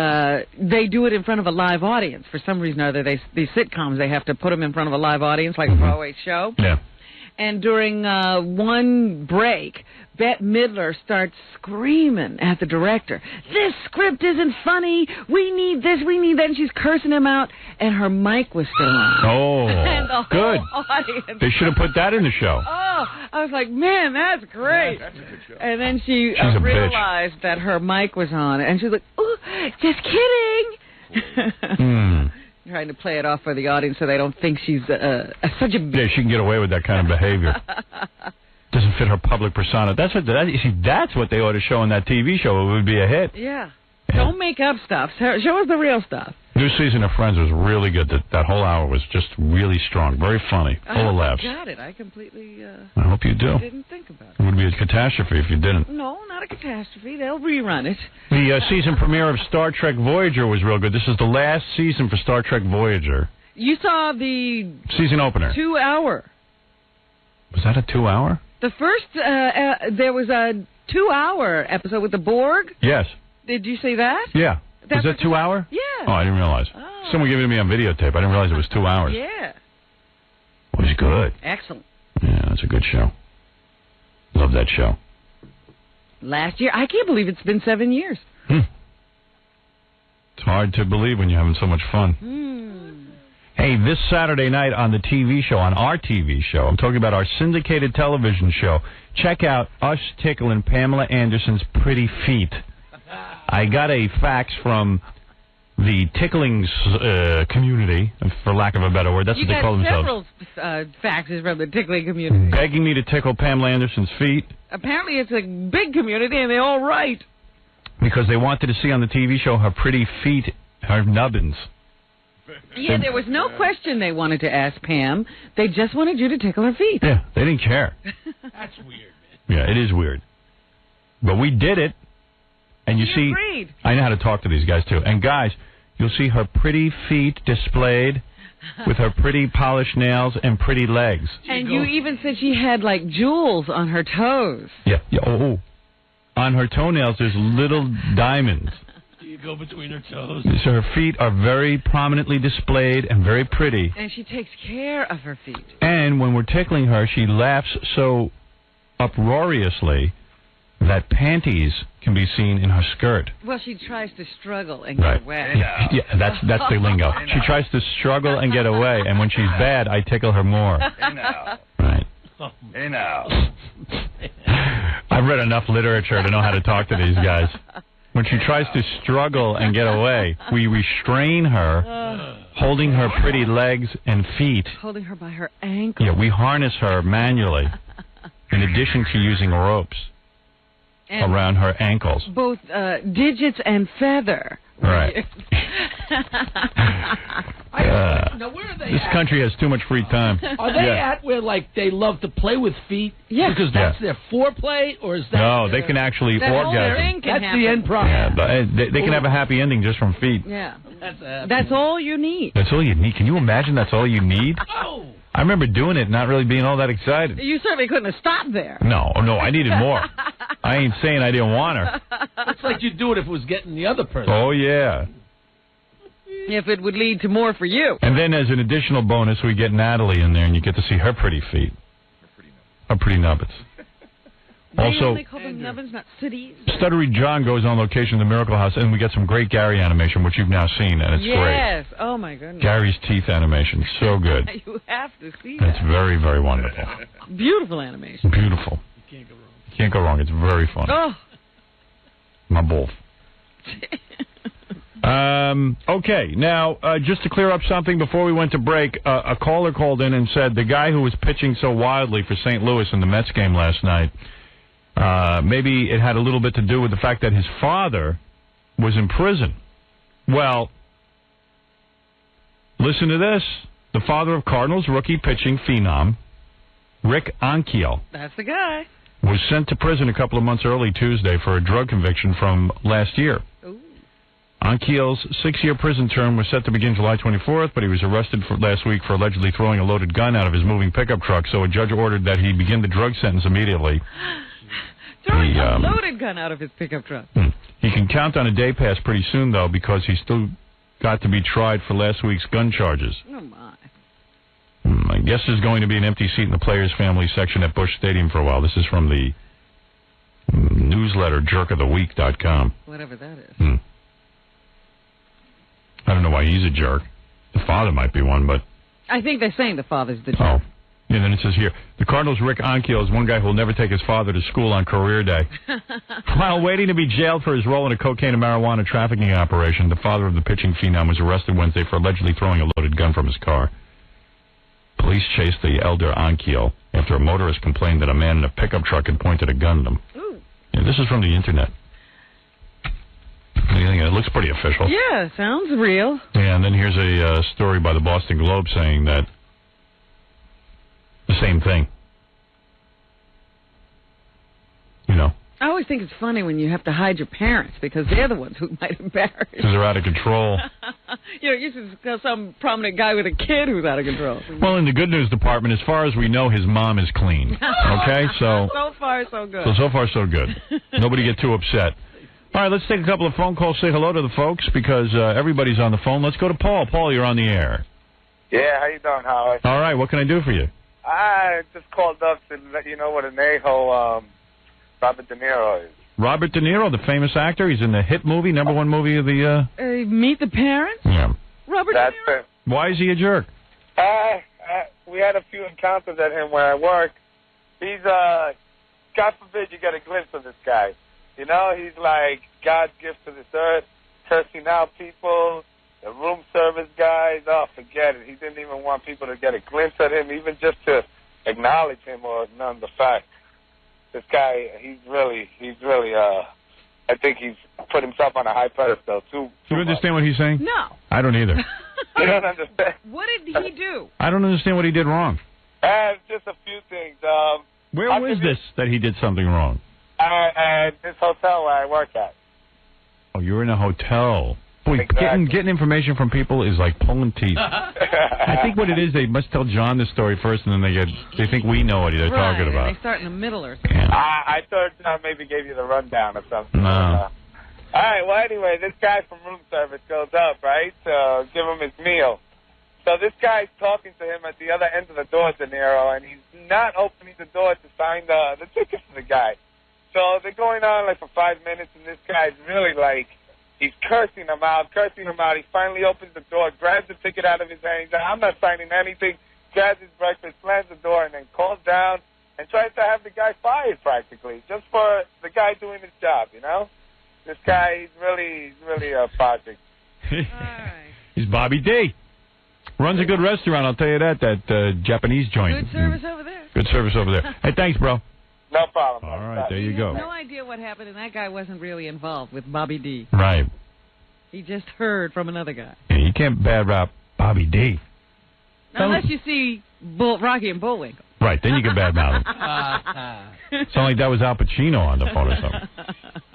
they do it in front of a live audience. For some reason or other, these sitcoms, they have to put them in front of a live audience, like a Broadway show. Yeah. And during one break, Bette Midler starts screaming at the director, "This script isn't funny. We need this, we need that." And she's cursing him out, and her mic was still on. Oh, and the good. whole audience. They should have put that in the show. Oh, I was like, man, that's great. Yeah, that's a good show. And then she a realized that her mic was on, and she was like, "Oh, just kidding." Trying to play it off for the audience so they don't think she's such a... Yeah, she can get away with that kind of behavior. Doesn't fit her public persona. That's what they ought to show in that TV show. It would be a hit. Yeah. Don't make up stuff. Show us the real stuff. New season of Friends was really good. That whole hour was just really strong, very funny, full of laughs. I got it. I completely I hope you do. didn't think about it. It would be a catastrophe if you didn't. No, not a catastrophe. They'll rerun it. The season premiere of Star Trek Voyager was real good. This is the last season for Star Trek Voyager. You saw the season opener. 2 hour. Was that a 2 hour? The first, there was a 2 hour episode with the Borg. Yes. Did you see that? Yeah. Was that 2 hour? Yeah. Oh, I didn't realize. Someone gave it to me on videotape. I didn't realize it was 2 hours. Yeah. It was good. Excellent. Yeah, that's a good show. Love that show. Last year, I can't believe it's been 7 years. It's hard to believe when you're having so much fun. Hey, this Saturday night on the TV show, on our TV show, I'm talking about our syndicated television show, check out us tickling Pamela Anderson's pretty feet. I got a fax from the tickling community, for lack of a better word. That's what they call themselves. You got several faxes from the tickling community. Begging me to tickle Pamela Anderson's feet. Apparently it's a big community, and they all write. Because they wanted to see on the TV show her pretty feet, her nubbins. Yeah, there was no question they wanted to ask Pam. They just wanted you to tickle her feet. Yeah, they didn't care. That's weird, man. Yeah, it is weird. But we did it. And you see, agreed. I know how to talk to these guys, too. And, guys, you'll see her pretty feet displayed with her pretty polished nails and pretty legs. And you even said she had, like, jewels on her toes. Yeah. Oh. On her toenails, there's little diamonds. Do you go between her toes? So her feet are very prominently displayed and very pretty. And she takes care of her feet. And when we're tickling her, she laughs so uproariously that panties can be seen in her skirt. Well, she tries to struggle and get away. Yeah, that's the lingo. She tries to struggle and get away, and when she's bad, I tickle her more. Hey now. Right. Hey now. I've read enough literature to know how to talk to these guys. When she tries to struggle and get away, we restrain her, holding her pretty legs and feet. Holding her by her ankles. Yeah, we harness her manually, in addition to using ropes and around her ankles. Both digits and feather. Right. Now, where are they This at? country has too much free time. Are they at where, like, they love to play with feet? Yeah. Because that's their foreplay, or is that... No, they can actually orgasm. That's the end product. Yeah, but they can have a happy ending just from feet. Yeah. That's all you need. That's all you need. Can you imagine that's all you need? Oh. I remember doing it and not really being all that excited. You certainly couldn't have stopped there. No, I needed more. I ain't saying I didn't want her. It's like you'd do it if it was getting the other person. Oh, yeah. If it would lead to more for you. And then as an additional bonus, we get Natalie in there, and you get to see her pretty feet. Her pretty nubbins. Also, they call them nubbins, not cities. Stuttery John goes on location in the Miracle House, and we get some great Gary animation, which you've now seen, and it's great. Yes. Oh, my goodness. Gary's teeth animation, so good. You have to see that. It's very, very wonderful. Beautiful animation. Beautiful. You can't go wrong. It's very fun. Oh. My both. Okay, now, just to clear up something before we went to break, a caller called in and said the guy who was pitching so wildly for St. Louis in the Mets game last night, maybe it had a little bit to do with the fact that his father was in prison. Well, listen to this. The father of Cardinals rookie pitching phenom, Rick Ankiel, That's the guy. was sent to prison a couple of months early Tuesday for a drug conviction from last year. Ankiel's 6-year prison term was set to begin July 24th, but he was arrested last week for allegedly throwing a loaded gun out of his moving pickup truck, so a judge ordered that he begin the drug sentence immediately. Throwing a loaded gun out of his pickup truck. He can count on a day pass pretty soon, though, because he's still got to be tried for last week's gun charges. Oh, my. I guess there's going to be an empty seat in the Players Family section at Busch Stadium for a while. This is from the newsletter jerkoftheweek.com. Whatever that is. I don't know why he's a jerk. The father might be one, but... I think they're saying the father's the jerk. Oh. And then it says here, the Cardinals' Rick Ankiel is one guy who will never take his father to school on career day. While waiting to be jailed for his role in a cocaine and marijuana trafficking operation, the father of the pitching phenom was arrested Wednesday for allegedly throwing a loaded gun from his car. Police chased the elder Ankiel after a motorist complained that a man in a pickup truck had pointed a gun at him. Ooh. Yeah, this is from the internet. What do you think? It looks pretty official. Yeah, sounds real. Yeah, and then here's a story by the Boston Globe saying that the same thing. You know. I always think it's funny when you have to hide your parents because they're the ones who might embarrass you. Because they're out of control. You should tell some prominent guy with a kid who's out of control. Well, in the good news department, as far as we know, his mom is clean. Okay, so far so good. So far so good. Nobody get too upset. All right, let's take a couple of phone calls. Say hello to the folks because everybody's on the phone. Let's go to Paul. Paul, you're on the air. Yeah, how you doing, Howard? All right, what can I do for you? I just called up to let you know what an a-hole Robert De Niro is. Robert De Niro, the famous actor. He's in the hit movie, #1 movie of the... Meet the Parents? Yeah. Robert De Niro? Why is he a jerk? We had a few encounters at him where I work. He's, God forbid you get a glimpse of this guy. You know, he's like God's gift to this earth, cursing out people, the room service guys. Oh, forget it. He didn't even want people to get a glimpse at him, even just to acknowledge him or none the fact. This guy, he's really, I think he's put himself on a high pedestal, too. Do you understand what he's saying? No. I don't either. You don't understand? What did he do? I don't understand what he did wrong. Just a few things. Where was this that he did something wrong? At this hotel where I work at. Oh, you were in a hotel. Boy, Exactly. getting information from people is like pulling teeth. I think what it is, they must tell John the story first, and then they think we know what they're talking about. And they start in the middle or something. I thought John maybe gave you the rundown or something. No. All right, well, anyway, this guy from room service goes up, right, to give him his meal. So this guy's talking to him at the other end of the door, De Niro, and he's not opening the door to sign the ticket for the guy. So they're going on like for 5 minutes, and this guy's really like, he's cursing him out. He finally opens the door, grabs the ticket out of his hand. He's like, I'm not signing anything. Grabs his breakfast, slams the door, and then calls down and tries to have the guy fired practically, just for the guy doing his job, you know? This guy, he's really a project. He's Bobby D. Runs a good restaurant, I'll tell you that Japanese joint. Good service over there. Good service over there. Hey, thanks, bro. No problem. All right, there you go. No idea what happened, and that guy wasn't really involved with Bobby D. Right. He just heard from another guy. Yeah, you can't bad rap Bobby D. Unless you see Rocky and Bullwinkle. Right, then you can bad mouth him. It's like that was Al Pacino on the phone or something.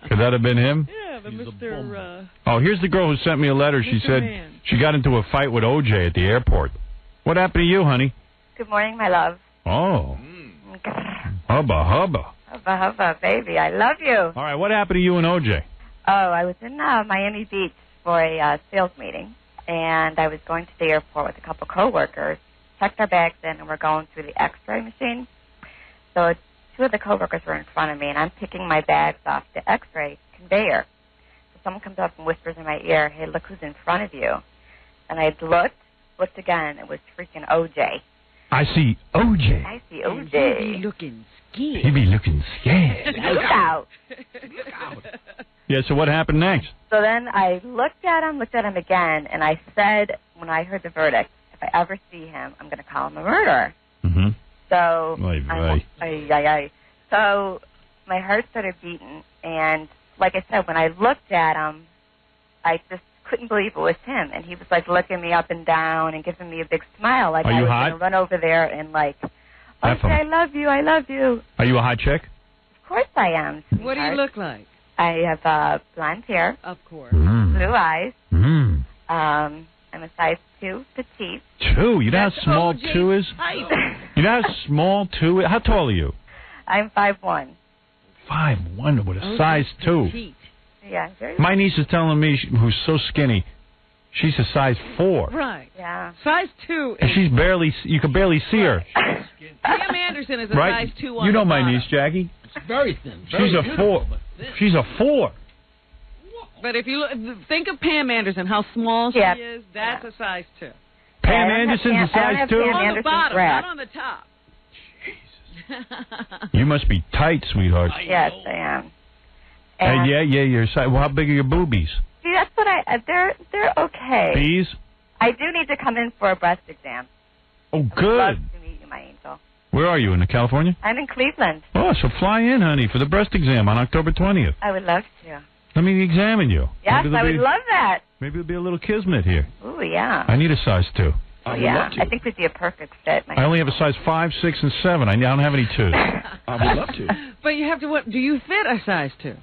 Could that have been him? Yeah, the Mr. Oh, here's the girl who sent me a letter. She said she got into a fight with OJ at the airport. What happened to you, honey? Good morning, my love. Oh. Hubba, hubba. Hubba, hubba, baby. I love you. All right, what happened to you and OJ? Oh, I was in Miami Beach for a sales meeting, and I was going to the airport with a couple coworkers, checked our bags in, and we're going through the X-ray machine. So two of the coworkers were in front of me, and I'm picking my bags off the X-ray conveyor. So someone comes up and whispers in my ear, hey, look who's in front of you. And I looked again, it was freaking OJ. I see OJ. I see OJ. He be looking scared. He be looking scared. Look out. Yeah, so what happened next? So then I looked at him again, and I said, when I heard the verdict, if I ever see him, I'm going to call him a murderer. Mm-hmm. So, Right. So my heart started beating, and like I said, when I looked at him, I just couldn't believe it was him, and he was like looking me up and down and giving me a big smile, like Are I you was hot? going to run over there and like, F okay, I love you, I love you. Are you a hot chick? Of course I am. What do you look like? I have blonde hair. Of course. Blue eyes. Mm. I'm a size 2, petite. 2? You know how small 2 is? You know how small 2 is? How tall are you? I'm 5'1". 5'1" with a size 2. Petite. Yeah, very. My niece is telling me, who's so skinny, she's a size 4. Right. Yeah. Size 2. And she's you can barely see her. Pam Anderson is a Right? size 2 on You know the my bottom. niece, Jackie. It's very thin. She's a 4. She's a 4. But if you look, think of Pam Anderson, how small she is, that's a size 2. Pam Anderson's a size 2? On the bottom, not on the top. You must be tight, sweetheart. Yes, I am. Yeah, you're size. Well, how big are your boobies? See, that's what they're okay. Bees? I do need to come in for a breast exam. Oh, I would good. love to meet you, my angel. Where are you, in California? I'm in Cleveland. Oh, so fly in, honey, for the breast exam on October 20th. I would love to. Let me examine you. Yes, I would love that. Maybe there'll be a little kismet here. Ooh, yeah. I need a size 2. Oh, yeah. I think we'd be a perfect fit. I only have a size 5, 6, and 7. I don't have any 2s. I would love to. But you have to. What? Do you fit a size 2?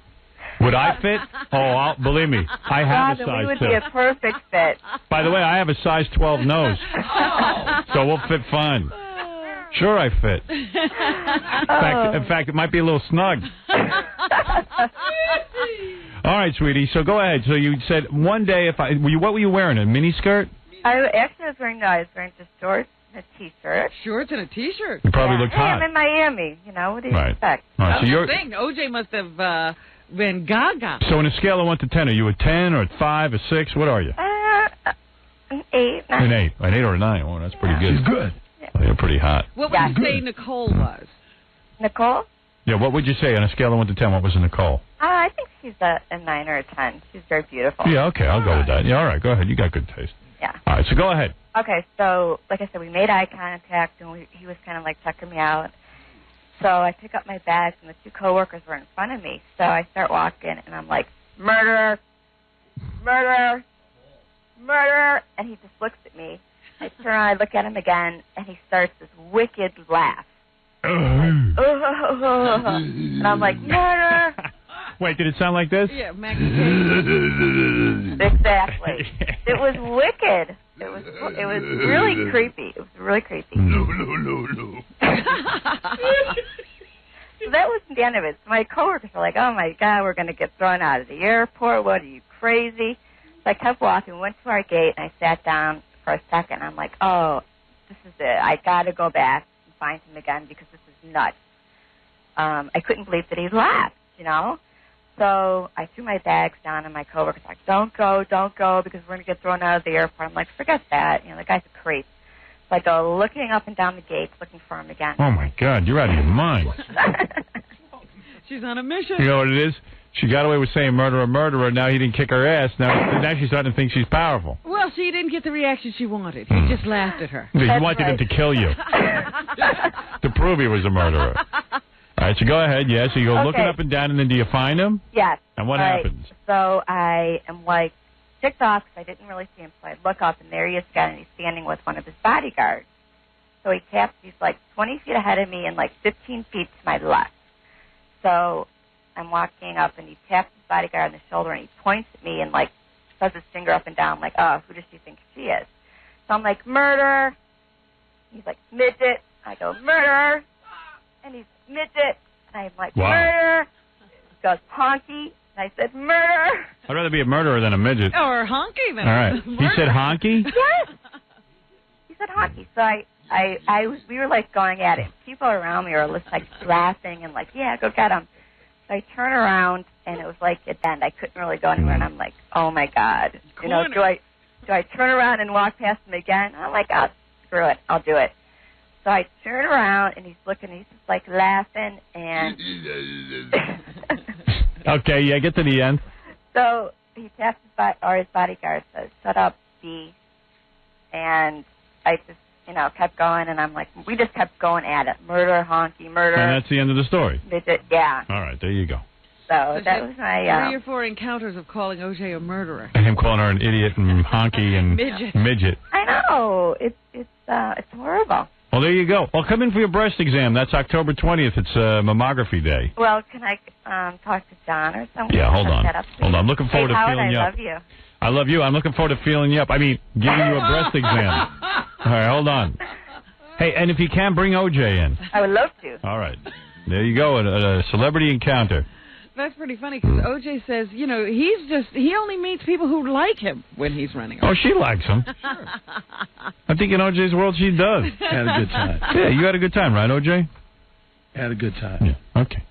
Would I fit? Oh, believe me, I have a We size would 2. be a perfect fit. By the way, I have a size 12 nose, so we'll fit fine. Sure, I fit. In fact, it might be a little snug. All right, sweetie. So go ahead. So you said one day what were you wearing? A mini skirt? I was wearing just shorts and a t-shirt. Shorts and a t-shirt. You probably looked hot. I'm in Miami. What do you expect? Right. So you're saying OJ must have been gaga. So on a scale of 1 to 10, are you a 10 or a 5, a 6? What are you? An 8. An 8. An 8 or a 9. Oh, that's pretty good. She's good. Oh, you're pretty hot. What would you say Nicole was? Nicole? Yeah, what would you say on a scale of 1 to 10? What was a Nicole? I think she's a 9 or a 10. She's very beautiful. Yeah, okay, I'll go with that. Yeah, all right, go ahead. You got good taste. Yeah. All right, so go ahead. Okay, so like I said, we made eye contact, and he was kind of like checking me out. So I pick up my bags, and the 2 coworkers were in front of me. So I start walking, and I'm like, murderer, murderer, murderer. And he just looks at me. I turn around, I look at him again, and he starts this wicked laugh. And I'm like, murder. Wait, did it sound like this? Yeah, Max. Exactly. It was wicked. It was really creepy. It was really creepy. No. So that was the end of it. So my coworkers were like, oh, my God, we're going to get thrown out of the airport. What, are you crazy? So I kept walking, went to our gate, and I sat down for a second. I'm like, oh, this is it. I got to go back and find him again because this is nuts. I couldn't believe that he laughed, So I threw my bags down, and my coworkers were like, don't go, because we're going to get thrown out of the airport. I'm like, forget that. The guy's a creep. So I go looking up and down the gates, looking for him again. Oh, my God, you're out of your mind. She's on a mission. You know what it is? She got away with saying murderer, murderer. Now he didn't kick her ass. Now she's starting to think she's powerful. Well, she didn't get the reaction she wanted. He just laughed at her. He wanted him to kill you. To prove he was a murderer. All right, so go ahead. Yeah, so you go looking up and down, and then do you find him? Yes. And what happens? So I am ticked off because I didn't really see him. So I look up, and there he is again, and he's standing with one of his bodyguards. So he taps. He's 20 feet ahead of me and 15 feet to my left. So I'm walking up, and he taps his bodyguard on the shoulder, and he points at me and does his finger up and down, oh, who does she think she is? So I'm like, murder. He's like, midget. I go, murder. And he's midget. And I'm like, murder. He goes, honky. And I said, murder. I'd rather be a murderer than a midget. Or honky than all right. murder. He said honky? Yes. He said honky. So we were going at it. People around me were laughing and yeah, go get him. So I turn around, and it was at the end. I couldn't really go anywhere, and I'm like, oh, my God. Do I turn around and walk past him again? I'm like, oh, screw it. I'll do it. So I turn around, and he's looking. He's just, laughing, and... Okay, yeah, get to the end. So he taps his bodyguard, says, shut up, B. And I just... kept going, and I'm like, we just kept going at it. Murder, honky, murder. And that's the end of the story. Yeah. All right, there you go. So that was my... 3 or 4 encounters of calling OJ a murderer. And him calling her an idiot and honky and midget. I know. It's horrible. Well, there you go. Well, come in for your breast exam. That's October 20th. It's mammography day. Well, can I talk to John or someone? Yeah, hold on. I'm looking forward to Howard, feeling you up. I love you. I love you. I'm looking forward to feeling you up. I mean, giving you a breast exam. All right, hold on. Hey, and if you can, bring OJ in. I would love to. All right. There you go, a celebrity encounter. That's pretty funny because OJ says, he only meets people who like him when he's running. Oh, she likes him. Sure. I think in OJ's world she does. Had a good time. Yeah, you had a good time, right, OJ? Had a good time. Yeah, okay.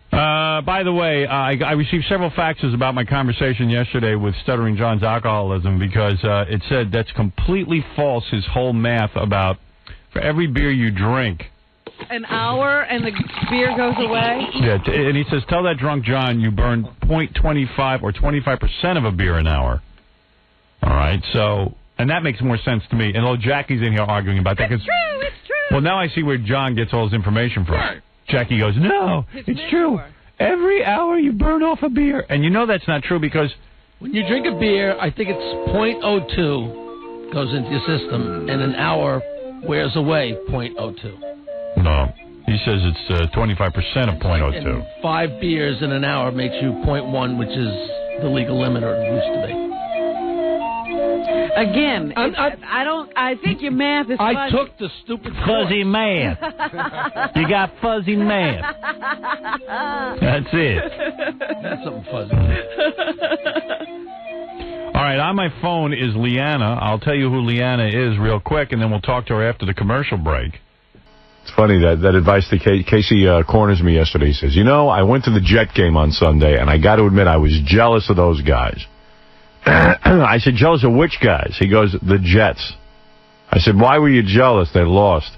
By the way, I received several faxes about my conversation yesterday with Stuttering John's alcoholism because it said that's completely false, his whole math about for every beer you drink. An hour and the beer goes away? Yeah, and he says, tell that drunk John you burn 0.25 or 25% of a beer an hour. All right, so, and that makes more sense to me. And Jackie's in here arguing about that. It's true. Well, now I see where John gets all his information from. Right. Jackie goes, no, it's true. Every hour you burn off a beer. And you know that's not true because when you drink a beer, I think it's 0.02 goes into your system, and an hour wears away 0.02. No. He says it's 25% of 0.02. And 5 beers in an hour makes you 0.1, which is the legal limit, or it used to be. Again, I think your math is fuzzy. I took the stupid fuzzy math. You got fuzzy math. That's it. That's something fuzzy. All right, on my phone is Leanna. I'll tell you who Leanna is real quick, and then we'll talk to her after the commercial break. It's funny, that advice that Casey corners me yesterday. He says, I went to the Jet game on Sunday, and I got to admit I was jealous of those guys. I said, jealous of which guys? He goes, the Jets. I said, why were you jealous? They lost.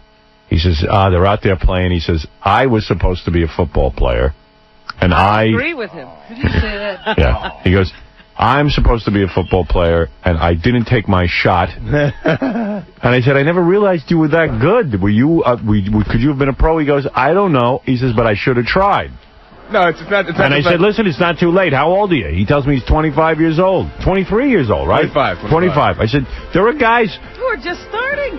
He says, they're out there playing. He says, I was supposed to be a football player, and I agree with him. Could you say that? Yeah. He goes, I'm supposed to be a football player, and I didn't take my shot. And I said, I never realized you were that good. Were you? Could you have been a pro? He goes, I don't know. He says, but I should have tried. No, it's not. And I said, listen, it's not too late. How old are you? He tells me he's 25 years old. 23 years old, right? 25. I said, there are guys who are just starting.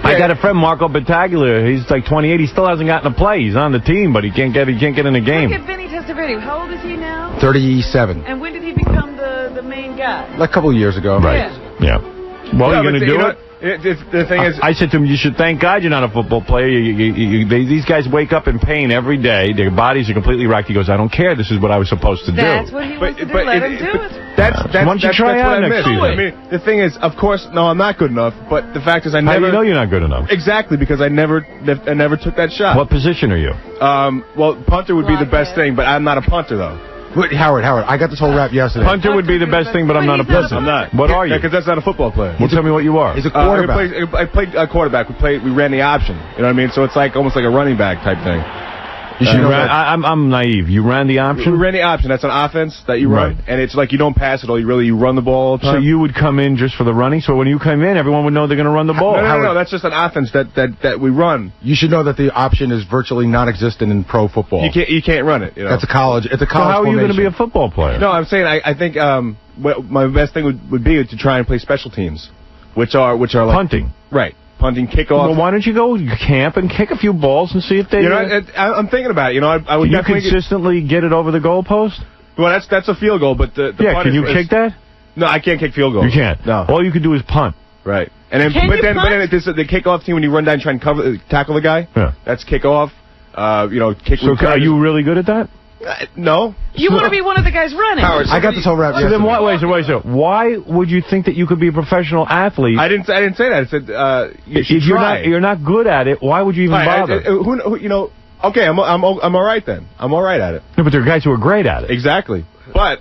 I got a friend, Marco Battaglia. He's like 28. He still hasn't gotten a play. He's on the team, but he can't get in the game. Look at Vinny Testaverde. How old is he now? 37. And when did he become the main guy? Like a couple of years ago. Right. Yeah. Well, you're going to do it? The thing is, I said to him, you should thank God you're not a football player. These guys wake up in pain every day. Their bodies are completely wrecked. He goes, I don't care. This is what I was supposed to do. That's what he wants to do. Let him do it. Why don't you try out next season? I mean, the thing is, of course, no, I'm not good enough. But the fact is, I never. How do you know you're not good enough? Exactly, because I never took that shot. What position are you? Well, punter would be the best thing, but I'm not a punter though. Wait, Howard, I got this whole rap yesterday. Punter would be the best thing, but I'm not a punter. I'm not. What are you? Because that's not a football player. Well, tell me what you are. He's a quarterback. I played quarterback. We ran the option. You know what I mean? So it's like almost like a running back type thing. I'm naive. You ran the option? We ran the option. That's an offense that you run. Right. And it's like you don't pass it all. You run the ball all the time. So you would come in just for the running? So when you come in, everyone would know they're going to run the ball? No. That's just an offense that we run. You should know that the option is virtually non-existent in pro football. You can't run it. You know? That's a college. It's a college. So how are you going to be a football player? No, I'm saying I think my best thing would be to try and play special teams, which are like punting. Right. Punting, kickoff. Well, why don't you go camp and kick a few balls and see if they... I'm thinking about it. I would definitely... Can you consistently get it over the goalpost? Well, that's a field goal, but the punt can you kick that? No, I can't kick field goals. You can't? No. All you can do is punt. Right. And then, but then the kickoff team, when you run down and try and tackle the guy, that's kickoff. Kick. So are you really good at that? No. You want to be one of the guys running. Howard, I got this whole rap. So then why would you think that you could be a professional athlete? I didn't say that. I said you should if you're not good at it, why would you even bother? Okay, I'm all right then. I'm all right at it. No, but there are guys who are great at it. Exactly. But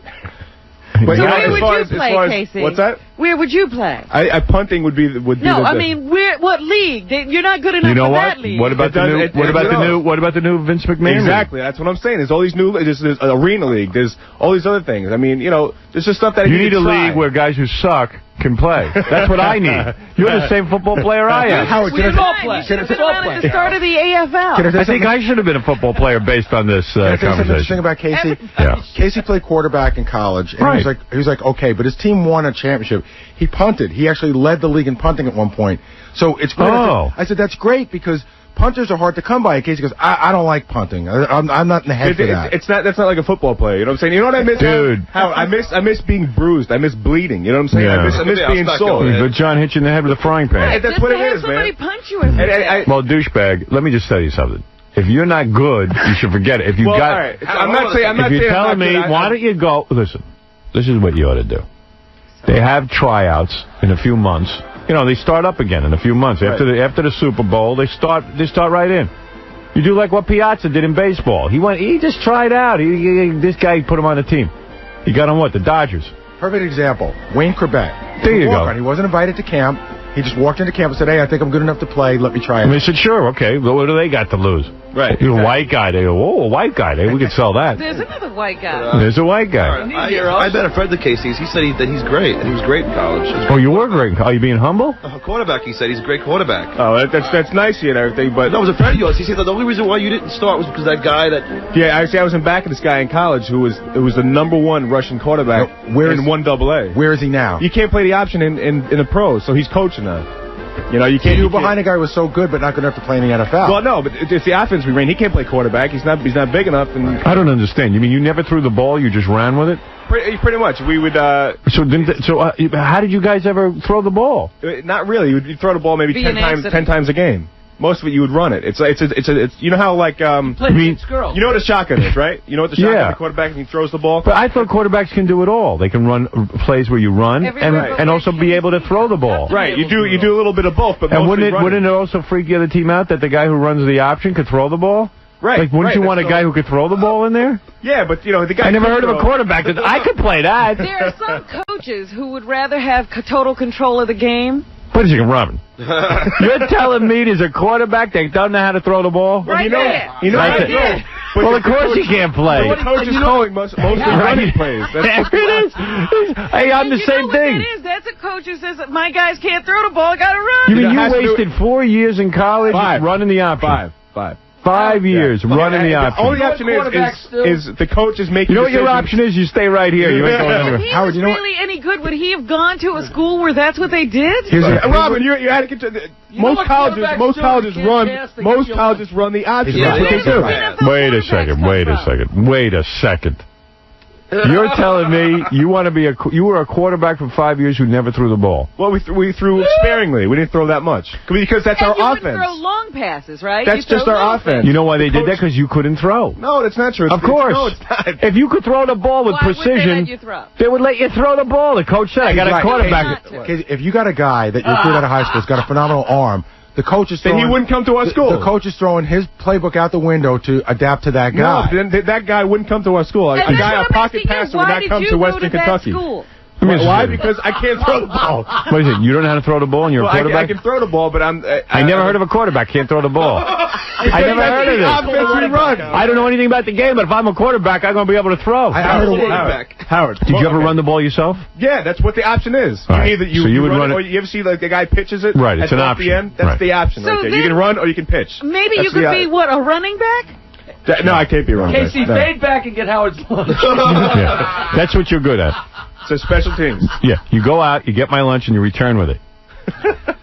where would you play, Casey? What's that? Where would you play? Punting would be. No, I mean, what league? You're not good enough for that league. What about the new Vince McMahon? Exactly, that's what I'm saying. There's all these there's arena league. There's all these other things. I mean, there's just stuff that you need a league where guys who suck can play. That's what I need. You're the same football player I am. Howard, we all play. At the start of the AFL. I think I should have been a football player based on this conversation. Can I say something interesting about Casey? Yeah. Casey played quarterback in college, and he was like, okay, but his team won a championship. He punted. He actually led the league in punting at one point. So it's great. I said, that's great because punters are hard to come by. Casey goes, I don't like punting. I'm not in the head for that. That's not like a football player. You know what I'm saying? You know what I miss? Dude. I miss being bruised. I miss bleeding. You know what I'm saying? Yeah. I miss being sore. But John hit you in the head with a frying pan. That's what it is, man. Somebody punch you in the head. Well, douchebag, let me just tell you something. If you're not good, you should forget it. If you all right. I'm not saying if you're telling me, why don't you go? Listen, this is what you ought to do. They have tryouts in a few months. They start up again in a few months. After the Super Bowl, they start right in. You do like what Piazza did in baseball. He just tried out. This guy put him on the team. He got on what? The Dodgers. Perfect example. Wayne Corbett. There you go. He wasn't invited to camp. He just walked into camp and said, "Hey, I think I'm good enough to play. Let me try it." And they said, "Sure, okay. But what do they got to lose?" Right. You're a white guy. They go, "Oh, a white guy. We could sell that." There's another white guy. There's a white guy. I bet a friend of Casey's. He said that he's great, and he was great in college. Oh, you were great. Are you being humble? Quarterback, he said. He's a great quarterback. Oh, that's nice and everything, but... No, it was a friend of yours. He said that the only reason why you didn't start was because that guy that... Yeah, I was in back of this guy in college who was the #1 Russian quarterback in 1AA. Where is he now? You can't play the option in the pros, so he's coaching now. You know, you can't. You were behind a guy who was so good, but not good enough to play in the NFL. Well, no, but it's the offense we ran. He can't play quarterback. He's not big enough. And I don't understand. You mean you never threw the ball? You just ran with it? Pretty much. We would. So how did you guys ever throw the ball? Not really. You'd throw the ball maybe 10 times a game. Most of it you would run it. It's you know how like you know what a shotgun is, right? You know what the shotgun the quarterback and he throws the ball. But I thought quarterbacks can do it all. They can run plays where you run and also be able to throw the ball. Right. You do a little bit of both, but and wouldn't it also freak the other team out that the guy who runs the option could throw the ball? Right. Like wouldn't you want a guy who could throw the ball in there? Yeah, but you know the guy. I never heard of a quarterback that I could play that. There are some coaches who would rather have total control of the game. What is he running? You're telling me there's a quarterback that doesn't know how to throw the ball? Right there. Well, of course he can't play. The coach is calling most of the running plays. Hey, I'm the same thing. That's a coach who says, my guys can't throw the ball, I got to run. You mean you wasted 4 years in college running the option? 5 years running the option. The only option is the coach is making. You know what your option is? You stay right here. You ain't going anywhere. If he was really any good, would he have gone to a school where that's what they did? Robin, you had to get to most colleges run the option. Yeah, that's what they do. Wait a second. You're telling me you want to be you were a quarterback for 5 years who never threw the ball? Well, we threw sparingly. We didn't throw that much because that's our offense. You would throw long passes, right? That's just our offense. You know why they did that? Because you couldn't throw. No, that's not true. Of course. No, it's not. If you could throw the ball with precision, they would let you throw the ball. The coach said, "I got a quarterback." If you got a guy that you recruit out of high school who's got a phenomenal arm. The coach is throwing, then he wouldn't come to our school. The coach is throwing his playbook out the window to adapt to that guy. No, then that guy wouldn't come to our school. A pocket passer would not come to Western Kentucky. Why? Because I can't throw the ball. What is it? You don't know how to throw the ball and you're a quarterback? I can throw the ball, but I never heard of a quarterback can't throw the ball. I never heard of this. I don't know anything about the game, but if I'm a quarterback, I'm going to be able to throw. Howard, did you ever run the ball yourself? Yeah, that's what the option is. Either you would run it, or you ever see like the guy pitches it? Right, it's an option. That's the option right there. You can run or you can pitch. Maybe you could be, a running back? No, I can't be a running back. Casey, fade back and get Howard's lunch. That's what you're good at. So special teams. Yeah, you go out, you get my lunch, and you return with it.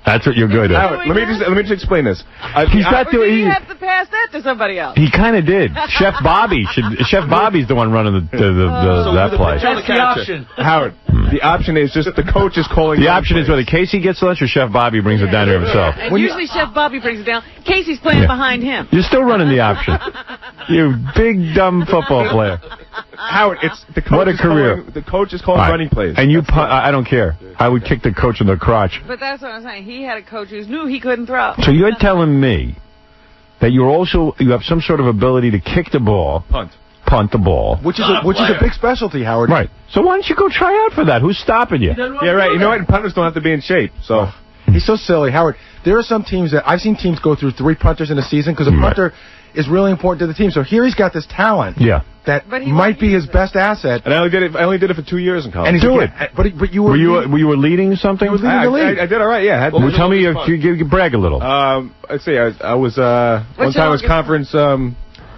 That's what you're good at. Howard, let me just explain this. He's got to. You have to pass that to somebody else. He kind of did. Chef Bobby's the one running that play. That's the option. Howard, the option is just the coach is calling. The option is whether Casey gets lunch or Chef Bobby brings it down to himself. And usually Chef Bobby brings it down. Casey's playing behind him. You're still running the option. You big dumb football player. Howard, it's the coach. What a career! The coach is calling running plays. And I don't care. I would kick the coach in the crotch. But that's what I'm saying. He had a coach who knew he couldn't throw. So you're telling me that you have some sort of ability to kick the ball, punt the ball, which is a big specialty, Howard. Right. So why don't you go try out for that? Who's stopping you? Yeah, right. You know what? And punters don't have to be in shape. So he's so silly, Howard. There are some teams that I've seen teams go through 3 punters in a season because a punter is really important to the team. So here he's got this talent. Yeah. That might be his best asset. And I only did it for 2 years in college. And do it. But you were you leading something? You were leading the league. I did all right. Yeah. Well, tell me, you brag a little. Let's see. I was one time I was conference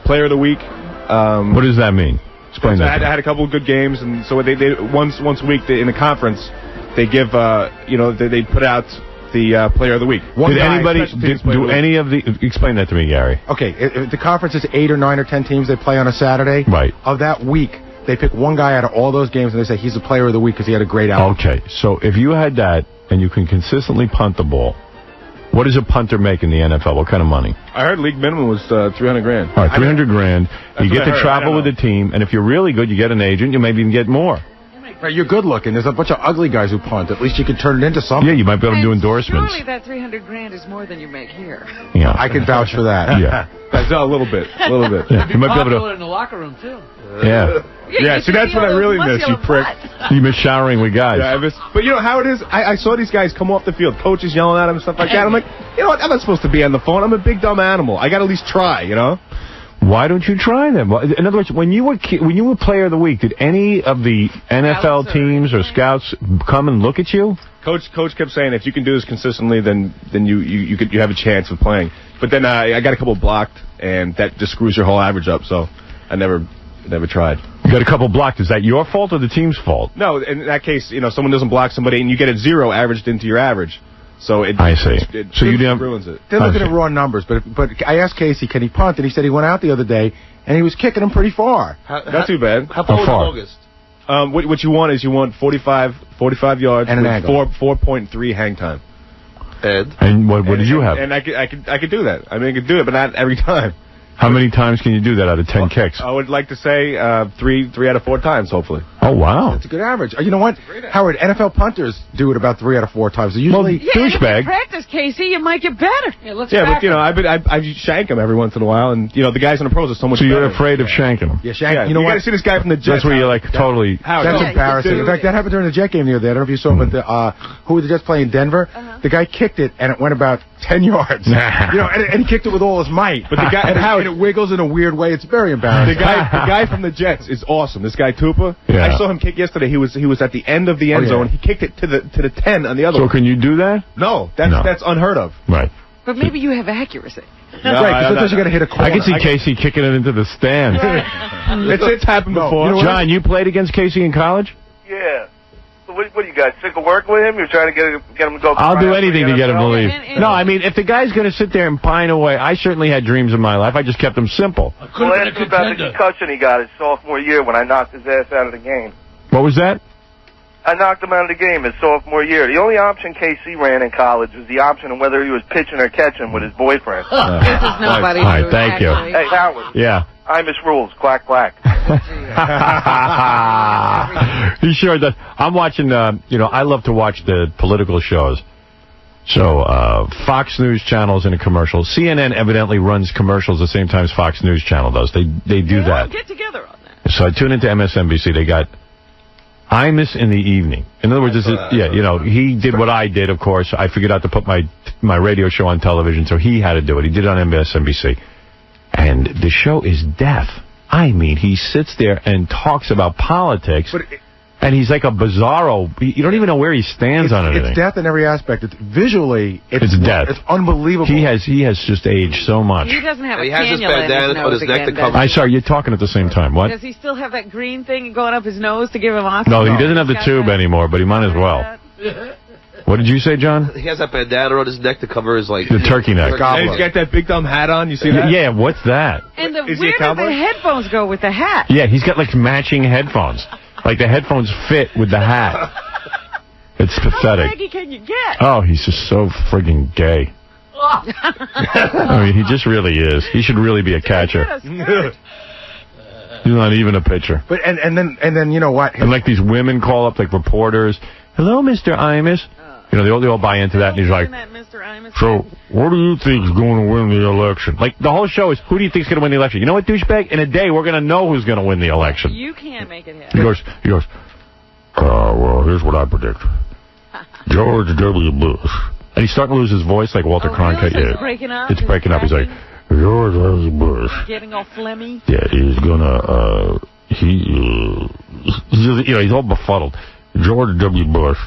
player of the week. What does that mean? Explain that. I had a couple of good games, and so they once a week in the conference they give they put out the player of the week. Did anybody do any of the? Explain that to me, Gary. Okay, if the conference is 8 or 9 or 10 teams they play on a Saturday. Right. Of that week, they pick one guy out of all those games and they say he's the player of the week because he had a great outing. Okay, so if you had that and you can consistently punt the ball, what does a punter make in the NFL? What kind of money? I heard league minimum was $300,000. All right, $300,000. You get to travel with the team, and if you're really good, you get an agent. You maybe even get more. Right, you're good looking. There's a bunch of ugly guys who punt. At least you can turn it into something. Yeah, you might be able to do endorsements. Surely that $300,000 is more than you make here. Yeah, I can vouch for that. Yeah, that's a little bit. Yeah. You might be able to. In the locker room too. Yeah, see, that's what I really miss, you prick. You miss showering with guys. Yeah, but you know how it is? I saw these guys come off the field, coaches yelling at them and stuff like that. I'm like, you know what? I'm not supposed to be on the phone. I'm a big dumb animal. I got to at least try, you know? Why don't you try them? In other words, when you were Player of the Week, did any of the NFL teams or scouts come and look at you? Coach kept saying, if you can do this consistently, then you have a chance of playing. But then I got a couple blocked, and that just screws your whole average up. So I never tried. You got a couple blocked. Is that your fault or the team's fault? No, in that case, someone doesn't block somebody, and you get a 0 averaged into your average. So I see. So you didn't ruins it. They're looking at raw numbers, but I asked Casey, can he punt? And he said he went out the other day, and he was kicking them pretty far. Not too bad. How far was August? What you want is 45 yards and an angle. 4.3 hang time. And what did you have? And I could do that. I mean, I could do it, but not every time. How many times can you do that out of 10 kicks? I would like to say 3 out of 4 times, hopefully. Oh, wow. That's a good average. You know what, Howard, NFL punters do it about 3 out of 4 times. They usually douchebag. Practice, Casey, you might get better. But I shank them every once in a while, and the guys in the pros are so much better. So you're afraid of shanking them? Yeah, shank. You know you what? got to see this guy from the Jets. That's where you're like totally. That's embarrassing. In fact, that happened during the Jet game the other day. I don't know if you saw, but who were the Jets playing? Denver. The guy kicked it, and it went about 10 yards. And he kicked it with all his might. But the guy and it wiggles in a weird way. It's very embarrassing. The guy from the Jets is awesome. This guy Tupa. Yeah. I saw him kick yesterday. He was at the end of the end zone. He kicked it to the 10 on the other. So can you do that? No, that's unheard of. Right. But maybe you have accuracy. No, right, because sometimes you got to hit a corner. I can see Casey kicking it into the stand. It's happened before. John, you played against Casey in college? Yeah. What do you got? Sick of working with him? You're trying to get him to go. I'll do anything to get him to leave. No, I mean, if the guy's going to sit there and pine away, I certainly had dreams in my life. I just kept them simple. Well, ask him about the concussion he got his sophomore year when I knocked his ass out of the game. What was that? I knocked him out of the game his sophomore year. The only option KC ran in college was the option of whether he was pitching or catching with his boyfriend. This is nobody. All right, thank you. Hey, Howard. Yeah. I miss rules. Quack, quack. He sure does. I'm watching, I love to watch the political shows. So, Fox News Channel's in a commercial. CNN evidently runs commercials the same time as Fox News Channel does. They do that. Get together on that. So I tune into MSNBC. They got Imus in the evening. In other words, he did what I did, of course. I figured out to put my radio show on television, so he had to do it. He did it on MSNBC. And the show is death. I mean, he sits there and talks about politics, and he's like a bizarro. You don't even know where he stands on anything. It's death in every aspect. Visually, it's death. It's unbelievable. He has just aged so much. He doesn't have a has his cannula bandana in on his his nose neck to again, cover. I'm sorry, you're talking at the same time. What? Does he still have that green thing going up his nose to give him oxygen? No, he doesn't have the tube anymore, but he might as well. What did you say, John? He has that bandana on his neck to cover his, the turkey neck. And he's got that big dumb hat on. You see that? Yeah, what's that? And Is he where a did cowboy? the headphones go with the hat? Yeah, he's got matching headphones. Like the headphones fit with the hat. It's pathetic. How braggy can you get? Oh, he's just so friggin' gay. I mean, he just really is. He should really be a catcher. He's not even a pitcher. But and then you know what? And these women call up reporters. Hello, Mr. Imus. They all buy into that, and he's like, so what do you think is going to win the election? The whole show is, who do you think is going to win the election? You know what, douchebag? In a day, we're going to know who's going to win the election. You can't make it happen. He goes, well, here's what I predict. George W. Bush. And he's starting to lose his voice like Walter Cronkite. Really? It's breaking up? It's breaking up. He's like, George W. Bush. Getting all phlegmy? Yeah, he's going to, he's all befuddled. George W. Bush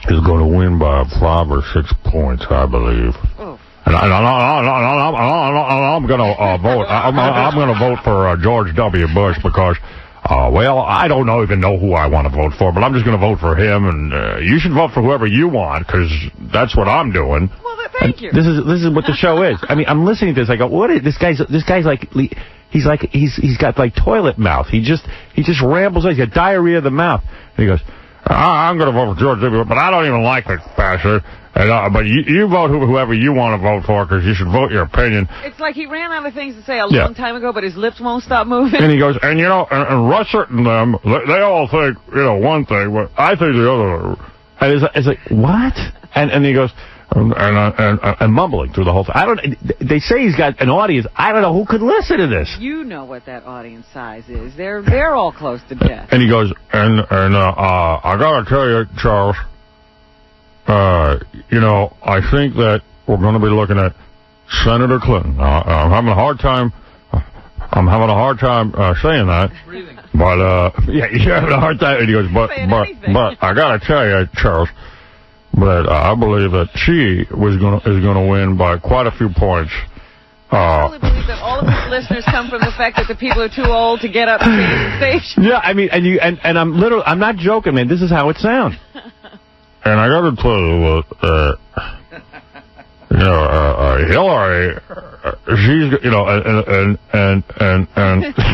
is going to win by 5 or 6 points, I believe. Oh. And I'm going to vote. I'm going to vote for George W. Bush because, I don't even know who I want to vote for, but I'm just going to vote for him. And you should vote for whoever you want because that's what I'm doing. Well, thank you. This is what the show is. I mean, I'm listening to this. I go, what is this guy's like? He's got toilet mouth. He just rambles. He's got diarrhea of the mouth. And he goes, I'm going to vote for George W. Bush, but I don't even like the bastard. But you vote whoever you want to vote for because you should vote your opinion. It's like he ran out of things to say a long time ago, but his lips won't stop moving. And he goes, and Russert and them, they all think, one thing, but I think the other. And it's like, what? And he goes, and mumbling through the whole thing. They say he's got an audience. I don't know who could listen to this. You know what that audience size is. They're all close to death. And he goes, I gotta tell you, Charles, I think that we're going to be looking at Senator Clinton. I'm having a hard time saying that. But you're having a hard time. And he goes, but I gotta tell you, Charles, that I believe that she is gonna win by quite a few points. I really believe that all of his listeners come from the fact that the people are too old to get up to the station. Yeah, I mean, and I'm not joking, man. This is how it sounds. And I got to tell you that, Hillary, she's, and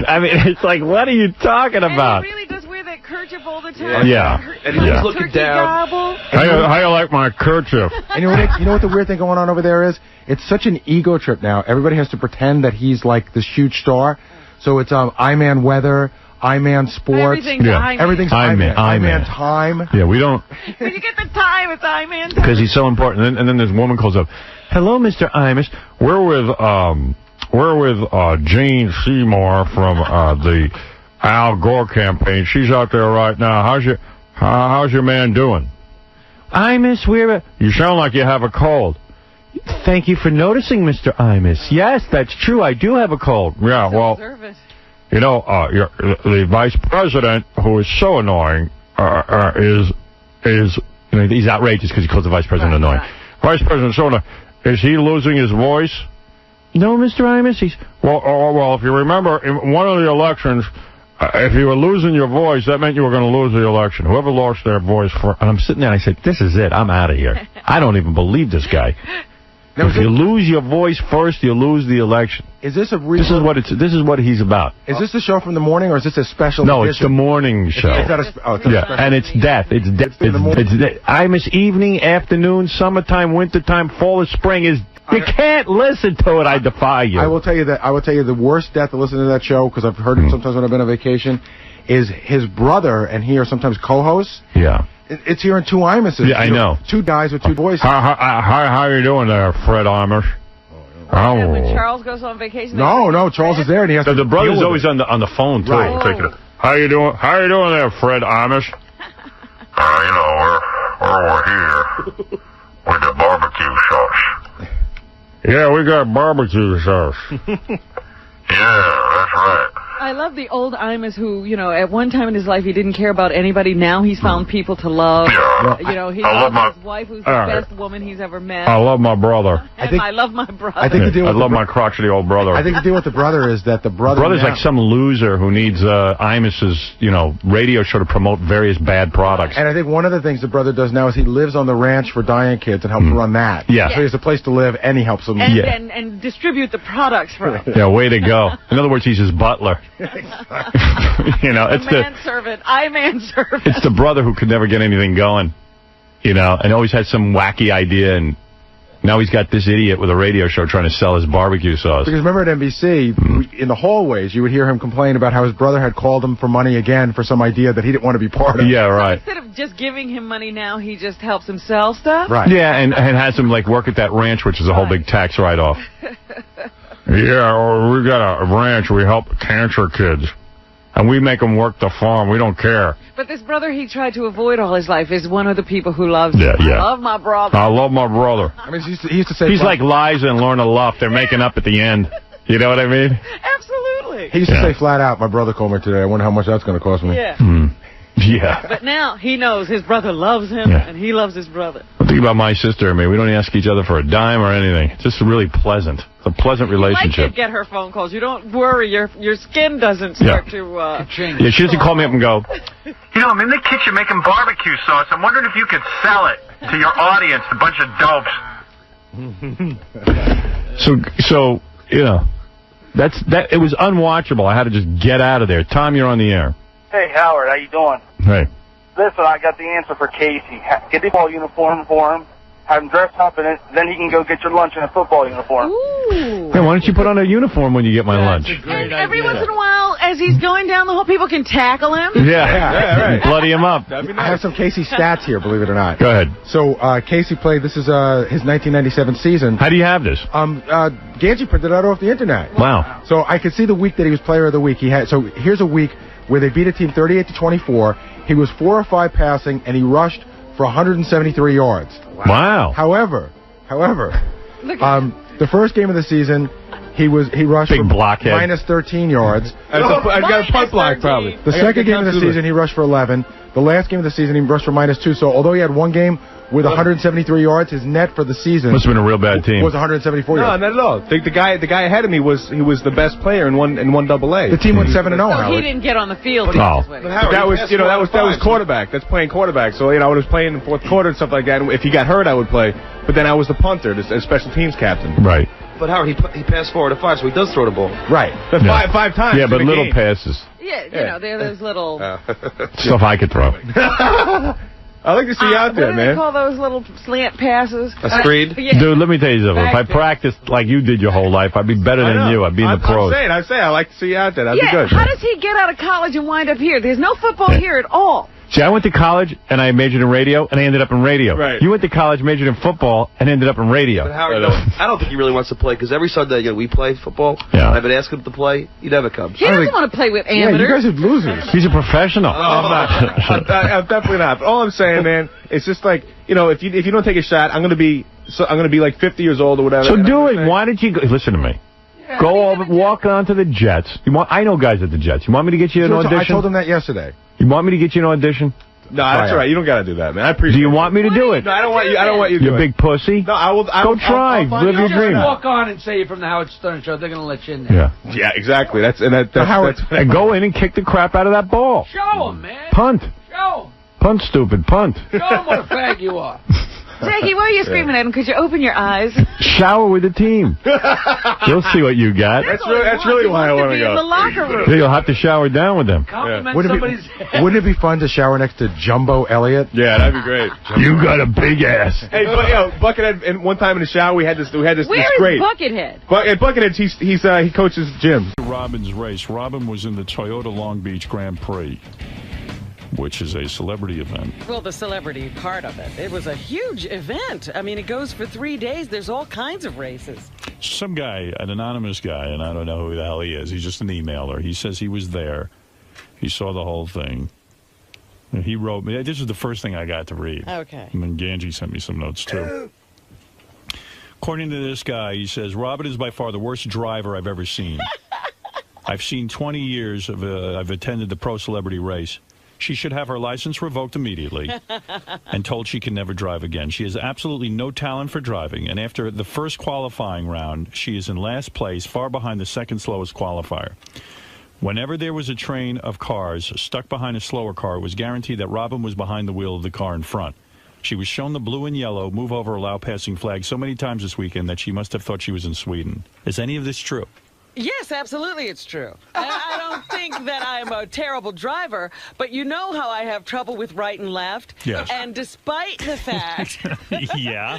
I mean, it's like, what are you talking about? And he really does wear that kerchief all the time. Yeah. And he's looking down. How you like my kerchief? And you know what the weird thing going on over there is? It's such an ego trip now. Everybody has to pretend that he's like this huge star. So it's I-Man weather, I-Man sports. Everything's I-Man. I-Man time. Yeah, we don't. When you get the time, it's I-Man time. Because he's so important. And then this woman calls up, "Hello, Mr. Imus. We're with Jane Seymour from the Al Gore campaign. She's out there right now. How's your man doing?" "Imus, you sound like you have a cold." "Thank you for noticing, Mr. Imus. Yes, that's true. I do have a cold." "Yeah, well, the vice president, who is so annoying, is he's outrageous because he calls the vice president annoying. Right. Vice President so annoying. Is he losing his voice?" "No, Mr. Imus, he's..." Well, if you remember, in one of the elections, if you were losing your voice, that meant you were going to lose the election. Whoever lost their voice and I'm sitting there and I said, this is it. I'm out of here. I don't even believe this guy. If you lose your voice first, you lose the election. Is this a real... This is what he's about. Is this the show from the morning, or is this a special No, edition? it's the morning show. And it's death. It's death. Imus evening, afternoon, summertime, wintertime, fall or spring is... You can't listen to it. I defy you. I will tell you the worst death to listen to that show, because I've heard it sometimes when I've been on vacation, is his brother, and he are sometimes co-hosts. Yeah. It's hearing two Imuses. Yeah, I know. Two guys with two voices. How you doing there, Fred Imus? And when Charles goes on vacation... No, Charles is there, and he has to... The brother's always on the phone, too. Right. How you doing there, Fred Imus? We're here with the barbecue sauce. Yeah, we got barbecue sauce. Yeah, that's right. I love the old Imus who, at one time in his life he didn't care about anybody. Now he's found people to love. Yeah. He loves his wife, who's the best woman he's ever met. I love my brother. I love my brother. I love my crotchety old brother. I think the deal with the brother is that the brother's like some loser who needs Imus's, radio show to promote various bad products. And I think one of the things the brother does now is he lives on the ranch for dying kids and helps run that. Yeah. So he has a place to live, and he helps them. And distribute the products for him. Yeah, way to go. In other words, he's his butler. It's manservant. Manservant. It's the brother who could never get anything going, and always had some wacky idea, and now he's got this idiot with a radio show trying to sell his barbecue sauce. Because remember at NBC, in the hallways, you would hear him complain about how his brother had called him for money again for some idea that he didn't want to be part of. Yeah, right. Instead of just giving him money now, he just helps him sell stuff? Right. Yeah, and has him, work at that ranch, which is a whole big tax write-off. Yeah, we got a ranch. We help cancer kids. And we make them work the farm. We don't care. But this brother he tried to avoid all his life is one of the people who loves him. Yeah. I love my brother. I love my brother. I mean, he used to say... He's like Liza and Lorna Luft. They're making up at the end. You know what I mean? Absolutely. He used to say flat out, my brother called me today. I wonder how much that's going to cost me. Yeah. Yeah. But now he knows his brother loves him, and he loves his brother. Think about my sister and me. We don't ask each other for a dime or anything. It's just really pleasant. It's a pleasant relationship. You might get her phone calls. You don't worry. Your skin doesn't start to change. Yeah, she doesn't call me up and go, I'm in the kitchen making barbecue sauce. I'm wondering if you could sell it to your audience, a bunch of dopes. So it was unwatchable. I had to just get out of there. Tom, you're on the air. Hey, Howard, how you doing? Hey. Listen, I got the answer for Casey. Get the ball uniform for him, have him dress up, and then he can go get your lunch in a football uniform. Ooh. Hey, why don't you put on a uniform when you get my lunch? And every once in a while, as he's going down the hall, people can tackle him. Yeah, right. Bloody him up. I have some Casey stats here, believe it or not. Go ahead. So Casey played. This is his 1997 season. How do you have this? Ganji printed it out off the internet. Wow. So I could see the week that he was Player of the Week. So here's a week where they beat a team 38-24. He was 4 or 5 passing, and he rushed for 173 yards. Wow. However, the first game of the season, he rushed Big for blockhead. minus 13 yards. I got a punt block, probably. The second game of the season, he rushed for 11. The last game of the season, he rushed for minus 2. So although he had one game with 173 yards, his net for the season must have been a real bad team. Was 174 yards. No, not at all. The guy ahead of me was the best player in one AA. The team went 7-0. So he didn't get on the field. That was quarterback. That's playing quarterback. So I was playing in the fourth quarter and stuff like that. And if he got hurt, I would play. But then I was the punter, the special teams captain. Right. But Howard, he passed 4 out of 5, so he does throw the ball. Right. But five times. Yeah, but little passes. Yeah, you know, they're those little... Stuff I could throw. I like to see you out there, what do man. they call those little slant passes? A screed? Yeah. Dude, let me tell you something. If I practiced like you did your whole life, I'd be better than you. I'd be in the pros. I'm saying, I like to see you out there. That'd be good. How does he get out of college and wind up here? There's no football here at all. See, I went to college, and I majored in radio, and I ended up in radio. Right. You went to college, majored in football, and ended up in radio. But Howard, I don't think he really wants to play, because every Sunday we play football. Yeah. I've been asking him to play. He never comes. He doesn't want to play with amateurs. Yeah, you guys are losers. He's a professional. I'm definitely not. But all I'm saying, man, it's just like, if you don't take a shot, I'm gonna be like 50 years old or whatever. So do it. Why did you go? Listen to me. Walk on to the Jets. I know guys at the Jets. You want me to get you an audition? I told him that yesterday. You want me to get you an audition? No, that's all right. You don't got to do that, man. I appreciate it. Do you want me to do it? No, I don't want you. I don't want you to do it. You big pussy. No, I will. Go try. Live your dream. Walk on and say you're from the Howard Stern Show. They're going to let you in there. Yeah, exactly. That's Howard. And go in and kick the crap out of that ball. Show him, man. Punt. Show him. Punt, stupid. Punt. Show him what a fag you are. Jackie, why are you screaming at him? Could you open your eyes? Shower with the team. You'll see what you got. That's really why I want to go. In the locker room. Yeah, you'll have to shower down with them. Wouldn't it be fun to shower next to Jumbo Elliott? Yeah, that'd be great. You got a big ass. Hey, Buckethead. And one time in the shower, we had this Where is great. Buckethead? Buckethead. He coaches gym. Robin's race. Robin was in the Toyota Long Beach Grand Prix, which is a celebrity event. Well, the celebrity part of it. It was a huge event. I mean, it goes for 3 days. There's all kinds of races. Some guy, an anonymous guy, and I don't know who the hell he is. He's just an emailer. He says he was there. He saw the whole thing. And he wrote me. This is the first thing I got to read. Okay. And then Ganji sent me some notes, too. According to this guy, he says, Robin is by far the worst driver I've ever seen. I've seen 20 years of I've attended the pro celebrity race. She should have her license revoked immediately and told she can never drive again. She has absolutely no talent for driving, and after the first qualifying round, she is in last place, far behind the second slowest qualifier. Whenever there was a train of cars stuck behind a slower car, it was guaranteed that Robin was behind the wheel of the car in front. She was shown the blue and yellow move over allow passing flag so many times this weekend that she must have thought she was in Sweden. Is any of this true? Yes, absolutely it's true. I don't think that I'm a terrible driver, but you know how I have trouble with right and left. Yes. And despite the fact... Yeah.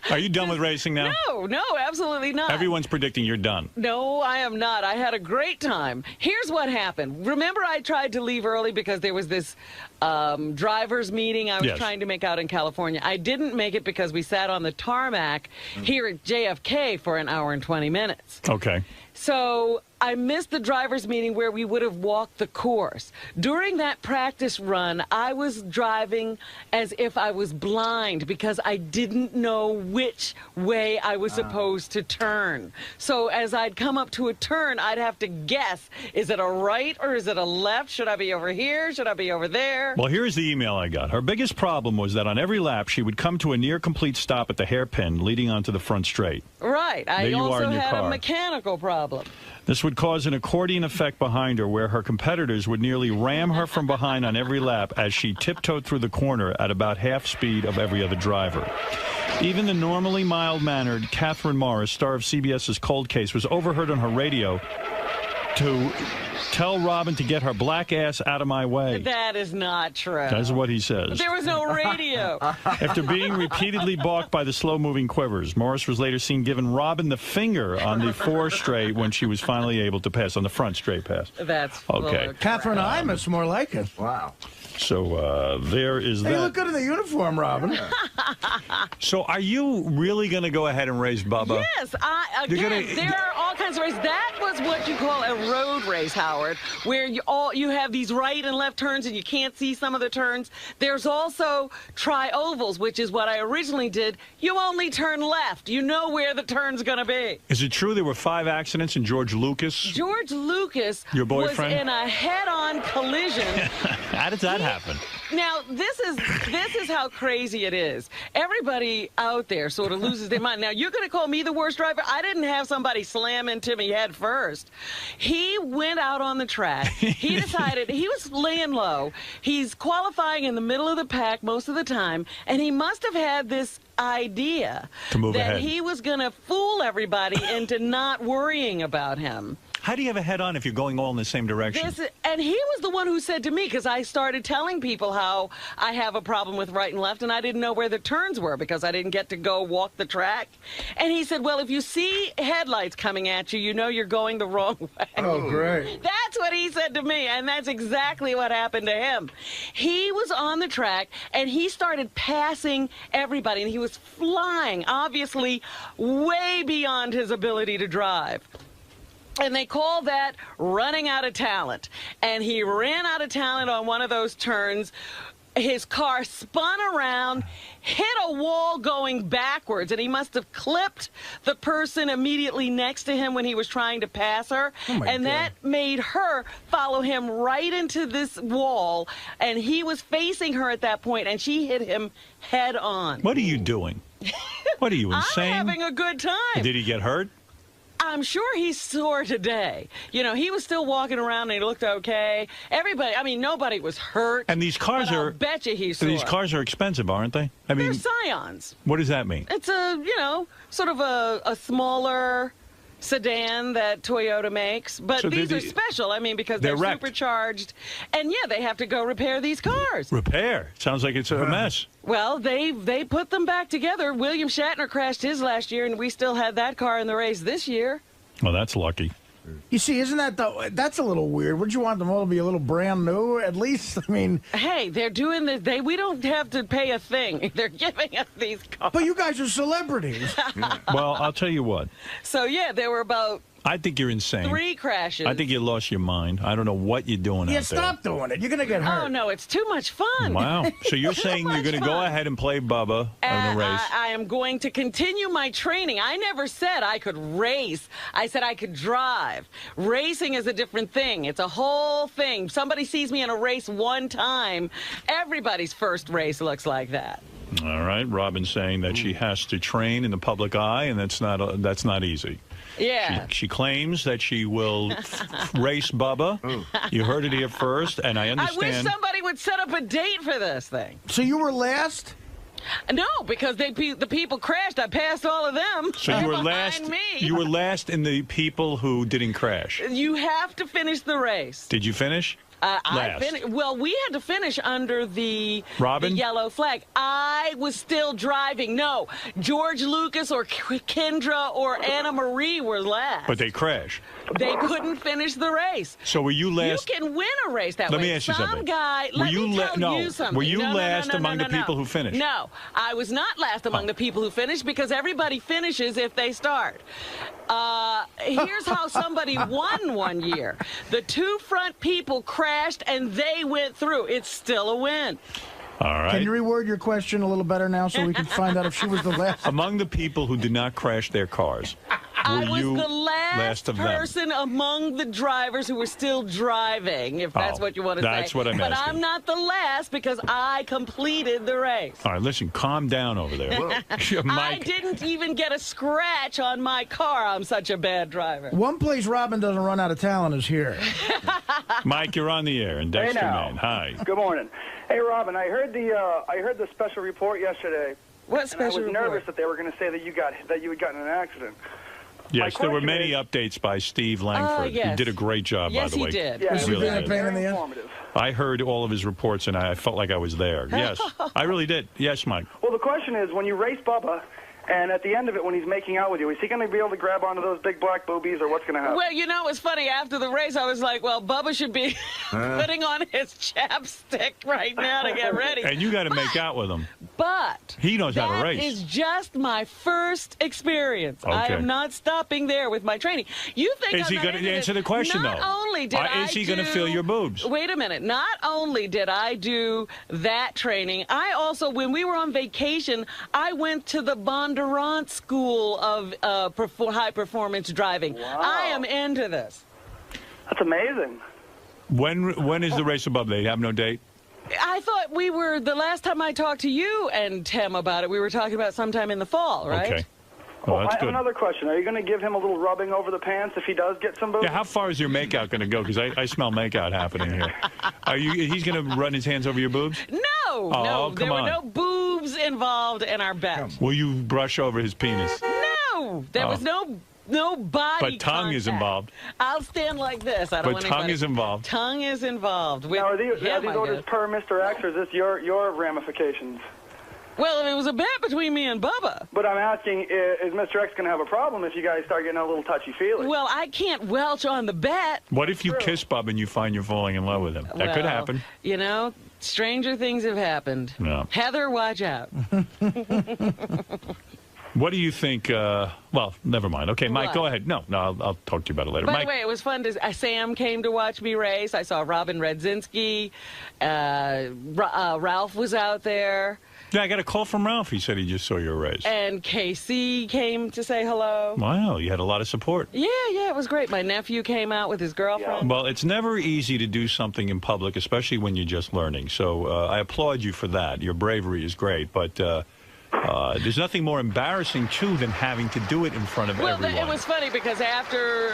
Are you done with racing now? No, absolutely not. Everyone's predicting you're done. No, I am not. I had a great time. Here's what happened. Remember I tried to leave early because there was this driver's meeting I was trying to make out in California. I didn't make it because we sat on the tarmac here at JFK for an hour and 20 minutes. Okay. So I missed the driver's meeting where we would have walked the course. During that practice run, I was driving as if I was blind because I didn't know which way I was supposed to turn. So as I'd come up to a turn, I'd have to guess, is it a right or is it a left? Should I be over here? Should I be over there? Well, here's the email I got. Her biggest problem was that on every lap, she would come to a near-complete stop at the hairpin leading onto the front straight. Right. I also had a mechanical problem. This would cause an accordion effect behind her where her competitors would nearly ram her from behind on every lap as she tiptoed through the corner at about half speed of every other driver. Even the normally mild-mannered Catherine Morris, star of CBS's Cold Case, was overheard on her radio to tell Robin to get her black ass out of my way. That is not true. That's what he says. There was no radio. After being repeatedly balked by the slow-moving quivers, Morris was later seen giving Robin the finger on the 4 straight when she was finally able to pass, on the front straight pass. That's okay. Catherine Imus, more like it. Wow. So there is that. Hey, you look good in the uniform, Robin. So are you really going to go ahead and race Bubba? Yes. There are all kinds of races. That was what you call a road race, Howard, where you have these right and left turns and you can't see some of the turns. There's also tri-ovals, which is what I originally did. You only turn left. You know where the turn's going to be. Is it true there were 5 accidents in George Lucas? George Lucas Your boyfriend? was in a head-on collision. How did that happen? Now, this is how crazy it is. Everybody out there sort of loses their mind. Now, you're going to call me the worst driver? I didn't have somebody slam into me head first. He went out on the track. He decided he was laying low. He's qualifying in the middle of the pack most of the time, and he must have had this idea that ahead. He was going to fool everybody into not worrying about him. How do you have a head-on if you're going all in the same direction? And he was the one who said to me, because I started telling people how I have a problem with right and left, and I didn't know where the turns were because I didn't get to go walk the track. And he said, well, if you see headlights coming at you, you know you're going the wrong way. Oh, great. That's what he said to me, and that's exactly what happened to him. He was on the track, and he started passing everybody, and he was flying, obviously way beyond his ability to drive. And they call that running out of talent. And he ran out of talent on one of those turns. His car spun around, hit a wall going backwards, and he must have clipped the person immediately next to him when he was trying to pass her. And that made her follow him right into this wall. And he was facing her at that point, and she hit him head on. What are you doing? What are you, insane? I'm having a good time. Did he get hurt? I'm sure he's sore today. You know, he was still walking around and he looked okay. Everybody, I mean, nobody was hurt. And these cars are... I bet you he's sore. These cars are expensive, aren't they? I mean, they're Scions. What does that mean? It's sort of a smaller sedan that Toyota makes. But so these are special, I mean, because they're supercharged. And, yeah, they have to go repair these cars. Repair? Sounds like it's a mess. Well, they put them back together. William Shatner crashed his last year, and we still had that car in the race this year. Well, that's lucky. You see, isn't that that's a little weird? Wouldn't you want them all to be a little brand new, at least? I mean... Hey, they're doing this. We don't have to pay a thing. They're giving us these cars. But you guys are celebrities. Well, I'll tell you what. So, yeah, there were about... I think you're insane. 3 crashes. I think you lost your mind. I don't know what you're doing out there. Yeah, stop doing it. You're going to get hurt. Oh, no, it's too much fun. Wow. So you're saying you're going to go ahead and play Bubba in the race? I am going to continue my training. I never said I could race. I said I could drive. Racing is a different thing. It's a whole thing. Somebody sees me in a race one time, everybody's first race looks like that. All right. Robin's saying that she has to train in the public eye, and that's not easy. Yeah. She claims that she will race Bubba. You heard it here first, and I understand. I wish somebody would set up a date for this thing. So you were last? No, because the people crashed. I passed all of them. So you were last. Me. You were last in the people who didn't crash. You have to finish the race. Did you finish? Well, we had to finish under the yellow flag. I was still driving. No, George Lucas or Kendra or Anna Marie were last. But they crashed. They couldn't finish the race. So were you last? You can win a race that way. Let me ask you something. Some guy, let me tell you something. Were you last among the people who finished? No, I was not last among the people who finished because everybody finishes if they start. Here's how somebody won one year. The 2 front people crashed and they went through. It's still a win. All right. Can you reword your question a little better now so we can find out if she was the last? Among the people who did not crash their cars, I was you the last of person among the drivers who were still driving, if that's what you want to say. That's what I'm asking. But I'm not the last because I completed the race. All right, listen, calm down over there. I didn't even get a scratch on my car. I'm such a bad driver. One place Robin doesn't run out of talent is here. Mike, you're on the air in Dexter, Maine. Hi. Good morning. Hey, Robin, I heard the special report yesterday. What special report? I was report? nervous that they were going to say that you had gotten in an accident. Yes, there were many updates by Steve Langford. Yes. He did a great job, by the way. Yes, he did. Yeah, He really did. pain in the ass? I heard all of his reports, and I felt like I was there. Yes, I really did. Yes, Mike. Well, the question is, when you race Bubba, and at the end of it, when he's making out with you, is he going to be able to grab onto those big black boobies, or what's going to happen? Well, you know, it's funny. After the race, I was like, well, Bubba should be putting on his chapstick right now to get ready. And you got to make out with him. But he knows how to race. That is just my first experience. Okay. I am not stopping there with my training. You think Is he going to answer the question, Not though? only did Is he going to fill your boobs? Wait a minute. Not only did I do that training, I also, when we were on vacation, I went to the Bondurant School of high-performance driving. Wow. I am into this. That's amazing. When is the race above? They have no date? I thought we were, the last time I talked to you and Tim about it, we were talking about sometime in the fall, right? Okay. Oh, I that's have good. another question. Are you going to give him a little rubbing over the pants if he does get some boobs? Yeah, how far is your makeout going to go? Because I smell makeout happening here. He's going to run his hands over your boobs? No, Oh, no, come there on. were no boobs involved in our bet. Will you brush over his penis? No, there was no body But tongue is contact. involved. I'll stand like this. I don't But want tongue anybody- is involved. Tongue is involved. With Now, are these him, I orders guess. per Mr. X, or is this your ramifications? Well, it was a bet between me and Bubba. But I'm asking, is Mr. X going to have a problem if you guys start getting a little touchy-feely? Well, I can't welch on the bet. What if you kiss Bub and you find you're falling in love with him? That could Well, happen. You know, stranger things have happened. No. Heather, watch out. What do you think? Well, never mind. Okay, Mike, What? go ahead. No, I'll talk to you about it later. By Mike, the way, it was fun. Sam came to watch me race. I saw Robin Redzinski. Ralph was out there. yeah, I got a call from Ralph. He said he just saw your race. And KC came to say hello. Wow, you had a lot of support. Yeah, it was great. My nephew came out with his girlfriend. Well, it's never easy to do something in public, especially when you're just learning. So I applaud you for that. Your bravery is great, but there's nothing more embarrassing, too, than having to do it in front of everyone. It was funny because after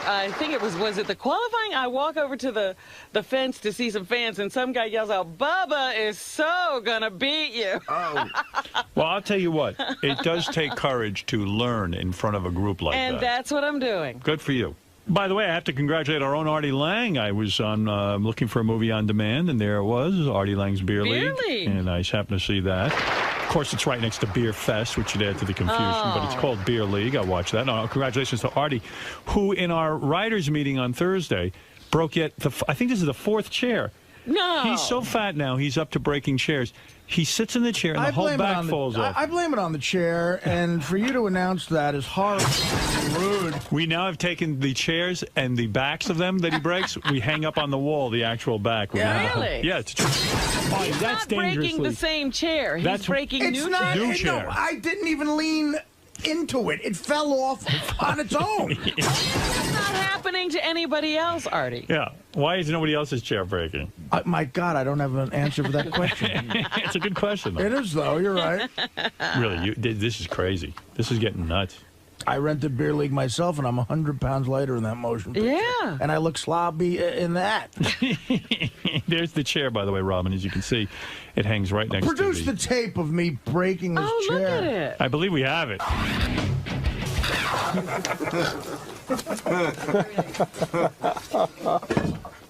I think it was it the qualifying? I walk over to the fence to see some fans, and some guy yells out, "Bubba is so gonna beat you." Oh. Well, I'll tell you what. It does take courage to learn in front of a group like And that. that's what I'm doing. Good for you. By the way, I have to congratulate our own Artie Lang. I was on looking for a movie on demand, and there it was, Artie Lang's Beer League. And I just happened to see that. Of course, it's right next to Beer Fest, which should add to the confusion, but it's called Beer League. I watched that. No, congratulations to Artie, who in our writers' meeting on Thursday broke I think this is the fourth chair. No. He's so fat now, he's up to breaking chairs. He sits in the chair and the whole back falls off. I blame it on the chair, and for you to announce that is horrible and rude. We now have taken the chairs and the backs of them that he breaks. We hang up on the wall the actual back. Really? Yeah, it's true. He's not breaking the same chair. He's breaking It's new not, chairs. No, I didn't even lean into it. It fell off on its own. It's not happening to anybody else, Artie. Yeah. Why is nobody else's chair breaking? My God, I don't have an answer for that question. It's a good question, though. It is, though. You're right. Really, this is crazy. This is getting nuts. I rented Beer League myself, and I'm 100 pounds lighter in that motion picture. Yeah. And I look sloppy in that. There's the chair, by the way, Robin. As you can see, it hangs right next Produce to the tape of me breaking this chair. Look at it. I believe we have it.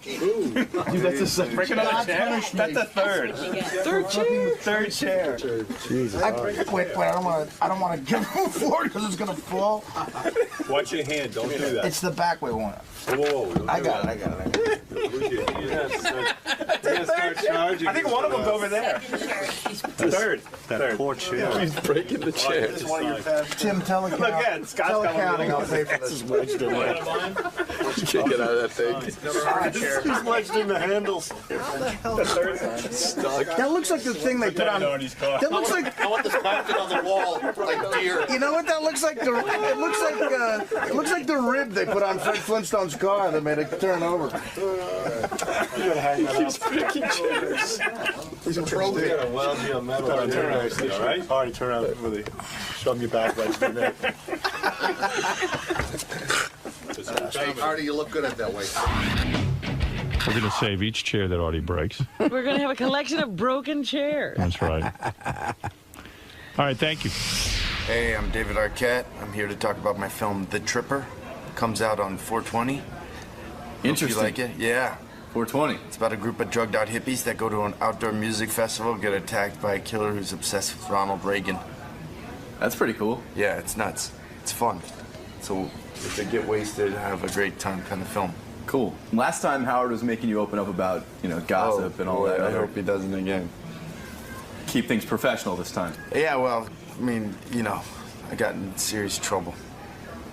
Dude, that's a second. Break another chair? That's a third. Third chair? Third chair. Jesus. Wait, I don't want to give him the floor because it's gonna fall. Watch your hand. Don't do that. It's the back way one. Whoa. I got it. I think one of them's over there. Third. That poor chair. He's breaking the chair. Tim, Look, Scott's accounting. I'll pay for this. You can't get out of that thing. He's wedged in the handles. Stuck. That looks like the thing they put on. That looks like. I want this mounted on the wall like deer. You know what that looks like? It looks like the rib they put on Fred Flintstone's car that made it turn over. You gotta hang that up. He's breaking chairs. He's a pro. You gotta weld you a metal. Turn around, all right? All right, turn around. Really show me your back wedged in there. Hey, Artie, you look good at that way. We're going to save each chair that Artie breaks. We're going to have a collection of broken chairs. That's right. All right, thank you. Hey, I'm David Arquette. I'm here to talk about my film, The Tripper. Comes out on 4/20. Interesting. Hope you like it? Yeah. 4/20. It's about a group of drugged out hippies that go to an outdoor music festival, get attacked by a killer who's obsessed with Ronald Reagan. That's pretty cool. Yeah, it's nuts. It's fun. So if they get wasted, have a great time kind of film. Cool. Last time Howard was making you open up about, gossip and all that. I hope he doesn't again. Keep things professional this time. Yeah, well, I mean, I got in serious trouble.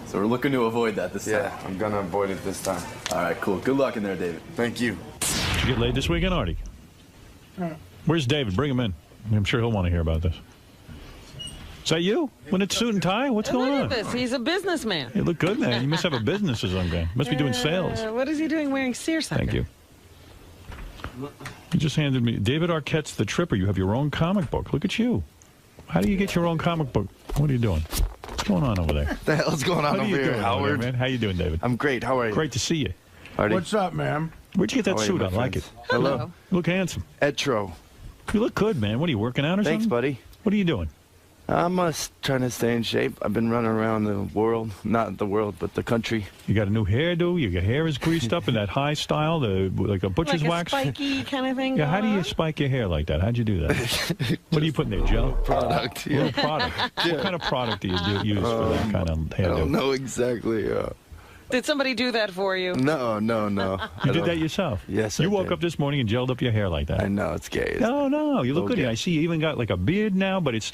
So we're looking to avoid that this time. Yeah, I'm gonna avoid it this time. All right, cool. Good luck in there, David. Thank you. Did you get laid this weekend, Artie? Where's David? Bring him in. I'm sure he'll want to hear about this. Is that you? When it's suit and tie? What's going on? Look at this. He's a businessman. You look good, man. You must have a business or something. Must be doing sales. What is he doing wearing seersucker? Thank you. You just handed me David Arquette's The Tripper. You have your own comic book. Look at you. How do you get your own comic book? What are you doing? What's going on over there? What the hell's going on over here, Howard? Man? How you doing, David? I'm great. How are you? Great to see you. Artie. What's up, ma'am? Where'd you get that How are you, suit? my I like it. friends? Hello. You look handsome. Etro. You look good, man. What are you working out or Thanks, something? buddy. What are you doing? I'm trying to stay in shape. I've been running around the world. Not the world, but the country. You got a new hairdo? Your hair is greased up in that high style, like a butcher's wax? Like a spiky kind of thing? Yeah, how do you spike your hair like that? How'd you do that? What do you put in there, gel? Product. Yeah. Little product. Yeah. What kind of product do you use for that kind of hairdo? I don't know exactly. Did somebody do that for you? No. You did that yourself? Yes, You I woke did. up this morning and gelled up your hair like that. I know, it's gay. No, you look Okay. good. I see you even got like a beard now, but it's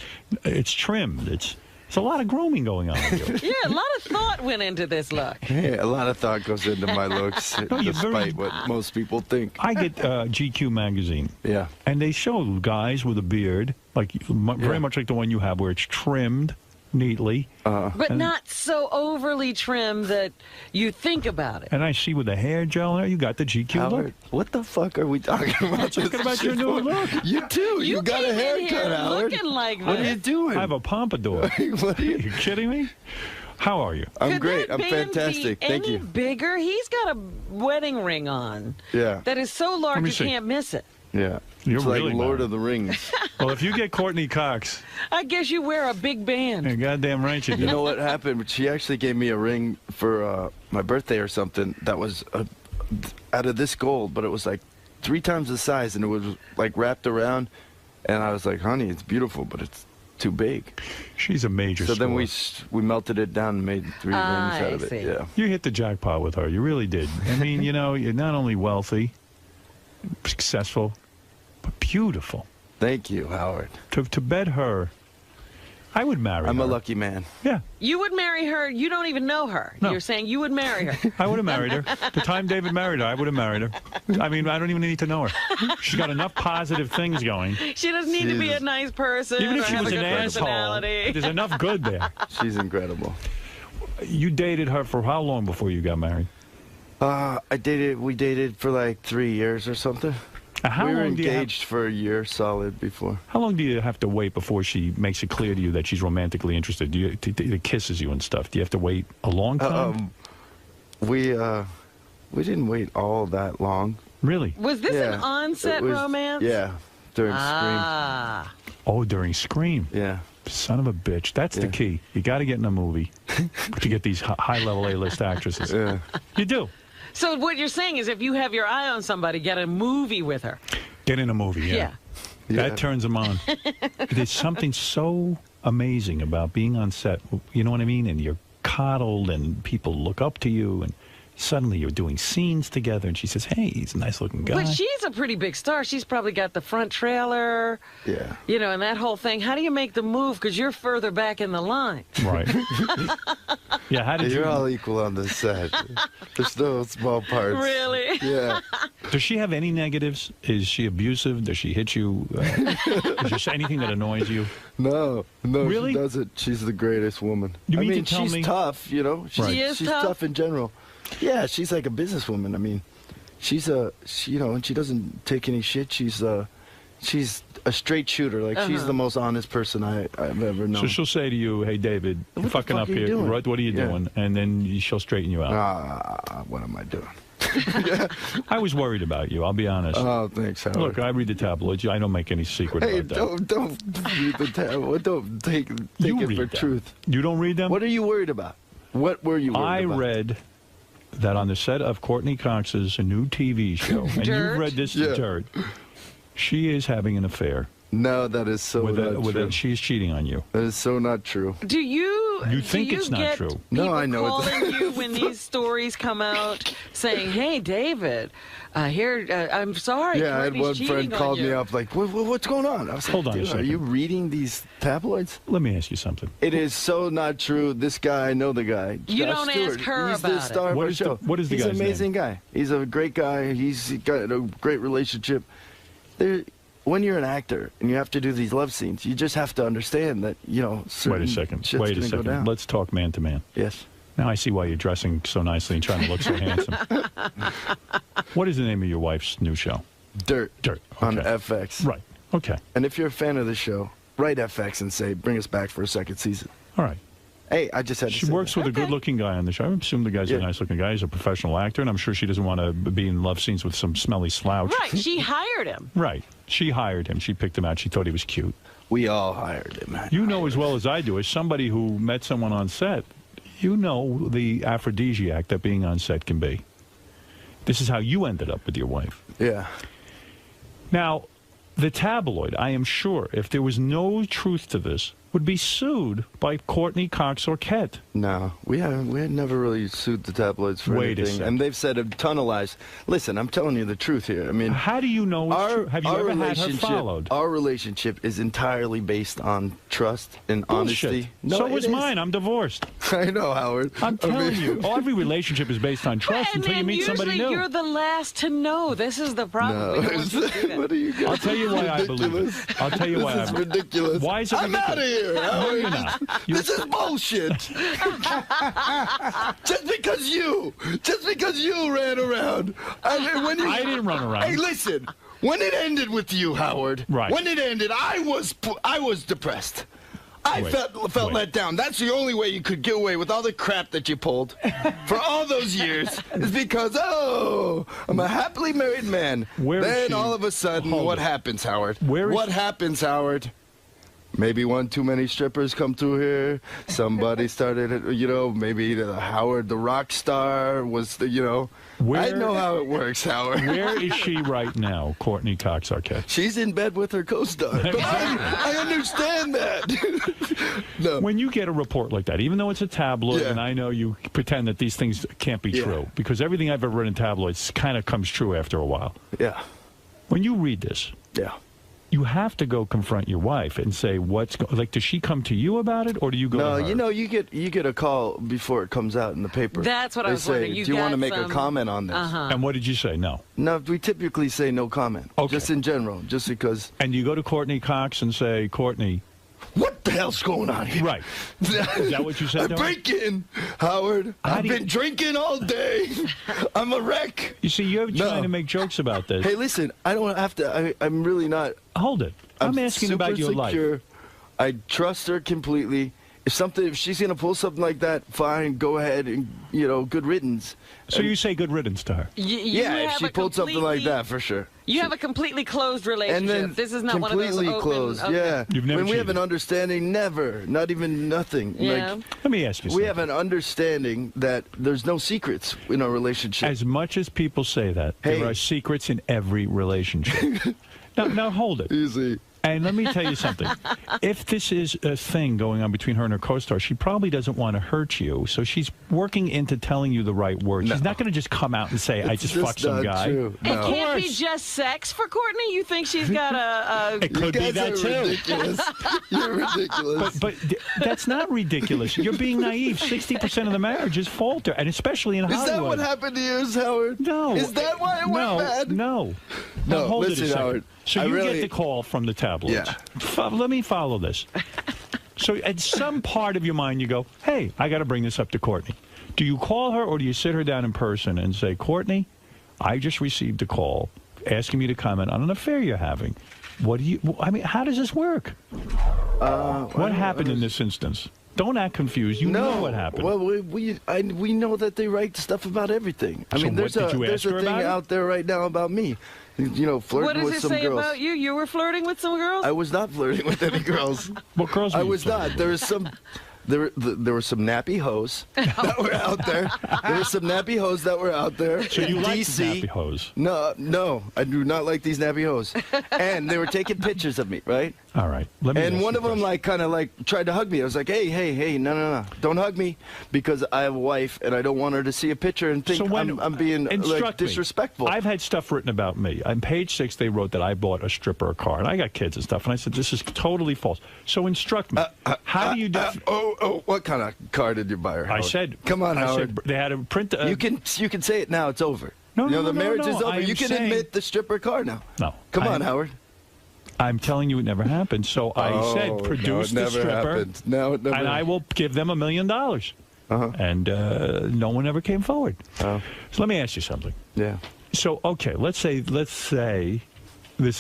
trimmed. It's a lot of grooming going on with you. Yeah, a lot of thought went into this look. Yeah, a lot of thought goes into my looks, No, you're despite what most people think. I get GQ magazine. Yeah. And they show guys with a beard, very much like the one you have, where it's trimmed neatly. But not so overly trimmed that you think about it. And I see with the hair gel there, you got the GQ Howard, look. what the fuck are we talking about? I'm talking about your new look. You too. You got a came in haircut, here Howard. looking like What are you this. doing? I have a pompadour. What are Are you kidding me? How are you? I'm Could great. that I'm band fantastic. be Thank any you. bigger? He's got a wedding ring on Yeah. that is so Let large me you see. can't miss it. Yeah. You're it's really like Lord mad. of the Rings. Well, if you get Courtney Cox, I guess you wear a big band. you're goddamn right you do. You know what happened? She actually gave me a ring for my birthday or something that was out of this gold, but it was like 3 times the size, and it was like wrapped around. And I was like, honey, it's beautiful, but it's too big. She's a major So then sport. we melted it down and made 3 rings out of it. see. Yeah. You hit the jackpot with her. You really did. I mean, you're not only wealthy, successful, but beautiful. Thank you, Howard. To bed her, I would marry her. I'm a lucky man. Yeah, You would marry her. You don't even know her. No. You're saying you would marry her. I would have married her. The time David married her, I would have married her. I mean, I don't even need to know her. She's got enough positive things going. She doesn't need to be a nice person Even or if she have was a an good asshole, personality. there's enough good there. She's incredible. You dated her for how long before you got married? We dated for like 3 years or something. How we were long do you have- engaged for a year solid before. How long do you have to wait before she makes it clear to you that she's romantically interested? Do you to kisses you and stuff? Do you have to wait a long time? We didn't wait all that long. Really? Was this an on-set It was- romance? Yeah, during Ah. Oh, during Scream. Yeah. Son of a bitch. That's the key. You got to get in a movie to get these high-level A-list actresses. Yeah. You do. So what you're saying is if you have your eye on somebody, get a movie with her. Get in a movie, yeah. Yeah. That turns them on. There's something so amazing about being on set. You know what I mean? And you're coddled and people look up to you and suddenly you're doing scenes together and she says, hey, he's a nice-looking guy. But she's a pretty big star. She's probably got the front trailer, Yeah. you know, and that whole thing. How do you make the move? Because you're further back in the line. Right. Yeah, how did You're you... all equal on this set. There's no small parts. Really? Yeah. Does she have any negatives? Is she abusive? Does she hit you? Is there anything that annoys you? No, Really? she doesn't. She's the greatest woman. You I mean to mean, tell she's me- tough, you know. She's, She is she's tough? in general. Yeah, she's like a businesswoman. I mean, you know, and she doesn't take any shit. She's a straight shooter. Like, she's the most honest person I've ever known. So she'll say to you, hey, David, you're What the fucking fuck up are you here. doing? What are you Yeah. doing? And then she'll straighten you out. What am I doing? I was worried about you, I'll be honest. Oh, thanks, Howard. Look, I read the tabloids. I don't make any secret about that. Don't read the tabloid. Don't take it for truth. You don't read them? What are you worried about? What were you worried about? I read that on the set of Courtney Cox's new TV show, and you've read this, Dirt, she is having an affair. No, that is so not true. She's cheating on you. That is so not true. Do you? You think it's not true? No, I know it's calling you when these stories come out, saying, "Hey, David, I'm sorry." Yeah, I had one friend called me up. up like, "What's going on?" I was Hold like, on a second. Are you reading these tabloids? Let me ask you something. It is so not true. This guy, I know the guy. You Josh don't Stewart. ask her He's about the star of What our is show. what is the He's guy's an amazing name? guy. He's a great guy. He's got a great relationship. When you're an actor and you have to do these love scenes, you just have to understand that, Wait a second. shit's Wait a gonna go second. down. Let's talk man to man. Yes. Now I see why you're dressing so nicely and trying to look so handsome. What is the name of your wife's new show? Dirt. Dirt. On Okay. FX. Right. Okay. And if you're a fan of the show, write FX and say, bring us back for a second season. All right. Hey, I just had to She say works with a good-looking guy on the show. I assume the guy's a nice-looking guy. He's a professional actor, and I'm sure she doesn't want to be in love scenes with some smelly slouch. Right, she hired him. Right. She hired him. She picked him out. She thought he was cute. We all hired him. You know as well as I do, as somebody who met someone on set, you know the aphrodisiac that being on set can be. This is how you ended up with your wife. Yeah. Now, the tabloid, I am sure, if there was no truth to this, would be sued by Courtney Cox Arquette. No, we had never really sued the tabloids for Wait a anything, second. and they've said a ton of lies. Listen, I'm telling you the truth here. I mean, how do you know it's true? Have you ever had her followed? Our relationship is entirely based on trust and Bullshit. honesty. No, So it was is. mine. I'm divorced. I know, Howard. I'm telling you, every relationship is based on trust until you meet somebody Usually new. you're the last to know. This is the problem. No. We don't want you to do that. What are you guys? I'll tell you why I believe it. I'll tell you why This is ridiculous. Why is it I'm ridiculous? out of here. No, Howard. you're not. This is bullshit. Just because you ran around. I didn't run around. Hey, listen. When it ended with you, Howard. Right. When it ended, I was depressed. I felt let down. That's the only way you could get away with all the crap that you pulled for all those years is because, I'm a happily married man. Then all of a sudden, what happens, Howard? What happens, Howard? Maybe one too many strippers come through here. Somebody started, maybe Howard the rock star was I know how it works, Howard. Where is she right now, Courtney Cox Arquette? She's in bed with her co-star. But I understand that. No. When you get a report like that, even though it's a tabloid, and I know you pretend that these things can't be true, because everything I've ever read in tabloids kind of comes true after a while. Yeah. When you read this, you have to go confront your wife and say, does she come to you about it, or do you go to her? No, you get a call before it comes out in the paper. That's what I They was say, wondering. do you want to make a comment on this? And what did you say? No. No, we typically say no comment. Okay. Just in general, just because. And you go to Courtney Cox and say, Courtney, what the hell's going on here? Right. Is that what you said to her? Break in, Howard. I've been drinking all day. I'm a wreck. You see, you're trying to make jokes about this. Hey, listen, I don't have to. I'm really not. Hold it. I'm asking super about your secure. life. I trust her completely. If she's gonna pull something like that, fine, go ahead and good riddance. So you say good riddance to her? Yeah, if she pulled something like that, for sure. You have a completely closed relationship. And then this is not one of those completely open. closed. Okay. Yeah. You've never when we have cheated. an understanding, never, not even nothing. Yeah. Let me ask you something. We have an understanding that there's no secrets in our relationship. As much as people say that, there are secrets in every relationship. Now hold it. Easy. And let me tell you something. If this is a thing going on between her and her co-star, she probably doesn't want to hurt you, so she's working into telling you the right words. She's not going to just come out and say, I just fucked some guy. True. It can't be just sex for Courtney? You think she's got a... It could be that, too. Ridiculous. You're ridiculous. But that's not ridiculous. You're being naive. 60% of the marriages falter, and especially in Hollywood. Is that what happened to yours, Howard? No. Is that why it went bad? No. No, Now, hold it a listen, second. Howard. So you get the call from the tabloids. Yeah. Let me follow this. So at some part of your mind you go, hey, I got to bring this up to Courtney. Do you call her or do you sit her down in person and say, Courtney, I just received a call asking me to comment on an affair you're having. How does this work? What happened in this instance? Don't act confused. You know what happened. Well, we know that they write stuff about everything. I mean, there's a thing out there right now about me. You know, flirting with some girls. What does it say about you? You were flirting with some girls? I was not flirting with any girls. What girls? I was not. There was some. There were some nappy hoes that were out there. There were some nappy hoes that were out there. So you like DC. nappy hoes? No, I do not like these nappy hoes. And they were taking pictures of me, right? All right. And one of them, kind of tried to hug me. I was like, hey, no, don't hug me, because I have a wife and I don't want her to see a picture and think I'm being disrespectful. I've had stuff written about me. On page 6, they wrote that I bought a stripper a car, and I got kids and stuff. And I said, this is totally false. So instruct me. How do you? What kind of car did you buy her, Howard? I said, come on, Howard. Said they had a print. You can say it now. It's over. No, the marriage is over. You can admit the stripper car now. No. Come on, Howard. I'm telling you, it never happened. So I said, produce the stripper. No, it never. And I will give them $1 million. And no one ever came forward. So let me ask you something. Yeah. So okay, let's say this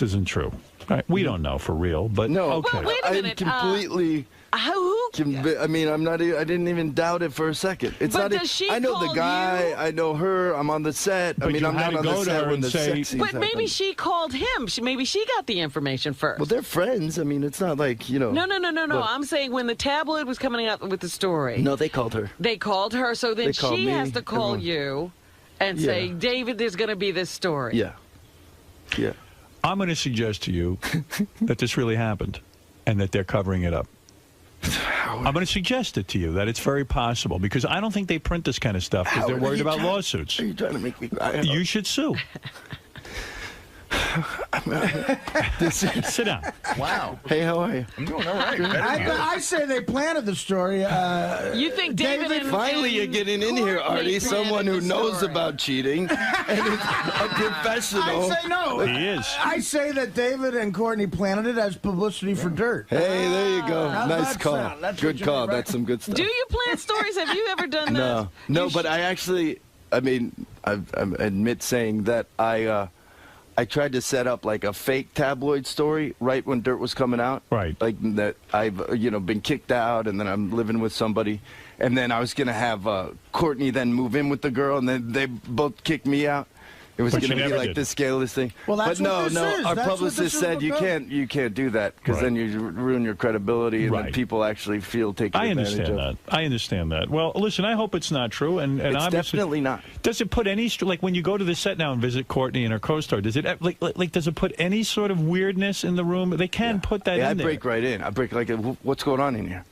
isn't true. All right, we don't know for real, but okay. Well, wait a minute. I'm completely. I mean, I'm not. I didn't even doubt it for a second. It's but not. Does she I know the guy. You? I know her. I'm on the set. But I mean, I'm not on the set when the sex scenes But maybe she called him. Maybe she got the information first. Well, they're friends. I mean, it's not like, you know. No. I'm saying when the tabloid was coming out with the story. No, they called her. They called her, so then she has to call you and say, David, there's going to be this story. Yeah. I'm going to suggest to you that this really happened and that they're covering it up. I'm going to suggest it to you, that it's very possible, because I don't think they print this kind of stuff because they're worried about lawsuits. Are you trying to make me cry? You should sue. Sit down. Wow. Hey, how are you? I'm doing all right. I say they planted the story. You think David Finally, you're getting in here, Artie. Someone who knows about cheating and is a professional. I say no. He is. I say that David and Courtney planted it as publicity for dirt. Hey, there you go. How's Nice that call. sound? That's Good what you call. mean, right? That's some good stuff. Do you plant stories? Have you ever done that? No, but I actually, I admit saying that I tried to set up like a fake tabloid story right when Dirt was coming out. Right. Like that I've, been kicked out and then I'm living with somebody. And then I was going to have Courtney then move in with the girl and then they both kicked me out. It was going to be like this scaleless thing. Well, that's but what this is. Our That's what publicist this is said about. you can't do that because then you ruin your credibility and then people actually feel taken advantage of. I understand that. Well, listen, I hope it's not true. And it's definitely not. Does it put any, like when you go to the set now and visit Courtney and her co-star, does it, does it put any sort of weirdness in the room? They can put that in I there. break right in. I break like, what's going on in here?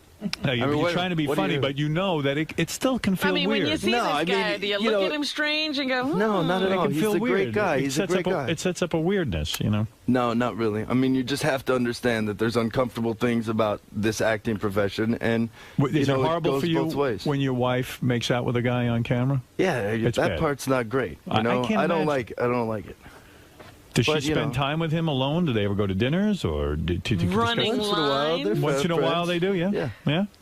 No, you're trying to be funny, but you know that it still can feel weird. When you see this guy, do you look at him strange and go, No, not at all. He's a great guy. He's a great guy. It sets up a weirdness, you know? No, not really. I mean, you just have to understand that there's uncomfortable things about this acting profession, and is it horrible it goes for you both ways. when your wife makes out with a guy on camera? Yeah, that part's not great. You know, I don't like it. Does she spend time with him alone? Do they ever go to dinners or running line? Once in a while they do, yeah.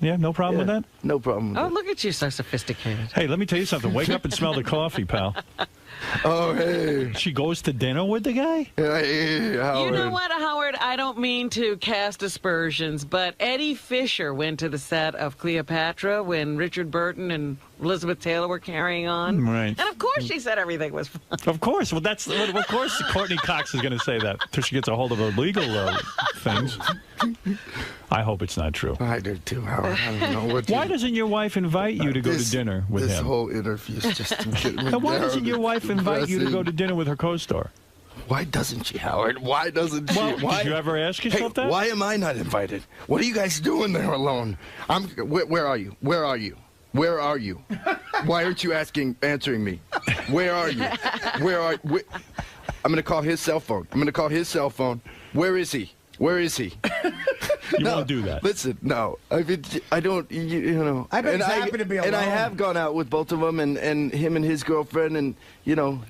No problem with that. No problem. Oh, look at you, so sophisticated. Hey, let me tell you something. Wake up and smell the coffee, pal. Oh, hey. She goes to dinner with the guy? Hey, Howard. You know what, Howard? I don't mean to cast aspersions, but Eddie Fisher went to the set of Cleopatra when Richard Burton and Elizabeth Taylor were carrying on. Right. And of course she said everything was fine. Of course. Well, of course Courtney Cox is going to say that until she gets a hold of her legal things. I hope it's not true. I do too, Howard. I don't know what. Why doesn't your wife invite you to go to dinner with him? This whole interview is just why doesn't your wife invite you to go to dinner with her co-star? Why doesn't she, Howard? Why doesn't she? Did you ever ask yourself that? Why am I not invited? What are you guys doing there alone? Where are you? Where are you? Where are you? Why aren't you answering me? Where are you? I'm going to call his cell phone. Where is he? You won't do that. Listen, no. I mean, I don't, you know. I bet he's happy to be alone. And I have gone out with both of them and him and his girlfriend, and, you know,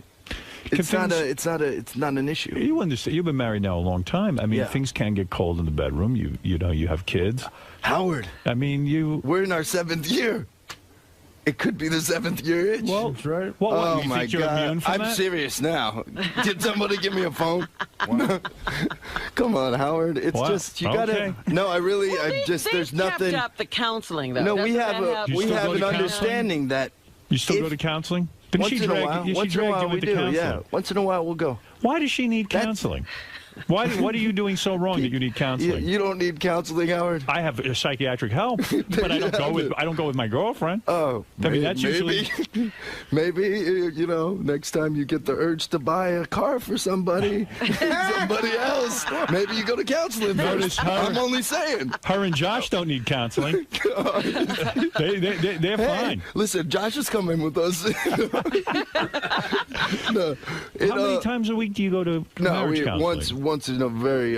it's not an issue. You understand. You've been married now a long time. I mean, things can get cold in the bedroom. You know, you have kids. Howard. I mean, we're in our 7th year. It could be the 7th year itch. Well, that's right. What, Oh you my think you're God! immune from I'm that? serious now. Did somebody give me a phone? Come on, Howard. It's Wow. just you gotta. No, I really. Well, there's kept nothing. up the counseling, though. No, we Doesn't have that a help? we still have go an to counseling? understanding that You still if- go to counseling? Didn't once she in a drag while, you? once in a dragged while you we into do. counseling. Yeah, once in a while we'll go. Why does she need counseling? What are you doing so wrong that you need counseling? You don't need counseling, Howard. I have psychiatric help, but I don't go with my girlfriend. Oh, I mean that's usually. Maybe next time you get the urge to buy a car for somebody else, maybe you go to counseling first. I'm only saying. Her and Josh don't need counseling. They're fine. Listen, Josh is coming with us. How many times a week do you go to marriage counseling? Once in a very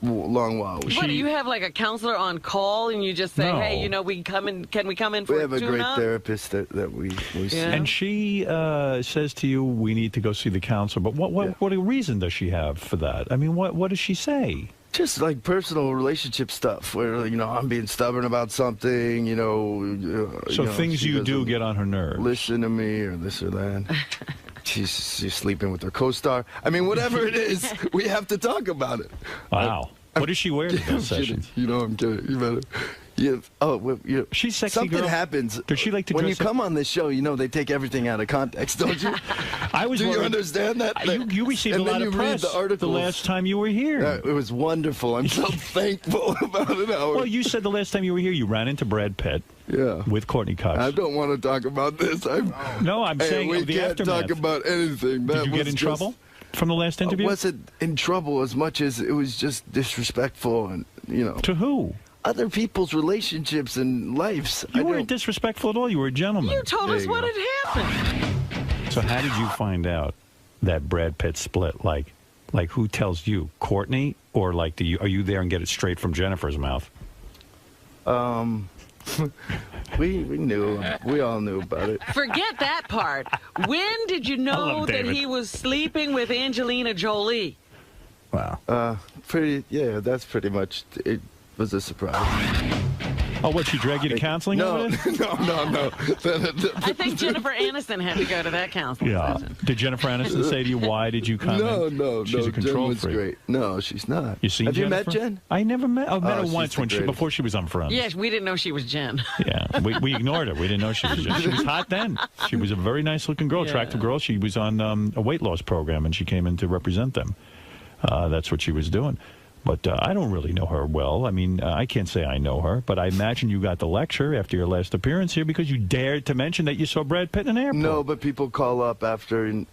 long while. What, do you have like a counselor on call and you just say, No. hey, can we come in for We have a great tune-up? therapist that we see. And she says to you, we need to go see the counselor. But what reason does she have for that? I mean, what does she say? Just like personal relationship stuff where, I'm being stubborn about something, So things she you do doesn't get on her nerves. Listen to me or this or that. She's sleeping with her co-star. I mean, whatever it is, we have to talk about it. Wow. What does she wear to those sessions? I'm kidding. You better. She's sexy Something girl. happens. Does she like to when dress you up? come on this show? They take everything out of context, don't you? Do you understand that? You received and a lot then of you read press the articles. the last time you were here. It was wonderful. I'm so thankful about it, Howard. Well, you said the last time you were here, you ran into Brad Pitt. Yeah. With Courtney Cox. I don't want to talk about this. No, I'm saying we of the can't aftermath. talk about anything. Did you get in trouble from the last interview? I wasn't in trouble as much as it was just disrespectful and, To who? Other people's relationships and lives. You weren't disrespectful at all. You were a gentleman. You told us what had happened. So how did you find out that Brad Pitt split? Like who tells you? Courtney? Or are you there and get it straight from Jennifer's mouth? We knew. We all knew about it. Forget that part. When did you know love that David. he was sleeping with Angelina Jolie? Wow. That's pretty much it. Was a surprise. Oh, what, she dragged you to counseling? No. over there? No. I think Jennifer Aniston had to go to that counseling Yeah. session. Did Jennifer Aniston say to you, why did you come in? No. She's a control Jen was freak. great. No, she's not. You seen Have Jennifer? you met Jen? I never met. I met her she's once the greatest. before she was on Friends. Yes, we didn't know she was Jen. Yeah, we ignored her. We didn't know she was Jen. She was hot then. She was a very nice-looking girl, attractive girl. She was on a weight loss program, and she came in to represent them. That's what she was doing. But I don't really know her well. I mean, I can't say I know her, but I imagine you got the lecture after your last appearance here because you dared to mention that you saw Brad Pitt in an airport. No, but people call up after and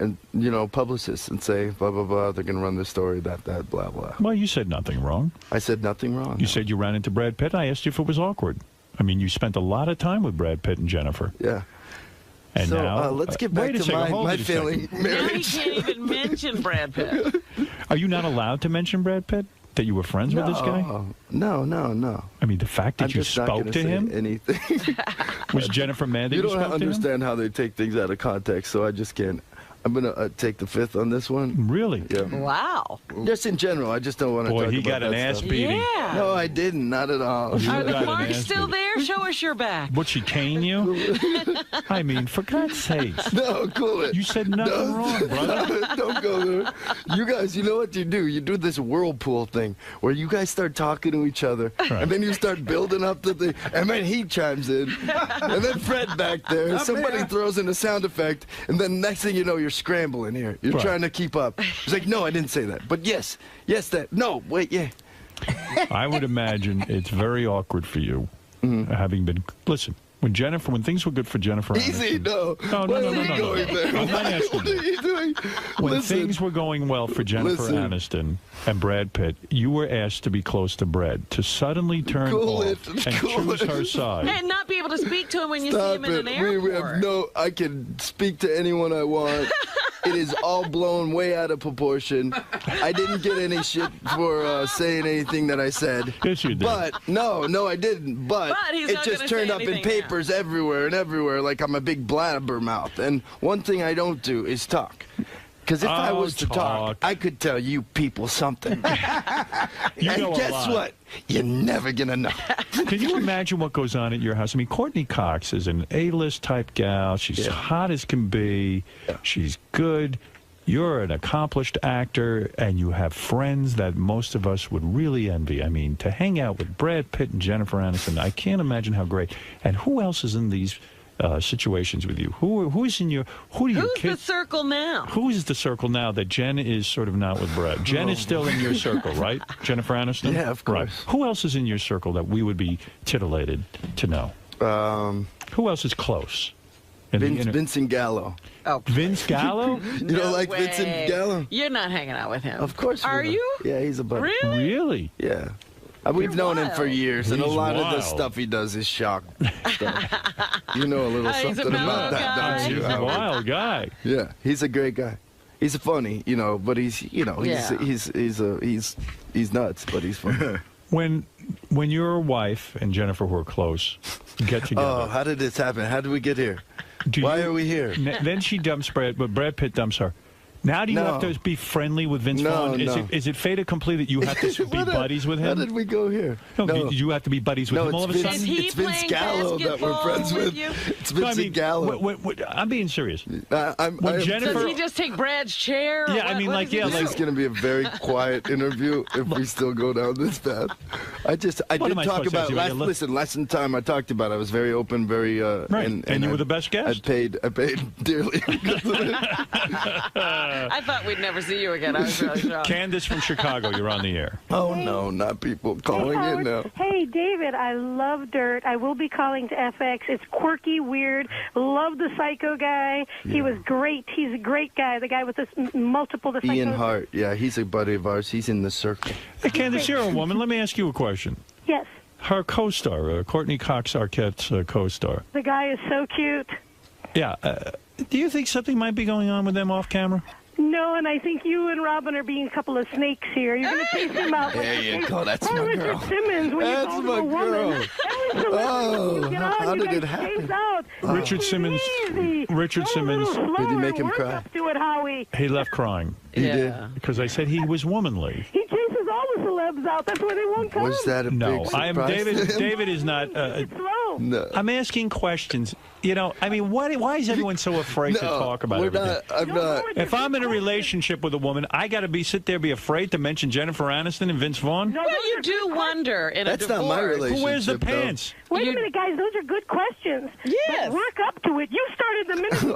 publicists and say blah blah blah. They're gonna run this story that blah blah. Well, you said nothing wrong. I said nothing wrong. You said you ran into Brad Pitt. I asked you if it was awkward. I mean, you spent a lot of time with Brad Pitt and Jennifer. Yeah. And so now, let's get back wait a to second, hold my it a failing second. Now he marriage. can't even mention Brad Pitt. Are you not allowed to mention Brad Pitt? That you were friends with this guy? No. I mean, the fact that I'm you just not spoke gonna to say him? Anything. Was Jennifer mad that You you don't spoke to him? understand how they take things out of context, so I just can't. I'm gonna take the fifth on this one. Really? Yeah. Wow. Just in general, I just don't want to Boy, talk he about got an that ass stuff. beating. Yeah. No, I didn't. Not at all. You Are got the an marks ass still beating. there? Show us your back. Would she cane you? I mean, for God's sakes. No, cool it. You said nothing wrong, brother. Don't go there. You guys, you know what you do? You do this whirlpool thing where you guys start talking to each other, and then you start building up the thing, and then he chimes in, and then Fred back there. Somebody throws in a sound effect, and then next thing you know, you're scrambling here. You're Right. trying to keep up. It's like, no, I didn't say that. But yes, that. No, wait, yeah. I would imagine it's very awkward for you, having been... Listen, when things were good for Jennifer Easy, Aniston... no. No. Why are you going there? I'm not asking What you. are you doing? When Listen. things were going well for Jennifer Listen. Aniston and Brad Pitt, you were asked to be close to Brad, to suddenly turn Cool off it. and Cool choose it. her side. And not be able to speak to him when you see Stop him in it. an airport. We have I can speak to anyone I want. It is all blown way out of proportion. I didn't get any shit for saying anything that I said. Yes, you did. But, no, I didn't. But he's it not just gonna turned say up in anything papers everywhere, like I'm a big blabbermouth. And one thing I don't do is talk. Because if I was to talk, I could tell you people something. You and know a guess lot. what? You're never going to know. Can you imagine what goes on at your house? I mean, Courtney Cox is an A-list type gal. She's hot as can be. Yeah. She's good. You're an accomplished actor, and you have friends that most of us would really envy. I mean, to hang out with Brad Pitt and Jennifer Aniston, I can't imagine how great. And who else is in these situations with you? Who's in your? Who's the circle now? Who is the circle now that Jen is sort of not with Brad? Jen is still in your circle, right? Jennifer Aniston? Yeah, of course. Right. Who else is in your circle that we would be titillated to know? Who else is close? Vincent Gallo. Oh, Vince Gallo? You don't like Vincent Gallo? You're not hanging out with him. Of course. Are you? Yeah, he's a buddy. Really? Really? Yeah. We've known him for years, and a He's lot of the wild. stuff he does is shock stuff. You know a little He's a something about that, guy. don't you? He's a wild guy. Yeah, he's a great guy. He's funny, but he's nuts, but he's funny. When your wife and Jennifer were close, get together. Oh, how did this happen? How did we get here? Why are we here? Then she dumps Brad, but Brad Pitt dumps her. Now do you have to be friendly with Vince Vaughn? Is it fait accompli that you have to be buddies with him? How did we go here? No, you have to be buddies with him all of a sudden? It's Vince Gallo that we're friends with. It's Vincent Gallo. I'm being serious. Does he just take Brad's chair? Yeah, I mean, this is going to be a very quiet interview if we still go down this path. I did talk about last time I talked about it, I was very open, very right. And you were the best guest. I paid dearly. I thought we'd never see you again. I was really shocked. Candace from Chicago, you're on the air. Oh, no, not people calling in now. Hey, David, I love Dirt. I will be calling to FX. It's quirky, weird. Love the psycho guy. Yeah. He was great. He's a great guy, the guy with this multiple psychosis. Ian Hart, yeah, he's a buddy of ours. He's in the circle. Hey, Candace, you're a woman. Let me ask you a question. Yes. Her co-star, Courtney Cox Arquette's co-star. The guy is so cute. Yeah. Do you think something might be going on with them off camera? No, and I think you and Robin are being a couple of snakes here. You're going to chase him out. There you go. That's my Richard girl. Simmons, when That's you my call him a girl. woman. Oh, how did it happen? Richard Simmons. Richard Simmons. Did he make him cry? Up to it, Howie. He left crying. He did? Because I said he was womanly. He chases all the celebs out. That's why they won't come. Was that a big surprise? I am David. David is not. No. I'm asking questions. I mean, why is everyone so afraid to talk about everything? I'm not. If I'm in a relationship with a woman, I got to sit there, be afraid to mention Jennifer Aniston and Vince Vaughn? No, you do wonder in That's a divorce. not my relationship. Who wears the pants? Wait a minute, guys. Those are good questions. Yes. But work up to it. You started the minute. He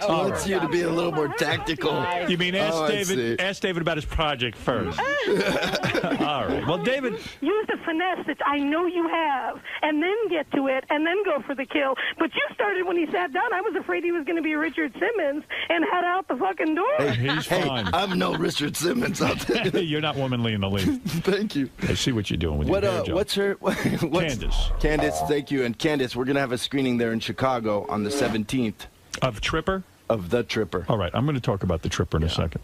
wants you to be a little more tactical. You mean ask David? Ask David about his project first. All right. Well, David, use the finesse that I know you have, and then get to it, and then go for the kill. But you started when he sat down. I was afraid he was going to be Richard Simmons and head out the fucking door. he's fine. I'm no Richard Simmons out there. You're not womanly in the least. Thank you. I see what you're doing with your hair, Joe. What's her? Candace. Candace, thank you. And Candace, we're going to have a screening there in Chicago on the 17th. Of Tripper? Of The Tripper. All right, I'm going to talk about The Tripper in a second.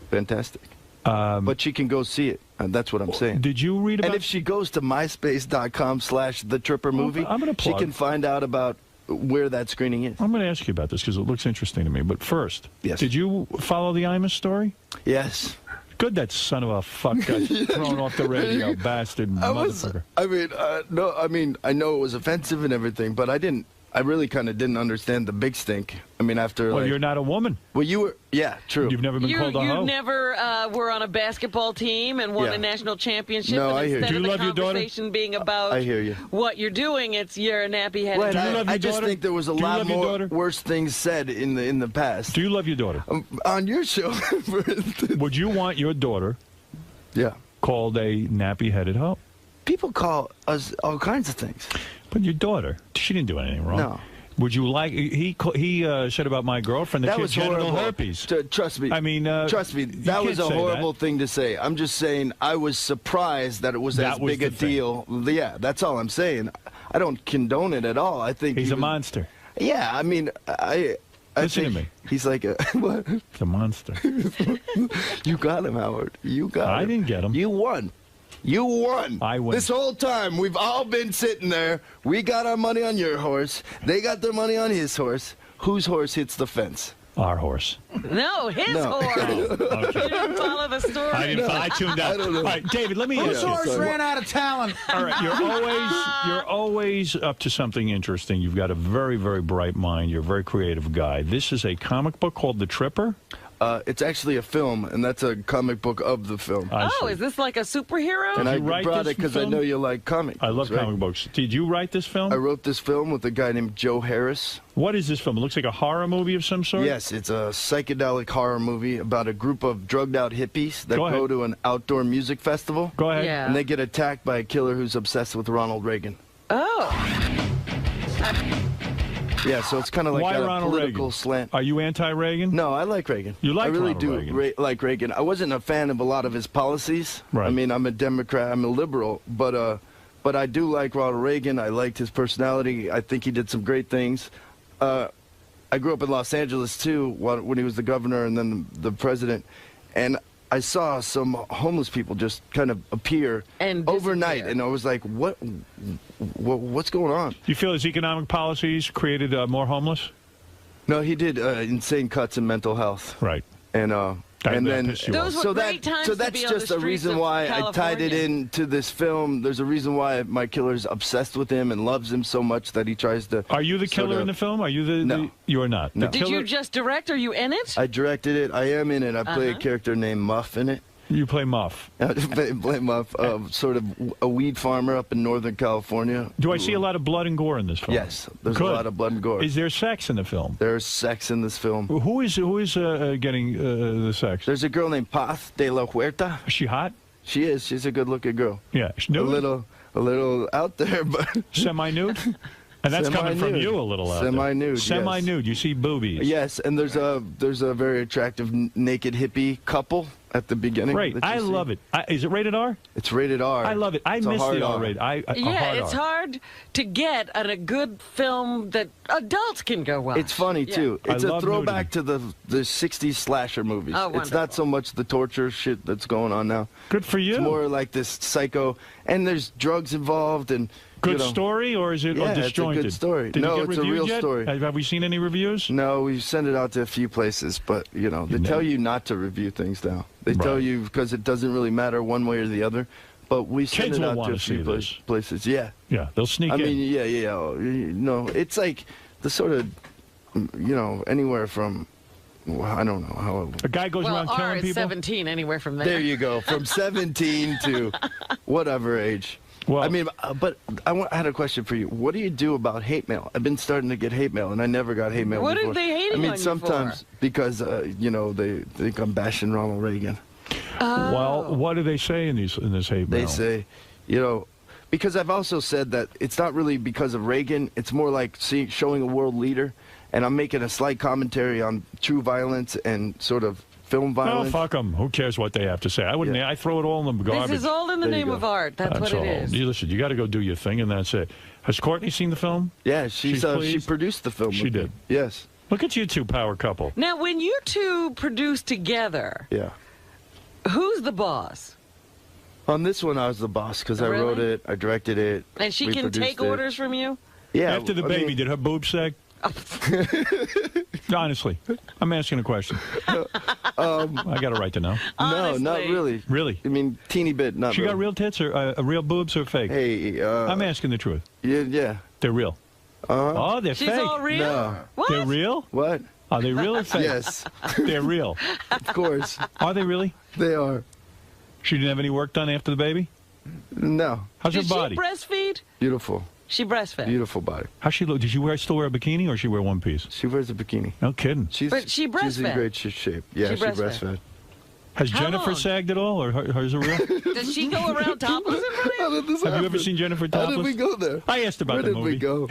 Fantastic. But she can go see it. That's what I'm saying. Did you read about... And if she goes to myspace.com/thetrippermovie, I'm gonna plug. she can find out about where that screening is. I'm going to ask you about this because it looks interesting to me. But first, did you follow the Imus story? Yes. Good, that son of a fuck got thrown off the radio, bastard motherfucker. I know it was offensive and everything, but I really kind of didn't understand the big stink. I mean, after Well, you're not a woman. Well, you were... Yeah, true. You've never been called a hoe? You never were on a basketball team and won a national championship. No, and I hear you. instead Do you of love the your daughter? conversation being about I hear you. what you're doing, you're a nappy-headed Well, guy. I just think there was a lot more worse things said in the past. Do you love your daughter? On your show, for instance. Would you want your daughter called a nappy-headed hoe? People call us all kinds of things. But your daughter, she didn't do anything wrong. No. Would you like... He said about my girlfriend that she had genital herpes. Trust me. I mean... trust me, that was a horrible thing to say. I'm just saying I was surprised that it was as big a deal. Yeah, that's all I'm saying. I don't condone it at all. I think he's a monster. Yeah, I mean, Listen to me. He's like a... What? He's a monster. You got him, Howard. You got him. I didn't get him. You won. You won. I won. This whole time, we've all been sitting there. We got our money on your horse. They got their money on his horse. Whose horse hits the fence? Our horse. No, his horse. Okay. You didn't follow the story. I tuned out. All right, David, let me ask you. Horse ran out of talent. All right, you're always up to something interesting. You've got a very, very bright mind. You're a very creative guy. This is a comic book called The Tripper? It's actually a film, and that's a comic book of the film. Is this like a superhero? And I brought it because I know you like comics. I love comic books. Did you write this film? I wrote this film with a guy named Joe Harris. What is this film? It looks like a horror movie of some sort? Yes, it's a psychedelic horror movie about a group of drugged-out hippies that go to an outdoor music festival. Go ahead. Yeah. And they get attacked by a killer who's obsessed with Ronald Reagan. Yeah, so it's kind of like Why a Ronald political Reagan? slant. Are you anti-Reagan? No, I like Reagan. You like I really Ronald do Reagan? like Reagan. I wasn't a fan of a lot of his policies. Right. I mean, I'm a Democrat. I'm a liberal, but I do like Ronald Reagan. I liked his personality. I think he did some great things. I grew up in Los Angeles too when he was the governor and then the president, and I saw some homeless people just kind of appear and overnight, and I was like, what's going on? Do you feel his economic policies created more homeless? No, he did insane cuts in mental health. Right. And then Those were great times to that's be on just the a reason streets of why I tied it California. into this film. There's a reason why my killer's obsessed with him and loves him so much that he tries to. Are you the killer in the film? Are you No. You are not. No. The Did killer? you just direct? Are you in it? I directed it. I am in it. I play a character named Muff in it. You play Muff. I play Muff, sort of a weed farmer up in Northern California. Do I see a lot of blood and gore in this film? Yes, there's Good. a lot of blood and gore. Is there sex in the film? There's sex in this film. Who is getting the sex? There's a girl named Paz de la Huerta. Is she hot? She is. She's a good-looking girl. Yeah. Nude? A little out there, but semi-nude. And that's coming from you a little out there. Semi-nude. Semi-nude. You see boobies. Yes, and there's a very attractive naked hippie couple at the beginning. Great. I love it. Is it rated R? It's rated R. I love it. I It's a miss hard the R. R-rated. Yeah, it's hard to get at a good film that adults can go watch. It's funny too. I It's a love throwback to the '60s slasher movies. Oh, it's not so much the torture shit that's going on now. Good for you. It's more like this psycho, and there's drugs involved and. Good story, or is it disjointed? It's a good story. Did No, it get it's a reviewed real yet? story. Have we seen any reviews? No, we send it out to a few places, but they tell you not to review things now. They tell you because it doesn't really matter one way or the other. But we send Kids it will out want to a to see few this. places. Yeah. Yeah, they'll sneak in. I mean, yeah. No, it's like the sort of, anywhere from, I don't know how. A guy goes around R killing is people. 17 anywhere from there. There you go, from 17 to whatever age. Well, I mean, but I had a question for you. What do you do about hate mail? I've been starting to get hate mail, and I never got hate mail What before. are they hating I mean, on you sometimes for? because they think I'm bashing Ronald Reagan. Well, what do they say in this hate mail? They say, because I've also said that it's not really because of Reagan. It's more like showing a world leader, and I'm making a slight commentary on true violence and sort of film violence. Oh, fuck them. Who cares what they have to say? I wouldn't. I throw it all in the garbage. This is all in the name of art. That's what all. it is. Listen, you got to go do your thing, and that's it. Has Courtney seen the film? Yeah, she produced the film. She did. Yes. Look at you two, power couple. Now, when you two produce together, who's the boss? On this one, I was the boss because I wrote it, I directed it. And she we can produced take it. orders from you? Yeah. After the I baby, mean- did her boobs sag? Honestly, I'm asking a question. I got a right to know. No, not really. Really? I mean, teeny bit, not She really. got real tits or real boobs or fake? Hey, I'm asking the truth. Yeah. They're real. Oh, they're She's fake. all real? No. What? They're real? What? Are they real or fake? Yes. They're real. Of course. Are they really? They are. She didn't have any work done after the baby? No. How's Did her body? she breastfeed? Beautiful. She breastfed. Beautiful body. How's she look? Did she still wear a bikini or she wear one piece? She wears a bikini. No kidding. But she She's in breastfed. great shape. Yeah, She she breastfed. breastfed. Has How Jennifer long? sagged at all, or hers are real? Does she go around topless in front of you? How did this Have you ever happen? seen Jennifer How topless? did we go there? I asked about Where the did movie. we go?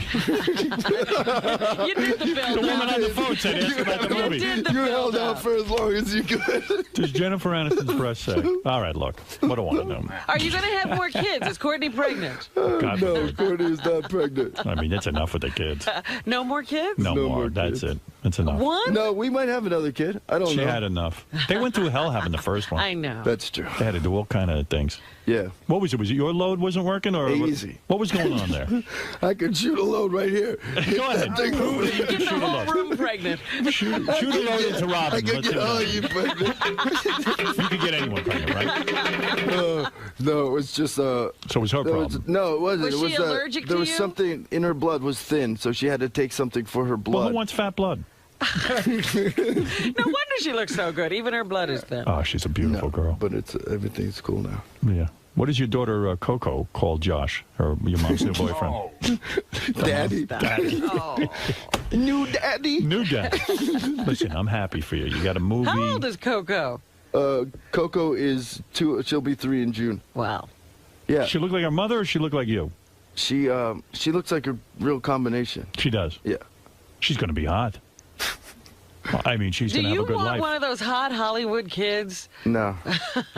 You did the build. The woman on the phone said ask about the movie. did the You held build-up. out for as long as you could. Does Jennifer Aniston's breast sag? All right, look. What do I want to know? Are you going to have more kids? Is Courtney pregnant? God No, forbid. Courtney is not pregnant. I mean, that's enough with the kids. No more kids? No, No more. more That's kids. it. That's enough. One? No, we might have another kid. I don't She know. had enough. They went through hell having the first one. I know. That's true. They had to do all kind of things. Yeah. What was it? Was it your load wasn't working, or easy? What was going on there? I could shoot a load right here. Go ahead. You get the whole room pregnant. Shoot a load into Robin. I could get all you pregnant. You could get anyone pregnant, right? No, it was just So it was her problem. No, it wasn't. Was it was she allergic there to was you? something in her blood was thin, so she had to take something for her blood. Well, who wants fat blood? No wonder she looks so good. Even her blood is thin. Oh, she's a beautiful girl. But everything's cool now. Yeah. What does your daughter Coco call Josh, or your mom's new boyfriend? Daddy. Daddy. New daddy. New daddy. Listen, I'm happy for you. You got a movie. How old is Coco? Coco is 2. She'll be 3 in June. Wow. Yeah. She look like her mother, or she look like you? She looks like a real combination. She does. Yeah. She's going to be hot. I mean, she's going to have a good Do you life. want one of those hot Hollywood kids? No.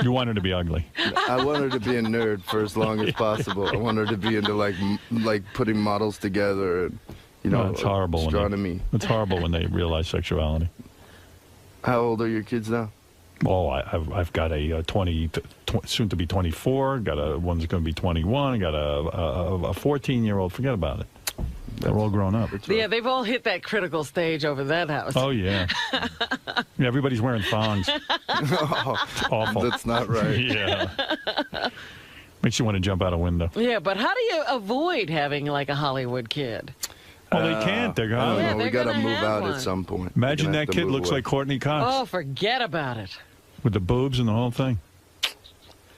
You want her to be ugly. I want her to be a nerd for as long as possible. I want her to be into like putting models together and No, it's horrible. astronomy. It's horrible when they realize sexuality. How old are your kids now? Oh, I've got a 20, soon to be 24. Got a one's going to be 21. Got a 14-year-old. Forget about it. They're all grown up. Yeah, they've all hit that critical stage over that house. Oh yeah. Yeah, everybody's wearing thongs. It's awful. That's not right. Yeah. Makes you want to jump out a window. Yeah, but how do you avoid having like a Hollywood kid? Well, they can't. They're I gonna. don't know. We got to gonna move have out one. at some point. Imagine We're gonna that have to kid move looks away. like Courtney Cox Oh, forget about it. with the boobs and the whole thing.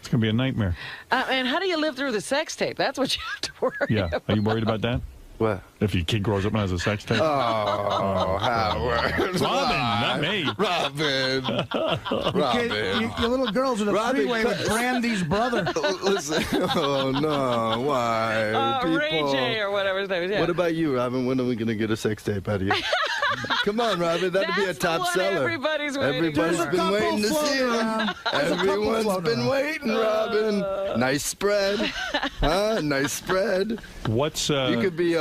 It's gonna be a nightmare. And how do you live through the sex tape? That's what you have to worry Yeah. about. Are you worried about that? What? If your kid grows up and has a sex tape? Oh, Howard. Robin, not me. Robin. Your little girl's in a Robin, three-way with Brandy's brother. Listen. Oh, no. Why? Ray J or whatever his name is. Yeah. What about you, Robin? When are we going to get a sex tape out of you? Come on, Robin. That'd be a That's the top one seller. Everybody's waiting Everybody's for. been waiting to see him. Everyone's been waiting, Robin. Nice spread. Huh? Nice spread. What's You could be,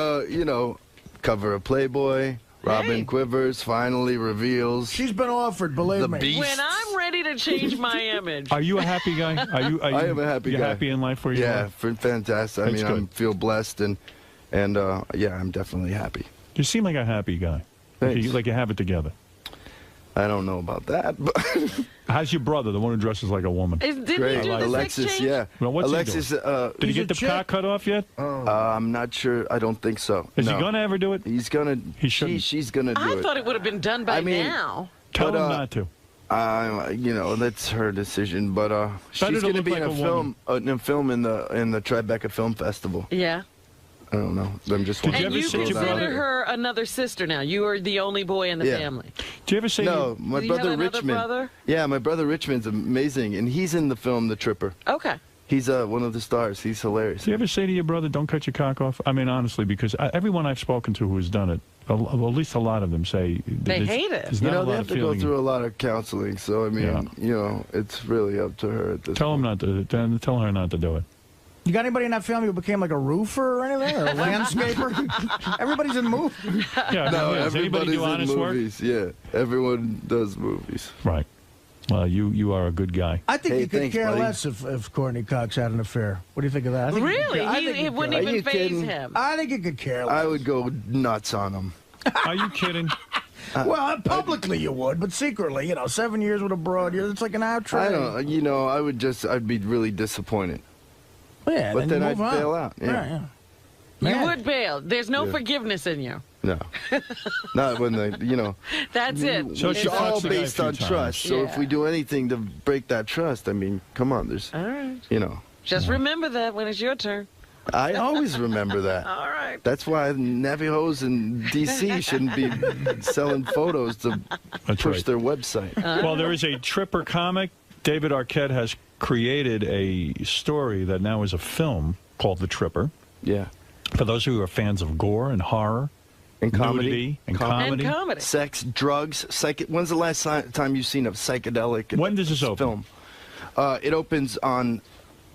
cover of Playboy. Robin Quivers finally reveals. She's been offered, believe the me. beast. When I'm ready to change my image. Are you a happy guy? Are you I am a happy you're guy. happy in life where you Yeah, are? fantastic. I That's mean, I good. feel blessed and yeah, I'm definitely happy. You seem like a happy guy. Thanks. Like you have it together. I don't know about that, but How's your brother, the one who dresses like a woman? Didn't great. he do the Alexis, sex change? yeah. Well, what's Alexis, he doing? Did he get the cock cut off yet? I'm not sure. I don't think so. Is no. he gonna ever do it? He's gonna. He shouldn't. She's gonna do I it. thought it would have been done by I mean, now. Tell But, him not to. That's her decision. But Better she's to gonna look be like in a a film, in a film in the Tribeca Film Festival. Yeah. I don't know. I'm just. Did you And ever you see your consider brother? her another sister now. You are the only boy in the Yeah. family. Do you ever say? No, my Do you have brother another Richmond. brother? Yeah, my brother Richmond's amazing, and he's in the film The Tripper. Okay. He's one of the stars. He's hilarious. Do you ever say to your brother, "Don't cut your cock off"? I mean, honestly, because everyone I've spoken to who's done it, at least a lot of them say They hate it. There's You not know, a they lot have of to go feeling. through a lot of counseling. So I mean, it's really up to her at this. Tell him not to. Tell her not to do it. You got anybody in that family who became like a roofer or anything, or a landscaper? Everybody's in movies. Yeah. No, Does anybody everybody's do in honest work? movies. Yeah, everyone does movies. Right. Well, you are a good guy. I think Hey, you could thanks, care buddy. less if Courtney Cox had an affair. What do you think of that? I think you could Really? care- I think It you wouldn't care- even you faze kidding? him. I think you could care less. I would go nuts on him. Are you kidding? Well, publicly you would, but secretly, 7 years with a broad, it's like an outrage. I don't. I'd be really disappointed. Yeah, But then you I'd move on. bail out. Yeah. You Man. would bail. There's no Yeah. forgiveness in you. No, not when That's it. So it's she all fucks the guy a based few on times. trust. So if Yeah. we do anything to break that trust, I mean, come on, there's, All right. Just remember that when it's your turn. I always remember that. All right. That's why Navajos in D.C. shouldn't be selling photos to That's push right. their website. Well, there is a Tripper comic. David Arquette has created a story that now is a film called The Tripper. Yeah. For those who are fans of gore and horror, And comedy. nudity and comedy. And comedy. Sex, drugs, when's the last time you've seen a psychedelic When does this open? film? It opens on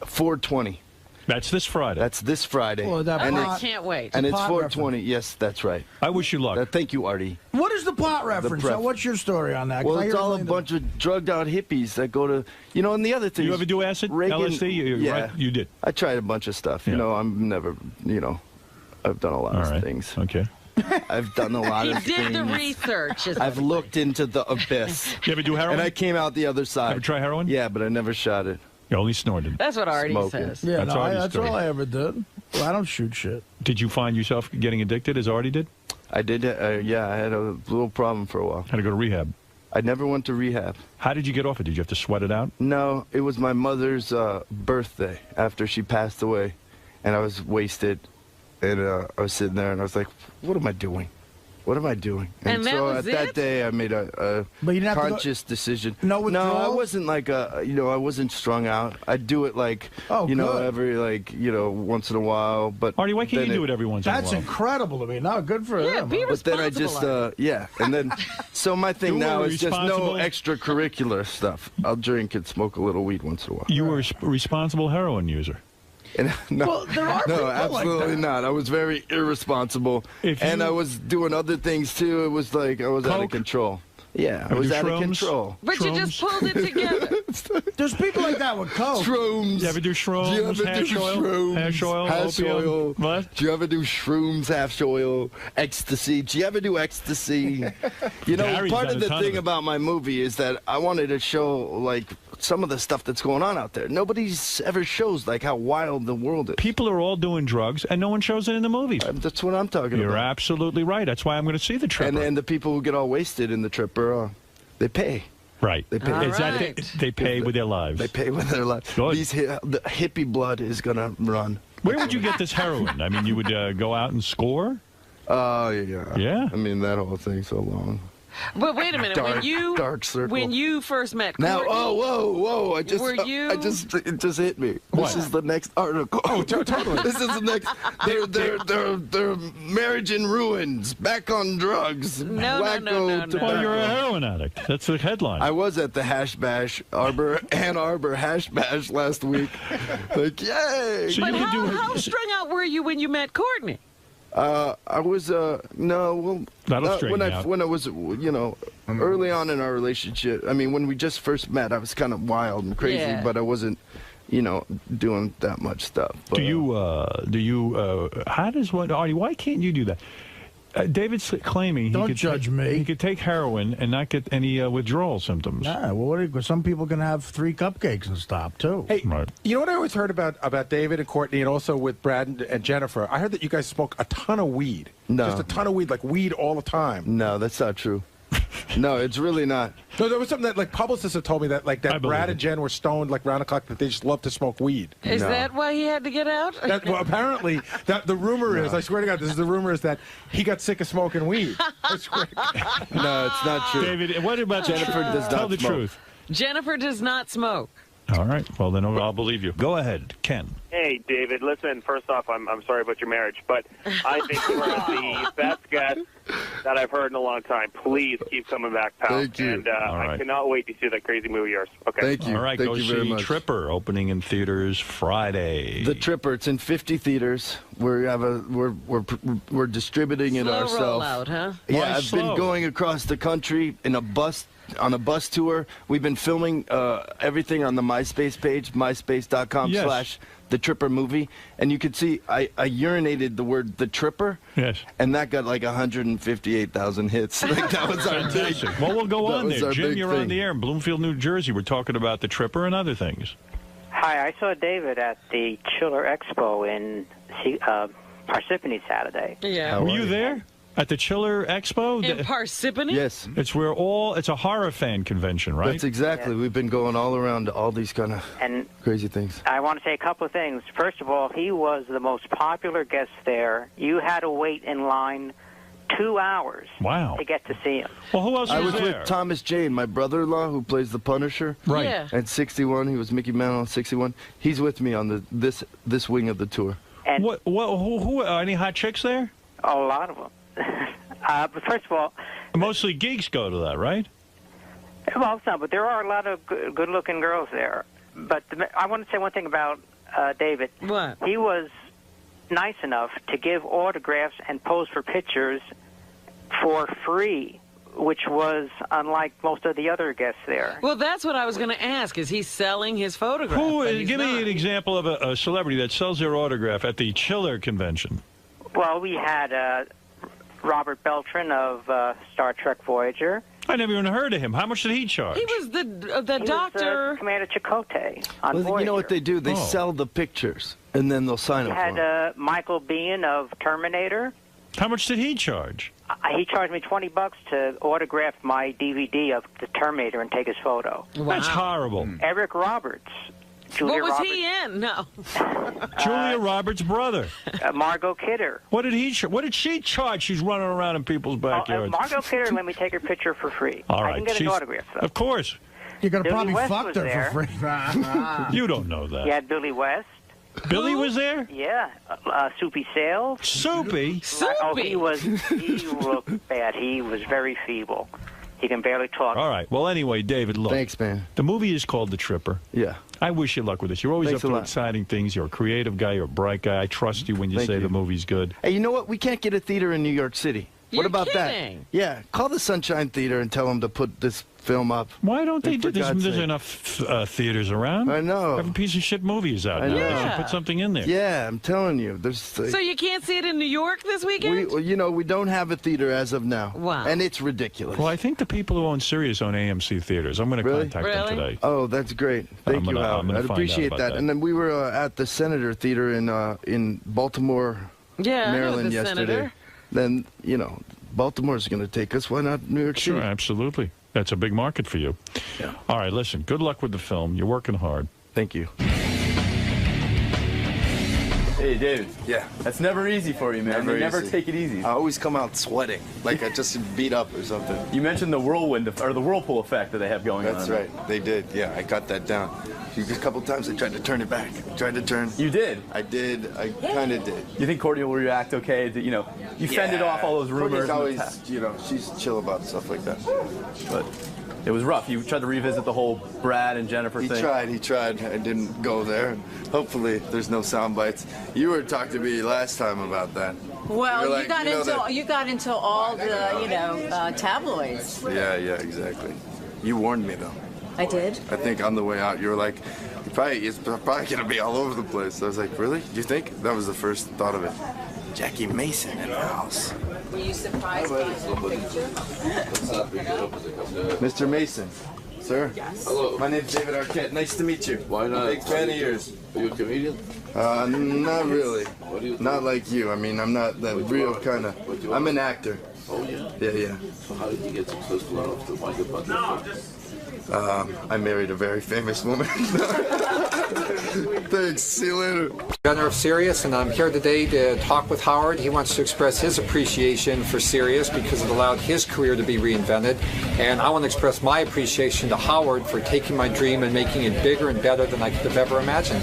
4/20. That's this Friday. That's this Friday. Oh, that and pot- I can't wait. And it's pot 420. Yes, that's right. I wish you luck. Thank you, Artie. What is the pot reference? pref- What's your story on that? 'Cause Well, I it's hear all a million- bunch of drugged out hippies that go to, and the other thing. You ever do acid? LSD? Yeah. Right, you did. I tried a bunch of stuff. Yeah. I'm never, I've done a lot of things. Okay. I've done a lot He of did things. the research. I've looked into the abyss. You ever do heroin? And I came out the other side. Ever try heroin? Yeah, but I never shot it. You only snorted. That's what Artie Smoking. says. Yeah, That's no, Artie's that's story. all I ever did. Well, I don't shoot shit. Did you find yourself getting addicted as Artie did? I did. Yeah, I had a little problem for a while. Had to go to rehab. I never went to rehab. How did you get off it? Did you have to sweat it out? No, it was my mother's birthday after she passed away, and I was wasted, and I was sitting there, and I was like, "What am I doing? What am I doing?" And that so was at that it? day, I made a But you didn't have to go- conscious decision. No I withdrawal? wasn't like I wasn't strung out. I'd do it like, good. every once in a while. But Artie, why can't then you do it every once in a while? That's incredible to me. No, good for him. But then I just, and then, so my thing You now were is just no responsible- extracurricular stuff. I'll drink and smoke a little weed once in a while. You were a responsible heroin user. And, no, Well, there are people no, like absolutely that. not. I was very irresponsible, and I was doing other things too. It was like I was out of Coke? control. Yeah, I Ever was do out of shrooms? control. But you just pulled it together. There's people like that with coke. Shrooms. You ever do shrooms? Do you ever hash do oil? shrooms? Hash oil? Hash opium? oil. What? Do you ever do shrooms, hash oil, ecstasy? Do you ever do ecstasy? Gary's Part done of a the ton thing of it. about my movie is that I wanted to show, like, some of the stuff that's going on out there. Nobody's ever shows, like, how wild the world is. People are all doing drugs, and no one shows it in the movies. That's what I'm talking You're about. absolutely right. That's why I'm going to see the Tripper. And the people who get all wasted in the Tripper, they pay. Right. They pay. Is that they pay with their lives. They pay with their lives. Good. The hippie blood is going to run. Where would you get this heroin? I mean, you would go out and score? Oh, yeah. Yeah? I mean, that whole thing's so long. But wait a minute. Dark circle. When you first met Now, Courtney, whoa! It just hit me. This is the next article. Oh, totally. This is the next. Their marriage in ruins. Back on drugs. No. Oh, you're a heroin addict. That's the headline. I was at the Hash Bash, Ann Arbor Hash Bash last week. Like, yay! So but you would do how strung out were you when you met Courtney? I was That'll straighten you out. when I was early on in our relationship. I mean, when we just first met, I was kind of wild and crazy, Yeah. but I wasn't doing that much stuff. But, How does one, Artie, why can't you do that? David's claiming Don't judge me. He could take heroin and not get any withdrawal symptoms. Yeah, well, some people can have 3 cupcakes and stop, too. Hey, Right. you know what I always heard about David and Courtney, and also with Brad and Jennifer? I heard that you guys smoke a ton of weed. No. Just a ton of weed, like weed all the time. No, that's not true. No, it's really not. No, there was something that, like, publicists have told me that, like, I that believe Brad it. and Jen were stoned, like, round the clock, that they just love to smoke weed. Is that why he had to get out? Well, apparently, the rumor is, I swear to God, this is the rumor, is that he got sick of smoking weed. I swear to God. No, it's not true. David, what about Jennifer does Tell not the smoke. truth. Jennifer does not smoke. All right. Well, then I'll believe you. Go ahead, Ken. Hey, David, listen, first off, I'm sorry about your marriage, but I think you are the best guest that I've heard in a long time. Please keep coming back, pal. Thank you. And All right. I cannot wait to see that crazy movie of yours. Okay. Thank you. All right, Thank go you see very much. Tripper opening in theaters Friday. The Tripper. It's in 50 theaters. We're distributing it Slow ourselves. rollout, huh? Yeah, Why I've slow? been going across the country on a bus tour. We've been filming everything on the MySpace page, myspace.com/The Tripper Movie, and you can see I urinated the word The Tripper. Yes. And that got like 158,000 hits. Like, that was our big. Fantastic. Well, we'll go that on was there. our Jim, big you're thing. on the air in Bloomfield, New Jersey. We're talking about the Tripper and other things. Hi, I saw David at the Chiller Expo in Parsippany Saturday. Yeah. Were you there? At the Chiller Expo? In Parsippany? Yes. It's where it's a horror fan convention, right? That's exactly. We've been going all around to all these kind of And crazy things. I want to say a couple of things. First of all, he was the most popular guest there. You had to wait in line 2 hours Wow. to get to see him. Well, who else I was there? with Thomas Jane, my brother-in-law, who plays the Punisher. Right. Yeah. At 61, he was Mickey Mantle at 61. He's with me on this wing of the tour. And Who any hot chicks there? a lot of them. But first of all, Mostly geeks go to that, right? well, some, but there are a lot of good-looking girls there. But I want to say one thing about David. What? He was nice enough to give autographs and pose for pictures for free, which was unlike most of the other guests there. Well, that's what I was going to ask. Is he selling his photograph? Give me an example of a celebrity that sells their autograph at the Chiller convention. Well, we had Robert Beltran of Star Trek Voyager. I never even heard of him. How much did he charge? He was the He doctor. was, Commander Chakotay on Well, Voyager. you know what they do? They sell the pictures, and then they'll sign We them for them. had Michael Biehn of Terminator. How much did he charge? He charged me $20 to autograph my DVD of the Terminator and take his photo. That's horrible. Eric Roberts. Julia What was Roberts, he in? No. Julia Roberts' brother. Margot Kidder. What did she charge? She's running around in people's backyards. Margot Kidder let me take her picture for free. All right. I can get an autograph, though. Of course. You're going to Billy probably West fuck was her there. for free. You don't know that. You had Billy West. Billy was there? Yeah. Soupy Sales. Soupy? Oh, he looked bad. He was very feeble. He can barely talk. All right. Well, anyway, David, look. Thanks, man. The movie is called The Tripper. Yeah. I wish you luck with this. You're always Thanks up a to lot. exciting things. You're a creative guy. You're a bright guy. I trust you when you Thank say you. the movie's good. Hey, you know what? We can't get a theater in New York City. You're what about kidding. that? Yeah. Call the Sunshine Theater and tell them to put this film up. Why don't they For do this? God's There's sake. enough theaters around. I know. Every piece of shit movie is out I now. know. They should Yeah. put something in there. Yeah, I'm telling you. There's. So you can't see it in New York this weekend? We don't have a theater as of now. Wow. And it's ridiculous. Well, I think the people who own Sirius own AMC theaters. I'm going to Really? contact them today. Oh, that's great. Thank you, I'm Howard. gonna I'd find out appreciate about that. that. And then we were at the Senator Theater in Baltimore, Yeah, I know Maryland the yesterday. Senator. Then, Baltimore's going to take us. Why not New York Sure, City? absolutely. That's a big market for you. Yeah. All right, listen, good luck with the film. You're working hard. Thank you. Hey, David. Yeah. That's never easy for you, man. Never You never easy. take it easy. I always come out sweating, like I just beat up or something. You mentioned the the whirlpool effect that they have going on. That's right. They did. Yeah, I got that down. A couple times I tried to turn it back. You did? I did. I kind of did. You think Courtney will react okay? You fended off all those rumors. Courtney's always, she's chill about stuff like that. But it was rough. You tried to revisit the whole Brad and Jennifer He thing. tried. I didn't go there. Hopefully, there's no sound bites. You were talking to me last time about that. Well, You were you like, got you know into that- you got into all the tabloids. Yeah, exactly. You warned me though. I did. I think on the way out, you were like, it's probably gonna be all over the place. I was like, really? You think? That was the first thought of it. Jackie Mason in the house. Were you surprised by the picture? Mr. Mason, sir. Yes. Hello. My name's David Arquette. Nice to meet you. Why not? Big fan of yours. Are you a comedian? Not really. What do you do? Not like you. I mean, I'm not the real kind of. I'm an actor. Oh, yeah? Yeah. So how did you get successful enough to wind up on that film? I married a very famous woman. Thanks. See you later. Gunner of Sirius, and I'm here today to talk with Howard. He wants to express his appreciation for Sirius because it allowed his career to be reinvented. And I want to express my appreciation to Howard for taking my dream and making it bigger and better than I could have ever imagined.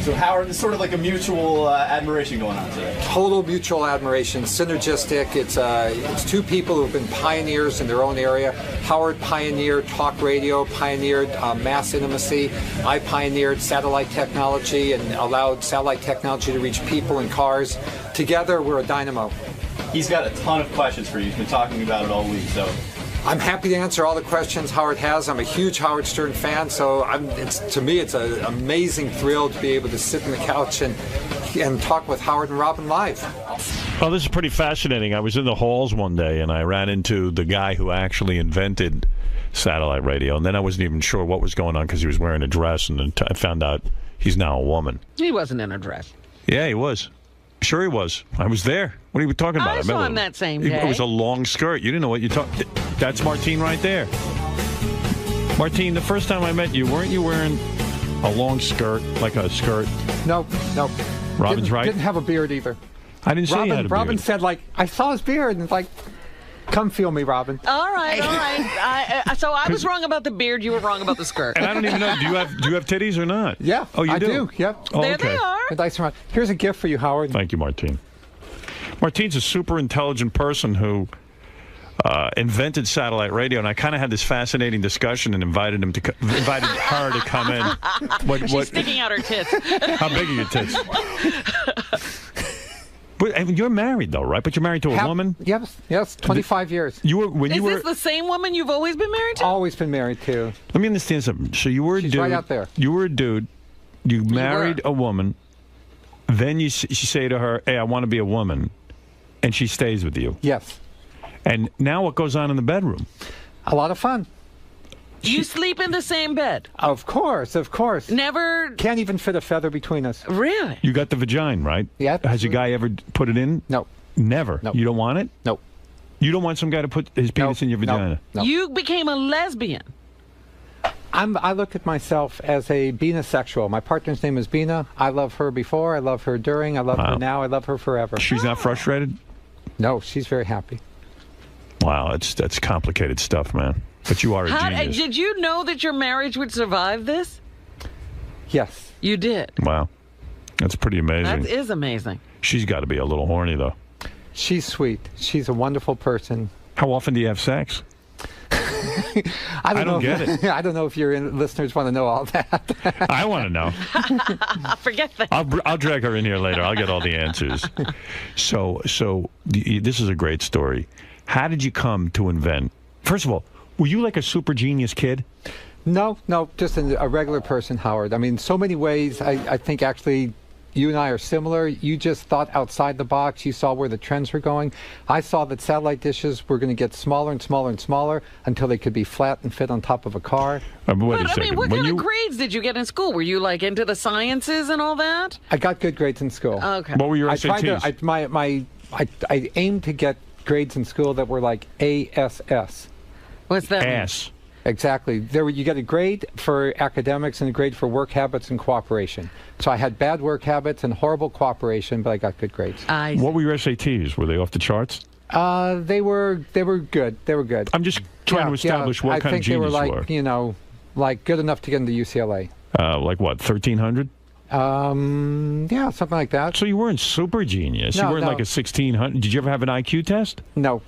So Howard, it's sort of like a mutual admiration going on today. Total mutual admiration, synergistic. It's two people who have been pioneers in their own area. Howard pioneered talk radio, pioneered mass intimacy. I pioneered satellite technology and allowed satellite technology to reach people in cars. Together, we're a dynamo. He's got a ton of questions for you. He's been talking about it all week, so. I'm happy to answer all the questions Howard has. I'm a huge Howard Stern fan, so to me it's an amazing thrill to be able to sit on the couch and talk with Howard and Robin live. Well, this is pretty fascinating. I was in the halls one day, and I ran into the guy who actually invented satellite radio, and then I wasn't even sure what was going on because he was wearing a dress, and then I found out he's now a woman. He wasn't in a dress. Yeah, he was. Sure he was. I was there. What are you talking about? I saw him that same day. It was a long skirt. You didn't know what you talked. That's Martine right there. Martine, the first time I met you, weren't you wearing a long skirt, like a skirt? Nope. Robin's right. Didn't have a beard either. I didn't say you had a beard. Robin said, I saw his beard, and it's like, come feel me, Robin. All right. So I was wrong about the beard. You were wrong about the skirt. And I don't even know. Do you have titties or not? Yeah. Oh, you I do. Yep. Oh, There okay. they are. Nice around. Here's a gift for you, Howard. Thank you, Martine. Martine's a super intelligent person who invented satellite radio, and I kind of had this fascinating discussion and invited her to come in. She's sticking out her tits. How big are your tits? But I mean, you're married, though, right? But you're married to a woman? Yes, 25 years. You were Is this the same woman you've always been married to? Always been married to. Let me understand something. So you were a She's dude. right out there. You were a dude. You married a woman. Then you say to her, hey, I want to be a woman. And she stays with you. Yes. And now what goes on in the bedroom? A lot of fun. You sleep in the same bed? Of course, of course. Never... Can't even fit a feather between us. Really? You got the vagina, right? Yeah. Has a guy ever put it in? No. Never? No. You don't want it? No. You don't want some guy to put his penis in your vagina? No. You became a lesbian. I look at myself as a Bina-sexual. My partner's name is Bina. I love her before. I love her during. I love her now. I love her forever. She's not frustrated? No, she's very happy. Wow, that's complicated stuff, man. But you are a genius. Did you know that your marriage would survive this? Yes. You did? Wow. That's pretty amazing. That is amazing. She's got to be a little horny, though. She's sweet. She's a wonderful person. How often do you have sex? I don't get it. I don't know if your listeners want to know all that. I want to know. Forget that. I'll drag her in here later. I'll get all the answers. So this is a great story. How did you come to invent? First of all, were you like a super genius kid? No, just a regular person, Howard. I mean, so many ways. I think actually you and I are similar. You just thought outside the box. You saw where the trends were going. I saw that satellite dishes were going to get smaller and smaller and smaller until they could be flat and fit on top of a car. Wait a second. I mean, what kind of grades did you get in school? Were you like into the sciences and all that? I got good grades in school. Okay. What were your SATs? I aimed to get grades in school that were like ASS. What's that? Ass. Exactly. You get a grade for academics and a grade for work habits and cooperation. So I had bad work habits and horrible cooperation, but I got good grades. What were your SATs? Were they off the charts? They were good. They were good. I'm just trying to establish what kind of genius you were. I think they were you like, like good enough to get into UCLA. Like what, 1,300? Yeah, something like that. So you weren't super genius. No, you weren't like a 1,600. Did you ever have an IQ test? No.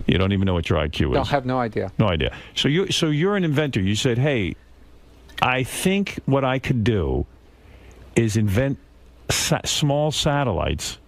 You don't even know what your IQ is? No, have no idea. No idea. So you're an inventor. You said, hey, I think what I could do is invent small satellites.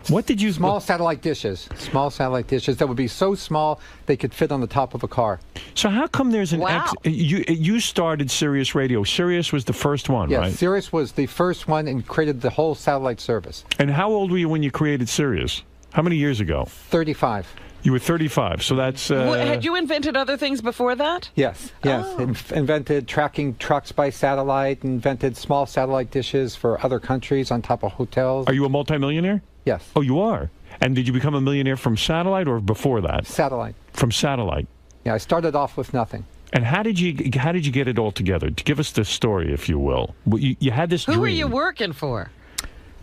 What did you... Small satellite dishes. Small satellite dishes that would be so small they could fit on the top of a car. So how come there's an... You started Sirius Radio. Sirius was the first one, yes, right? Yes, Sirius was the first one and created the whole satellite service. And how old were you when you created Sirius? How many years ago? 35. You were 35, so that's... Had you invented other things before that? Yes. Invented tracking trucks by satellite, invented small satellite dishes for other countries on top of hotels. Are you a multimillionaire? Yes. Oh, you are? And did you become a millionaire from satellite or before that? Satellite. From satellite. Yeah, I started off with nothing. And how did you get it all together? Give us the story, if you will. You had this dream. Who were you working for?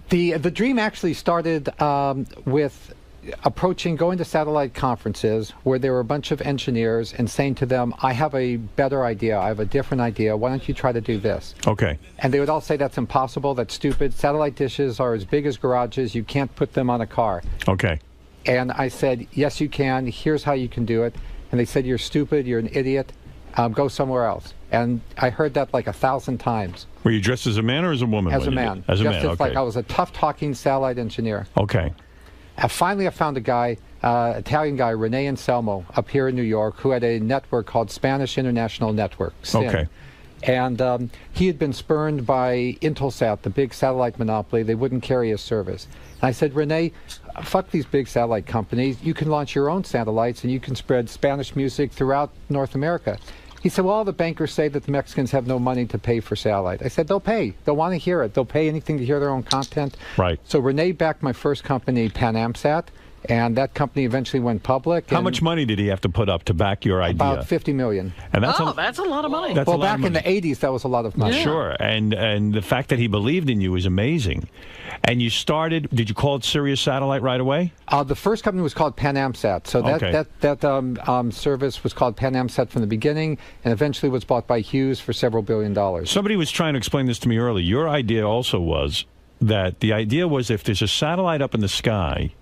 The dream actually started with going to satellite conferences where there were a bunch of engineers and saying to them, I have a better idea, I have a different idea, why don't you try to do this? Okay. And they would all say that's impossible, that's stupid, satellite dishes are as big as garages, you can't put them on a car. Okay. And I said, yes you can, here's how you can do it. And they said, you're stupid, you're an idiot, go somewhere else. And I heard that like 1,000 times. Were you dressed as a man or as a woman? As a man. As a man, just like I was a tough-talking satellite engineer. Okay. Finally, I found a guy, Italian guy, Rene Anselmo, up here in New York, who had a network called Spanish International Network, SIN. Okay. And he had been spurned by Intelsat, the big satellite monopoly. They wouldn't carry his service. And I said, Rene, fuck these big satellite companies. You can launch your own satellites, and you can spread Spanish music throughout North America. He said, well, all the bankers say that the Mexicans have no money to pay for satellite. I said, they'll pay. They'll want to hear it. They'll pay anything to hear their own content. Right. So Rene backed my first company, PanAmSat, and that company eventually went public. How much money did he have to put up to back your idea? About $50 million. And that's that's a lot of money. Well, back in the 80s, that was a lot of money. Yeah. Sure. And the fact that he believed in you is amazing. And you started, did you call it Sirius Satellite right away? The first company was called PanAmSat. So that service was called PanAmSat from the beginning and eventually was bought by Hughes for several $1 billion. Somebody was trying to explain this to me earlier. Your idea also was that the idea was if there's a satellite up in the sky,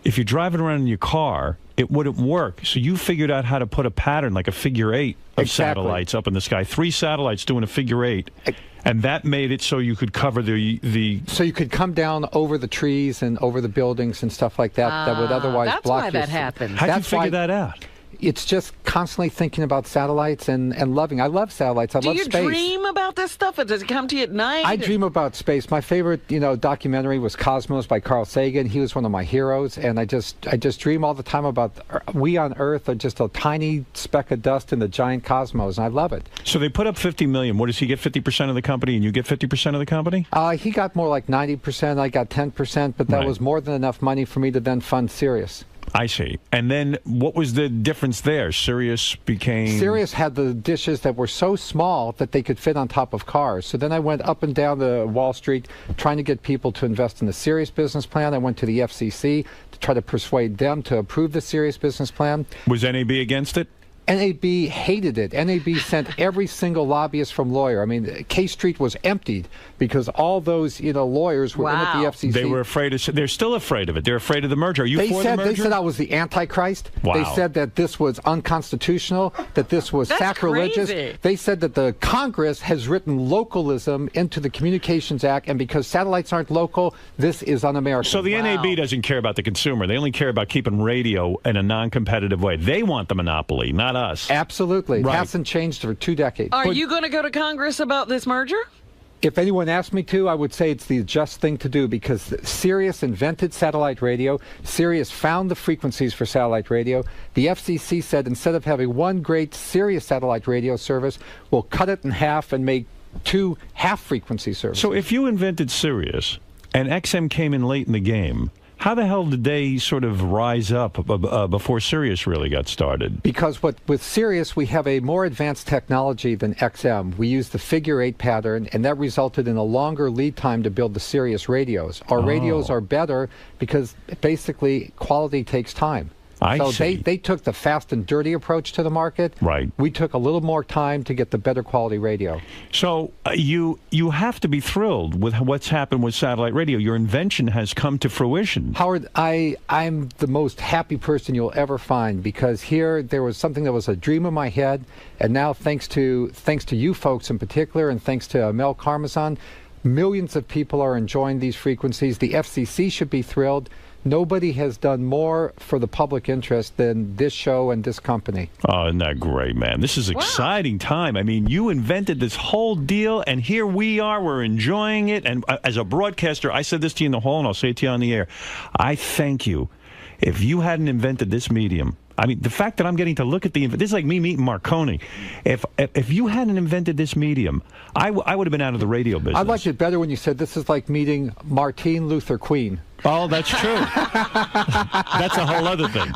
if you're driving around in your car, it wouldn't work. So you figured out how to put a pattern, like a figure 8 of satellites up in the sky. 3 satellites doing a figure 8. And that made it so you could cover the... So you could come down over the trees and over the buildings and stuff like that that would otherwise that's block why that happens. How'd you figure that out? It's just constantly thinking about satellites and loving. I love satellites. I love space. Do you dream about this stuff, or does it come to you at night? I dream about space. My favorite, documentary was Cosmos by Carl Sagan. He was one of my heroes, and I just dream all the time about we on Earth are just a tiny speck of dust in the giant cosmos, and I love it. So they put up $50 million. What does he get? 50% of the company, and you get 50% of the company? He got more like 90%. I got 10%, but that was more than enough money for me to then fund Sirius. I see. And then what was the difference there? Sirius had the dishes that were so small that they could fit on top of cars. So then I went up and down the Wall Street trying to get people to invest in the Sirius business plan. I went to the FCC to try to persuade them to approve the Sirius business plan. Was NAB against it? NAB hated it. NAB sent every single lobbyist from lawyer. I mean, K Street was emptied because all those lawyers were in at the FCC. They were afraid of. They're still afraid of it. They're afraid of the merger. Are you for the merger? They said I was the Antichrist. Wow. They said that this was unconstitutional, that this was sacrilegious. Crazy. They said that the Congress has written localism into the Communications Act, and because satellites aren't local, this is un-American. So the NAB doesn't care about the consumer. They only care about keeping radio in a non-competitive way. They want the monopoly, not us. Absolutely. It Right. hasn't changed for 2 decades. Are you going to go to Congress about this merger? If anyone asked me to, I would say it's the just thing to do because Sirius invented satellite radio. Sirius found the frequencies for satellite radio. The FCC said instead of having one great Sirius satellite radio service, we'll cut it in half and make 2 half-frequency services. So if you invented Sirius and XM came in late in the game, how the hell did they sort of rise up before Sirius really got started? Because with Sirius, we have a more advanced technology than XM. We use the figure 8 pattern, and that resulted in a longer lead time to build the Sirius radios. Our radios are better because basically quality takes time. I see. They took the fast and dirty approach to the market. Right. We took a little more time to get the better quality radio. So you have to be thrilled with what's happened with satellite radio. Your invention has come to fruition. Howard, I'm the most happy person you'll ever find because here there was something that was a dream in my head, and now thanks to you folks in particular, and thanks to Mel Karmazin, millions of people are enjoying these frequencies. The FCC should be thrilled. Nobody has done more for the public interest than this show and this company. Oh, isn't that great, man? This is exciting time. I mean, you invented this whole deal, and here we are. We're enjoying it. And as a broadcaster, I said this to you in the hall, and I'll say it to you on the air. I thank you. If you hadn't invented this medium, I mean, the fact that I'm getting to look at this is like me meeting Marconi. If you hadn't invented this medium, I would have been out of the radio business. I liked it better when you said this is like meeting Martin Luther Queen. Oh, that's true. That's a whole other thing.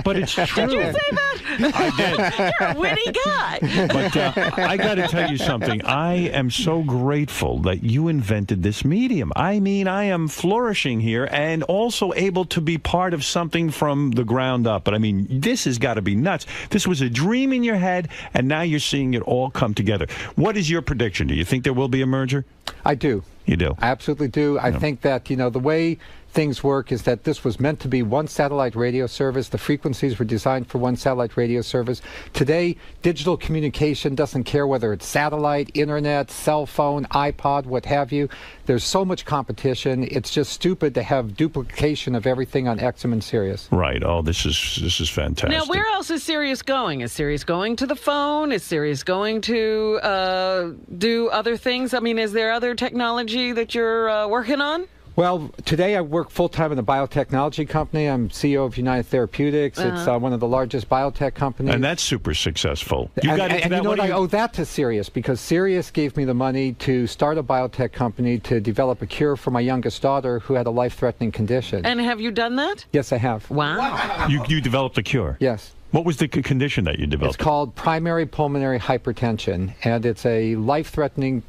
But it's true. Did you say that? I did. You're a witty guy. But I got to tell you something. I am so grateful that you invented this medium. I mean, I am flourishing here and also able to be part of something from the ground up. But I mean, this has got to be nuts. This was a dream in your head, and now you're seeing it all come together. What is your prediction? Do you think there will be a merger? I do. You do? I absolutely do. I think that, the way things work is that this was meant to be one satellite radio service. The frequencies were designed for one satellite radio service. Today, digital communication doesn't care whether it's satellite, internet, cell phone, iPod, what have you. There's so much competition. It's just stupid to have duplication of everything on XM and Sirius. Right. Oh, this is fantastic. Now, where else is Sirius going? Is Sirius going to the phone? Is Sirius going to do other things? I mean, is there other technology that you're working on? Well, today I work full-time in a biotechnology company. I'm CEO of United Therapeutics. It's one of the largest biotech companies. And that's super successful. You got into and that you know what? I owe that to Sirius because Sirius gave me the money to start a biotech company to develop a cure for my youngest daughter who had a life-threatening condition. And have you done that? Yes, I have. Wow. You developed a cure? Yes. What was the condition that you developed? It's called primary pulmonary hypertension, and it's a life-threatening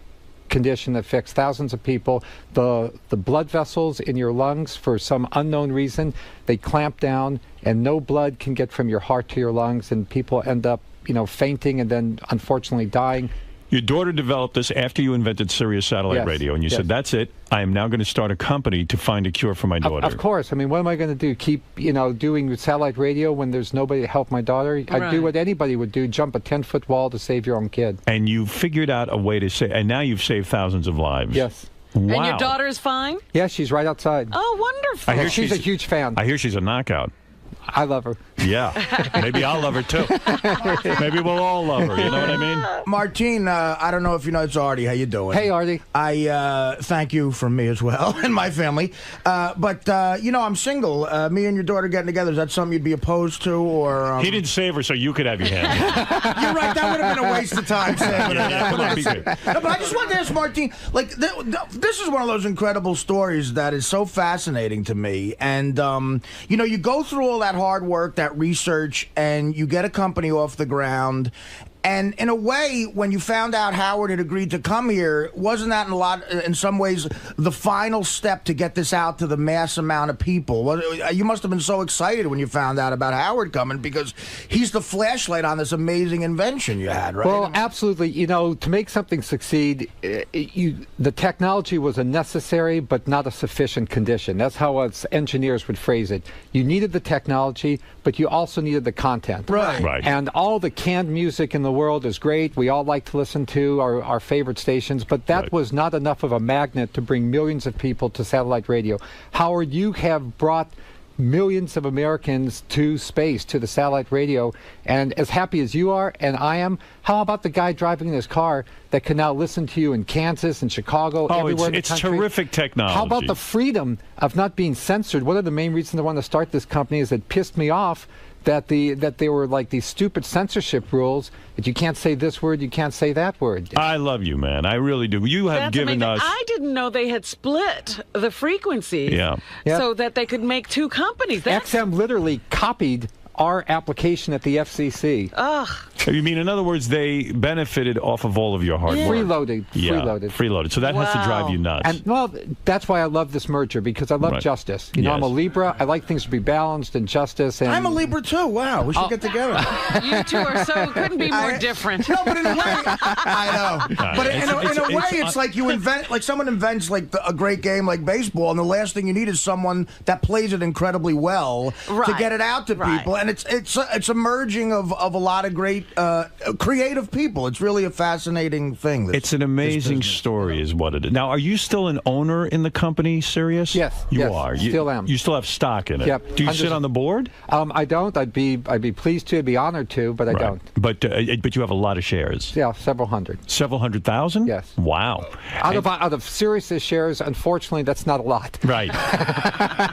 condition that affects thousands of people. The blood vessels in your lungs, for some unknown reason, they clamp down, and no blood can get from your heart to your lungs, and people end up, fainting and then unfortunately dying. Your daughter developed this after you invented Sirius Satellite Radio, and you said, that's it. I am now going to start a company to find a cure for my daughter. Of course. I mean, what am I going to do? Keep, doing satellite radio when there's nobody to help my daughter? I'd do what anybody would do, jump a 10-foot wall to save your own kid. And you figured out a way to save, and now you've saved thousands of lives. Yes. Wow. And your daughter is fine? Yeah, she's right outside. Oh, wonderful. I hear she's a huge fan. I hear she's a knockout. I love her. Yeah. Maybe I'll love her, too. Maybe we'll all love her. You know what I mean? Martine, I don't know if you know, it's Artie. How you doing? Hey, Artie. I thank you from me as well and my family. But I'm single. Me and your daughter getting together, is that something you'd be opposed to? Or He didn't save her so you could have your hand. You're right. That would have been a waste of time saving her. Come on, be good. No, but I just wanted to ask Martine, like, this is one of those incredible stories that is so fascinating to me. And, you go through all that hard work, that research, and you get a company off the ground. And in a way, when you found out Howard had agreed to come here, wasn't that in some ways the final step to get this out to the mass amount of people? You must have been so excited when you found out about Howard coming, because he's the flashlight on this amazing invention you had, right? Well, absolutely. To make something succeed, the technology was a necessary but not a sufficient condition. That's how us engineers would phrase it. You needed the technology, but you also needed the content. Right. And all the canned music in the world is great. We all like to listen to our favorite stations, but that was not enough of a magnet to bring millions of people to satellite radio. Howard, you have brought millions of Americans to space, to the satellite radio, and as happy as you are and I am, how about the guy driving in his car that can now listen to you in Kansas and Chicago, everywhere in the country? It's terrific technology. How about the freedom of not being censored? One of the main reasons I wanted to start this company is it pissed me off that they were like these stupid censorship rules that you can't say this word, you can't say that word. I love you, man. I really do. You have given us... I didn't know they had split the frequencies so that they could make two companies. XM literally copied our application at the FCC. Ugh. You mean, in other words, they benefited off of all of your hard work? Freeloaded. Freeloaded. So that has to drive you nuts. And, well, that's why I love this merger, because I love justice. I'm a Libra. I like things to be balanced and justice. And I'm a Libra, too. Wow. We should get together. You two are couldn't be more different. No, but in a way, I know. But in a way, it's like you invent, like someone invents like a great game like baseball, and the last thing you need is someone that plays it incredibly well to get it out to people. And it's a merging of a lot of great creative people. It's really a fascinating thing. It's an amazing story is what it is. Now, are you still an owner in the company, Sirius? Yes. You are. You still am. You still have stock in it? Yep. Do you sit on the board? I don't. I'd be pleased to. I'd be honored to, but I don't. But you have a lot of shares. Yeah, several hundred. Several 100,000? Yes. Wow. Out of Sirius's shares, unfortunately, that's not a lot. Right.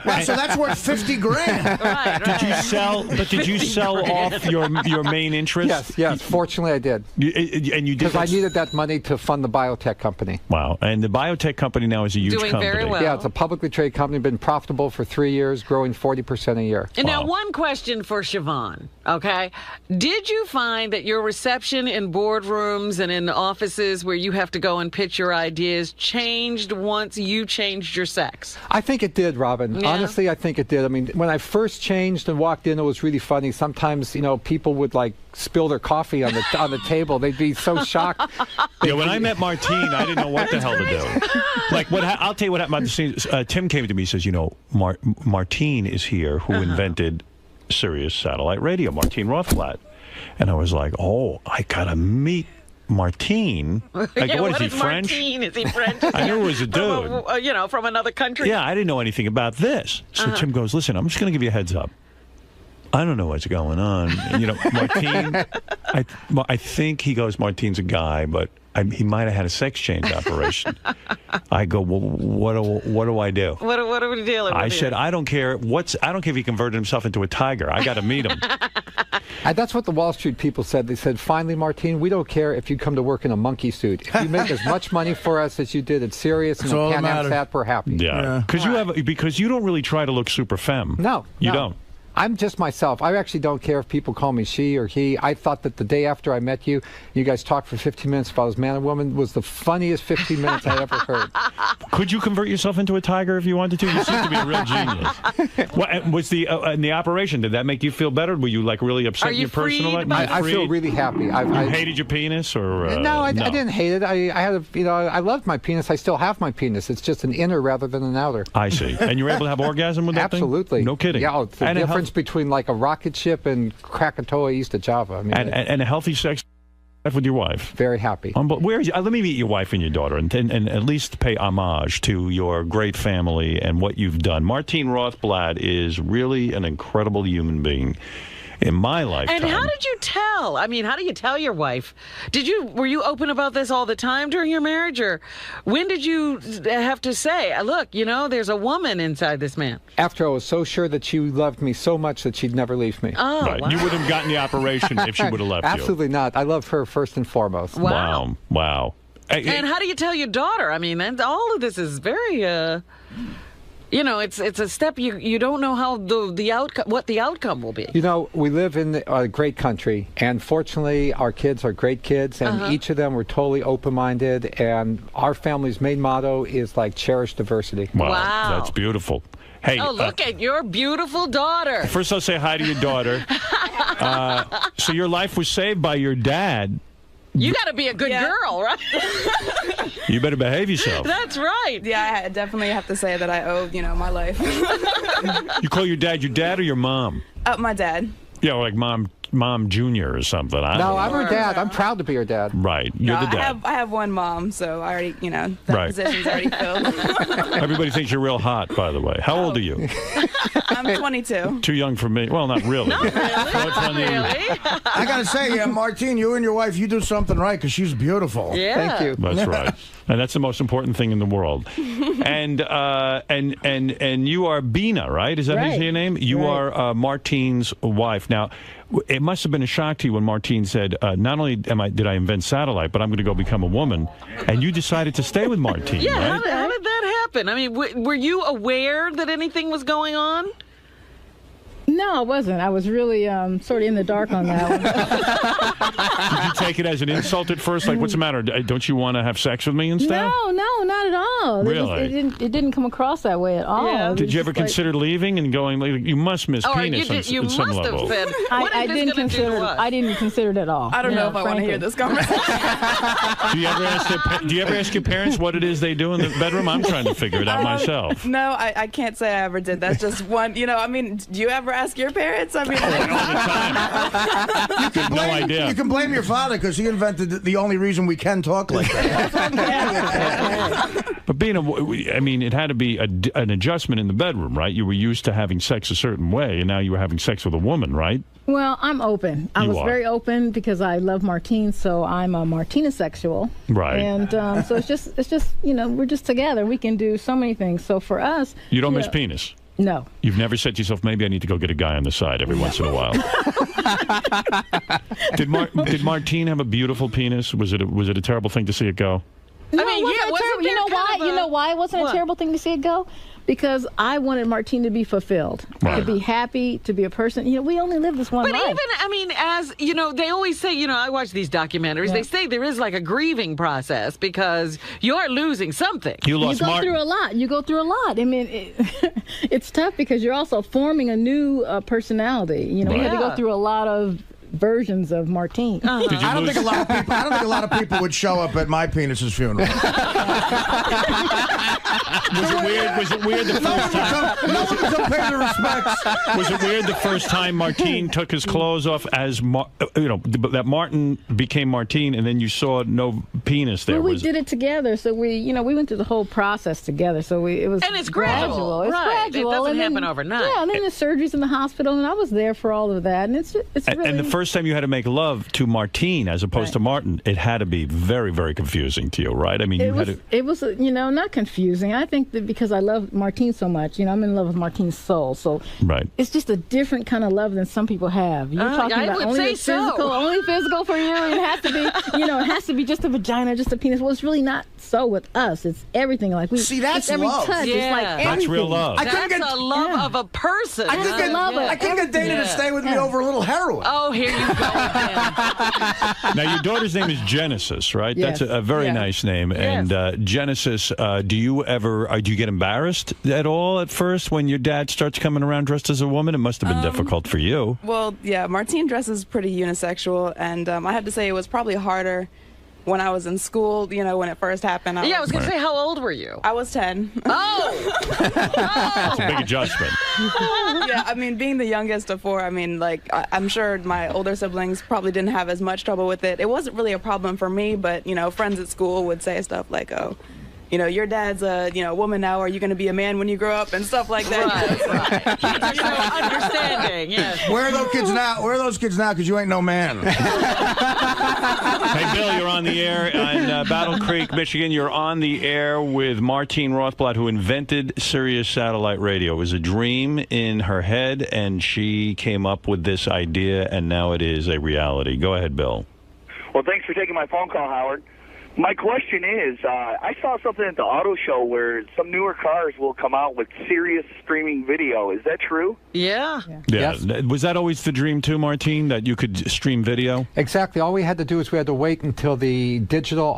Well, so that's worth $50,000. Did you sell? But did you sell off your main interest? Yes. Fortunately, I did. And you did because I needed that money to fund the biotech company. Wow. And the biotech company now is a huge company. Very well. Yeah, it's a publicly traded company, been profitable for 3 years, growing 40% a year. And now, one question for Siobhan, okay? Did you find that your reception in boardrooms and in offices where you have to go and pitch your ideas changed once you changed your sex? I think it did, Robin. Yeah. Honestly, I think it did. I mean, when I first changed and walked in, it was really funny. Sometimes, people would like spill their coffee on the table. They'd be so shocked. Yeah, when I met Martine, I didn't know what the hell to do. Like, I'll tell you what happened. Tim came to me and says, Martine is here, who invented Sirius Satellite Radio, Martine Rothblatt. And I was like, oh, I gotta meet Martine. Like, what is he, French? Martine? Is he French? I knew it was a dude. From another country. Yeah, I didn't know anything about this. So Tim goes, listen, I'm just going to give you a heads up. I don't know what's going on. Martine, I think he goes, Martine's a guy, but he might have had a sex change operation. I go, well, what do I do? What are we dealing with? I said, I don't care if he converted himself into a tiger. I got to meet him. And that's what the Wall Street people said. They said, finally, Martine, we don't care if you come to work in a monkey suit. If you make as much money for us as you did at Sirius and at Pan Am Sat, we're happy. Yeah. Because you don't really try to look super femme. No. You don't. I'm just myself. I actually don't care if people call me she or he. I thought that the day after I met you, you guys talked for 15 minutes if I was man or woman, was the funniest 15 minutes I ever heard. Could you convert yourself into a tiger if you wanted to? You seem to be a real genius. What was the in the operation? Did that make you feel better? Were you like really upset in your personal life? I feel really happy. You hated your penis, or no, I didn't hate it. I had I loved my penis. I still have my penis. It's just an inner rather than an outer. I see. And you were able to have orgasm with that thing? Absolutely. No kidding. Yeah, it's the difference between like a rocket ship and Krakatoa east of Java. I mean, and a healthy sex life with your wife. Very happy. Where is you? Let me meet your wife and your daughter, and at least pay homage to your great family and what you've done. Martine Rothblatt is really an incredible human being. In my lifetime. And how did you tell? I mean, how do you tell your wife? Were you open about this all the time during your marriage, or when did you have to say, look, there's a woman inside this man? After I was so sure that she loved me so much that she'd never leave me. Oh, right. Wow. You wouldn't have gotten the operation if she would have left you. Absolutely not. I love her first and foremost. Wow. And how do you tell your daughter? I mean, all of this is very... it's a step you don't know how what the outcome will be. We live in a great country, and fortunately, our kids are great kids, and each of them were totally open-minded. And our family's main motto is like cherish diversity. Wow. That's beautiful. Hey, look at your beautiful daughter. First, I'll say hi to your daughter. So your life was saved by your dad. You got to be a good girl, right? You better behave yourself. That's right. Yeah, I definitely have to say that I owe, my life. You call your dad or your mom? My dad. Yeah, like Mom Junior or something. No, I'm her dad. I'm proud to be her dad. Right, you're the dad. I have one mom, so I already, that position's already filled. Everybody thinks you're real hot, by the way. How old are you? I'm 22. Too young for me. Well, not really. Not really. I gotta say, Martine, you and your wife, you do something right because she's beautiful. Yeah. Thank you. That's right. And that's the most important thing in the world. And you are Bina, right? Is that your name? You are Martine's wife. Now, it must have been a shock to you when Martine said, not only did I invent satellite, but I'm going to go become a woman. And you decided to stay with Martine, yeah, right? How did that happen? I mean, were you aware that anything was going on? No, I wasn't. I was really sort of in the dark on that one. Did you take it as an insult at first? Like, what's the matter? Don't you want to have sex with me instead? No, not at all. Really? It didn't come across that way at all. Yeah. Did you ever consider leaving and going, like, you must miss penis on some level? I didn't consider it at all. I don't know if I want to hear this conversation. Do you ever ask your parents what it is they do in the bedroom? I'm trying to figure it out myself. No, I can't say I ever did. That's just one. Do you ever ask your parents? I mean, no idea. You can blame your father because he invented the only reason we can talk like that. But it had to be an adjustment in the bedroom, right? You were used to having sex a certain way, and now you were having sex with a woman, right? Well, I'm open. I was very open because I love Martine, so I'm a Martinisexual. Right. And so it's just we're just together. We can do so many things. So for us, you don't miss penis. No. You've never said to yourself, maybe I need to go get a guy on the side every once in a while. Did Martine have a beautiful penis? Was it a terrible thing to see it go? No, you know why? You know why it wasn't a terrible thing to see it go? Because I wanted Martine to be fulfilled, to be happy, to be a person. We only live this one life. But even, as, they always say, I watch these documentaries, they say there is like a grieving process because you're losing something. You go through a lot. You go through a lot. I mean, it's tough because you're also forming a new personality. We had to go through a lot of versions of Martine. I don't think a lot of people would show up at my penis's funeral. Was it weird the first time? No one will pay the respects. Was it weird the first time Martine took his clothes off as that Martin became Martine, and then you saw no penis there? Well, we did it together, so we went through the whole process together. So it was and it's gradual. It's gradual. It doesn't happen overnight. Yeah, and then the surgeries in the hospital, and I was there for all of that, and it's really. And the first time you had to make love to Martine as opposed to Martin, it had to be very, very confusing to you, right? I mean, It was, not confusing. I think that because I love Martine so much, I'm in love with Martine's soul. So it's just a different kind of love than some people have. You're talking about only physical for you. It has to be, it has to be just a vagina, just a penis. Well, it's really not so with us. It's everything. Like see, that's every love. Touch. Yeah. It's like That's everything. real love. That's a love of a person. I could get Dana to stay with me over a little heroin. Oh, here you go again. Now, your daughter's name is Genesis, right? Yes. That's a very nice name. Yes. And Genesis, do you get embarrassed at all at first when your dad starts coming around dressed as a woman? It must have been difficult for you. Well, yeah, Martine dresses pretty unisexual, and I have to say it was probably harder when I was in school, when it first happened. I was going to say, how old were you? I was 10. Oh! That's a big adjustment. Yeah, I mean, being the youngest of four, I'm sure my older siblings probably didn't have as much trouble with it. It wasn't really a problem for me, but, friends at school would say stuff like, oh, your dad's a woman now. Are you going to be a man when you grow up and stuff like that? Right. Understanding. Yes. Where are those kids now? Where are those kids now? Because you ain't no man. Hey, Bill, you're on the air in Battle Creek, Michigan. You're on the air with Martine Rothblatt, who invented Sirius Satellite Radio. It was a dream in her head, and she came up with this idea, and now it is a reality. Go ahead, Bill. Well, thanks for taking my phone call, Howard. My question is, I saw something at the auto show where some newer cars will come out with Sirius streaming video. Is that true? Yeah. Yes. Was that always the dream, too, Martine, that you could stream video? Exactly. All we had to do is we had to wait until the digital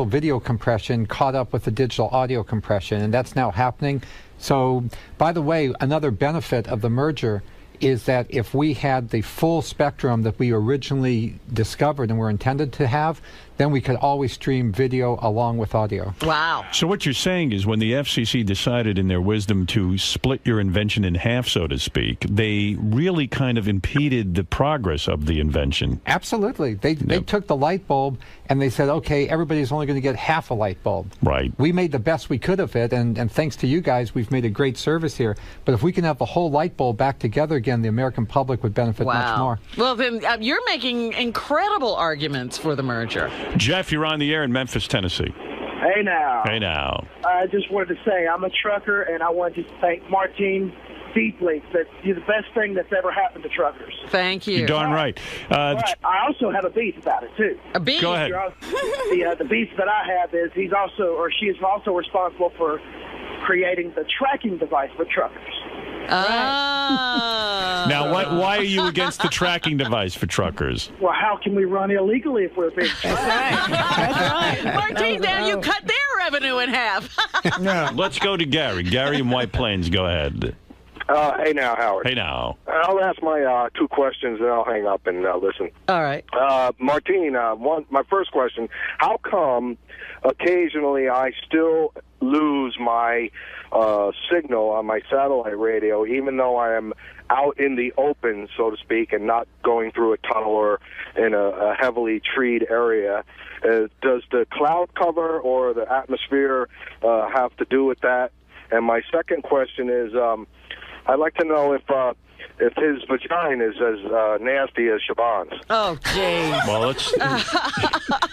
video compression caught up with the digital audio compression, and that's now happening. So, by the way, another benefit of the merger is that if we had the full spectrum that we originally discovered and were intended to have, then we could always stream video along with audio. Wow. So what you're saying is when the FCC decided in their wisdom to split your invention in half, so to speak, they really kind of impeded the progress of the invention. Absolutely. They took the light bulb and they said, okay, everybody's only going to get half a light bulb. Right. We made the best we could of it, and thanks to you guys, we've made a great service here. But if we can have the whole light bulb back together again, the American public would benefit much more. Well, then you're making incredible arguments for the merger. Jeff, you're on the air in Memphis, Tennessee. Hey now. Hey now. I just wanted to say I'm a trucker, and I wanted to thank Martine deeply. That you're the best thing that's ever happened to truckers. Thank you. You're darn right. But I also have a beef about it too. A beef? Go ahead. The beef that I have is she is also responsible for creating the tracking device for truckers. Now, why are you against the tracking device for truckers? Well, how can we run illegally if we're being That's right. Martine, now you cut their revenue in half. Let's go to Gary. Gary in White Plains, go ahead. Hey now, Howard. Hey now. I'll ask my two questions and I'll hang up and listen. All right. Martine, my first question, how come occasionally I still lose my signal on my satellite radio, even though I am out in the open, so to speak, and not going through a tunnel or in a heavily treed area? Does the cloud cover or the atmosphere have to do with that? And my second question is, I'd like to know if his vagina is as nasty as Siobhan's. Oh, jeez. Well,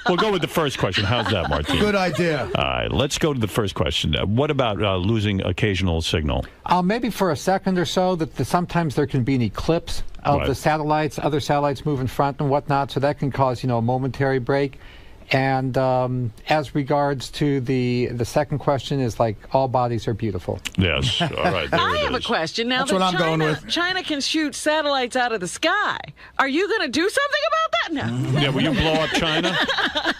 we'll go with the first question. How's that, Martine? Good idea. All right, let's go to the first question. What about losing occasional signal? Maybe for a second or so, sometimes there can be an eclipse of the satellites. Other satellites move in front and whatnot, so that can cause, a momentary break. And as regards to the second question is like all bodies are beautiful. Yes. All right. There I have a question. Now That's what I'm going with. China can shoot satellites out of the sky. Are you going to do something about that? No. Yeah, will you blow up China?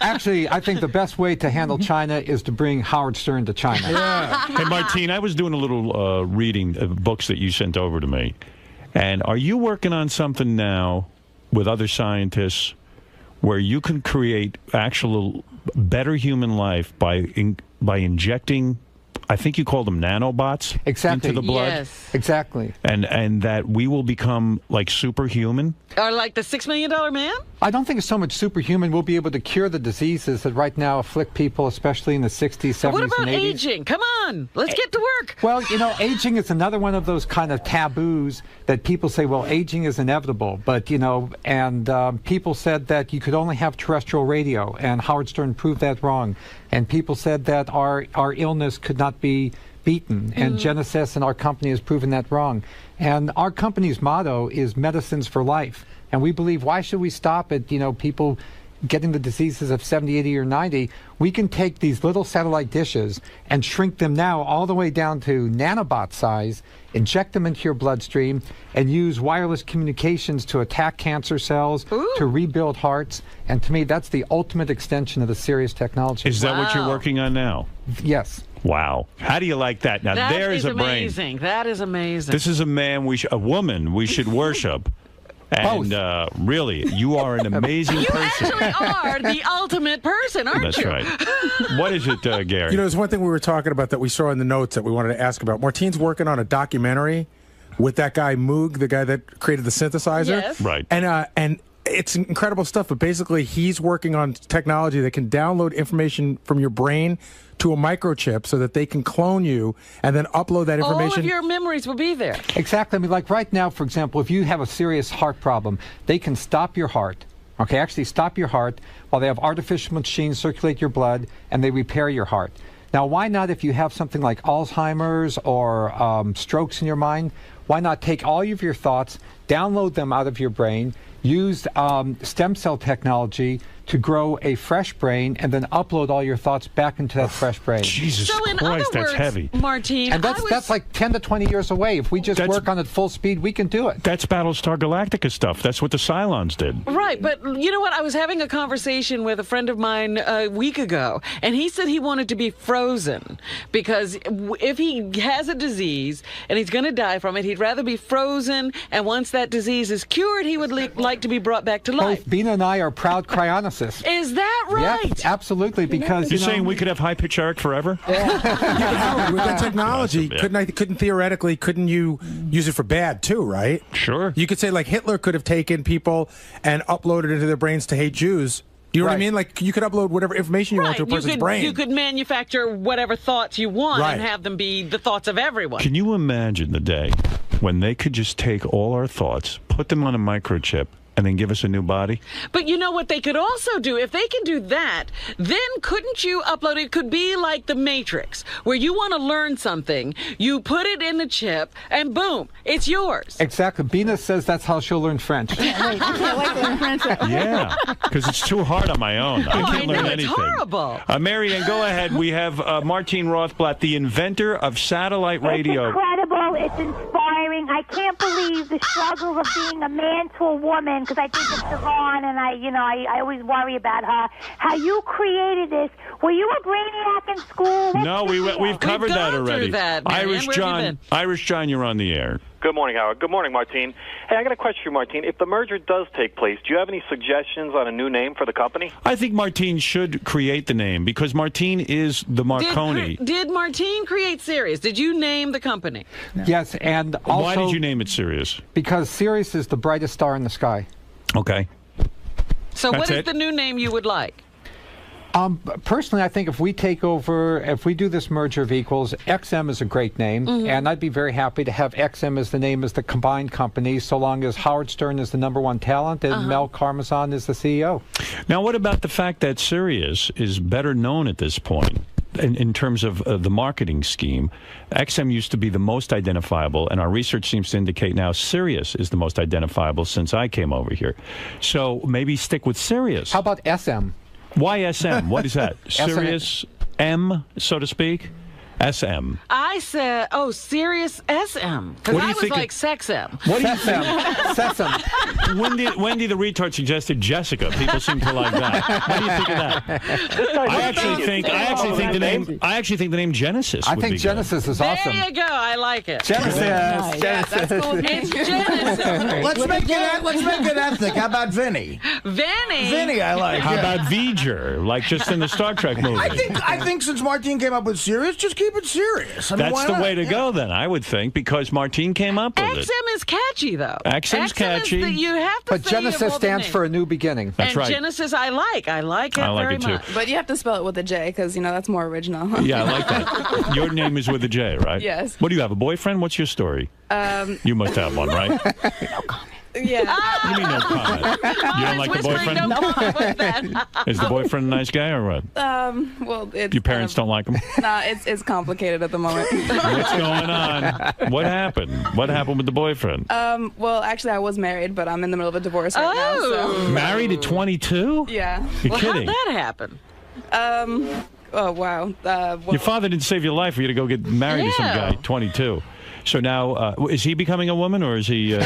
Actually, I think the best way to handle China is to bring Howard Stern to China. Yeah. Hey, Martine, I was doing a little reading of books that you sent over to me. And are you working on something now with other scientists where you can create actual better human life by injecting I think you called them nanobots exactly. into the blood. Yes. Exactly. And that we will become like superhuman? Or like the $6 Million Man? I don't think it's so much superhuman. We'll be able to cure the diseases that right now afflict people, especially in the 60s, 70s, What about and 80s. aging? Come on, let's get to work. Well, you know, aging is another one of those kind of taboos that people say, well, aging is inevitable. But, you know, and people said that you could only have terrestrial radio, and Howard Stern proved that wrong. And people said that our illness could not be beaten, and Genesis and our company has proven that wrong. And our company's motto is medicines for life. And we believe, why should we stop at, you know, people getting the diseases of 70, 80, or 90? We can take these little satellite dishes and shrink them now all the way down to nanobot size, inject them into your bloodstream, and use wireless communications to attack cancer cells, to rebuild hearts. And to me, that's the ultimate extension of the Sirius technology. Is that what you're working on now? Yes. Wow. How do you like that? Now, there is a brain. Amazing. That is amazing. This is a man, a woman we should worship. And really, you are an amazing person. You actually are the ultimate person, aren't That's you? right. What is it, Gary? You know, there's one thing we were talking about that we saw in the notes that we wanted to ask about. Martine's working on a documentary with that guy Moog, the guy that created the synthesizer. Yes. Right. And it's incredible stuff, but basically he's working on technology that can download information from your brain to a microchip so that they can clone you and then upload that information. All of your memories will be there. Exactly. I mean, like right now, for example, if you have a serious heart problem, they can stop your heart. Okay, actually stop your heart while they have artificial machines circulate your blood and they repair your heart. Now, why not, if you have something like Alzheimer's or strokes in your mind, why not take all of your thoughts, download them out of your brain, use stem cell technology to grow a fresh brain, and then upload all your thoughts back into that fresh brain. Jesus So in Christ, other that's words, heavy. Martine, And that's like 10 to 20 years away. If we just work on it full speed, we can do it. That's Battlestar Galactica stuff. That's what the Cylons did. Right, but you know what? I was having a conversation with a friend of mine a week ago, and he said he wanted to be frozen because if he has a disease and he's going to die from it, he'd rather be frozen, and once that disease is cured, he would like to be brought back to life. Both Bina and I are proud cryonicists. Is that right? Yes, absolutely, because You're saying we could have high-pitch Eric forever? Howard, with that technology, couldn't you use it for bad too, right? Sure. You could say like Hitler could have taken people and uploaded into their brains to hate Jews. Do you know what I mean? Like you could upload whatever information you want to a person's brain. You could manufacture whatever thoughts you want and have them be the thoughts of everyone. Can you imagine the day when they could just take all our thoughts, put them on a microchip, and then give us a new body? But you know what they could also do? If they can do that, then couldn't you upload it? It could be like the Matrix, where you want to learn something, you put it in the chip, and boom, it's yours. Exactly. Bina says that's how she'll learn French. I can't wait to learn French. Yeah, because it's too hard on my own. I can't learn anything. It's horrible. Marianne, go ahead. We have Martine Rothblatt, the inventor of satellite radio. It's incredible. It's inspiring. I can't believe the struggle of being a man to a woman, because I think of Siobhan, and I always worry about her. How you created this. Were you a brainiac in school? No, we've covered that already. That, Irish John, you're on the air. Good morning, Howard. Good morning, Martine. Hey, I got a question for you, Martine. If the merger does take place, do you have any suggestions on a new name for the company? I think Martine should create the name because Martine is the Marconi. Did Martine create Sirius? Did you name the company? No. Yes, and also... Why did you name it Sirius? Because Sirius is the brightest star in the sky. Okay. So what is the new name you would like? Personally, I think if we do this merger of equals, XM is a great name, and I'd be very happy to have XM as the name as the combined company, so long as Howard Stern is the #1 talent and Mel Karmazin is the CEO. Now, what about the fact that Sirius is better known at this point? In terms of the marketing scheme, XM used to be the most identifiable, and our research seems to indicate now Sirius is the most identifiable since I came over here. So maybe stick with Sirius. How about SM? Why SM? What is that? Sirius M, so to speak? SM. I I said, Sirius SM. Because I was like Sex M. What do you think? Wendy the retard suggested Jessica. People seem to like that. What do you think of that? I actually think the name Genesis. I would think be Genesis is awesome. There you go. I like it. Genesis. Yeah, that's cool. It's Genesis. Let's make it ethnic. How about Vinny? Vinny, I like. How about V'ger? Like just in the Star Trek movie. I think since Martine came up with Sirius, just keep it serious. I mean, that's the way to go, then, I would think, because Martine came up with it. XM is catchy, though. XM's catchy. You have to but Genesis stands for a new beginning. That's right. Genesis, I like. I like it very much. But you have to spell it with a J, because, that's more original. Yeah, I like that. Your name is with a J, right? Yes. What do you have, a boyfriend? What's your story? You must have one, right? No comment. Yeah. You mean no comment? You don't like the boyfriend? No comment with that. Is the boyfriend a nice guy or what? Well, it's your parents don't like him? Nah, it's complicated at the moment. What's going on? What happened? What happened with the boyfriend? Well, actually, I was married, but I'm in the middle of a divorce right now. So. Married at 22? Yeah. You're kidding? How'd that happen? Oh, wow. Your father didn't save your life for you to go get married to some guy at 22. So now, is he becoming a woman, or is he...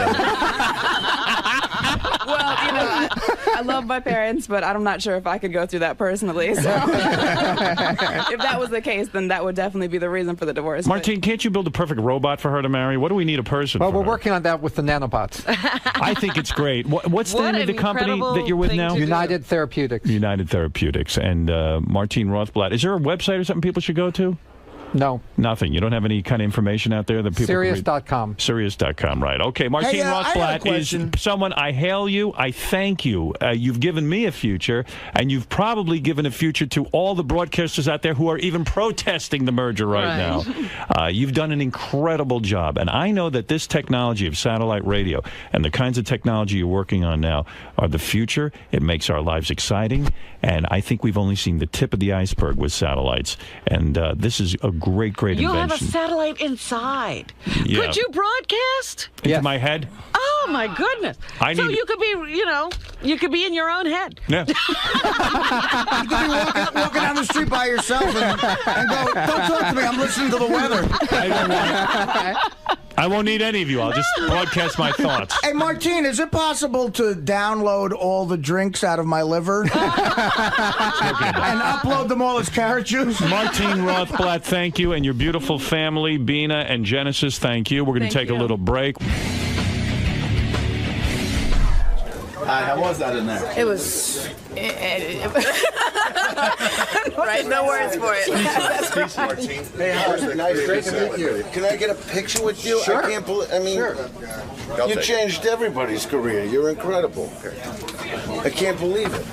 Well, I love my parents, but I'm not sure if I could go through that personally. So if that was the case, then that would definitely be the reason for the divorce. Martine, can't you build a perfect robot for her to marry? What do we need a person Well, for? we're working on that with the nanobots. I think it's great. What's the name of the company that you're with now? United Therapeutics. United Therapeutics. And Martine Rothblatt. Is there a website or something people should go to? No. Nothing. You don't have any kind of information out there that people Sirius.com. Sirius.com, right. Okay, Martine Rothblatt is someone, I hail you, I thank you. You've given me a future, and you've probably given a future to all the broadcasters out there who are even protesting the merger right now. You've done an incredible job, and I know that this technology of satellite radio and the kinds of technology you're working on now are the future. It makes our lives exciting, and I think we've only seen the tip of the iceberg with satellites, and this is a great You'll invention. have a satellite inside. Yeah. Could you broadcast? Into my head? Oh, my goodness. So you could be, you could be in your own head. Yeah. You could be walking down the street by yourself and go, don't talk to me, I'm listening to the weather. I won't need any of you. I'll just broadcast my thoughts. Hey, Martine, is it possible to download all the drinks out of my liver and upload them all as carrot juice? Martine Rothblatt, thank you, and your beautiful family, Bina and Genesis, thank you. We're going to take a little break. How was that in there? It was... right, no words for it. Martine. Hey, Howard, nice. Great to meet you. Can I get a picture with you? Sure. I can't believe. I mean, you changed everybody's career. You're incredible. I can't believe it.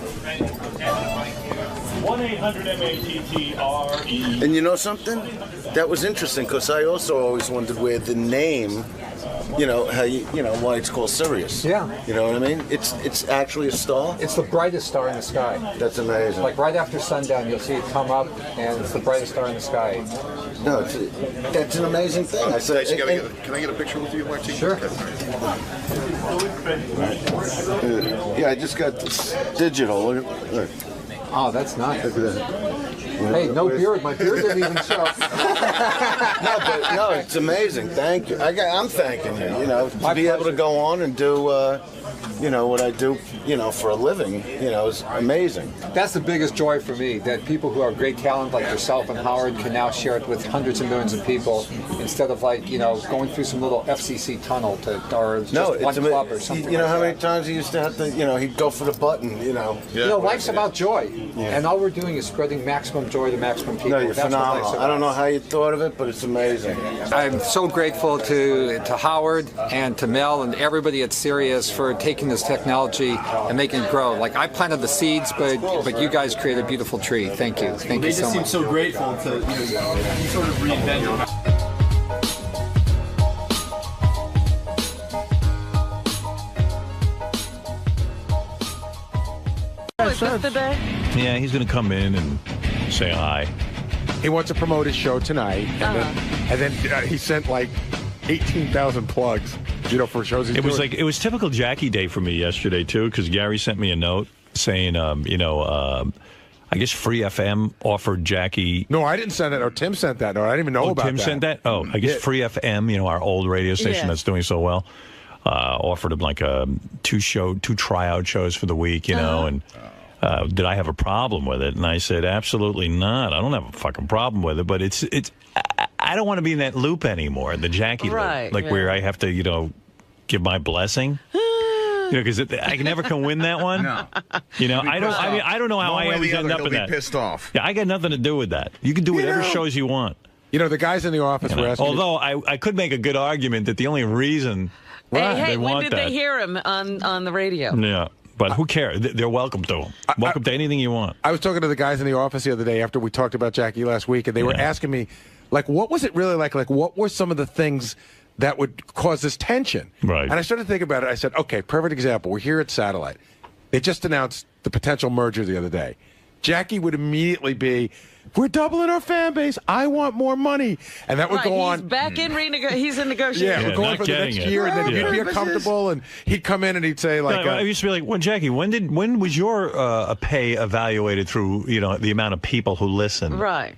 1-800-MATTRE. And you know something? That was interesting because I also always wondered where the name, how why it's called Sirius. Yeah. You know what I mean? It's actually a star. It's the brightest star in the sky. That's amazing. Like right after sundown, you'll see it come up, and it's the brightest star in the sky. No, that's an amazing thing. I said, Can I get a picture with you, Martine? Sure. Yeah, I just got this digital. Look. Oh, that's nice. Look at that. Hey, no beard. My beard didn't even show. No, it's amazing. Thank you. I'm thanking you. To be able to go on and do, what I do, for a living, is amazing. That's the biggest joy for me, that people who have great talent like yourself and Howard can now share it with hundreds of millions of people instead of going through some little FCC tunnel or just one club or something. You know how many times he used to have to, he'd go for the button, life's about joy. Yeah. And all we're doing is spreading maximum joy to maximum people. No, you're phenomenal. I don't know how you thought of it, but it's amazing. I'm so grateful to Howard and to Mel and everybody at Sirius for taking this technology and making it grow. Like, I planted the seeds, but you guys created a beautiful tree. Thank you. Thank you so much. They just seem so grateful to sort of reinvent it. Is this the day? Yeah, he's going to come in and say hi. He wants to promote his show tonight, and then he sent like 18,000 plugs, for shows he's doing. It was typical Jackie Day for me yesterday too, because Gary sent me a note saying, I I guess Free FM offered Jackie. No, I didn't send it. Or Tim sent that. No, I didn't even know about Tim that. sent that? Oh, I guess Free FM, our old radio station that's doing so well, offered him like two tryout shows for the week, and did I have a problem with it? And I said, absolutely not. I don't have a fucking problem with it, but it's I don't want to be in that loop anymore, the Jackie loop, where I have to, give my blessing. Because I can never can win that one. No. I don't know how I always end up in that. Pissed off. Yeah, I got nothing to do with that. You can do whatever shows you want. The guys in the office were asking. Although I could make a good argument that the only reason hey, when did they hear him on the radio? Yeah. But who cares? They're welcome to him. Welcome to anything you want. I was talking to the guys in the office the other day after we talked about Jackie last week, and they were asking me, what was it really like? Like, what were some of the things that would cause this tension? Right. And I started thinking about it. I said, okay, perfect example. We're here at Satellite. They just announced the potential merger the other day. Jackie would immediately be, we're doubling our fan base. I want more money. And that would go on. He's back in he's in negotiation. Yeah, we're going for the next year, and then he'd be comfortable, and he'd come in and he'd say, I used to be like, well, Jackie, when was your pay evaluated through, the amount of people who listen? Right.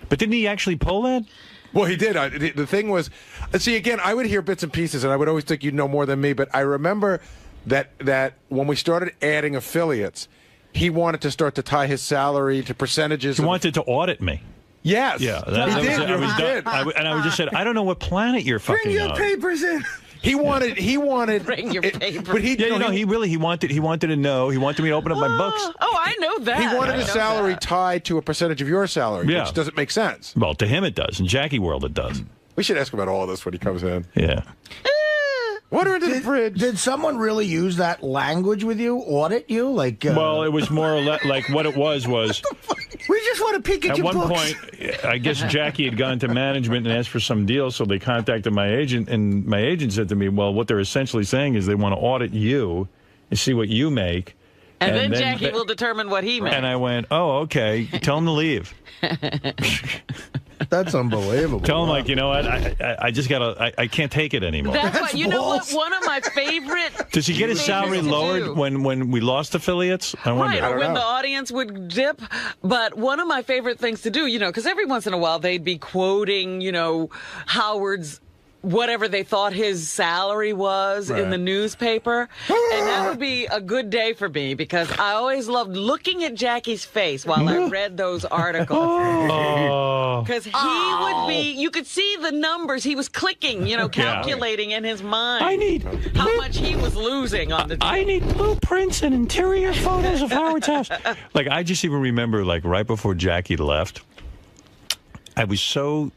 But didn't he actually pull that? Well, he did. The thing was, see, again, I would hear bits and pieces, and I would always think you'd know more than me, but I remember that when we started adding affiliates, he wanted to start to tie his salary to percentages. He wanted to audit me. Yes. Yeah. He did. And I would just said, I don't know what planet you're fucking on. Bring your papers in. He wanted. Bring your papers. But he wanted to know. He wanted me to open up my books. Oh, I know that. He wanted his salary tied to a percentage of your salary, which doesn't make sense. Well, to him it does. In Jackie world it does. We should ask about all of this when he comes in. Yeah. Water under the bridge. Did someone really use that language with you? Audit you? Well, it was more or less like what it was. We just want to peek at your one books. point, I guess Jackie had gone to management and asked for some deal, so they contacted my agent, and my agent said to me, well, what they're essentially saying is they want to audit you and see what you make. And then Jackie will determine what he makes. And I went, oh, okay. Tell him to leave. That's unbelievable. Tell him, I just I can't take it anymore. That's you know what? One of my favorite. Does he get his salary lowered when we lost affiliates? I wonder. Right, or when the audience would dip. But one of my favorite things to do, because every once in a while they'd be quoting, Howard's whatever they thought his salary was in the newspaper. And that would be a good day for me because I always loved looking at Jackie's face while I read those articles. Because he would be, you could see the numbers. He was clicking, calculating in his mind how much he was losing on the deal. I need blueprints and interior photos of Howard's house. I just even remember, right before Jackie left, I was so,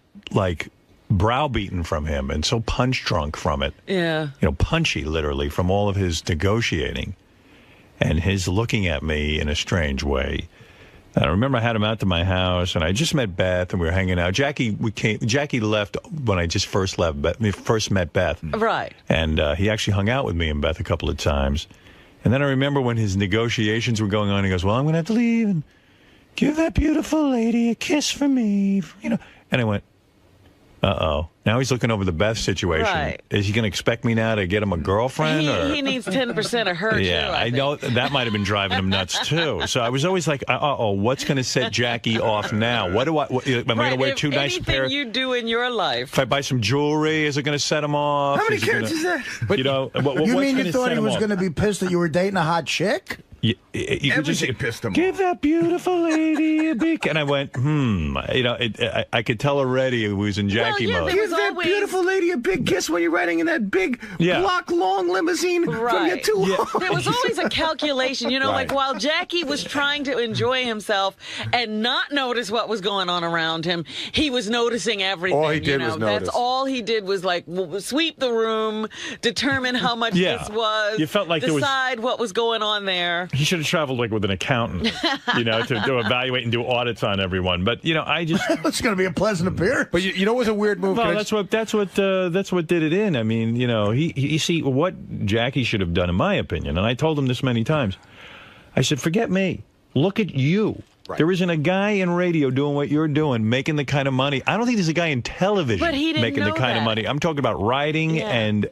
browbeaten from him and so punch drunk from it. Yeah. Punchy, literally, from all of his negotiating and his looking at me in a strange way. And I remember I had him out to my house, and I just met Beth, and we were hanging out. Jackie left when I just first met Beth. Right. And he actually hung out with me and Beth a couple of times. And then I remember when his negotiations were going on, he goes, well, I'm going to have to leave and give that beautiful lady a kiss from me. And I went, uh-oh. Now he's looking over the Beth situation. Right. Is he going to expect me now to get him a girlfriend? He needs 10% of her, yeah, too. I know that might have been driving him nuts, too. So I was always like, what's going to set Jackie off now? Am I going to wear two nice pair? Anything you do in your life. If I buy some jewelry, is it going to set him off? How many carats is that? But, you mean you thought he was going to be pissed that you were dating a hot chick? You could just pissed him give that beautiful lady a big, and I went, I could tell already he was in Jackie mode. Give that beautiful lady a big kiss when you're riding in that big block-long limousine from your two homes. There was always a calculation, while Jackie was trying to enjoy himself and not notice what was going on around him, he was noticing everything. All he did was notice. That's all he did was sweep the room, determine how much this was, you felt like decide what was going on there. He should have traveled with an accountant, to evaluate and do audits on everyone. But I just it's going to be a pleasant appearance. But it was a weird move. Well, that's what did it in. I mean, he see what Jackie should have done, in my opinion. And I told him this many times. I said, forget me. Look at you. Right. There isn't a guy in radio doing what you're doing, making the kind of money. I don't think there's a guy in television making the kind of money. I'm talking about writing and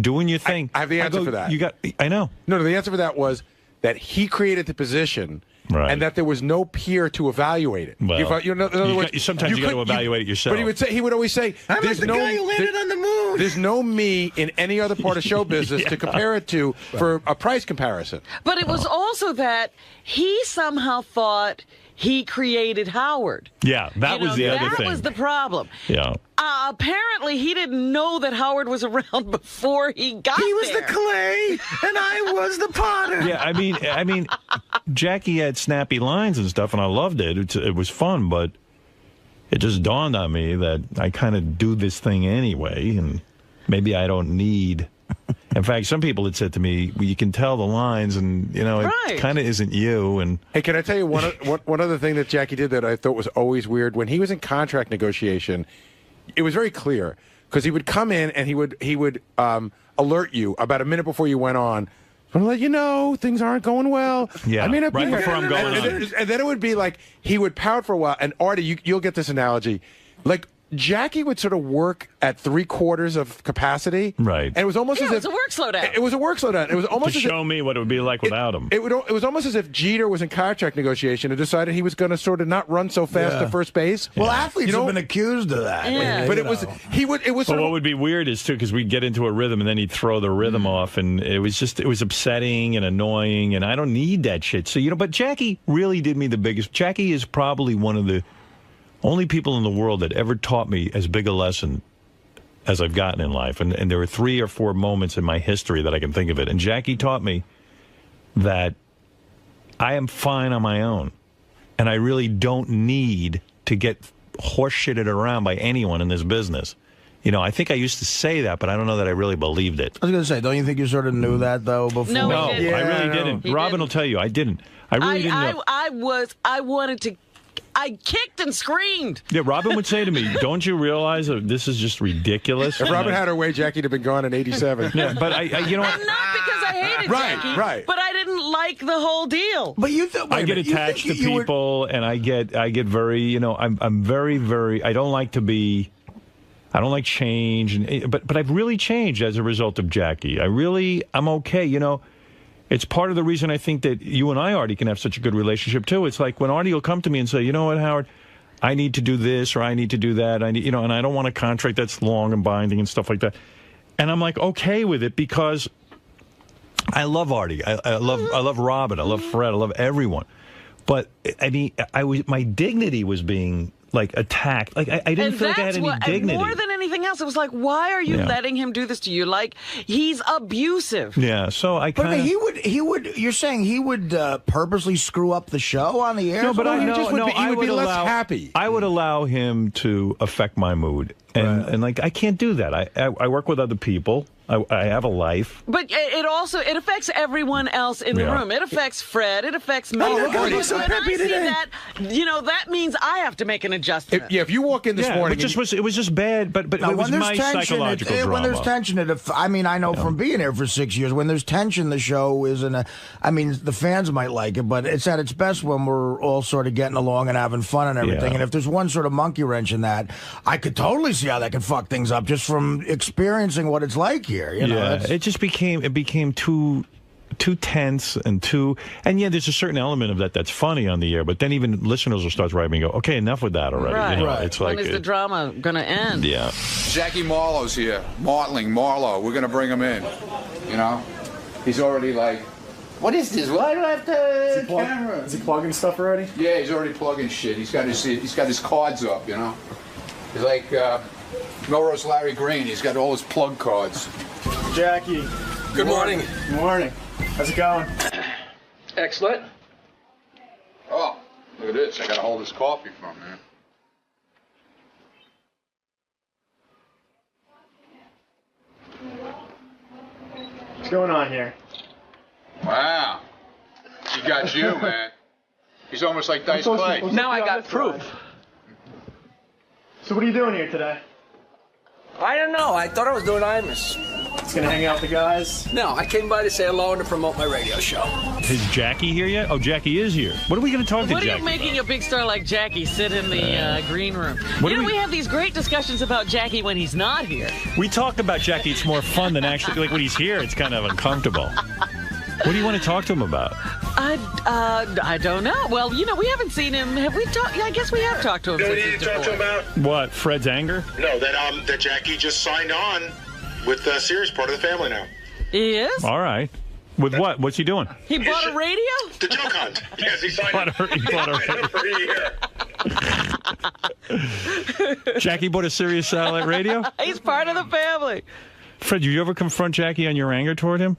doing your thing. I have the answer for that. I know. No, the answer for that was that he created the position, and that there was no peer to evaluate it. Well, in other words, sometimes you got to evaluate it yourself. But he would always say, I'm like the guy who landed on the moon. There's no me in any other part of show business to compare it to for a price comparison. But it was also that he somehow thought he created Howard. Yeah, that was the other thing. That was the problem. Yeah. Apparently, he didn't know that Howard was around before he got there. He was the clay, and I was the potter. Yeah, I mean, Jackie had snappy lines and stuff, and I loved it. It was fun, but it just dawned on me that I kind of do this thing anyway, and maybe I don't need. In fact, some people had said to me, well, you can tell the lines, and, it kind of isn't you. And hey, can I tell you one other thing that Jackie did that I thought was always weird? When he was in contract negotiation, it was very clear, because he would come in and he would alert you about a minute before you went on. I'm like, things aren't going well. Yeah, right before I'm going on. And then it would be like, he would pout for a while. And Artie, you'll get this analogy. Like, Jackie would sort of work at 3/4 of capacity. Right. And it was almost as if... it was a work slowdown. It was a work slowdown. It was almost to show me what it would be like without him. It was almost as if Jeter was in contract negotiation and decided he was going to sort of not run so fast to first base. Well, athletes have been accused of that. Yeah. But it was what would be weird is, too, because we'd get into a rhythm and then he'd throw the rhythm off, and it was upsetting and annoying, and I don't need that shit. So, but Jackie really did me the biggest. Jackie is probably one of the only people in the world that ever taught me as big a lesson as I've gotten in life. And there were 3 or 4 moments in my history that I can think of it. And Jackie taught me that I am fine on my own. And I really don't need to get horseshitted around by anyone in this business. I think I used to say that, but I don't know that I really believed it. I was going to say, don't you think you sort of knew that, though, before? No, I really didn't. Robin will tell you, I didn't. I really didn't know. I kicked and screamed. Yeah, Robin would say to me, don't you realize that this is just ridiculous? If Robin had her way, Jackie'd have been gone in 87. Yeah, but And not because I hated Jackie. Right. But I didn't like the whole deal. But I get attached to people, and I get very, I'm very, very, I don't like change, but I've really changed as a result of Jackie. I'm okay, It's part of the reason I think that you and I, Artie, can have such a good relationship, too. It's like when Artie will come to me and say, you know what, Howard, I need to do this or I need to do that. And I don't want a contract that's long and binding and stuff like that. And I'm like, okay with it, because I love Artie. I love Robin. I love Fred. I love everyone. But, my dignity was being attacked. I didn't feel like I had any dignity. More than anything else, it was like, why are you letting him do this to you? Like, he's abusive. Yeah, so I kind of... he would. You're saying he would purposely screw up the show on the air? No, but he would be less happy. I would allow him to affect my mood, and I can't do that. I work with other people. I have a life. But it affects everyone else in the room. It affects Fred. It affects me. When I see that, that means I have to make an adjustment. If you walk in this morning... it was just bad, but it was my psychological drama. When there's tension, I know from being here for 6 years, when there's tension, the show isn't the fans might like it, but it's at its best when we're all sort of getting along and having fun and everything. Yeah. And if there's one sort of monkey wrench in that, I could totally see how that can fuck things up just from experiencing what it's like here. It just became too tense and there's a certain element of that's funny on the air, but then even listeners will start writing and go, okay, enough with that already. Right. It's when is the drama going to end? Yeah. Jackie Marlowe's here. Marlowe. We're going to bring him in. He's already what is this? Why do I have to camera? Is he plugging stuff already? Yeah, he's already plugging shit. He's got his cards up, He's like Melrose Larry Green. He's got all his plug cards. Jackie. Good morning. Good morning. How's it going? Excellent. Oh, look at this. I got to hold this coffee from, man. What's going on here? Wow. He got you, man. He's almost like Dice Clay. Now I got proof. So what are you doing here today? I don't know. I thought I was doing Imus. Just gonna hang out with the guys? No, I came by to say hello and to promote my radio show. Is Jackie here yet? Oh, Jackie is here. What are we going to talk to Jackie What are you making a big star like Jackie sit in the green room? We have these great discussions about Jackie when he's not here. We talk about Jackie. It's more fun than actually, when he's here, it's kind of uncomfortable. What do you want to talk to him about? I don't know. Well, we haven't seen him. Have we talked? Yeah, I guess we have talked to him. You know what you need to talk to him about? What? Fred's anger? No, that Jackie just signed on with Sirius, part of the family now. He is? All right. With what? What's he doing? He bought a radio? The Joke Hunt. Yes, he signed Bought a- he bought a- for a year. Jackie bought a Sirius satellite radio? He's part of the family. Fred, did you ever confront Jackie on your anger toward him?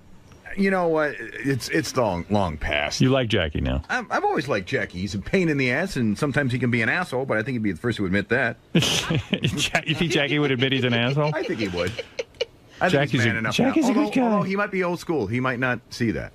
You know what? It's long past. You like Jackie now? I've always liked Jackie. He's a pain in the ass, and sometimes he can be an asshole, but I think he'd be the first to admit that. You think Jackie would admit he's an asshole? I think he would. I think he's man enough now. Jackie's a good guy. Although he might be old school. He might not see that.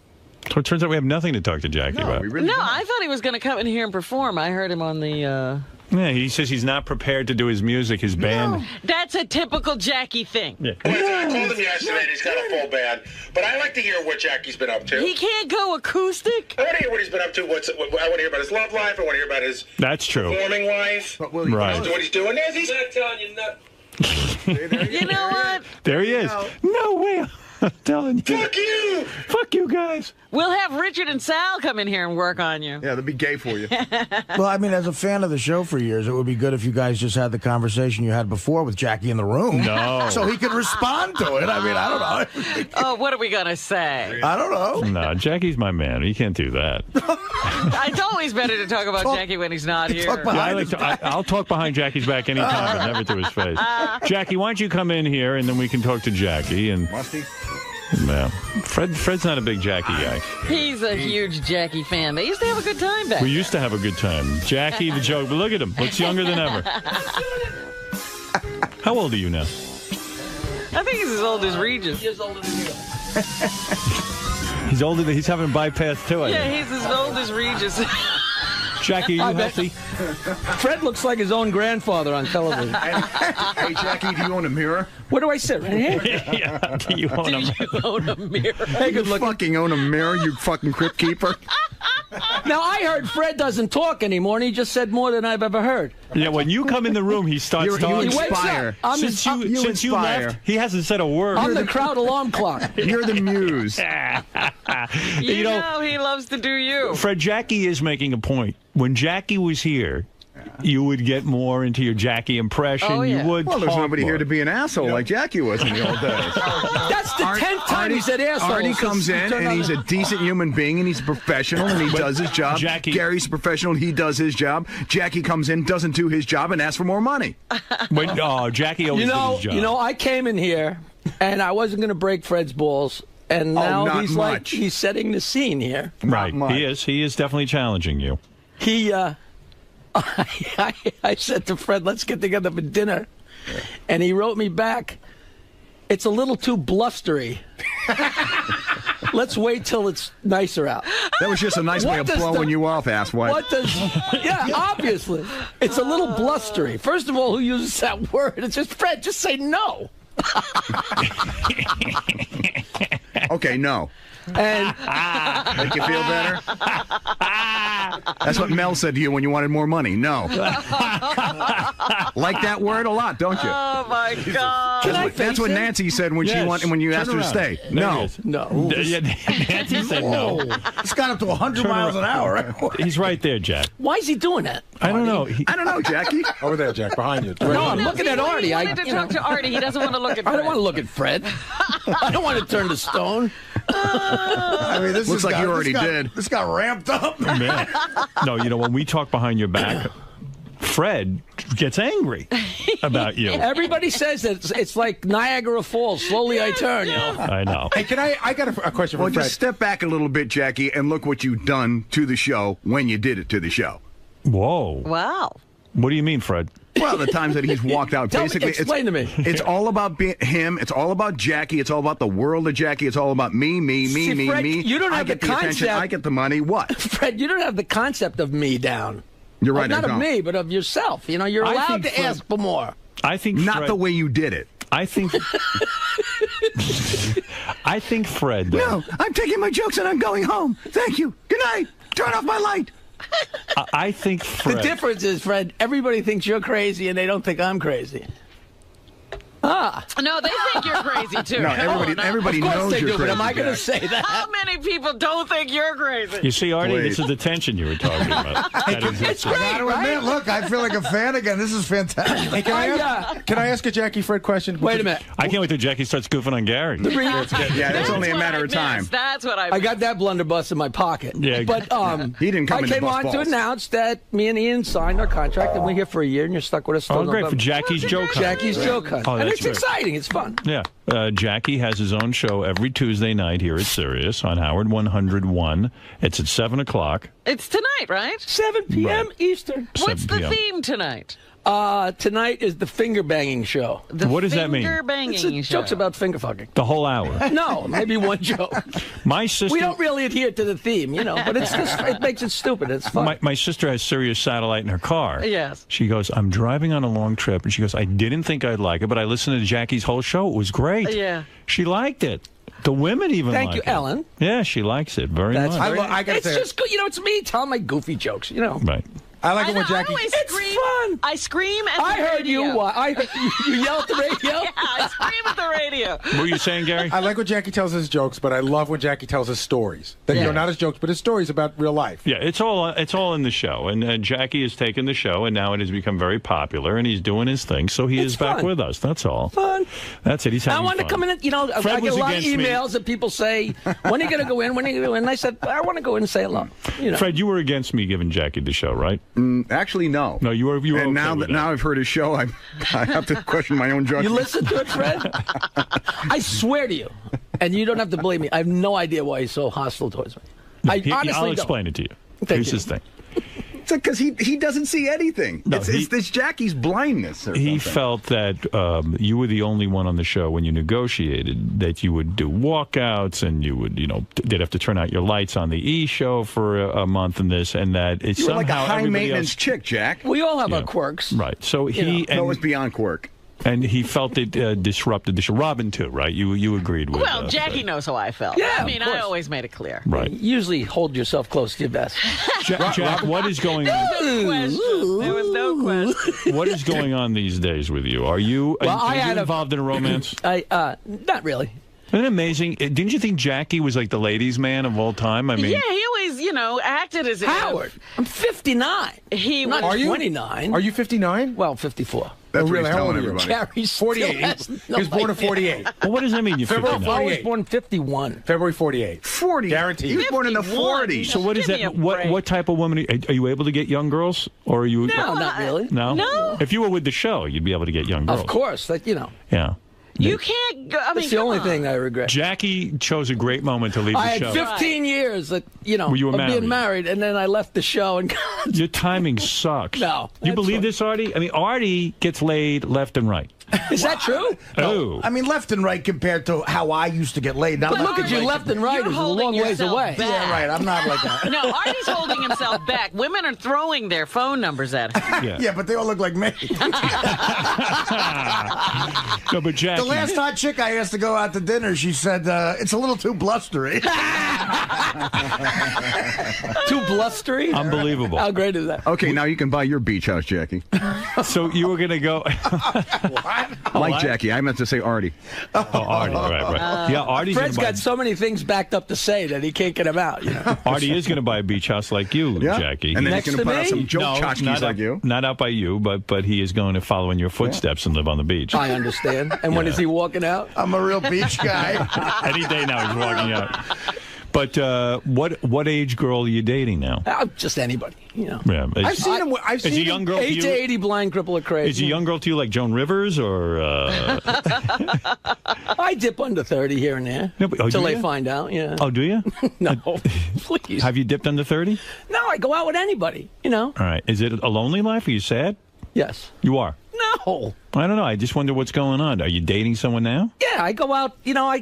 So it turns out we have nothing to talk to Jackie about. I thought he was going to come in here and perform. I heard him on the... Yeah, he says he's not prepared to do his music, his band. That's a typical Jackie thing. Yeah. Well, I called him yesterday, and he's got a full band. But I like to hear what Jackie's been up to. He can't go acoustic? I want to hear what he's been up to. I want to hear about his love life. I want to hear about his That's true. performing life. Right. What he's doing. He's not telling you nothing. You know what? There he is. No way. I'm telling you. Fuck you. Fuck you guys. We'll have Richard and Sal come in here and work on you. Yeah, they'll be gay for you. Well, I mean, as a fan of the show for years, it would be good if you guys just had the conversation you had before with Jackie in the room. No. So he could respond to it. I mean, I don't know. Oh, what are we going to say? I don't know. No, Jackie's my man. He can't do that. It's always better to talk about Jackie when he's not here. I'll talk behind Jackie's back anytime, but never to his face. Jackie, why don't you come in here, and then we can talk to Jackie. And Must he? Yeah. Fred's not a big Jackie guy. He's a huge Jackie fan. They used to have a good time back We used to have a good time. Jackie, the joke. But look at him. Looks younger than ever. How old are you now? I think he's as old as Regis. He's older than you. He's older than... He's having bypass, too, I Yeah, think. he's as old as Regis. Jackie, are you healthy? Fred looks like his own grandfather on television. Hey, Jackie, do you own a mirror? Where do I sit? Right here? Yeah, do you own a mirror? You own a mirror. Hey, good You looking. fucking own a mirror, you fucking crypt keeper. Now, I heard Fred doesn't talk anymore, and he just said more than I've ever heard. Yeah, when you come in the room, he starts You talking. He wakes inspire. up. I'm Since his- you inspire. left, he hasn't said a word. I'm the crowd alarm clock. You're the muse. You know he loves to do you. Fred, Jackie is making a point. When Jackie was here, you would get more into your Jackie impression. Oh, yeah. You would Well, there's talk nobody more. here to be an asshole like Jackie was in the old days. That's the 10th time he said asshole. Artie since comes he in, turned and on he's the- a decent human being, and he's a professional, and he does his job. Jackie- Gary's a professional, he does his job. Jackie comes in, doesn't do his job, and asks for more money. Jackie always did his job. You know, I came in here, and I wasn't going to break Fred's balls, and now not he's much. like, he's setting the scene here. Right, much. he is. He is definitely challenging you. He, I said to Fred, let's get together for dinner. And he wrote me back, it's a little too blustery. Let's wait till it's nicer out. That was just a nice way What of does blowing the- you off, asswipe. What does... Yeah, obviously. It's a little blustery. First of all, who uses that word? It's just, Fred, just say no. Okay, no. And Make you feel better? That's what Mel said to you when you wanted more money. No. Like that word a lot, don't you? Oh, my God. That's what Nancy said when when you asked her to stay. There No. he is. no. Yeah, Nancy said no. It's got up to 100 miles an hour. Right? He's right there, Jack. Why is he doing that? I don't know. I don't know, Jackie. Over there, Jack, behind you. No, I'm looking at Artie. He wanted to talk to Artie. He doesn't want to look at I Fred. don't want to look at Fred. I don't want to turn to stone. I mean, this Looks like you already did. This got ramped up. Man. No, you know, when we talk behind your back, Fred gets angry about you. Everybody says that it's like Niagara Falls. Slowly I turn, you know. I know. Hey, I got a question for Well, Fred. just step back a little bit, Jackie, and look what you've done to the show when you did it to the show. Whoa. Wow. What do you mean, Fred? Well, the times that he's walked out, basically, explain to me. It's all about him. It's all about Jackie. It's all about the world of Jackie. It's all about me. See, Fred, me. you don't I have get the the attention. concept- I get the money. What? Fred, you don't have the concept of me down. You're right. Not I of don't. me, but of yourself. You know, you're I allowed think to Fred- ask for more. I think Not Fred, the way you did it. I think I think Fred. No, I'm taking my jokes and I'm going home. Thank you. Good night. Turn off my light. I think Fred. The difference is, Fred, everybody thinks you're crazy and they don't think I'm crazy. No, they think you're crazy too. No, everybody Of course knows they you're do, but crazy, am I going to Jack. say that? How many people don't think you're crazy? You see, Artie, Please. this is the tension you were talking about. That is- It's I great, gotta right? admit, look, I feel like a fan again. This is fantastic. Hey, can I ask a Jackie Fred question? Wait a minute. I can't wait till Jackie starts goofing on Gary. Yeah, it's only a matter of time. That's what I got that blunderbuss in my pocket. Yeah. But He didn't come I in to came bust on to balls. announce that me and Ian signed our contract and we're here for a year and you're stuck with us till Oh, great, November. for Jackie's joke hunt. Jackie's joke hunt. Oh, and that's it's great. exciting. It's fun. Yeah. Jackie has his own show every Tuesday night here at Sirius on Howard 101. It's at 7 o'clock. It's tonight, right? 7 p.m. Eastern. What's 7 the p.m. theme tonight? Tonight is the finger banging show. What does that mean? Finger banging It's show. jokes about finger fucking. The whole hour. No, maybe one joke. My sister. We don't really adhere to the theme, but it's just, it makes it stupid. It's fun. My sister has Sirius Satellite in her car. Yes. She goes, I'm driving on a long trip, and she goes, I didn't think I'd like it, but I listened to Jackie's whole show. It was great. Yeah. She liked it. The women even Thank like you, it. Ellen. Yeah, she likes it very That's much. very, I gotta it's say- just good. It's me telling my goofy jokes, Right. I like I it when know, I Jackie. always It's scream. fun. I scream at the I heard radio. you. I heard you yell at the radio. Yeah, I scream at the radio. What were you saying, Gary? I like when Jackie tells his jokes, but I love when Jackie tells his stories. That not his jokes, but his stories about real life. Yeah, it's all in the show, and Jackie has taken the show, and now it has become very popular, and he's doing his thing, so he is back fun. with us. That's all. Fun. That's it. He's having I wanted fun. to come in. I Fred get was a lot of against me. emails that people say, "When are you going to go in? When are you going to go in?" And I said, "I want to go in and say hello." Fred, you were against me giving Jackie the show, right? Actually, no. No, you were. And okay now with that now I've heard his show, I have to question my own judgment. You listen to it, Fred? I swear to you, and you don't have to believe me. I have no idea why he's so hostile towards me. I honestly I'll don't. explain it to you. Thank Here's you. his thing. It's because he doesn't see anything. No, It's Jackie's blindness. Or He something. felt that you were the only one on the show when you negotiated that you would do walkouts and you would, they'd have to turn out your lights on the E show for a month and this and that. It's You were like a somehow high everybody maintenance else- chick, Jack. We all have our quirks. Right. So he No, it's beyond quirk. and he felt it disrupted the show. Robin too, right? You agreed with. Well, Jackie knows how I felt. Yeah, I mean, of course. I always made it clear. Right. Usually hold yourself close to your best. Jack, what is going on? No question. There was no question. What is going on these days with you? Are you, are you involved in a romance? Not really. Isn't it amazing? Didn't you think Jackie was like the ladies' man of all time? I mean, Yeah, he always, acted as if Howard, I'm 59. he I'm not was 29. Are you 59? Well, 54. That's what really? he's How old telling are you? everybody. Gary's 48. He was born in 48. well, what does that mean? You're February 59? I was 48. born 51. February 48. 40. Guaranteed. He was born in the 51. 40s. So what is Give me that? a break. What type of woman are you able to get young girls, or are you? No, not really. No. No. If you were with the show, you'd be able to get young girls. Of course. Yeah. You can't go. I mean, That's the come only on. thing I regret. Jackie chose a great moment to leave I the had show. 15 years that, Well, you were of married. being married, and then I left the show and Your timing sucks. No, You that's believe fine. this, Artie? I mean, Artie gets laid left and right. Is that true? Oh. I mean, left and right compared to how I used to get laid. Not But look at you, right. left and right You're is a holding long ways yourself away. back. Yeah, right. I'm not like that. No, Artie's holding himself back. Women are throwing their phone numbers at him. Yeah. Yeah, but they all look like me. No, but Jackie. The last hot chick I asked to go out to dinner, she said, it's a little too blustery. Too blustery? Unbelievable. How great is that? Okay, now you can buy your beach house, Jackie. So you were going to go. Like what? Jackie. I meant to say Artie. Oh, Artie, right. Yeah, Artie's Fred's gonna buy, got so many things backed up to say that he can't get them out. Artie is going to buy a beach house like you, Yeah. Jackie. And then Next he's going to to put out me? some joke tchotchkes not like out, you. Not out by you, but he is going to follow in your footsteps and live on the beach. I understand. And when is he walking out? I'm a real beach guy. Any day now he's walking out. But what age girl are you dating now? Just anybody. Yeah, I've seen him. I've is seen a young him. girl to 8 you? to 80 blind cripple or crazy. Is a young girl to you like Joan Rivers or? I dip under 30 here and there. No, but- oh, Until do they ya? find out, yeah. Oh, do you? No, please. Have you dipped under 30? No, I go out with anybody, All right. Is it a lonely life? Are you sad? Yes. You are. No. I don't know. I just wonder what's going on. Are you dating someone now? Yeah, I go out, I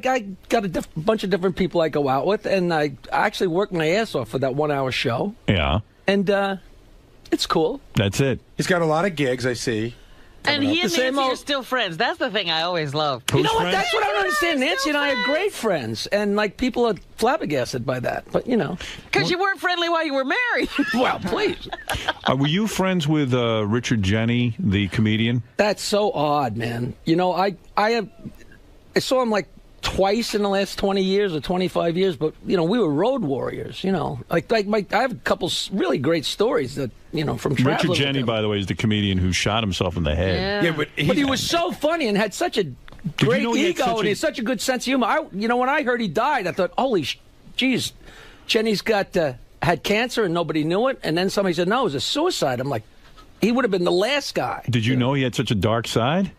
got a bunch of different people I go out with, and I actually work my ass off for that 1 hour show. Yeah. And it's cool. That's it. He's got a lot of gigs, I see. And he and The same Nancy are old- still friends. That's the thing I always love. You know what? That's what I don't understand. Nancy and I are great friends, and like people are flabbergasted by that. But you know, Because you weren't friendly while you were married. well, please. Were you friends with Richard Jeni, the comedian? That's so odd, man. You know, I saw him like twice in the last 20 years or 25 years, but you know, we were road warriors. You know, I have a couple really great stories that from Richard traveling with Jeni, him. by the way, is the comedian who shot himself in the head. Yeah, but he was so funny and had such a great know he had ego such and a- he had such a good sense of humor. When I heard he died, I thought, holy geez, Jenny's had cancer and nobody knew it. And then somebody said, no, it was a suicide. I'm like, he would have been the last guy. Did you know he had such a dark side?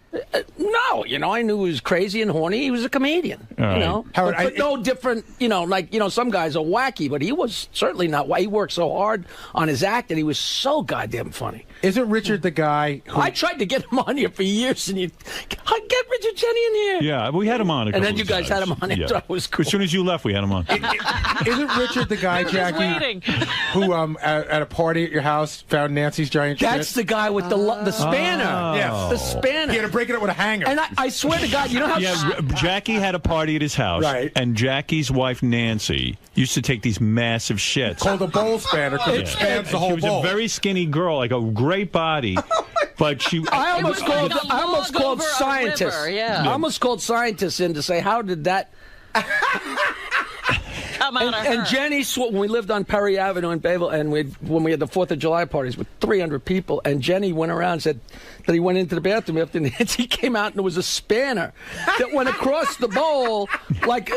No, I knew he was crazy and horny. He was a comedian, All right. Howard, but no different, some guys are wacky, but he was certainly not. He worked so hard on his act, and he was so goddamn funny. Isn't Richard the guy who... I tried to get him on here for years, and get Richard Jeni in here. Yeah, we had him on. And then you guys had him on after I was cool. As soon as you left, we had him on. Isn't Richard the guy, Jackie, who at a party at your house found Nancy's giant shit? That's the guy with the spanner. Yeah, the spanner. He had to break it up with a hanger. And I swear to God, you know how... Yeah, Jackie had a party at his house, Right. and Jackie's wife, Nancy, used to take these massive shits. Called a bowl spanner because it spans the whole She was bowl. a very skinny girl, like a great body, but she... I almost called over a scientists. river, yeah. I almost called scientists in to say, how did that... Come out of And her. Jenny, when we lived on Perry Avenue in Bayville, and when we had the 4th of July parties with 300 people, and Jenny went around and said that he went into the bathroom after Nancy came out, and there was a spanner that went across the bowl like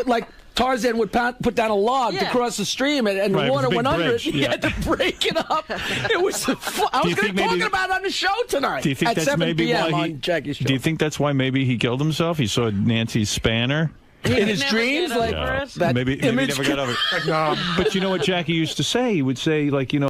Tarzan would put down a log to cross the stream, and Right, it was a water big went under it. bridge, He yeah. had to break it up. It was. I Do was you think going to talk maybe- about it on the show tonight Do you think at that's 7 maybe p.m. why he? on Jackie's show. Do you think that's why maybe he killed himself? He saw Nancy's spanner. in his dreams, get over like it? that Maybe he image never got over it. But you know what Jackie used to say? He would say, like,